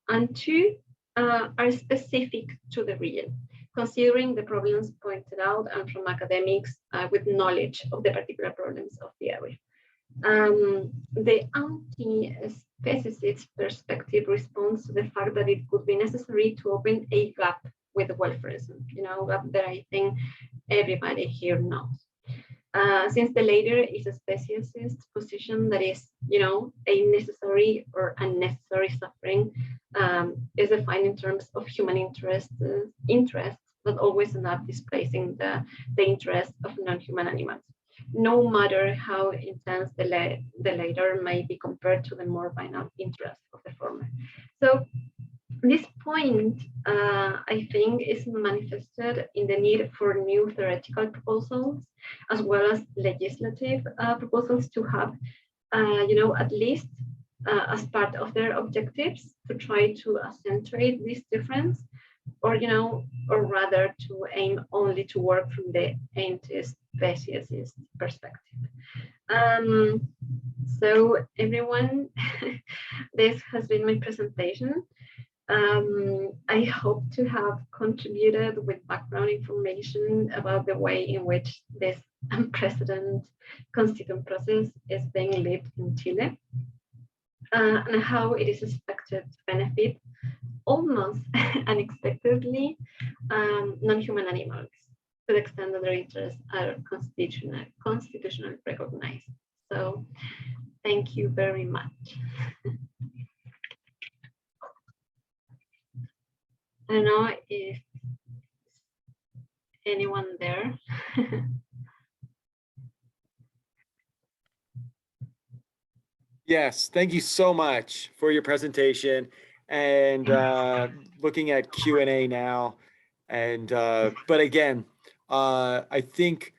and two, are specific to the region, considering the problems pointed out and from academics with knowledge of the particular problems of the area. The anti-speciesist perspective responds to the fact that it could be necessary to open a gap with welfarism, you know, gap that I think everybody here knows. Since the latter is a speciesist position that is, you know, a necessary or unnecessary suffering, is defined in terms of human interests that always end up displacing the interests of non-human animals, no matter how intense the latter may be compared to the more final interests of the former. So This point, I think, is manifested in the need for new theoretical proposals, as well as legislative proposals to have, at least as part of their objectives, to try to accentuate this difference, or rather to aim only to work from the anti-speciesist perspective. So everyone, this has been my presentation. I hope to have contributed with background information about the way in which this unprecedented constituent process is being lived in Chile, and how it is expected to benefit almost unexpectedly non-human animals to the extent that their interests are constitutionally recognized. So thank you very much. I don't know if anyone there. Yes, thank you so much for your presentation, and looking at Q&A now. And but again, I think,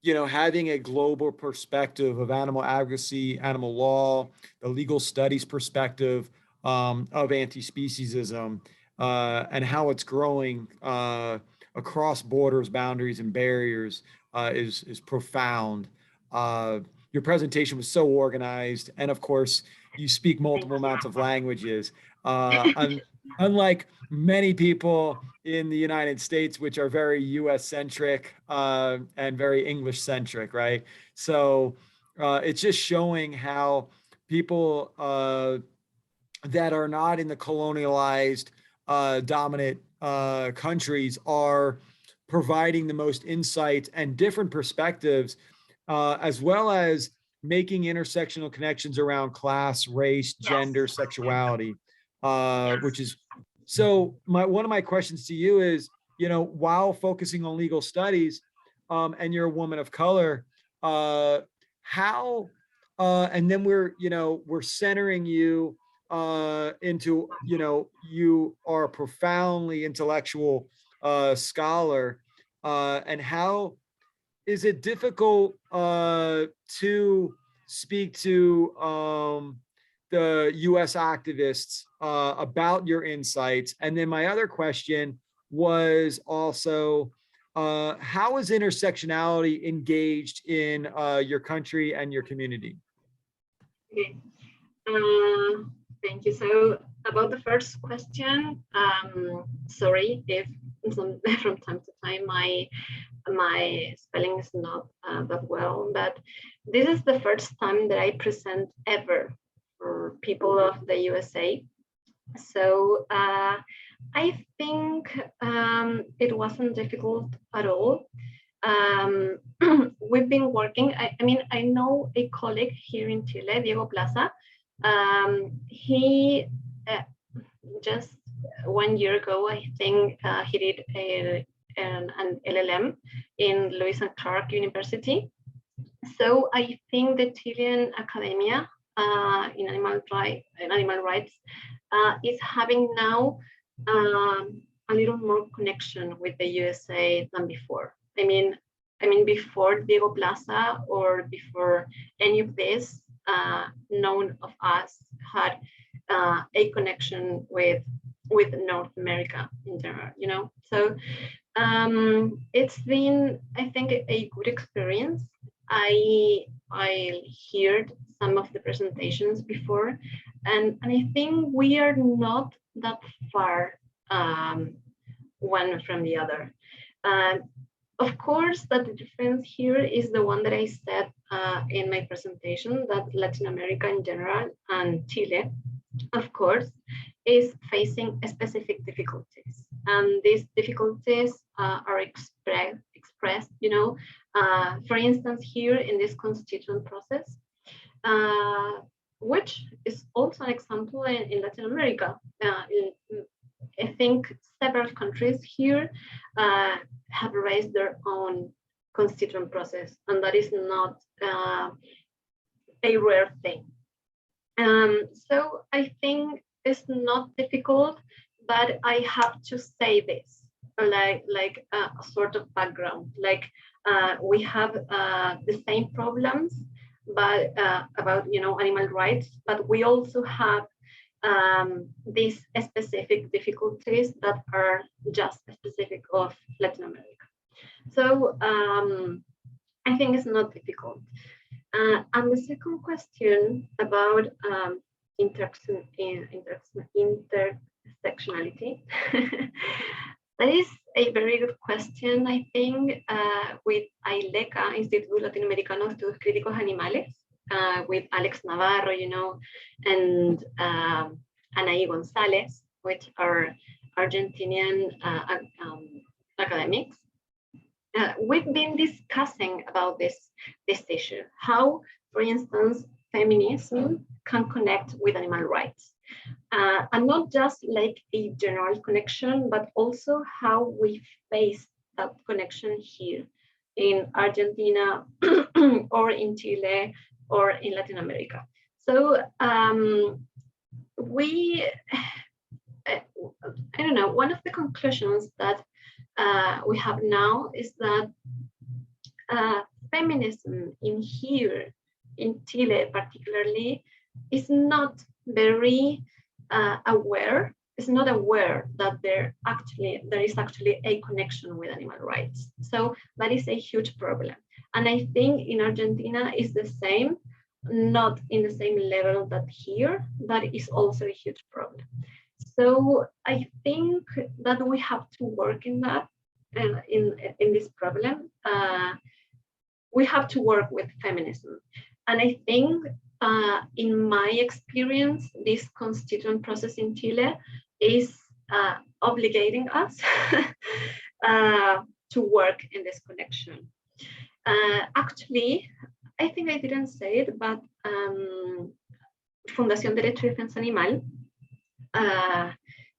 having a global perspective of animal advocacy, animal law, the legal studies perspective of anti-speciesism, and how it's growing across borders, boundaries, and barriers is profound. Your presentation was so organized, and of course, you speak multiple amounts of languages. Unlike many people in the United States, which are very US centric and very English centric, right? So it's just showing how people that are not in the colonialized dominant countries are providing the most insight and different perspectives, as well as making intersectional connections around class, race, gender, sexuality, which is so. One of my questions to you is, while focusing on legal studies, and you're a woman of color, how, and then we're centering you into, you are a profoundly intellectual scholar, and how is it difficult to speak to the US activists about your insights? And then my other question was also, how is intersectionality engaged in your country and your community? Okay. Thank you. So about the first question, sorry if from time to time my spelling is not that well, but this is the first time that I present ever for people of the USA. So I think it wasn't difficult at all. We've been working, I know a colleague here in Chile, Diego Plaza. He just 1 year ago, I think he did an LLM in Lewis and Clark University. So I think the Chilean academia in animal rights is having now a little more connection with the USA than before. I mean, before Diego Plaza or before any of this, none of us had a connection with North America in general, So it's been, I think, a good experience. I heard some of the presentations before, and I think we are not that far one from the other. Of course, that the difference here is the one that I said in my presentation, that Latin America in general and Chile, of course, is facing specific difficulties. And these difficulties are expressed, for instance, here in this constituent process, which is also an example in Latin America. I think several countries here have raised their own constituent process, and that is not a rare thing. So I think it's not difficult, but I have to say this, like a sort of background, like we have the same problems, but about animal rights, but we also have these specific difficulties that are just specific of Latin America. So I think it's not difficult. And the second question about intersectionality, that is a very good question, I think, with ILECA, Instituto Latinoamericano de Estudios Críticos Animales, with Alex Navarro, and Anaí González, which are Argentinian academics. We've been discussing about this issue, how, for instance, feminism can connect with animal rights. And not just like a general connection, but also how we face that connection here in Argentina or in Chile or in Latin America. So I don't know, one of the conclusions that we have now is that feminism in here, in Chile particularly, is not very aware, is not aware that there is actually a connection with animal rights. So that is a huge problem. And I think in Argentina is the same, not in the same level that here, but is also a huge problem. So I think that we have to work in that, in this problem. We have to work with feminism. And I think in my experience, this constituent process in Chile is obligating us to work in this connection. Actually, I think I didn't say it, but Fundación Derecho y Defensa Animal,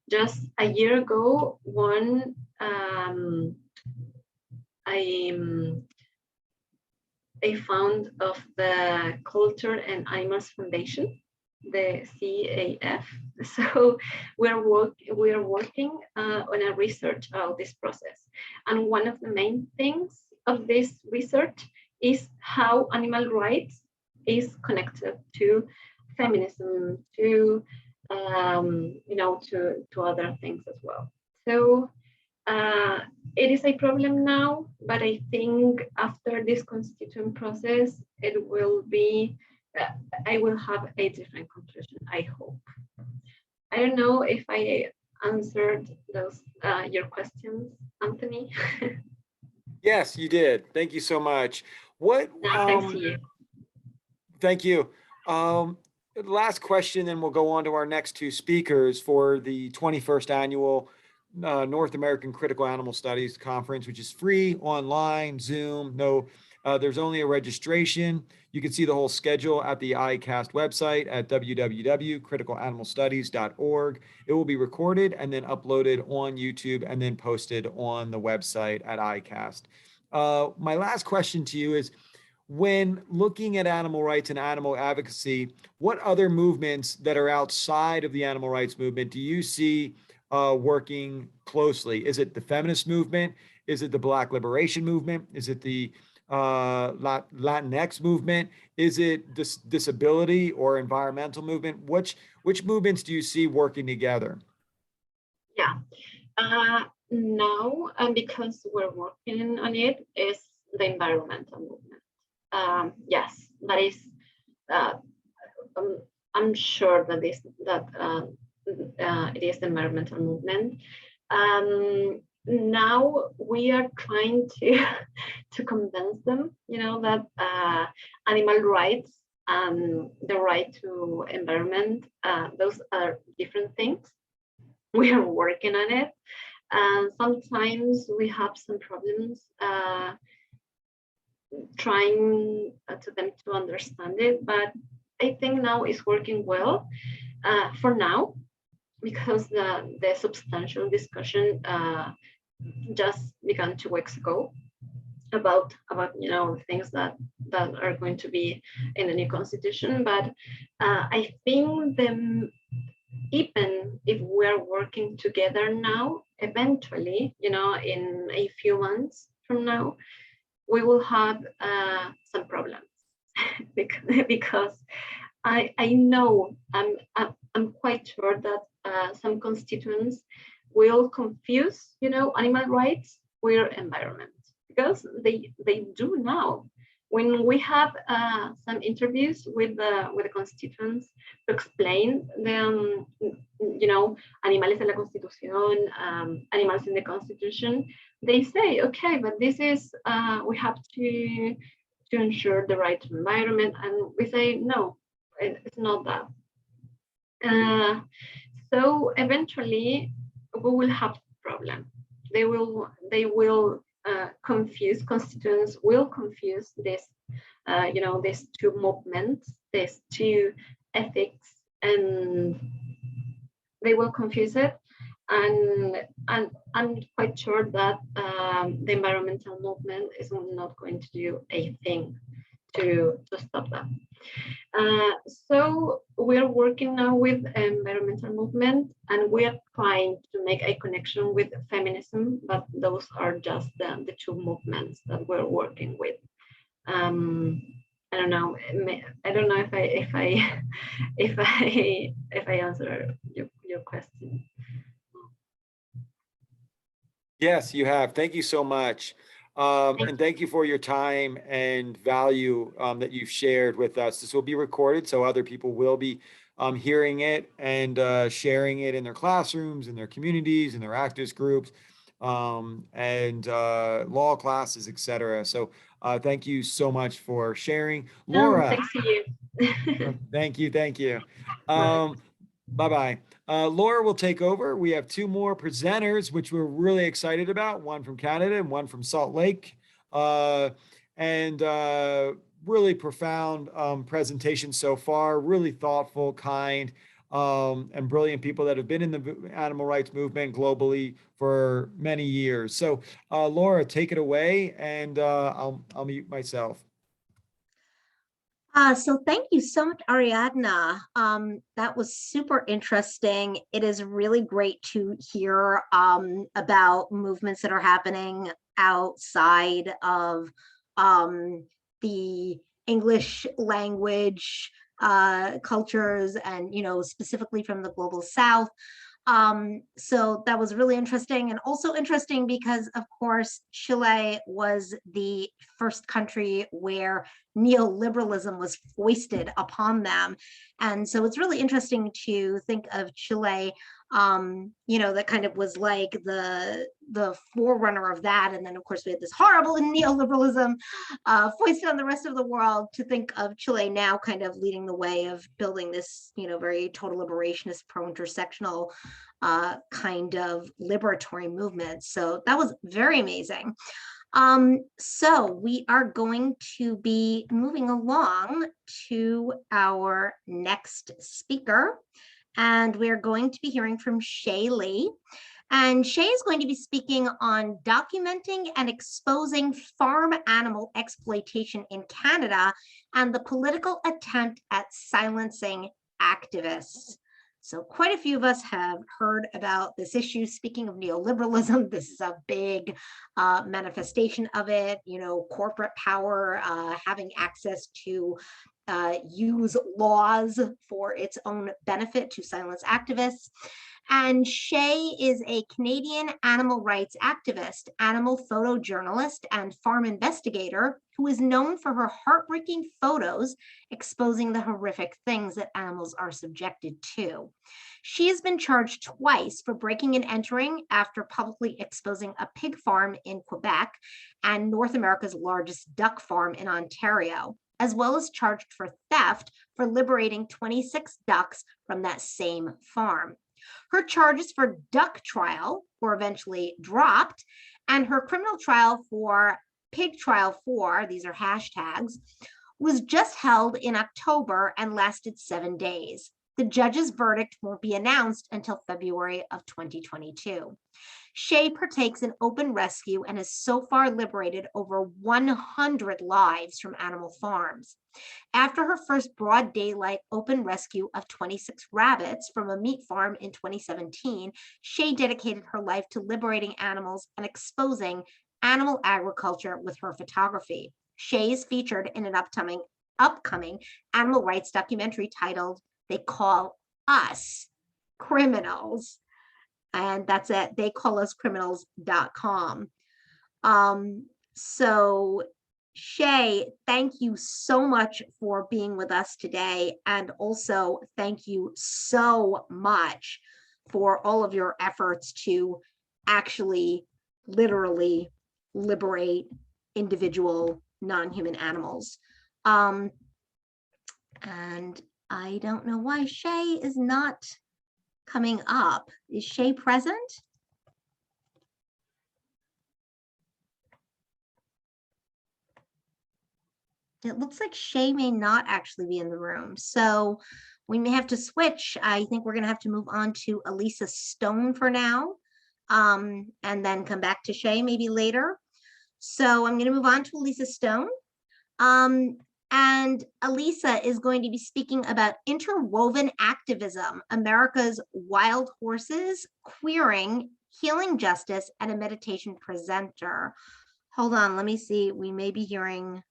just a year ago, won a fund of the Culture and Animals Foundation, the CAF. So we are working on a research of this process. And one of the main things of this research is how animal rights is connected to feminism, to to other things as well. So it is a problem now, but I think after this constituent process, it will be, I will have a different conclusion, I hope. I don't know if I answered those your questions, Anthony. Yes, you did. Thank you so much. What? Thanks to you. Thank you. Last question, then we'll go on to our next two speakers for the 21st annual North American Critical Animal Studies Conference, which is free online, Zoom. No, there's only a registration. You can see the whole schedule at the ICAST website at www.criticalanimalstudies.org. It will be recorded and then uploaded on YouTube and then posted on the website at ICAST. My last question to you is, when looking at animal rights and animal advocacy, what other movements that are outside of the animal rights movement do you see working closely? Is it the feminist movement? Is it the Black liberation movement? Is it the Latinx movement? Is it disability or environmental movement? Which movements do you see working together? Yeah, now, because we're working on it, is the environmental movement. Yes, that is. I'm sure that it is the environmental movement. Now we are trying to convince them, that animal rights and the right to environment, those are different things. We are working on it, and sometimes we have some problems trying to them to understand it, but I think now it's working well for now, because the substantial discussion just began 2 weeks ago about things that are going to be in the new constitution. But I think even if we're working together now, eventually, you know, in a few months from now, we will have some problems because I know, I'm quite sure that some constituents will confuse, you know, animal rights with environment, because they do now. When we have some interviews with the constituents to explain the, you know, animales en la Constitución, animals in the Constitution, they say, okay, but this is, we have to ensure the right environment, and we say, no, it's not that. So eventually we will have problem. They will confuse, constituents will confuse this, you know, these two movements, these two ethics, and they will confuse it. And I'm quite sure that the environmental movement is not going to do a thing to stop that. So we're working now with environmental movement, and we are trying to make a connection with feminism, but those are just the two movements that we're working with. I don't know. I don't know if I answer your question. Yes, you have. Thank you so much. And thank you for your time and value that you've shared with us. This will be recorded, so other people will be hearing it and sharing it in their classrooms, in their communities, in their activist groups, and law classes, etc. So thank you so much for sharing. Laura. Thanks to you. Thank you. Thank you. Bye-bye. Laura will take over. We have two more presenters, which we're really excited about, one from Canada and one from Salt Lake. And really profound presentation so far, really thoughtful, kind, and brilliant people that have been in the animal rights movement globally for many years. So Laura, take it away, and I'll mute myself. So thank you so much, Ariadna. That was super interesting. It is really great to hear about movements that are happening outside of the English language cultures, and, you know, specifically from the global South. So that was really interesting, and also interesting because, of course, Chile was the first country where neoliberalism was foisted upon them. And so it's really interesting to think of Chile, you know, that kind of was like the forerunner of that. And then, of course, we had this horrible neoliberalism foisted on the rest of the world, to think of Chile now kind of leading the way of building this, you know, very total liberationist, pro-intersectional kind of liberatory movement. So that was very amazing. So we are going to be moving along to our next speaker, and we're going to be hearing from Shay Lee. And Shay is going to be speaking on documenting and exposing farm animal exploitation in Canada and the political attempt at silencing activists. So quite a few of us have heard about this issue. Speaking of neoliberalism, this is a big manifestation of it. You know, corporate power having access to use laws for its own benefit to silence activists. And Shay is a Canadian animal rights activist, animal photojournalist, and farm investigator who is known for her heartbreaking photos exposing the horrific things that animals are subjected to. She has been charged twice for breaking and entering after publicly exposing a pig farm in Quebec and North America's largest duck farm in Ontario, as well as charged for theft for liberating 26 ducks from that same farm. Her charges for duck trial were eventually dropped, and her criminal trial for pig trial 4, these are hashtags, was just held in October and lasted 7 days. The judge's verdict won't be announced until February of 2022. Shay partakes in open rescue and has so far liberated over 100 lives from animal farms. After her first broad daylight open rescue of 26 rabbits from a meat farm in 2017, Shay dedicated her life to liberating animals and exposing animal agriculture with her photography. Shay is featured in an upcoming animal rights documentary titled "They Call Us Criminals." And that's at theycalluscriminals.com. So Shay, thank you so much for being with us today. And also thank you so much for all of your efforts to actually literally liberate individual non-human animals. And I don't know why Shay is not coming up. Is Shay present? It looks like Shay may not actually be in the room. So we may have to switch. I think we're going to have to move on to Elisa Stone for now, and then come back to Shay maybe later. So I'm going to move on to Elisa Stone. And Elisa is going to be speaking about interwoven activism, America's wild horses, queering, healing justice, and a meditation presenter. Hold on, let me see. We may be hearing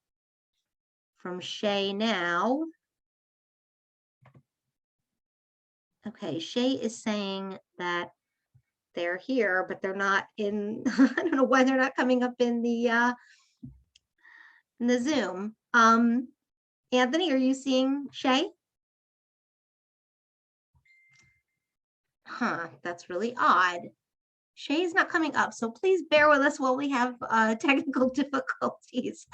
from Shay now. Okay, Shay is saying that they're here, but they're not in, I don't know why they're not coming up in the Zoom. Anthony, are you seeing Shay? Huh, that's really odd. Shay is not coming up, so please bear with us while we have technical difficulties.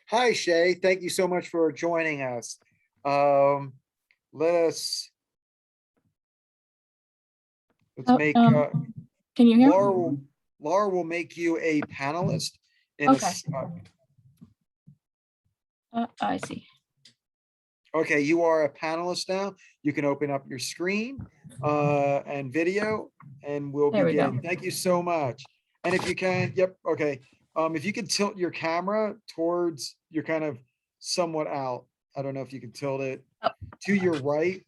Hi, Shay. Thank you so much for joining us. Let's make can you hear me? Lara will make you a panelist in Okay. I see. Okay, you are a panelist now. You can open up your screen and video, and we'll begin. Thank you so much. And if you can, yep, okay. If you could tilt your camera towards, you're kind of somewhat out. I don't know if you can tilt it to your right.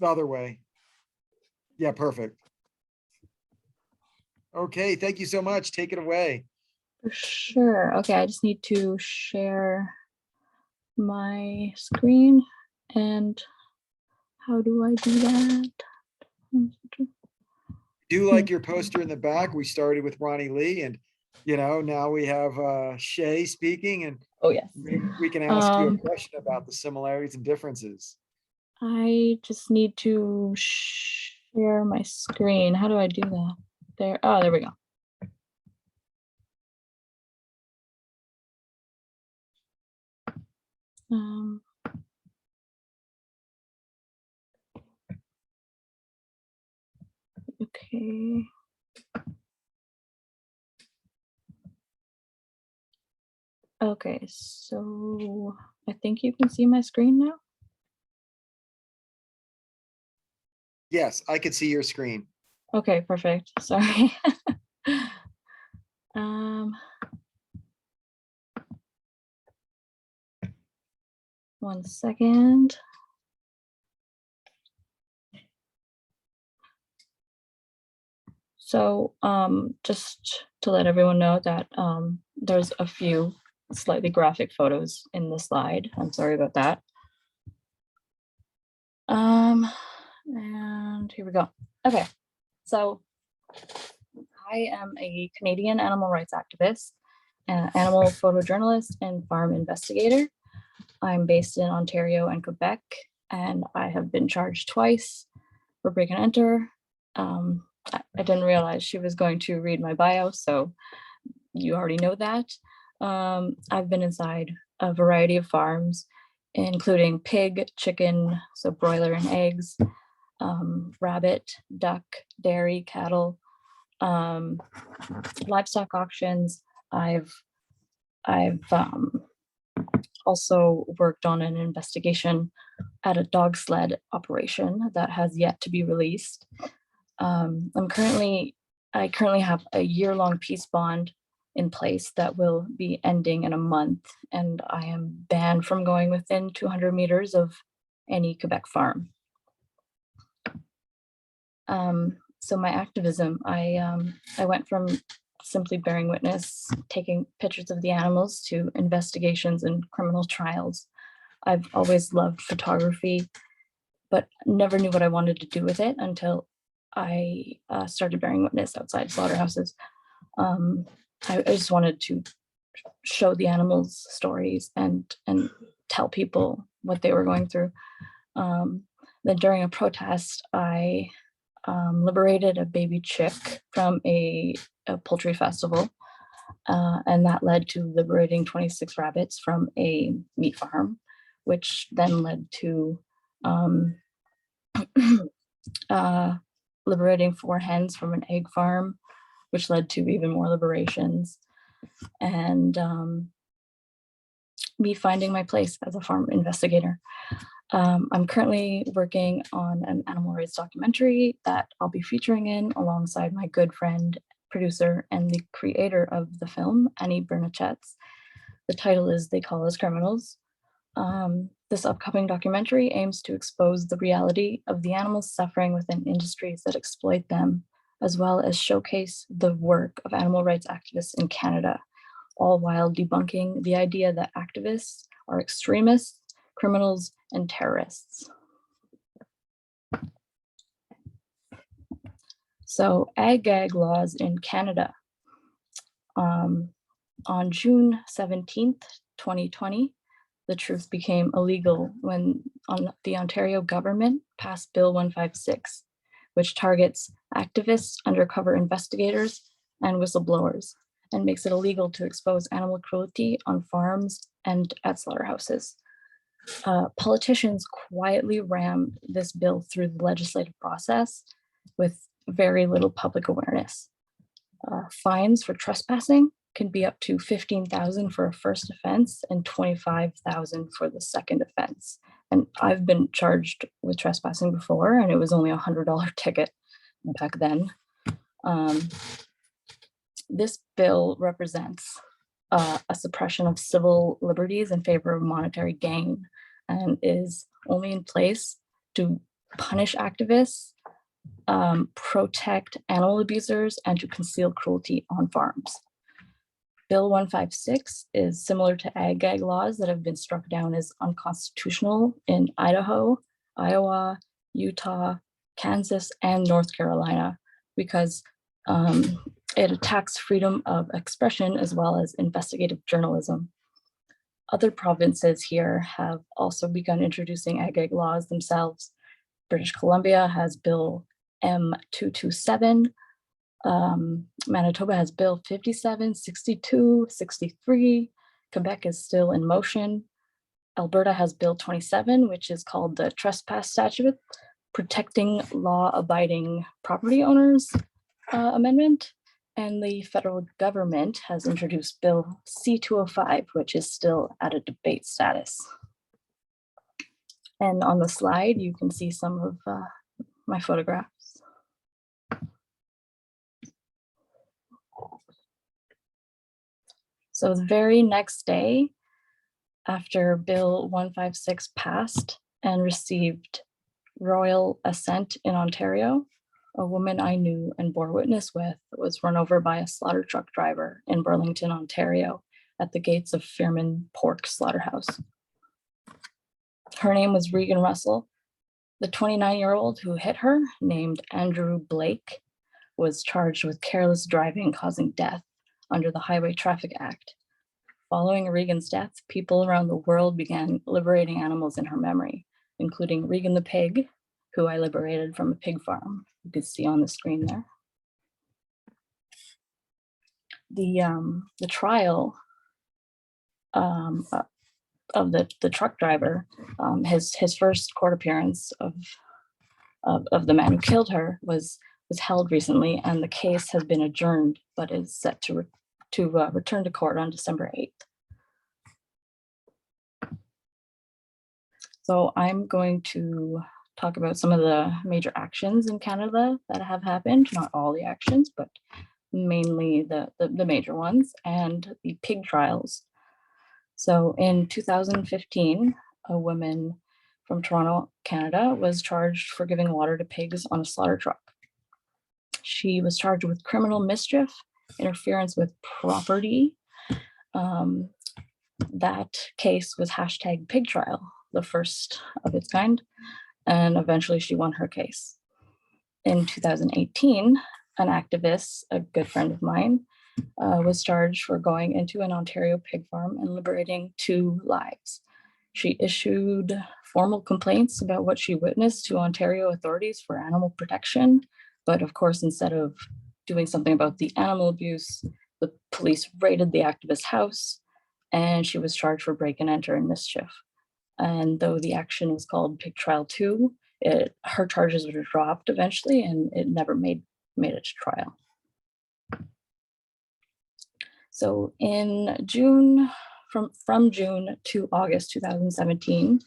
The other way. Yeah, perfect. Okay, thank you so much. Take it away. Sure. Okay, I just need to share my screen. And how do I do that? Do like your poster in the back. We started with Ronnie Lee, and now we have Shay speaking. And Oh, yes. We can ask you a Um, question about the similarities and differences. I just need to share my screen. How do I do that? There. Oh, there we go. Um, okay. Okay, so I think you can see my screen now. Yes, I could see your screen. Okay, perfect. Sorry. One second. So just to let everyone know that there's a few slightly graphic photos in the slide. I'm sorry about that. And here we go. Okay, so I am a Canadian animal rights activist, animal photojournalist, and farm investigator. I'm based in Ontario and Quebec, and I have been charged twice for break and enter. I didn't realize she was going to read my bio, so you already know that. I've been inside a variety of farms, including pig, chicken, so broiler and eggs, rabbit, duck, dairy, cattle, livestock auctions. I've also worked on an investigation at a dog sled operation that has yet to be released. I currently have a year-long peace bond in place that will be ending in a month, and I am banned from going within 200 meters of any Quebec farm. So my activism, I went from simply bearing witness, taking pictures of the animals, to investigations and criminal trials. I've always loved photography, but never knew what I wanted to do with it until I started bearing witness outside slaughterhouses. I just wanted to show the animals' stories and tell people what they were going through. Then during a protest, I liberated a baby chick from a poultry festival, and that led to liberating 26 rabbits from a meat farm, which then led to liberating 4 hens from an egg farm, which led to even more liberations, and me finding my place as a farm investigator. I'm currently working on an animal rights documentary that I'll be featuring in alongside my good friend, producer, and the creator of the film, Annie Bernachetz. The title is They Call Us Criminals. This upcoming documentary aims to expose the reality of the animals suffering within industries that exploit them, as well as showcase the work of animal rights activists in Canada, all while debunking the idea that activists are extremists, criminals, and terrorists. So ag-gag laws in Canada. On June 17th, 2020, the truth became illegal when the Ontario government passed Bill 156, which targets activists, undercover investigators, and whistleblowers, and makes it illegal to expose animal cruelty on farms and at slaughterhouses. Politicians quietly rammed this bill through the legislative process with very little public awareness. Fines for trespassing can be up to $15,000 for a first offense and $25,000 for the second offense. And I've been charged with trespassing before, and it was only a $100 ticket back then. This bill represents a suppression of civil liberties in favor of monetary gain, and is only in place to punish activists, protect animal abusers, and to conceal cruelty on farms. Bill 156 is similar to ag-gag laws that have been struck down as unconstitutional in Idaho, Iowa, Utah, Kansas, and North Carolina, because it attacks freedom of expression as well as investigative journalism. Other provinces here have also begun introducing ag laws themselves. British Columbia has Bill M227. Manitoba has Bill 57, 62, 63. Quebec is still in motion. Alberta has Bill 27, which is called the Trespass Statute, Protecting Law-Abiding Property Owners Amendment. And the federal government has introduced Bill C-205, which is still at a debate status. And on the slide, you can see some of my photographs. So the very next day, after Bill 156 passed and received royal assent in Ontario, a woman I knew and bore witness with was run over by a slaughter truck driver in Burlington, Ontario, at the gates of Fearman Pork Slaughterhouse. Her name was Regan Russell. The 29-year-old who hit her, named Andrew Blake, was charged with careless driving causing death under the Highway Traffic Act. Following Regan's death, people around the world began liberating animals in her memory, including Regan the pig, who I liberated from a pig farm. You can see on the screen there. The trial of the truck driver, his first court appearance of the man who killed her was held recently, and the case has been adjourned, but is set to return to court on December 8th. So I'm going to talk about some of the major actions in Canada that have happened, not all the actions, but mainly the major ones, and the pig trials. So in 2015, a woman from Toronto, Canada, was charged for giving water to pigs on a slaughter truck. She was charged with criminal mischief, interference with property. That case was hashtag pig trial, the first of its kind, and eventually she won her case. In 2018, an activist, a good friend of mine, was charged for going into an Ontario pig farm and liberating 2 lives. She issued formal complaints about what she witnessed to Ontario authorities for animal protection, but of course, instead of doing something about the animal abuse, the police raided the activist's house, and she was charged for break and enter and mischief. And though the action was called Pig Trial 2, her charges were dropped eventually, and it never made it to trial. So in June, from June to August 2017,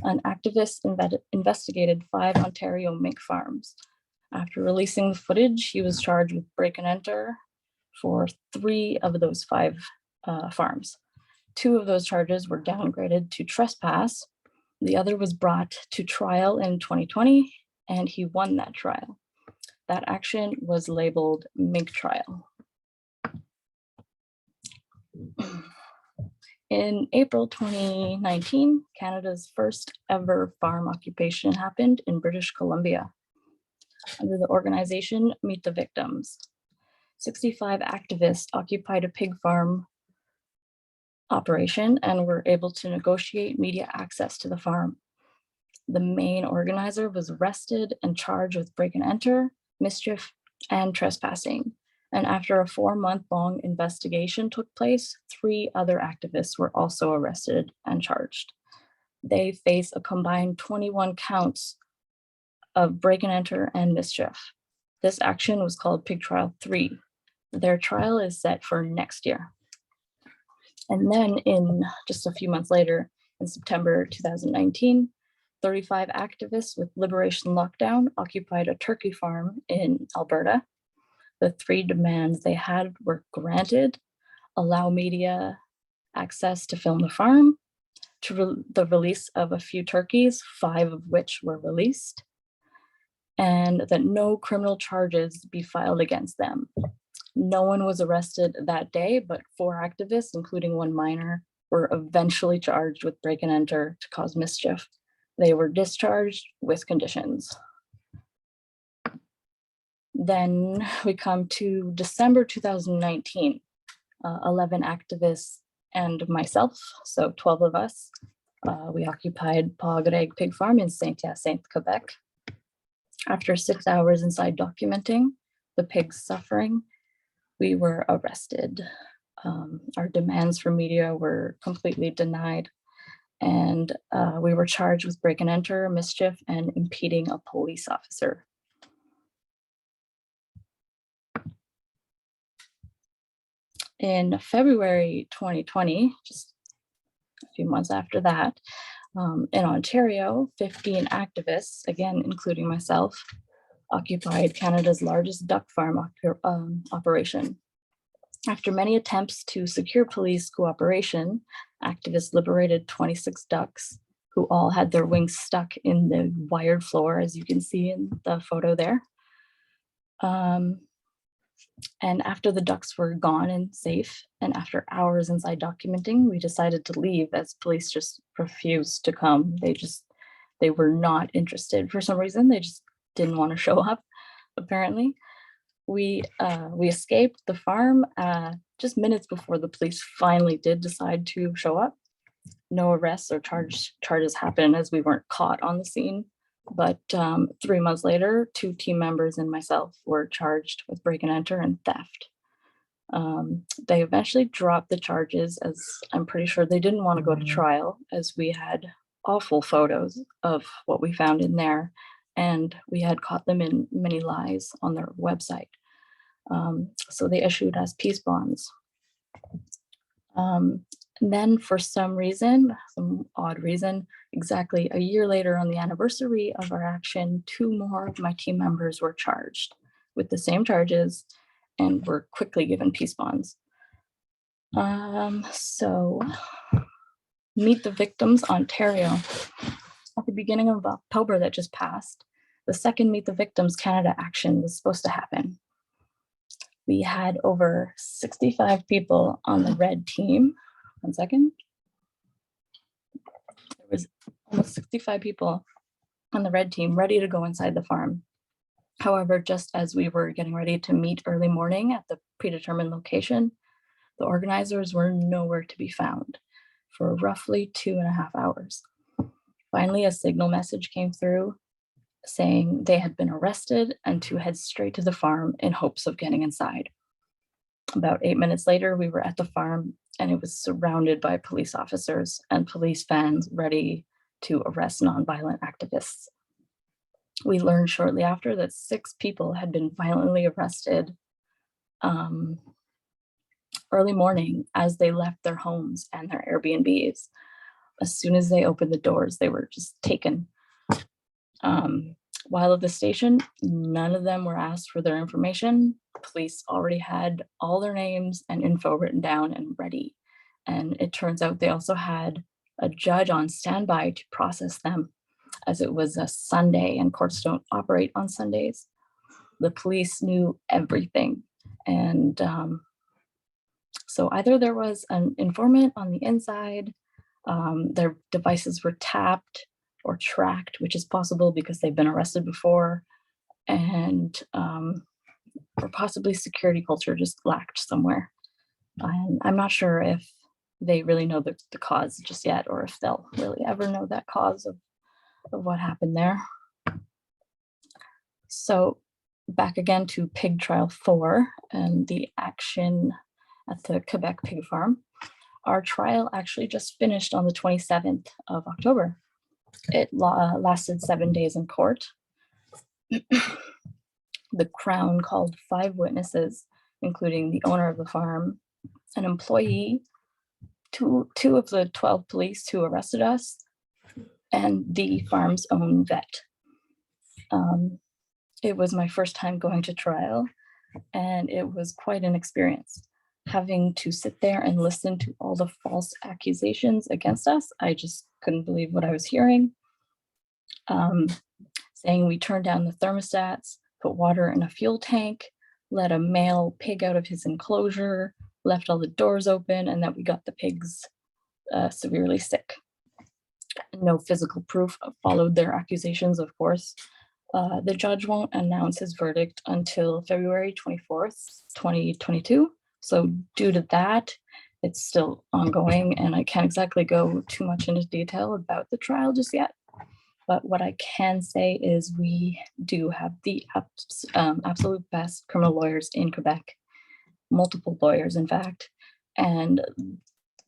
an activist investigated 5 Ontario mink farms. After releasing the footage, he was charged with break and enter for 3 of those 5 farms. 2 of those charges were downgraded to trespass. The other was brought to trial in 2020, and he won that trial. That action was labeled mink trial. In April 2019, Canada's first ever farm occupation happened in British Columbia under the organization Meet the Victims. 65 activists occupied a pig farm operation and were able to negotiate media access to the farm. The main organizer was arrested and charged with break and enter, mischief, and trespassing. And after a 4-month-long investigation took place, 3 other activists were also arrested and charged. They face a combined 21 counts of break and enter and mischief. This action was called Pig Trial 3. Their trial is set for next year. And then in just a few months later, in September 2019, 35 activists with Liberation Lockdown occupied a turkey farm in Alberta. The 3 demands they had were granted: allow media access to film the farm, the release of a few turkeys, 5 of which were released, and that no criminal charges be filed against them. No one was arrested that day, but 4 activists, including 1 minor, were eventually charged with break and enter to cause mischief. They were discharged with conditions. Then we come to December 2019. 11 activists and myself, so 12 of us. We occupied Pas Greg Pig Farm in Saint-Hyacinthe, Quebec. After 6 hours inside documenting the pigs' suffering, we were arrested. Our demands for media were completely denied, and we were charged with break and enter, mischief, and impeding a police officer. In February 2020, just a few months after that, in Ontario, 15 activists, again, including myself, occupied Canada's largest duck farm operation. After many attempts to secure police cooperation, activists liberated 26 ducks who all had their wings stuck in the wired floor, as you can see in the photo there. And after the ducks were gone and safe, and after hours inside documenting, we decided to leave as police just refused to come. They were not interested for some reason. They just didn't want to show up, apparently. We escaped the farm just minutes before the police finally did decide to show up. No arrests or charges happened as we weren't caught on the scene. But 3 months later, 2 team members and myself were charged with break and enter and theft. They eventually dropped the charges, as I'm pretty sure they didn't want to go to trial, as we had awful photos of what we found in there, and we had caught them in many lies on their website. So they issued us peace bonds. And then for some reason, some odd reason, exactly a year later on the anniversary of our action, 2 more of my team members were charged with the same charges and were quickly given peace bonds. So Meet the Victims Ontario. At the beginning of October that just passed, the second Meet the Victims Canada action was supposed to happen. We had over 65 people on the red team. 1 second. There was almost 65 people on the red team ready to go inside the farm. However, just as we were getting ready to meet early morning at the predetermined location, the organizers were nowhere to be found for roughly 2.5 hours. Finally, a signal message came through saying they had been arrested and to head straight to the farm in hopes of getting inside. About 8 minutes later, we were at the farm and it was surrounded by police officers and police vans ready to arrest nonviolent activists. We learned shortly after that 6 people had been violently arrested early morning as they left their homes and their Airbnbs. As soon as they opened the doors, they were just taken. While at the station, none of them were asked for their information. Police already had all their names and info written down and ready. And it turns out they also had a judge on standby to process them, as it was a Sunday and courts don't operate on Sundays. The police knew everything. And so either there was an informant on the inside, their devices were tapped or tracked, which is possible because they've been arrested before, and or possibly security culture just lacked somewhere. And I'm not sure if they really know the cause just yet, or if they'll really ever know that cause of what happened there. So back again to Pig Trial 4 and the action at the Quebec pig farm. Our trial actually just finished on the 27th of October. It lasted 7 days in court. The Crown called 5 witnesses, including the owner of the farm, an employee, two of the 12 police who arrested us, and the farm's own vet. It was my first time going to trial, and it was quite an experience. Having to sit there and listen to all the false accusations against us, I just couldn't believe what I was hearing. Saying we turned down the thermostats, put water in a fuel tank, let a male pig out of his enclosure, left all the doors open, and that we got the pigs severely sick. No physical proof followed their accusations, of course. The judge won't announce his verdict until February 24th, 2022. So due to that, it's still ongoing, and I can't exactly go too much into detail about the trial just yet. But what I can say is we do have the absolute best criminal lawyers in Quebec, multiple lawyers, in fact. And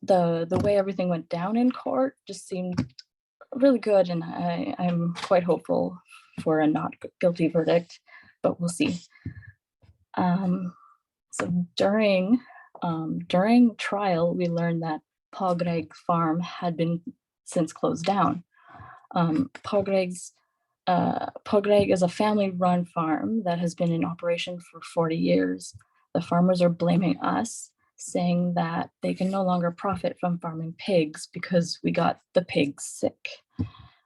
the way everything went down in court just seemed really good. And I'm quite hopeful for a not guilty verdict, but we'll see. So during trial, we learned that Pogreg farm had been since closed down. Pogreg is a family-run farm that has been in operation for 40 years. The farmers are blaming us, saying that they can no longer profit from farming pigs because we got the pigs sick.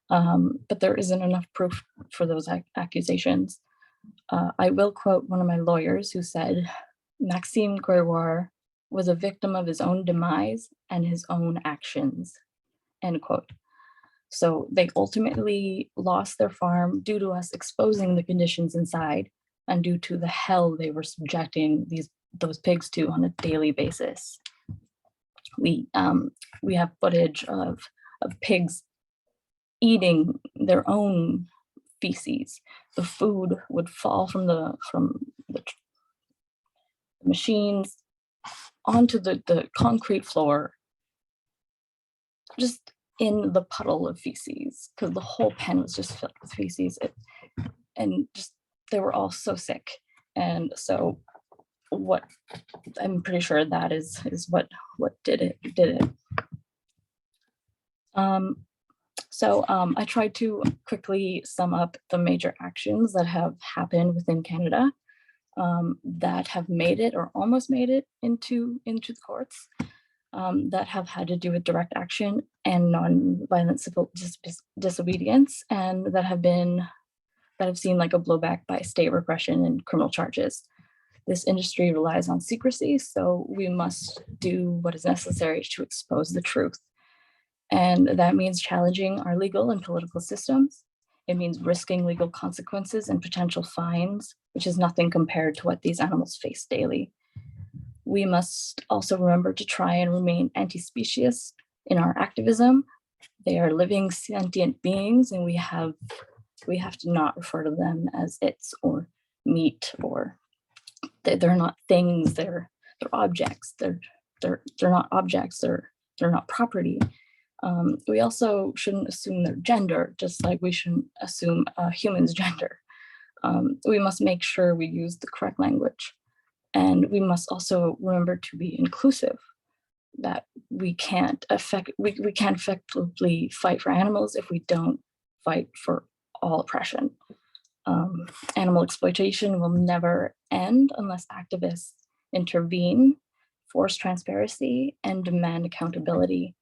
But there isn't enough proof for those accusations. I will quote one of my lawyers who said, Maxime Gregoire was a victim of his own demise and his own actions, end quote. So they ultimately lost their farm due to us exposing the conditions inside and due to the hell they were subjecting those pigs to on a daily basis. We have footage of pigs eating their own feces. The food would fall from the machines onto the concrete floor, just in the puddle of feces, because the whole pen was just filled with feces. They were all so sick. And so what I'm pretty sure that is what did it. I tried to quickly sum up the major actions that have happened within Canada that have made it or almost made it into the courts, that have had to do with direct action and non-violent civil disobedience, and that have seen like a blowback by state repression and criminal charges. This industry relies on secrecy, so we must do what is necessary to expose the truth. And that means challenging our legal and political systems. It means risking legal consequences and potential fines, which is nothing compared to what these animals face daily. We must also remember to try and remain anti-specious in our activism. They are living sentient beings, and we have to not refer to them as its or meat, or they're not things, they're objects. They're not objects, they're not property. We also shouldn't assume their gender, just like we shouldn't assume a human's gender. We must make sure we use the correct language. And we must also remember to be inclusive, that we can't effectively fight for animals if we don't fight for all oppression. Animal exploitation will never end unless activists intervene, force transparency, and demand accountability.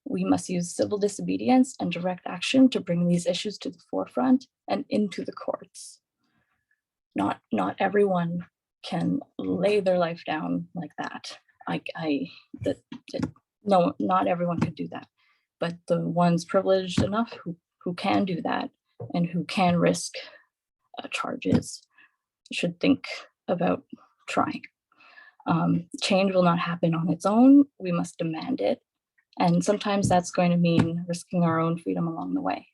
We must use civil disobedience and direct action to bring these issues to the forefront and into the courts. Not everyone can lay their life down like that. No, not everyone could do that, but the ones privileged enough who can do that and who can risk charges should think about trying. Change will not happen on its own. We must demand it. And sometimes that's going to mean risking our own freedom along the way.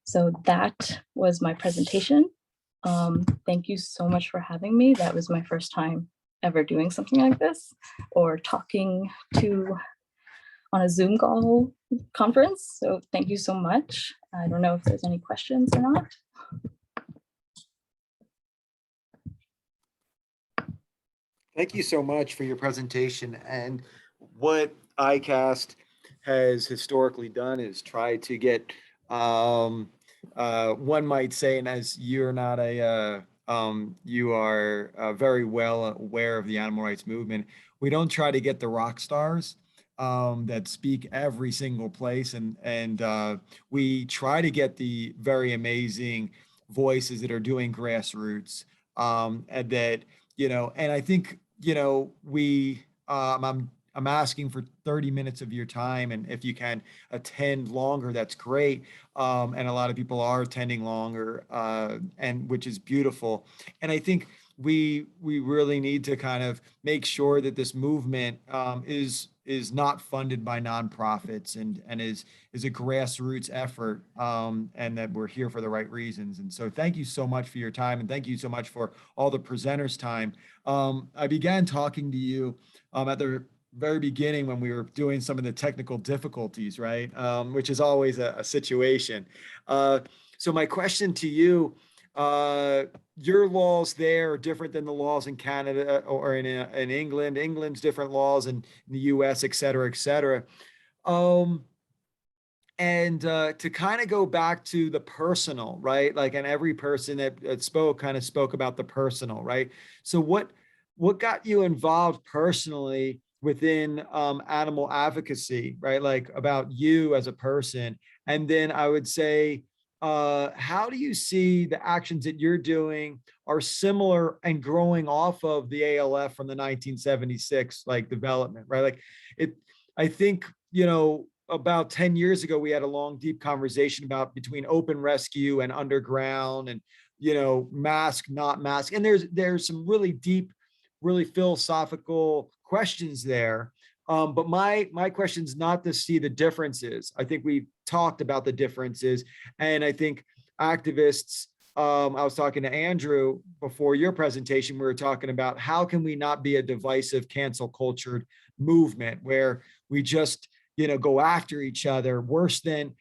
So that was my presentation. Thank you so much for having me. That was my first time ever doing something like this, or talking on a Zoom call conference. So thank you so much. I don't know if there's any questions or not. Thank you so much for your presentation. And what ICAST has historically done is try to get, one might say, and as you're not you are very well aware of the animal rights movement, we don't try to get the rock stars that speak every single place, and we try to get the very amazing voices that are doing grassroots, and that, and I think, I'm asking for 30 minutes of your time, and if you can attend longer, that's great. And a lot of people are attending longer, and which is beautiful. And I think we really need to kind of make sure that this movement is not funded by nonprofits and is a grassroots effort, and that we're here for the right reasons. And so thank you so much for your time, and thank you so much for all the presenters' time. I began talking to you at the very beginning when we were doing some of the technical difficulties, right? Which is always a situation. So my question to you, your laws there are different than the laws in Canada or in England. England's different laws in the US, et cetera, et cetera. And to kind of go back to the personal, right? Like, and every person that spoke kind of spoke about the personal, right? So what got you involved personally within animal advocacy, right? Like about you as a person. And then I would say, how do you see the actions that you're doing are similar and growing off of the ALF from the 1976 like development, right? Like I think, about 10 years ago, we had a long, deep conversation about between open rescue and underground and, mask, not mask. And there's some really deep, really philosophical questions there. But my question is not to see the differences. I think we've talked about the differences. And I think activists, I was talking to Andrew before your presentation, we were talking about how can we not be a divisive, cancel cultured movement where we just, go after each other worse than,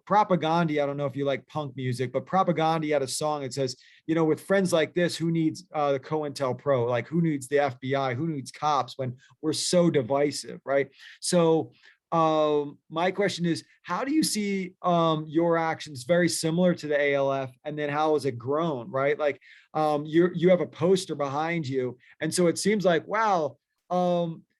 Propaganda. I don't know if you like punk music, but Propaganda had a song that says, with friends like this, who needs the COINTELPRO? Like, who needs the FBI? Who needs cops when we're so divisive, right? So my question is, how do you see your actions very similar to the ALF, and then how has it grown, right? Like you have a poster behind you, and so it seems like, wow,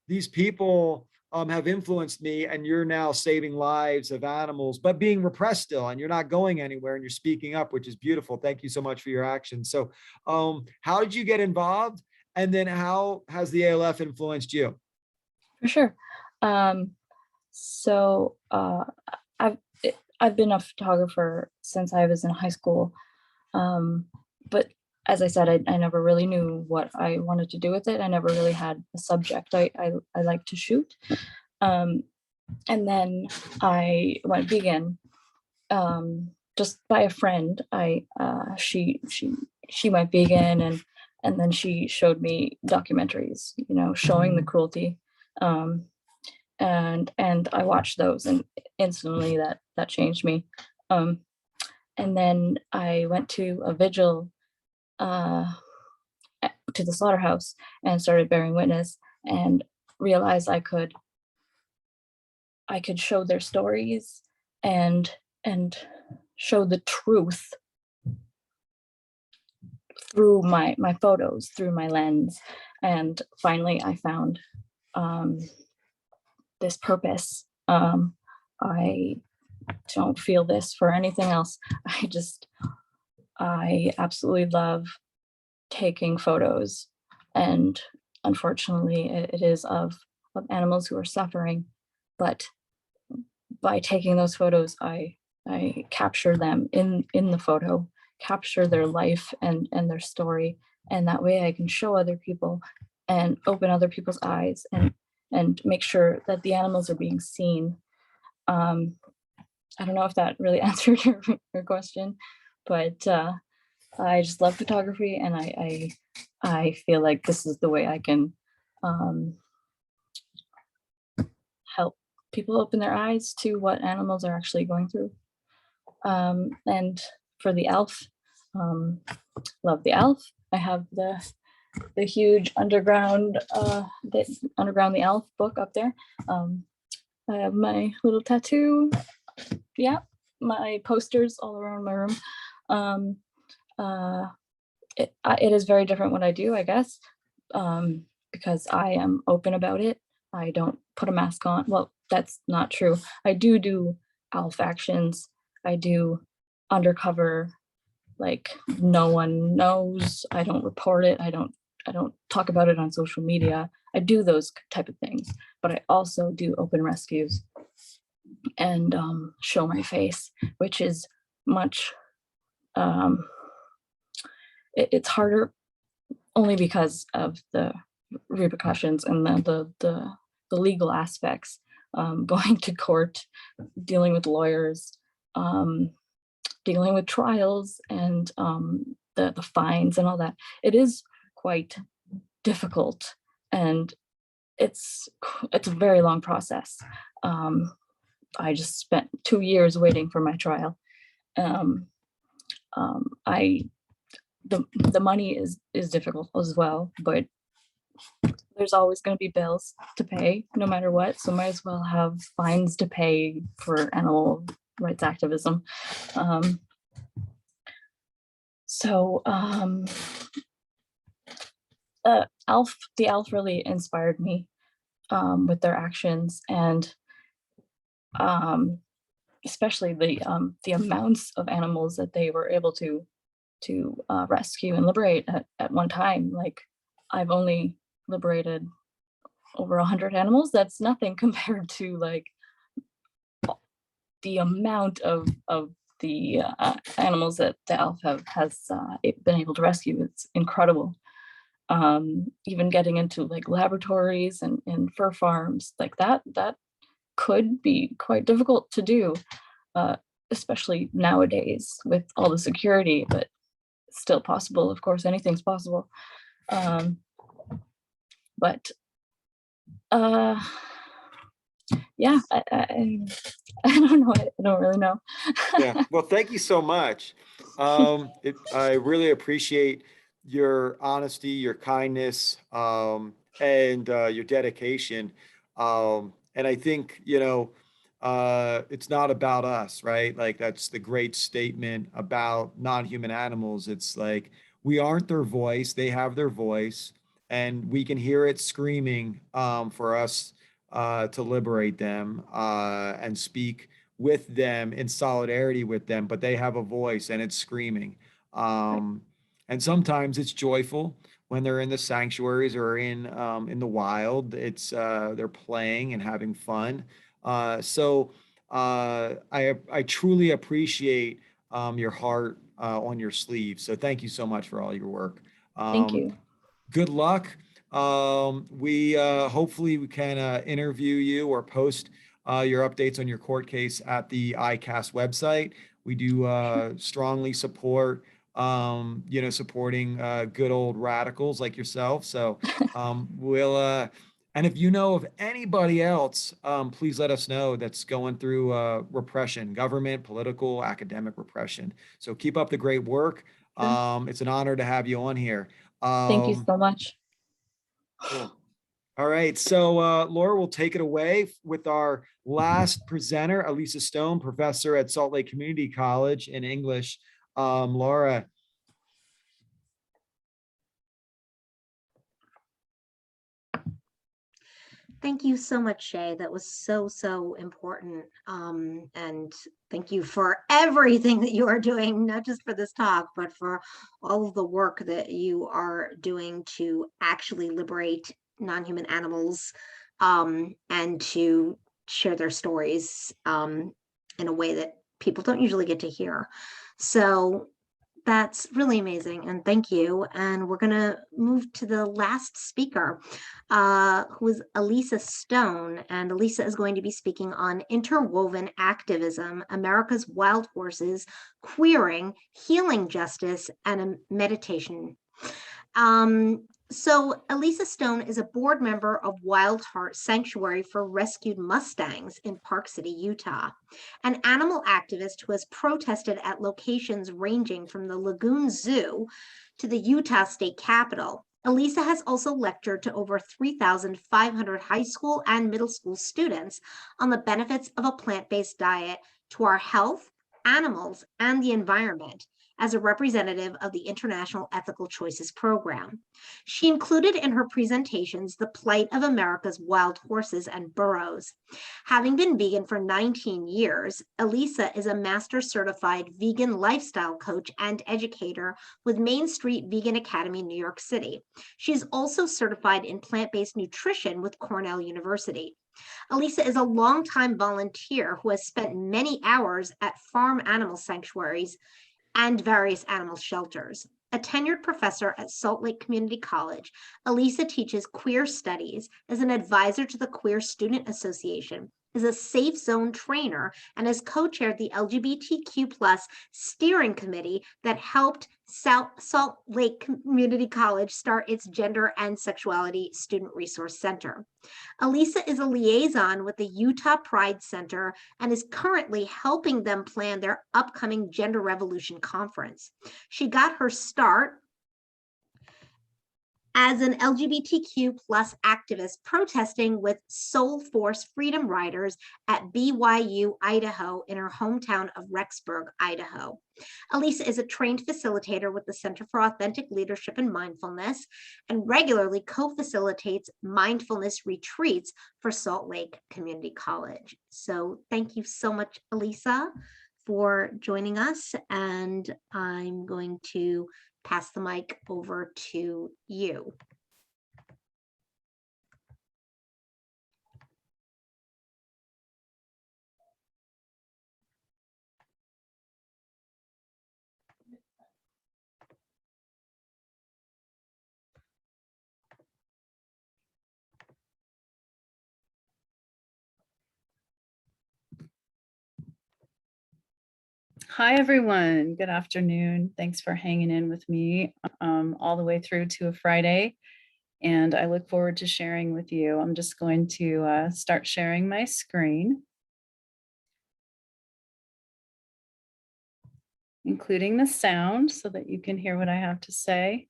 these people have influenced me, and you're now saving lives of animals, but being repressed still, and you're not going anywhere, and you're speaking up, which is beautiful. Thank you so much for your actions. So how did you get involved? And then how has the ALF influenced you? For sure. So I've been a photographer since I was in high school, but as I said, I never really knew what I wanted to do with it. I never really had a subject. I like to shoot, and then I went vegan just by a friend. She went vegan, and then she showed me documentaries, showing the cruelty. And I watched those, and instantly that changed me. And then I went to a vigil to the slaughterhouse and started bearing witness, and realized I could show their stories and show the truth through my photos, through my lens. And finally I found this purpose. I don't feel this for anything else. I absolutely love taking photos, and unfortunately it is of animals who are suffering, but by taking those photos, I capture them in the photo, capture their life and their story, and that way I can show other people and open other people's eyes and make sure that the animals are being seen. I don't know if that really answered your question, but I just love photography, and I feel like this is the way I can help people open their eyes to what animals are actually going through. And for the ALF, love the ALF. I have the huge Underground the ALF book up there. I have my little tattoo. Yeah, my posters all around my room. It is very different what I do, I guess, because I am open about it. I don't put a mask on. Well, that's not true. I do ALF actions. I do undercover, like no one knows. I don't report it. I don't talk about it on social media. I do those type of things, but I also do open rescues and show my face, which is much, it's harder. only because of the repercussions and the legal aspects, going to court, dealing with lawyers, dealing with trials, and the fines and all that. It is quite difficult, and it's a very long process. I just spent 2 years waiting for my trial. The money is difficult as well, but there's always going to be bills to pay no matter what. So might as well have fines to pay for animal rights activism. The ALF really inspired me with their actions, and especially the amounts of animals that they were able to rescue and liberate at one time. Like, I've only liberated over 100 animals. That's nothing compared to like the amount of the animals that the ALF has been able to rescue. It's incredible. Even getting into like laboratories and fur farms like that could be quite difficult to do, especially nowadays with all the security, but it's still possible. Of course, anything's possible. Yeah, I don't know. I don't really know. Yeah, well, thank you so much. I really appreciate your honesty, your kindness, and your dedication. And I think, it's not about us, right? Like, that's the great statement about non-human animals. It's like, we aren't their voice, they have their voice, and we can hear it screaming for us to liberate them and speak with them in solidarity with them, but they have a voice and it's screaming. And sometimes it's joyful when they're in the sanctuaries or in the wild. It's they're playing and having fun. I truly appreciate your heart on your sleeve. So thank you so much for all your work. Thank you. Good luck. We hopefully we can interview you or post your updates on your court case at the ICAST website. We do strongly support, supporting good old radicals like yourself. So and if you know of anybody else, please let us know that's going through repression, government, political, academic repression. So keep up the great work. It's an honor to have you on here. Thank you so much. Cool. All right, so Laura will take it away with our last presenter, Aisha Stone, professor at Salt Lake Community College in English. Laura. Thank you so much, Shay. That was so important. And thank you for everything that you are doing, not just for this talk, but for all of the work that you are doing to actually liberate non-human animals and to share their stories in a way that people don't usually get to hear. So that's really amazing, and thank you. And we're gonna move to the last speaker, who is Aisha Stone. And Aisha is going to be speaking on interwoven activism, America's wild horses, queering, healing justice, and a meditation. So Aisha Stone is a board member of Wild Heart Sanctuary for Rescued Mustangs in Park City, Utah, an animal activist who has protested at locations ranging from the Lagoon Zoo to the Utah State Capitol. Aisha has also lectured to over 3,500 high school and middle school students on the benefits of a plant-based diet to our health, animals, and the environment, as a representative of the International Ethical Choices Program. She included in her presentations the plight of America's wild horses and burros. Having been vegan for 19 years, Aisha is a master certified vegan lifestyle coach and educator with Main Street Vegan Academy, New York City. She is also certified in plant-based nutrition with Cornell University. Aisha is a longtime volunteer who has spent many hours at farm animal sanctuaries and various animal shelters. A tenured professor at Salt Lake Community College, Aisha teaches queer studies as an advisor to the Queer Student Association, is a safe zone trainer, and has co-chaired the LGBTQ+ steering committee that helped Salt Lake Community College start its Gender and Sexuality Student Resource Center. Aisha is a liaison with the Utah Pride Center and is currently helping them plan their upcoming Gender Revolution conference. She got her start as an LGBTQ+ activist protesting with Soul Force Freedom Riders at BYU, Idaho, in her hometown of Rexburg, Idaho. Aisha is a trained facilitator with the Center for Authentic Leadership and Mindfulness and regularly co-facilitates mindfulness retreats for Salt Lake Community College. So thank you so much, Aisha, for joining us. And I'm going to pass the mic over to you. Hi, everyone. Good afternoon. Thanks for hanging in with me all the way through to a Friday. And I look forward to sharing with you. I'm just going to start sharing my screen, including the sound so that you can hear what I have to say.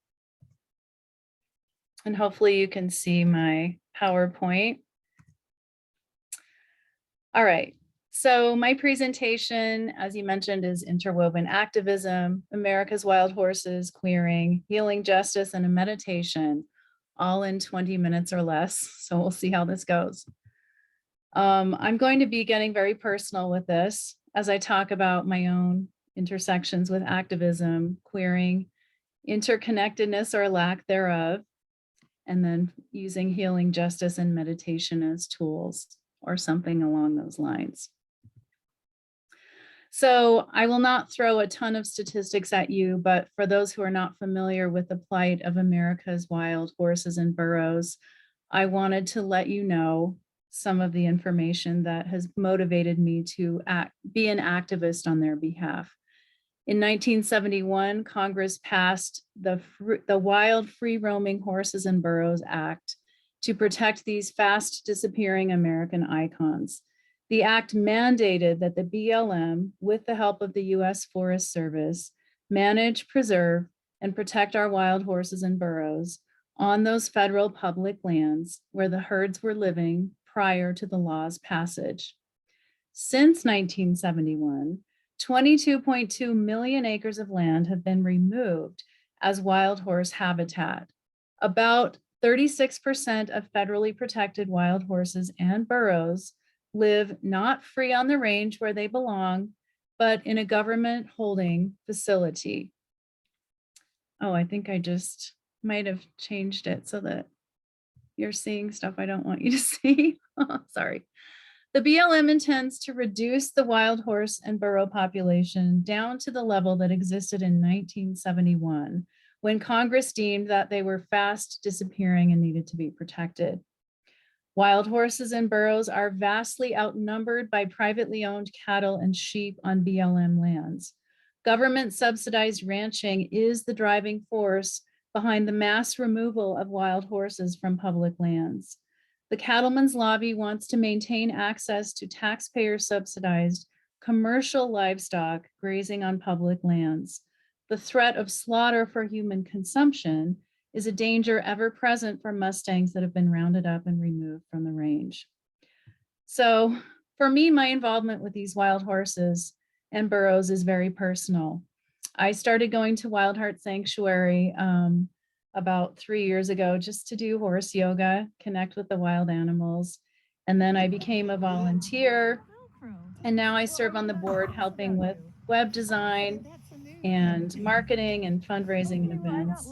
And hopefully you can see my PowerPoint. All right. So my presentation, as you mentioned, is Interwoven Activism, America's Wild Horses, Queering, Healing Justice, and a Meditation, all in 20 minutes or less. So we'll see how this goes. I'm going to be getting very personal with this as I talk about my own intersections with activism, queering, interconnectedness or lack thereof, and then using healing justice and meditation as tools or something along those lines. So I will not throw a ton of statistics at you, but for those who are not familiar with the plight of America's wild horses and burros, I wanted to let you know some of the information that has motivated me to be an activist on their behalf. In 1971, Congress passed the Wild Free Roaming Horses and Burros Act to protect these fast disappearing American icons. The act mandated that the BLM, with the help of the U.S. Forest Service, manage, preserve, and protect our wild horses and burros on those federal public lands where the herds were living prior to the law's passage. Since 1971, 22.2 million acres of land have been removed as wild horse habitat. About 36% of federally protected wild horses and burros live not free on the range where they belong, but in a government holding facility. Oh, I think I just might have changed it so that you're seeing stuff I don't want you to see. Sorry. The BLM intends to reduce the wild horse and burro population down to the level that existed in 1971, when Congress deemed that they were fast disappearing and needed to be protected. Wild horses and burros are vastly outnumbered by privately owned cattle and sheep on BLM lands. Government subsidized ranching is the driving force behind the mass removal of wild horses from public lands. The cattlemen's lobby wants to maintain access to taxpayer subsidized commercial livestock grazing on public lands. The threat of slaughter for human consumption is a danger ever present for Mustangs that have been rounded up and removed from the range. So for me, my involvement with these wild horses and burros is very personal. I started going to Wild Heart Sanctuary about 3 years ago just to do horse yoga, connect with the wild animals. And then I became a volunteer. And now I serve on the board helping with web design and marketing and fundraising and events.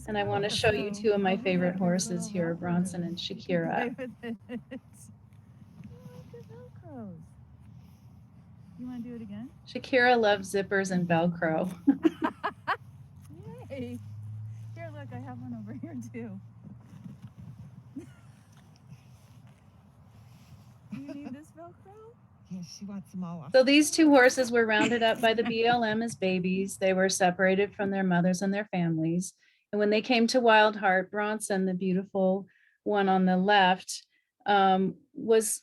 And I want to show you two of my favorite horses here, Bronson and Shakira. You want to do it again? Shakira loves zippers and Velcro. Here, look, I have one over here too. Do you need this Velcro? Yes, she wants them all off. So these two horses were rounded up by the BLM as babies. They were separated from their mothers and their families. And when they came to Wild Heart, Bronson, the beautiful one on the left, was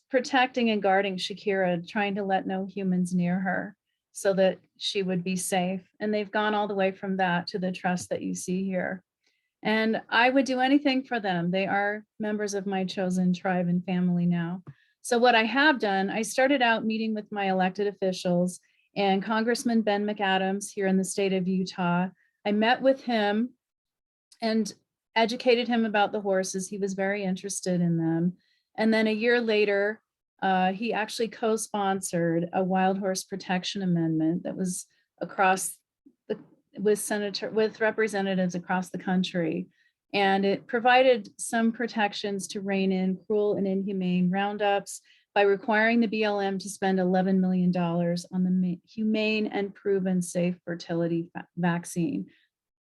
protecting and guarding Shakira, trying to let no humans near her so that she would be safe. And they've gone all the way from that to the trust that you see here. And I would do anything for them. They are members of my chosen tribe and family now. So what I have done, I started out meeting with my elected officials and Congressman Ben McAdams here in the state of Utah. I met with him and educated him about the horses. He was very interested in them. And then a year later, he actually co-sponsored a wild horse protection amendment that was across with representatives across the country. And it provided some protections to rein in cruel and inhumane roundups by requiring the BLM to spend $11 million on the humane and proven safe fertility vaccine.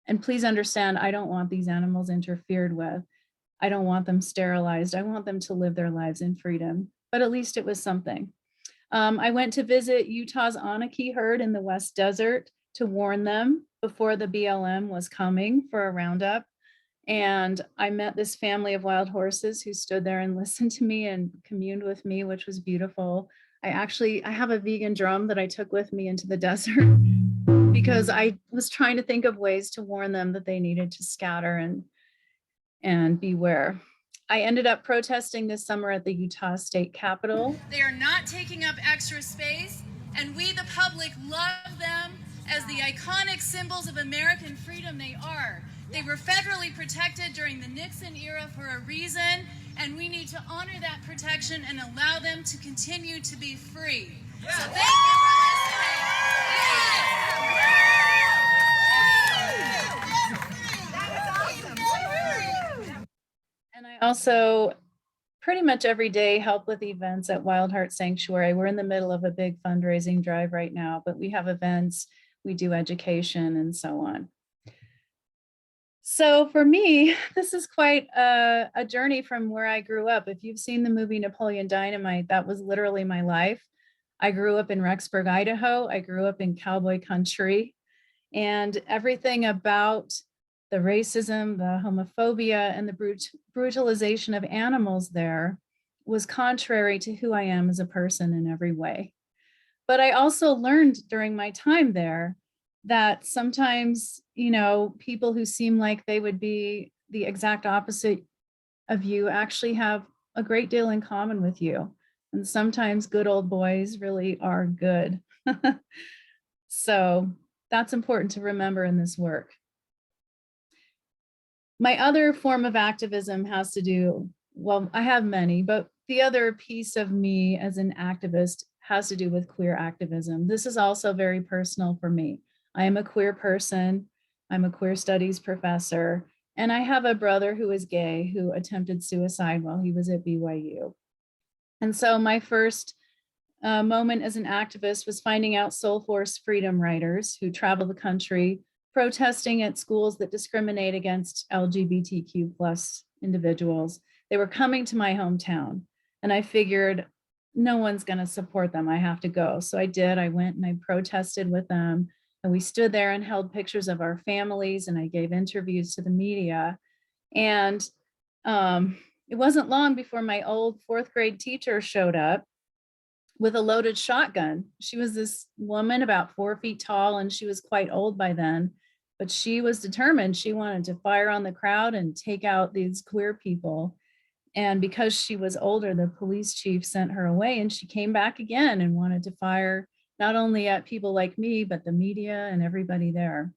And please understand, I don't want these animals interfered with. I don't want them sterilized. I want them to live their lives in freedom, but at least it was something. I went to visit Utah's Anaki herd in the West Desert to warn them before the BLM was coming for a roundup. And I met this family of wild horses who stood there and listened to me and communed with me, which was beautiful. I have a vegan drum that I took with me into the desert because I was trying to think of ways to warn them that they needed to scatter and beware. I ended up protesting this summer at the Utah State Capitol. They are not taking up extra space, and we, the public, love them as the iconic symbols of American freedom they are. They were federally protected during the Nixon era for a reason, and we need to honor that protection and allow them to continue to be free. So thank you for listening. And I also pretty much every day help with events at Wild Heart Sanctuary. We're in the middle of a big fundraising drive right now, but we have events, we do education and so on. So for me, this is quite a journey from where I grew up. If you've seen the movie Napoleon Dynamite, that was literally my life. I grew up in Rexburg, Idaho. I grew up in cowboy country, and everything about the racism, the homophobia, and the brutalization of animals there was contrary to who I am as a person in every way. But I also learned during my time there that sometimes, you know, people who seem like they would be the exact opposite of you actually have a great deal in common with you. And sometimes good old boys really are good. So that's important to remember in this work. My other form of activism has to do, well, I have many, but the other piece of me as an activist has to do with queer activism. This is also very personal for me. I am a queer person. I'm a queer studies professor, and I have a brother who is gay who attempted suicide while he was at BYU. And so my first moment as an activist was finding out Soul Force freedom riders who travel the country protesting at schools that discriminate against LGBTQ plus individuals. They were coming to my hometown, and I figured no one's going to support them. I have to go. So I did. I went and I protested with them, and we stood there and held pictures of our families, and I gave interviews to the media. And it wasn't long before my old 4th grade teacher showed up with a loaded shotgun. She was this woman about 4 feet tall, and she was quite old by then, but she was determined. She wanted to fire on the crowd and take out these queer people. And because she was older, the police chief sent her away, and she came back again and wanted to fire not only at people like me, but the media and everybody there.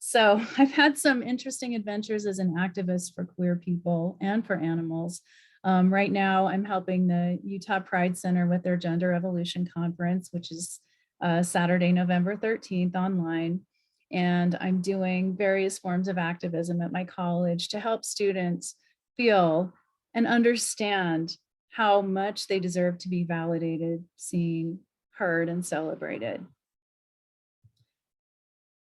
So I've had some interesting adventures as an activist for queer people and for animals. Right now, I'm helping the Utah Pride Center with their Gender Evolution Conference, which is Saturday, November 13th online. And I'm doing various forms of activism at my college to help students feel and understand how much they deserve to be validated, seen, heard, and celebrated.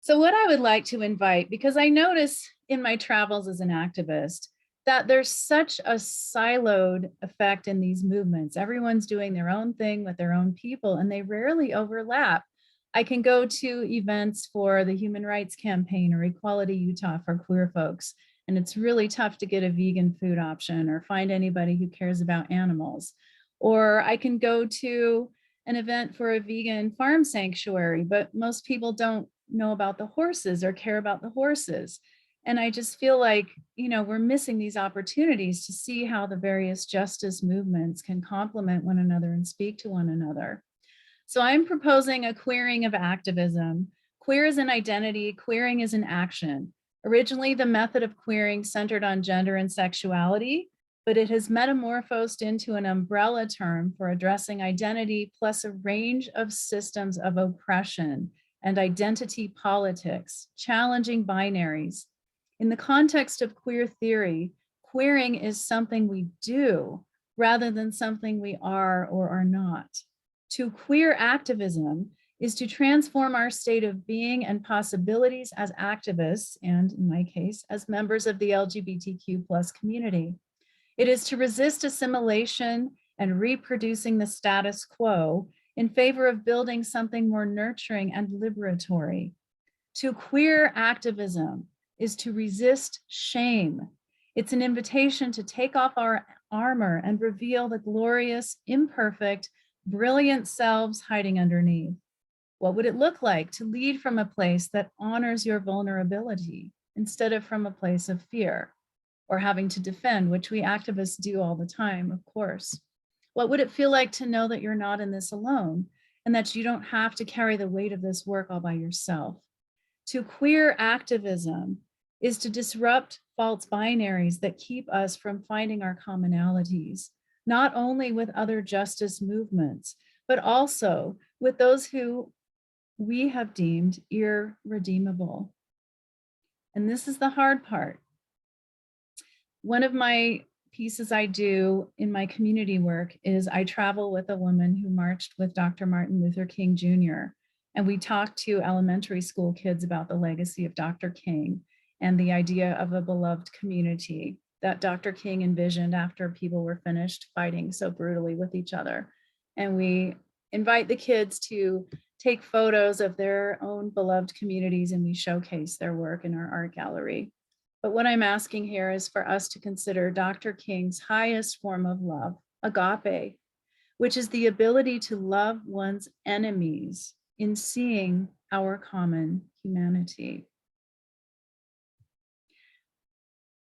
So what I would like to invite, because I notice in my travels as an activist that there's such a siloed effect in these movements. Everyone's doing their own thing with their own people, and they rarely overlap. I can go to events for the Human Rights Campaign or Equality Utah for queer folks, and it's really tough to get a vegan food option or find anybody who cares about animals. Or I can go to an event for a vegan farm sanctuary, but most people don't know about the horses or care about the horses. And I just feel like, you know, we're missing these opportunities to see how the various justice movements can complement one another and speak to one another. So I'm proposing a queering of activism. Queer is an identity, queering is an action. Originally, the method of queering centered on gender and sexuality, but it has metamorphosed into an umbrella term for addressing identity plus a range of systems of oppression and identity politics, challenging binaries. In the context of queer theory, queering is something we do rather than something we are or are not. To queer activism is to transform our state of being and possibilities as activists, and in my case, as members of the LGBTQ+ community. It is to resist assimilation and reproducing the status quo in favor of building something more nurturing and liberatory. To queer activism is to resist shame. It's an invitation to take off our armor and reveal the glorious, imperfect, brilliant selves hiding underneath. What would it look like to lead from a place that honors your vulnerability instead of from a place of fear or having to defend, which we activists do all the time, of course? What would it feel like to know that you're not in this alone and that you don't have to carry the weight of this work all by yourself? To queer activism is to disrupt false binaries that keep us from finding our commonalities, not only with other justice movements, but also with those who we have deemed irredeemable. And this is the hard part. One of my pieces I do in my community work is I travel with a woman who marched with Dr. Martin Luther King Jr. And we talked to elementary school kids about the legacy of Dr. King and the idea of a beloved community that Dr. King envisioned after people were finished fighting so brutally with each other. And we invite the kids to take photos of their own beloved communities, and we showcase their work in our art gallery. But what I'm asking here is for us to consider Dr. King's highest form of love, agape, which is the ability to love one's enemies in seeing our common humanity.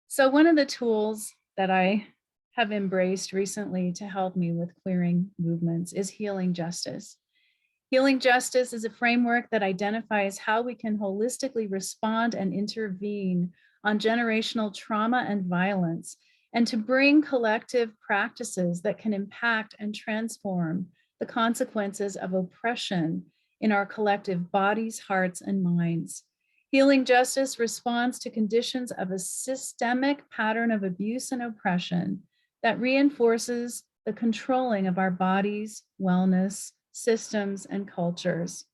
So one of the tools that I have embraced recently to help me with queering movements is healing justice. Healing justice is a framework that identifies how we can holistically respond and intervene on generational trauma and violence, and to bring collective practices that can impact and transform the consequences of oppression in our collective bodies, hearts, and minds. Healing justice responds to conditions of a systemic pattern of abuse and oppression that reinforces the controlling of our bodies, wellness, systems, and cultures.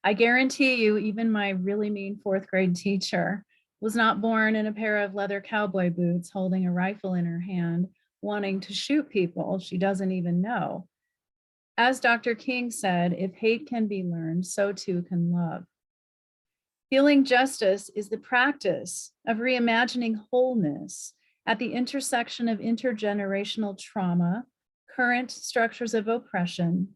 I guarantee you, even my really mean fourth grade teacher was not born in a pair of leather cowboy boots holding a rifle in her hand, wanting to shoot people she doesn't even know. As Dr. King said, if hate can be learned, so too can love. Healing justice is the practice of reimagining wholeness at the intersection of intergenerational trauma, current structures of oppression,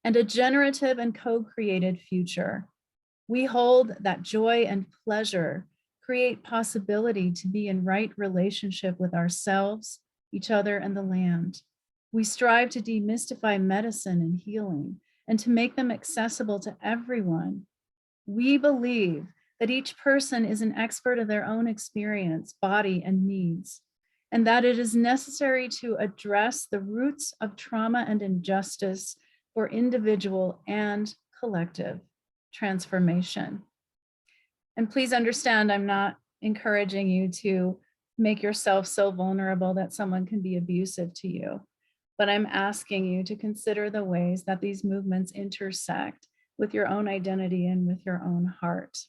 and a generative and co-created future. We hold that joy and pleasure create possibility to be in right relationship with ourselves, each other, and the land. We strive to demystify medicine and healing and to make them accessible to everyone. We believe that each person is an expert of their own experience, body, and needs, and that it is necessary to address the roots of trauma and injustice for individual and collective transformation. And please understand, I'm not encouraging you to make yourself so vulnerable that someone can be abusive to you, but I'm asking you to consider the ways that these movements intersect with your own identity and with your own heart.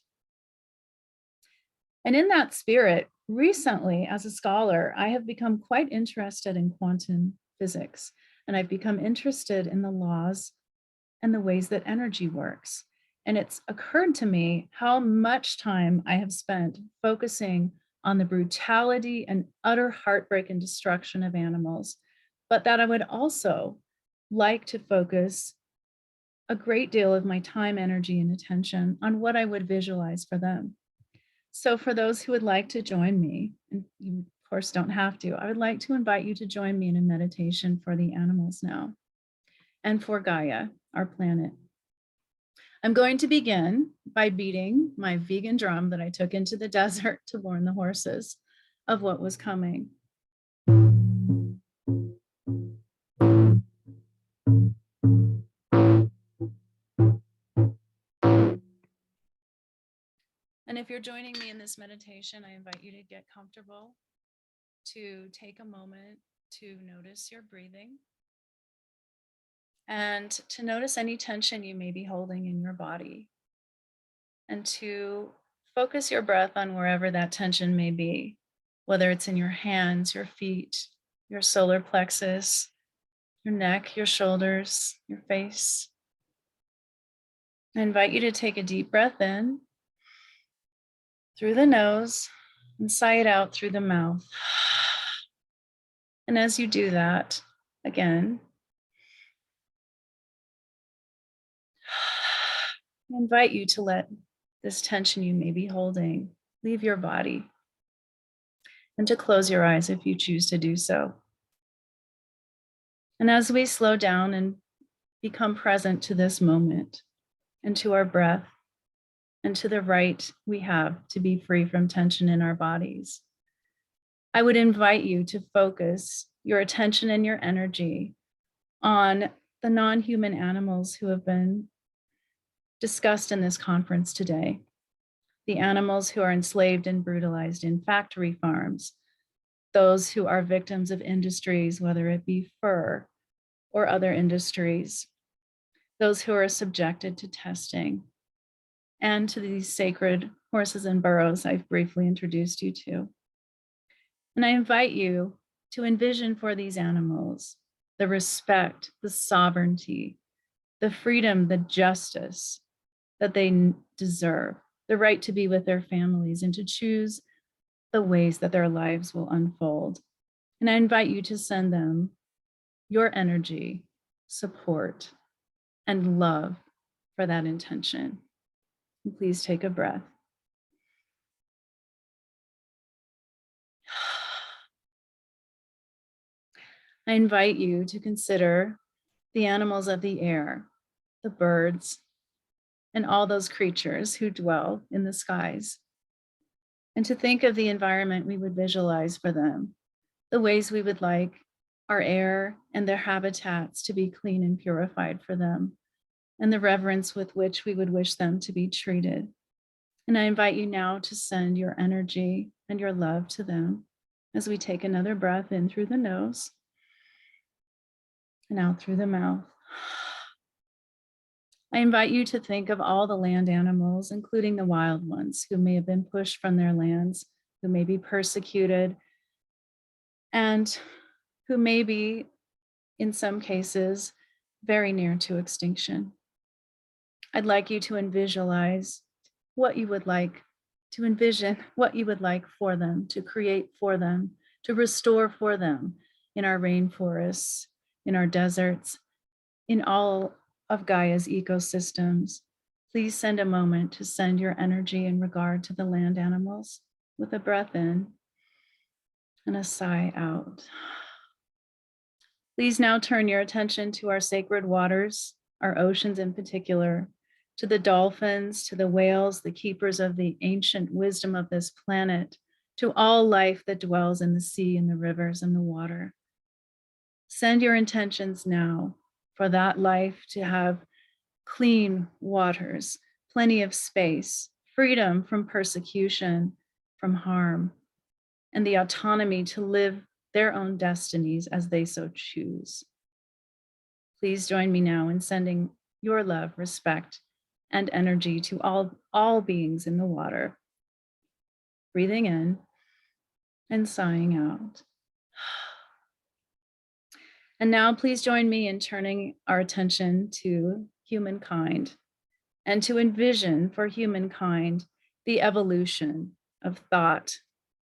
And in that spirit, recently, as a scholar, I have become quite interested in quantum physics, and I've become interested in the laws and the ways that energy works. And it's occurred to me how much time I have spent focusing on the brutality and utter heartbreak and destruction of animals, but that I would also like to focus a great deal of my time, energy, and attention on what I would visualize for them. So for those who would like to join me, and you of course don't have to, I would like to invite you to join me in a meditation for the animals now and for Gaia, our planet. I'm going to begin by beating my vegan drum that I took into the desert to warn the horses of what was coming. And if you're joining me in this meditation, I invite you to get comfortable, to take a moment to notice your breathing, and to notice any tension you may be holding in your body, and to focus your breath on wherever that tension may be, whether it's in your hands, your feet, your solar plexus, your neck, your shoulders, your face. I invite you to take a deep breath in through the nose and sigh it out through the mouth. And as you do that, again, I invite you to let this tension you may be holding leave your body, and to close your eyes if you choose to do so. And as we slow down and become present to this moment and to our breath and to the right we have to be free from tension in our bodies, I would invite you to focus your attention and your energy on the non-human animals who have been discussed in this conference today. The animals who are enslaved and brutalized in factory farms, those who are victims of industries, whether it be fur or other industries, those who are subjected to testing, and to these sacred horses and burros I've briefly introduced you to. And I invite you to envision for these animals the respect, the sovereignty, the freedom, the justice that they deserve, the right to be with their families and to choose the ways that their lives will unfold. And I invite you to send them your energy, support, and love for that intention. And please take a breath. I invite you to consider the animals of the air, the birds, and all those creatures who dwell in the skies, and to think of the environment we would visualize for them, the ways we would like our air and their habitats to be clean and purified for them, and the reverence with which we would wish them to be treated. And I invite you now to send your energy and your love to them as we take another breath in through the nose and out through the mouth. I invite you to think of all the land animals, including the wild ones who may have been pushed from their lands, who may be persecuted, and who may be, in some cases, very near to extinction. I'd like you to visualize what you would like, to envision what you would like for them, to create for them, to restore for them in our rainforests, in our deserts, in all of Gaia's ecosystems. Please send a moment to send your energy in regard to the land animals with a breath in and a sigh out. Please now turn your attention to our sacred waters, our oceans in particular, to the dolphins, to the whales, the keepers of the ancient wisdom of this planet, to all life that dwells in the sea and the rivers and the water. Send your intentions now for that life to have clean waters, plenty of space, freedom from persecution, from harm, and the autonomy to live their own destinies as they so choose. Please join me now in sending your love, respect, and energy to all beings in the water. Breathing in and sighing out. And now please join me in turning our attention to humankind and to envision for humankind the evolution of thought,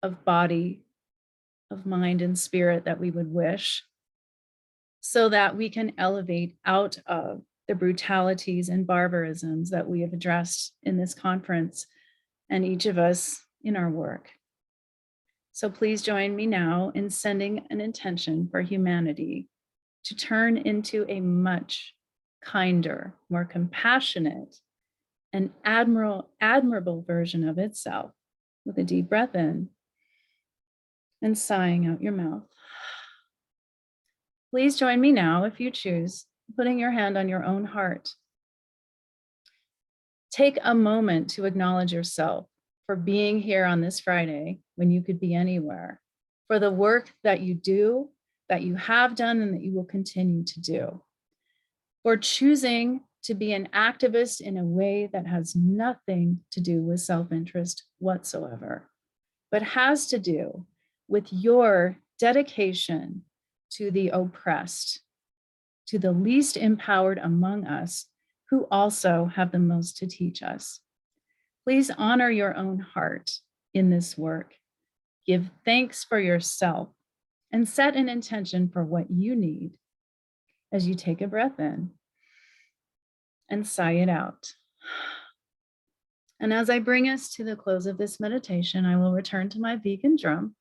of body, of mind and spirit that we would wish, so that we can elevate out of the brutalities and barbarisms that we have addressed in this conference and each of us in our work. So please join me now in sending an intention for humanity to turn into a much kinder, more compassionate, and admirable version of itself, with a deep breath in and sighing out your mouth. Please join me now, if you choose, putting your hand on your own heart. Take a moment to acknowledge yourself for being here on this Friday when you could be anywhere, for the work that you do, that you have done, and that you will continue to do, for choosing to be an activist in a way that has nothing to do with self-interest whatsoever, but has to do with your dedication to the oppressed, to the least empowered among us, who also have the most to teach us. Please honor your own heart in this work. Give thanks for yourself and set an intention for what you need as you take a breath in and sigh it out. And as I bring us to the close of this meditation, I will return to my vegan drum.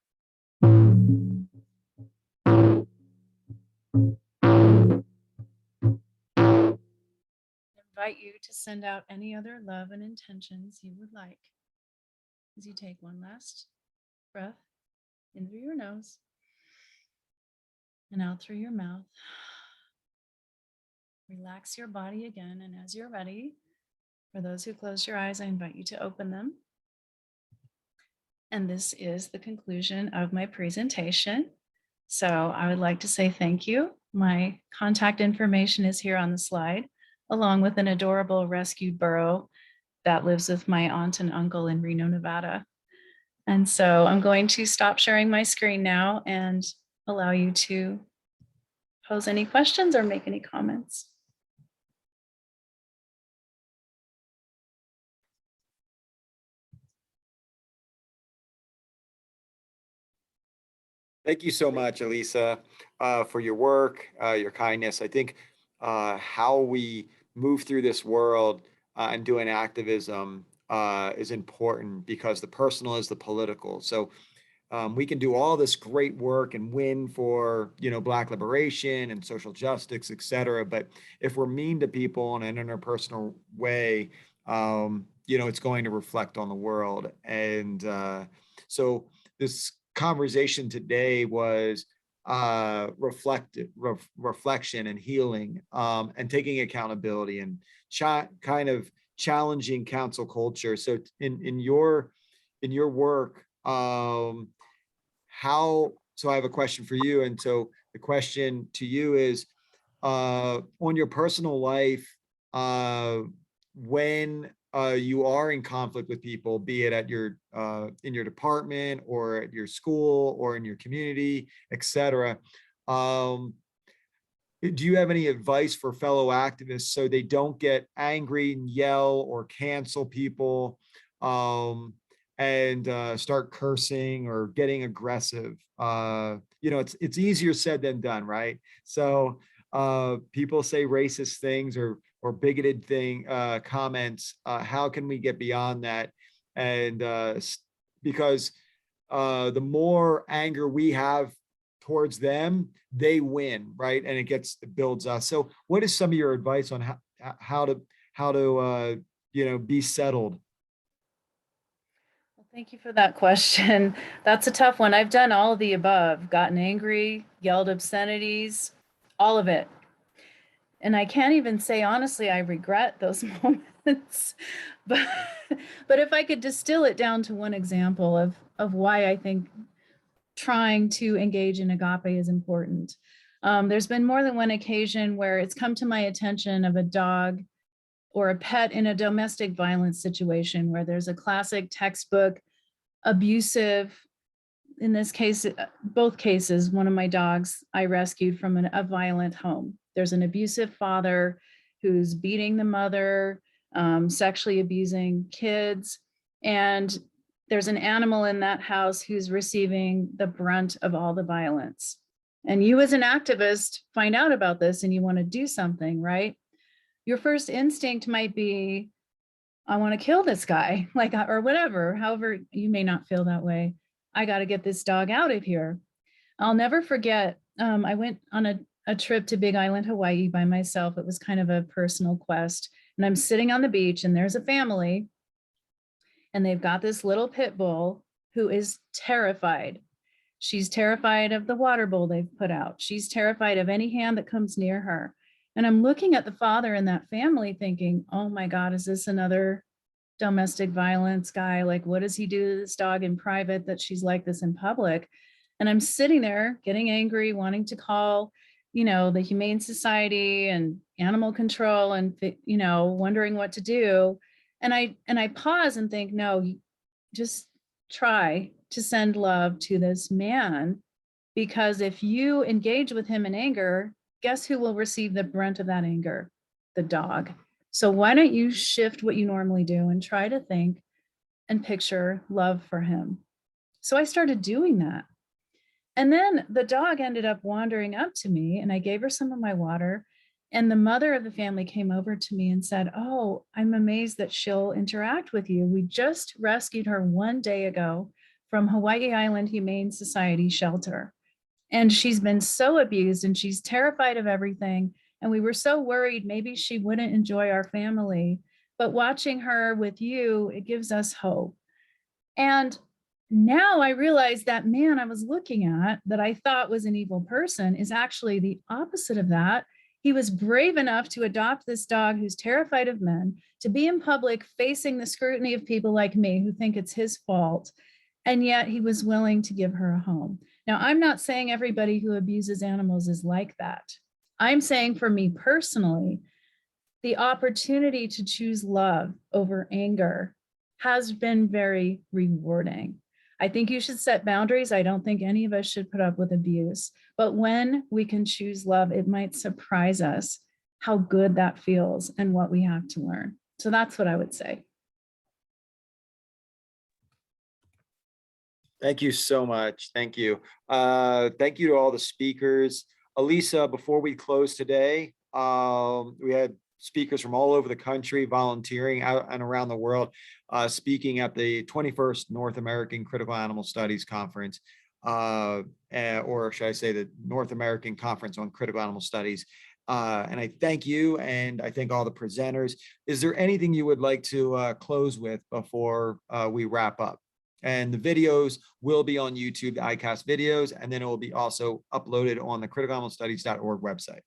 Invite you to send out any other love and intentions you would like as you take one last breath in through your nose and out through your mouth. Relax your body again, and as you're ready, for those who closed your eyes, I invite you to open them. And this is the conclusion of my presentation. So I would like to say thank you. My contact information is here on the slide, along with an adorable rescued burro that lives with my aunt and uncle in Reno, Nevada. And so I'm going to stop sharing my screen now and allow you to pose any questions or make any comments. Thank you so much, Elisa, for your work, your kindness. I think how we move through this world and doing activism is important, because the personal is the political. So we can do all this great work and win for, Black liberation and social justice, et cetera. But if we're mean to people in an interpersonal way, it's going to reflect on the world. And so this conversation today was reflection and healing, and taking accountability and kind of challenging council culture. So in your work, so I have a question for you. And so the question to you is, on your personal life, when you are in conflict with people, be it at your in your department or at your school or in your community, etc. Do you have any advice for fellow activists so they don't get angry and yell or cancel people, and start cursing or getting aggressive? It's easier said than done, right? So people say racist things or bigoted comments. How can we get beyond that? And because the more anger we have towards them, they win, right? And it builds us. So what is some of your advice on how to be settled? Well, thank you for that question. That's a tough one. I've done all of the above, gotten angry, yelled obscenities, all of it. And I can't even say, honestly, I regret those moments. But if I could distill it down to one example of why I think trying to engage in agape is important. There's been more than one occasion where it's come to my attention of a dog or a pet in a domestic violence situation where there's a classic textbook abusive, in this case, both cases, one of my dogs I rescued from a violent home. There's an abusive father who's beating the mother, sexually abusing kids, and there's an animal in that house who's receiving the brunt of all the violence. And you as an activist find out about this and you want to do something, right? Your first instinct might be, I want to kill this guy, like, or whatever, however, you may not feel that way. I got to get this dog out of here. I'll never forget, I went on a trip to Big Island, Hawaii by myself. It was kind of a personal quest. And I'm sitting on the beach and there's a family and they've got this little pit bull who is terrified. She's terrified of the water bowl they've put out. She's terrified of any hand that comes near her. And I'm looking at the father in that family thinking, oh my God, is this another domestic violence guy? Like, what does he do to this dog in private that she's like this in public? And I'm sitting there getting angry, wanting to call, the Humane Society and animal control and, wondering what to do. And I pause and think, no, just try to send love to this man, because if you engage with him in anger, guess who will receive the brunt of that anger? The dog. So why don't you shift what you normally do and try to think and picture love for him? So I started doing that. And then the dog ended up wandering up to me and I gave her some of my water. And the mother of the family came over to me and said, oh, I'm amazed that she'll interact with you. We just rescued her one day ago from Hawaii Island Humane Society shelter. And she's been so abused and she's terrified of everything. And we were so worried maybe she wouldn't enjoy our family. But watching her with you, it gives us hope. And now I realize that man I was looking at that I thought was an evil person is actually the opposite of that. He was brave enough to adopt this dog who's terrified of men, to be in public facing the scrutiny of people like me who think it's his fault. And yet he was willing to give her a home. Now, I'm not saying everybody who abuses animals is like that. I'm saying for me personally, the opportunity to choose love over anger has been very rewarding. I think you should set boundaries. I don't think any of us should put up with abuse. But when we can choose love, it might surprise us how good that feels and what we have to learn. So that's what I would say. Thank you so much. Thank you. Thank you to all the speakers. Aisha, before we close today, we had speakers from all over the country volunteering out and around the world, speaking at the 21st North American Critical Animal Studies Conference, or should I say the North American Conference on Critical Animal Studies. And I thank you, and I thank all the presenters. Is there anything you would like to close with before we wrap up? And the videos will be on YouTube, the ICAST videos, and then it will be also uploaded on the criticalanimalstudies.org website.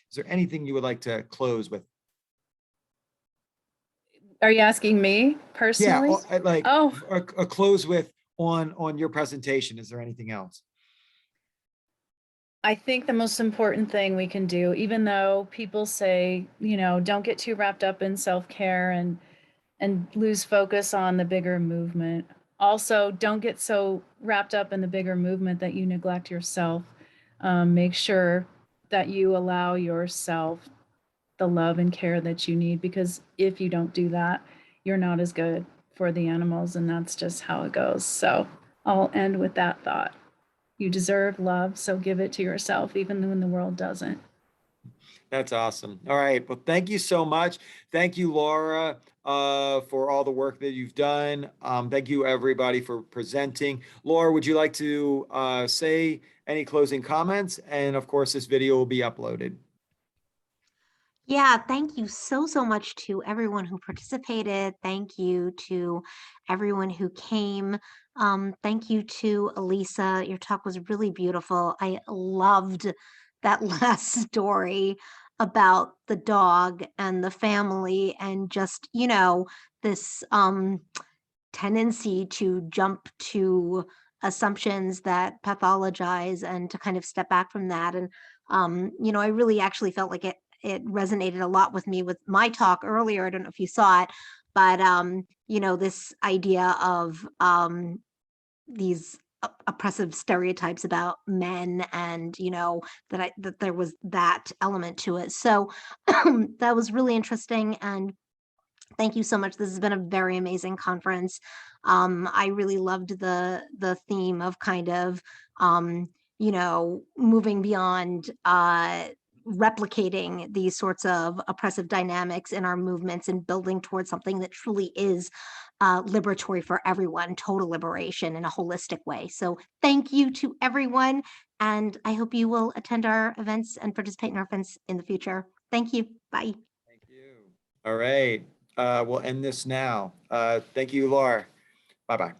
Is there anything you would like to close with? Are you asking me personally? Yeah, like a close with on your presentation. Is there anything else? I think the most important thing we can do, even though people say, don't get too wrapped up in self-care and lose focus on the bigger movement. Also, don't get so wrapped up in the bigger movement that you neglect yourself. Make sure that you allow yourself the love and care that you need, because if you don't do that, you're not as good for the animals, and that's just how it goes. So I'll end with that thought. You deserve love, so give it to yourself, even when the world doesn't. That's awesome. All right. Well, thank you so much. Thank you, Lara, for all the work that you've done. Thank you, everybody, for presenting. Lara, would you like to say any closing comments? And of course, this video will be uploaded. Yeah, thank you so much to everyone who participated. Thank you to everyone who came. Thank you to Aisha. Your talk was really beautiful. I loved that last story about the dog and the family and just, this tendency to jump to assumptions that pathologize and to kind of step back from that. And, I really actually felt like it resonated a lot with me with my talk earlier. I don't know if you saw it, but you know, this idea of these oppressive stereotypes about men, and you know, that there was that element to it. So that was really interesting, and thank you so much. This has been a very amazing conference. I really loved the theme of kind of you know, moving beyond replicating these sorts of oppressive dynamics in our movements and building towards something that truly is liberatory for everyone, total liberation in a holistic way. So thank you to everyone, and I hope you will attend our events and participate in our events in the future. Thank you. Bye. Thank you. All right. We'll end this now. Thank you, Lara. Bye-bye.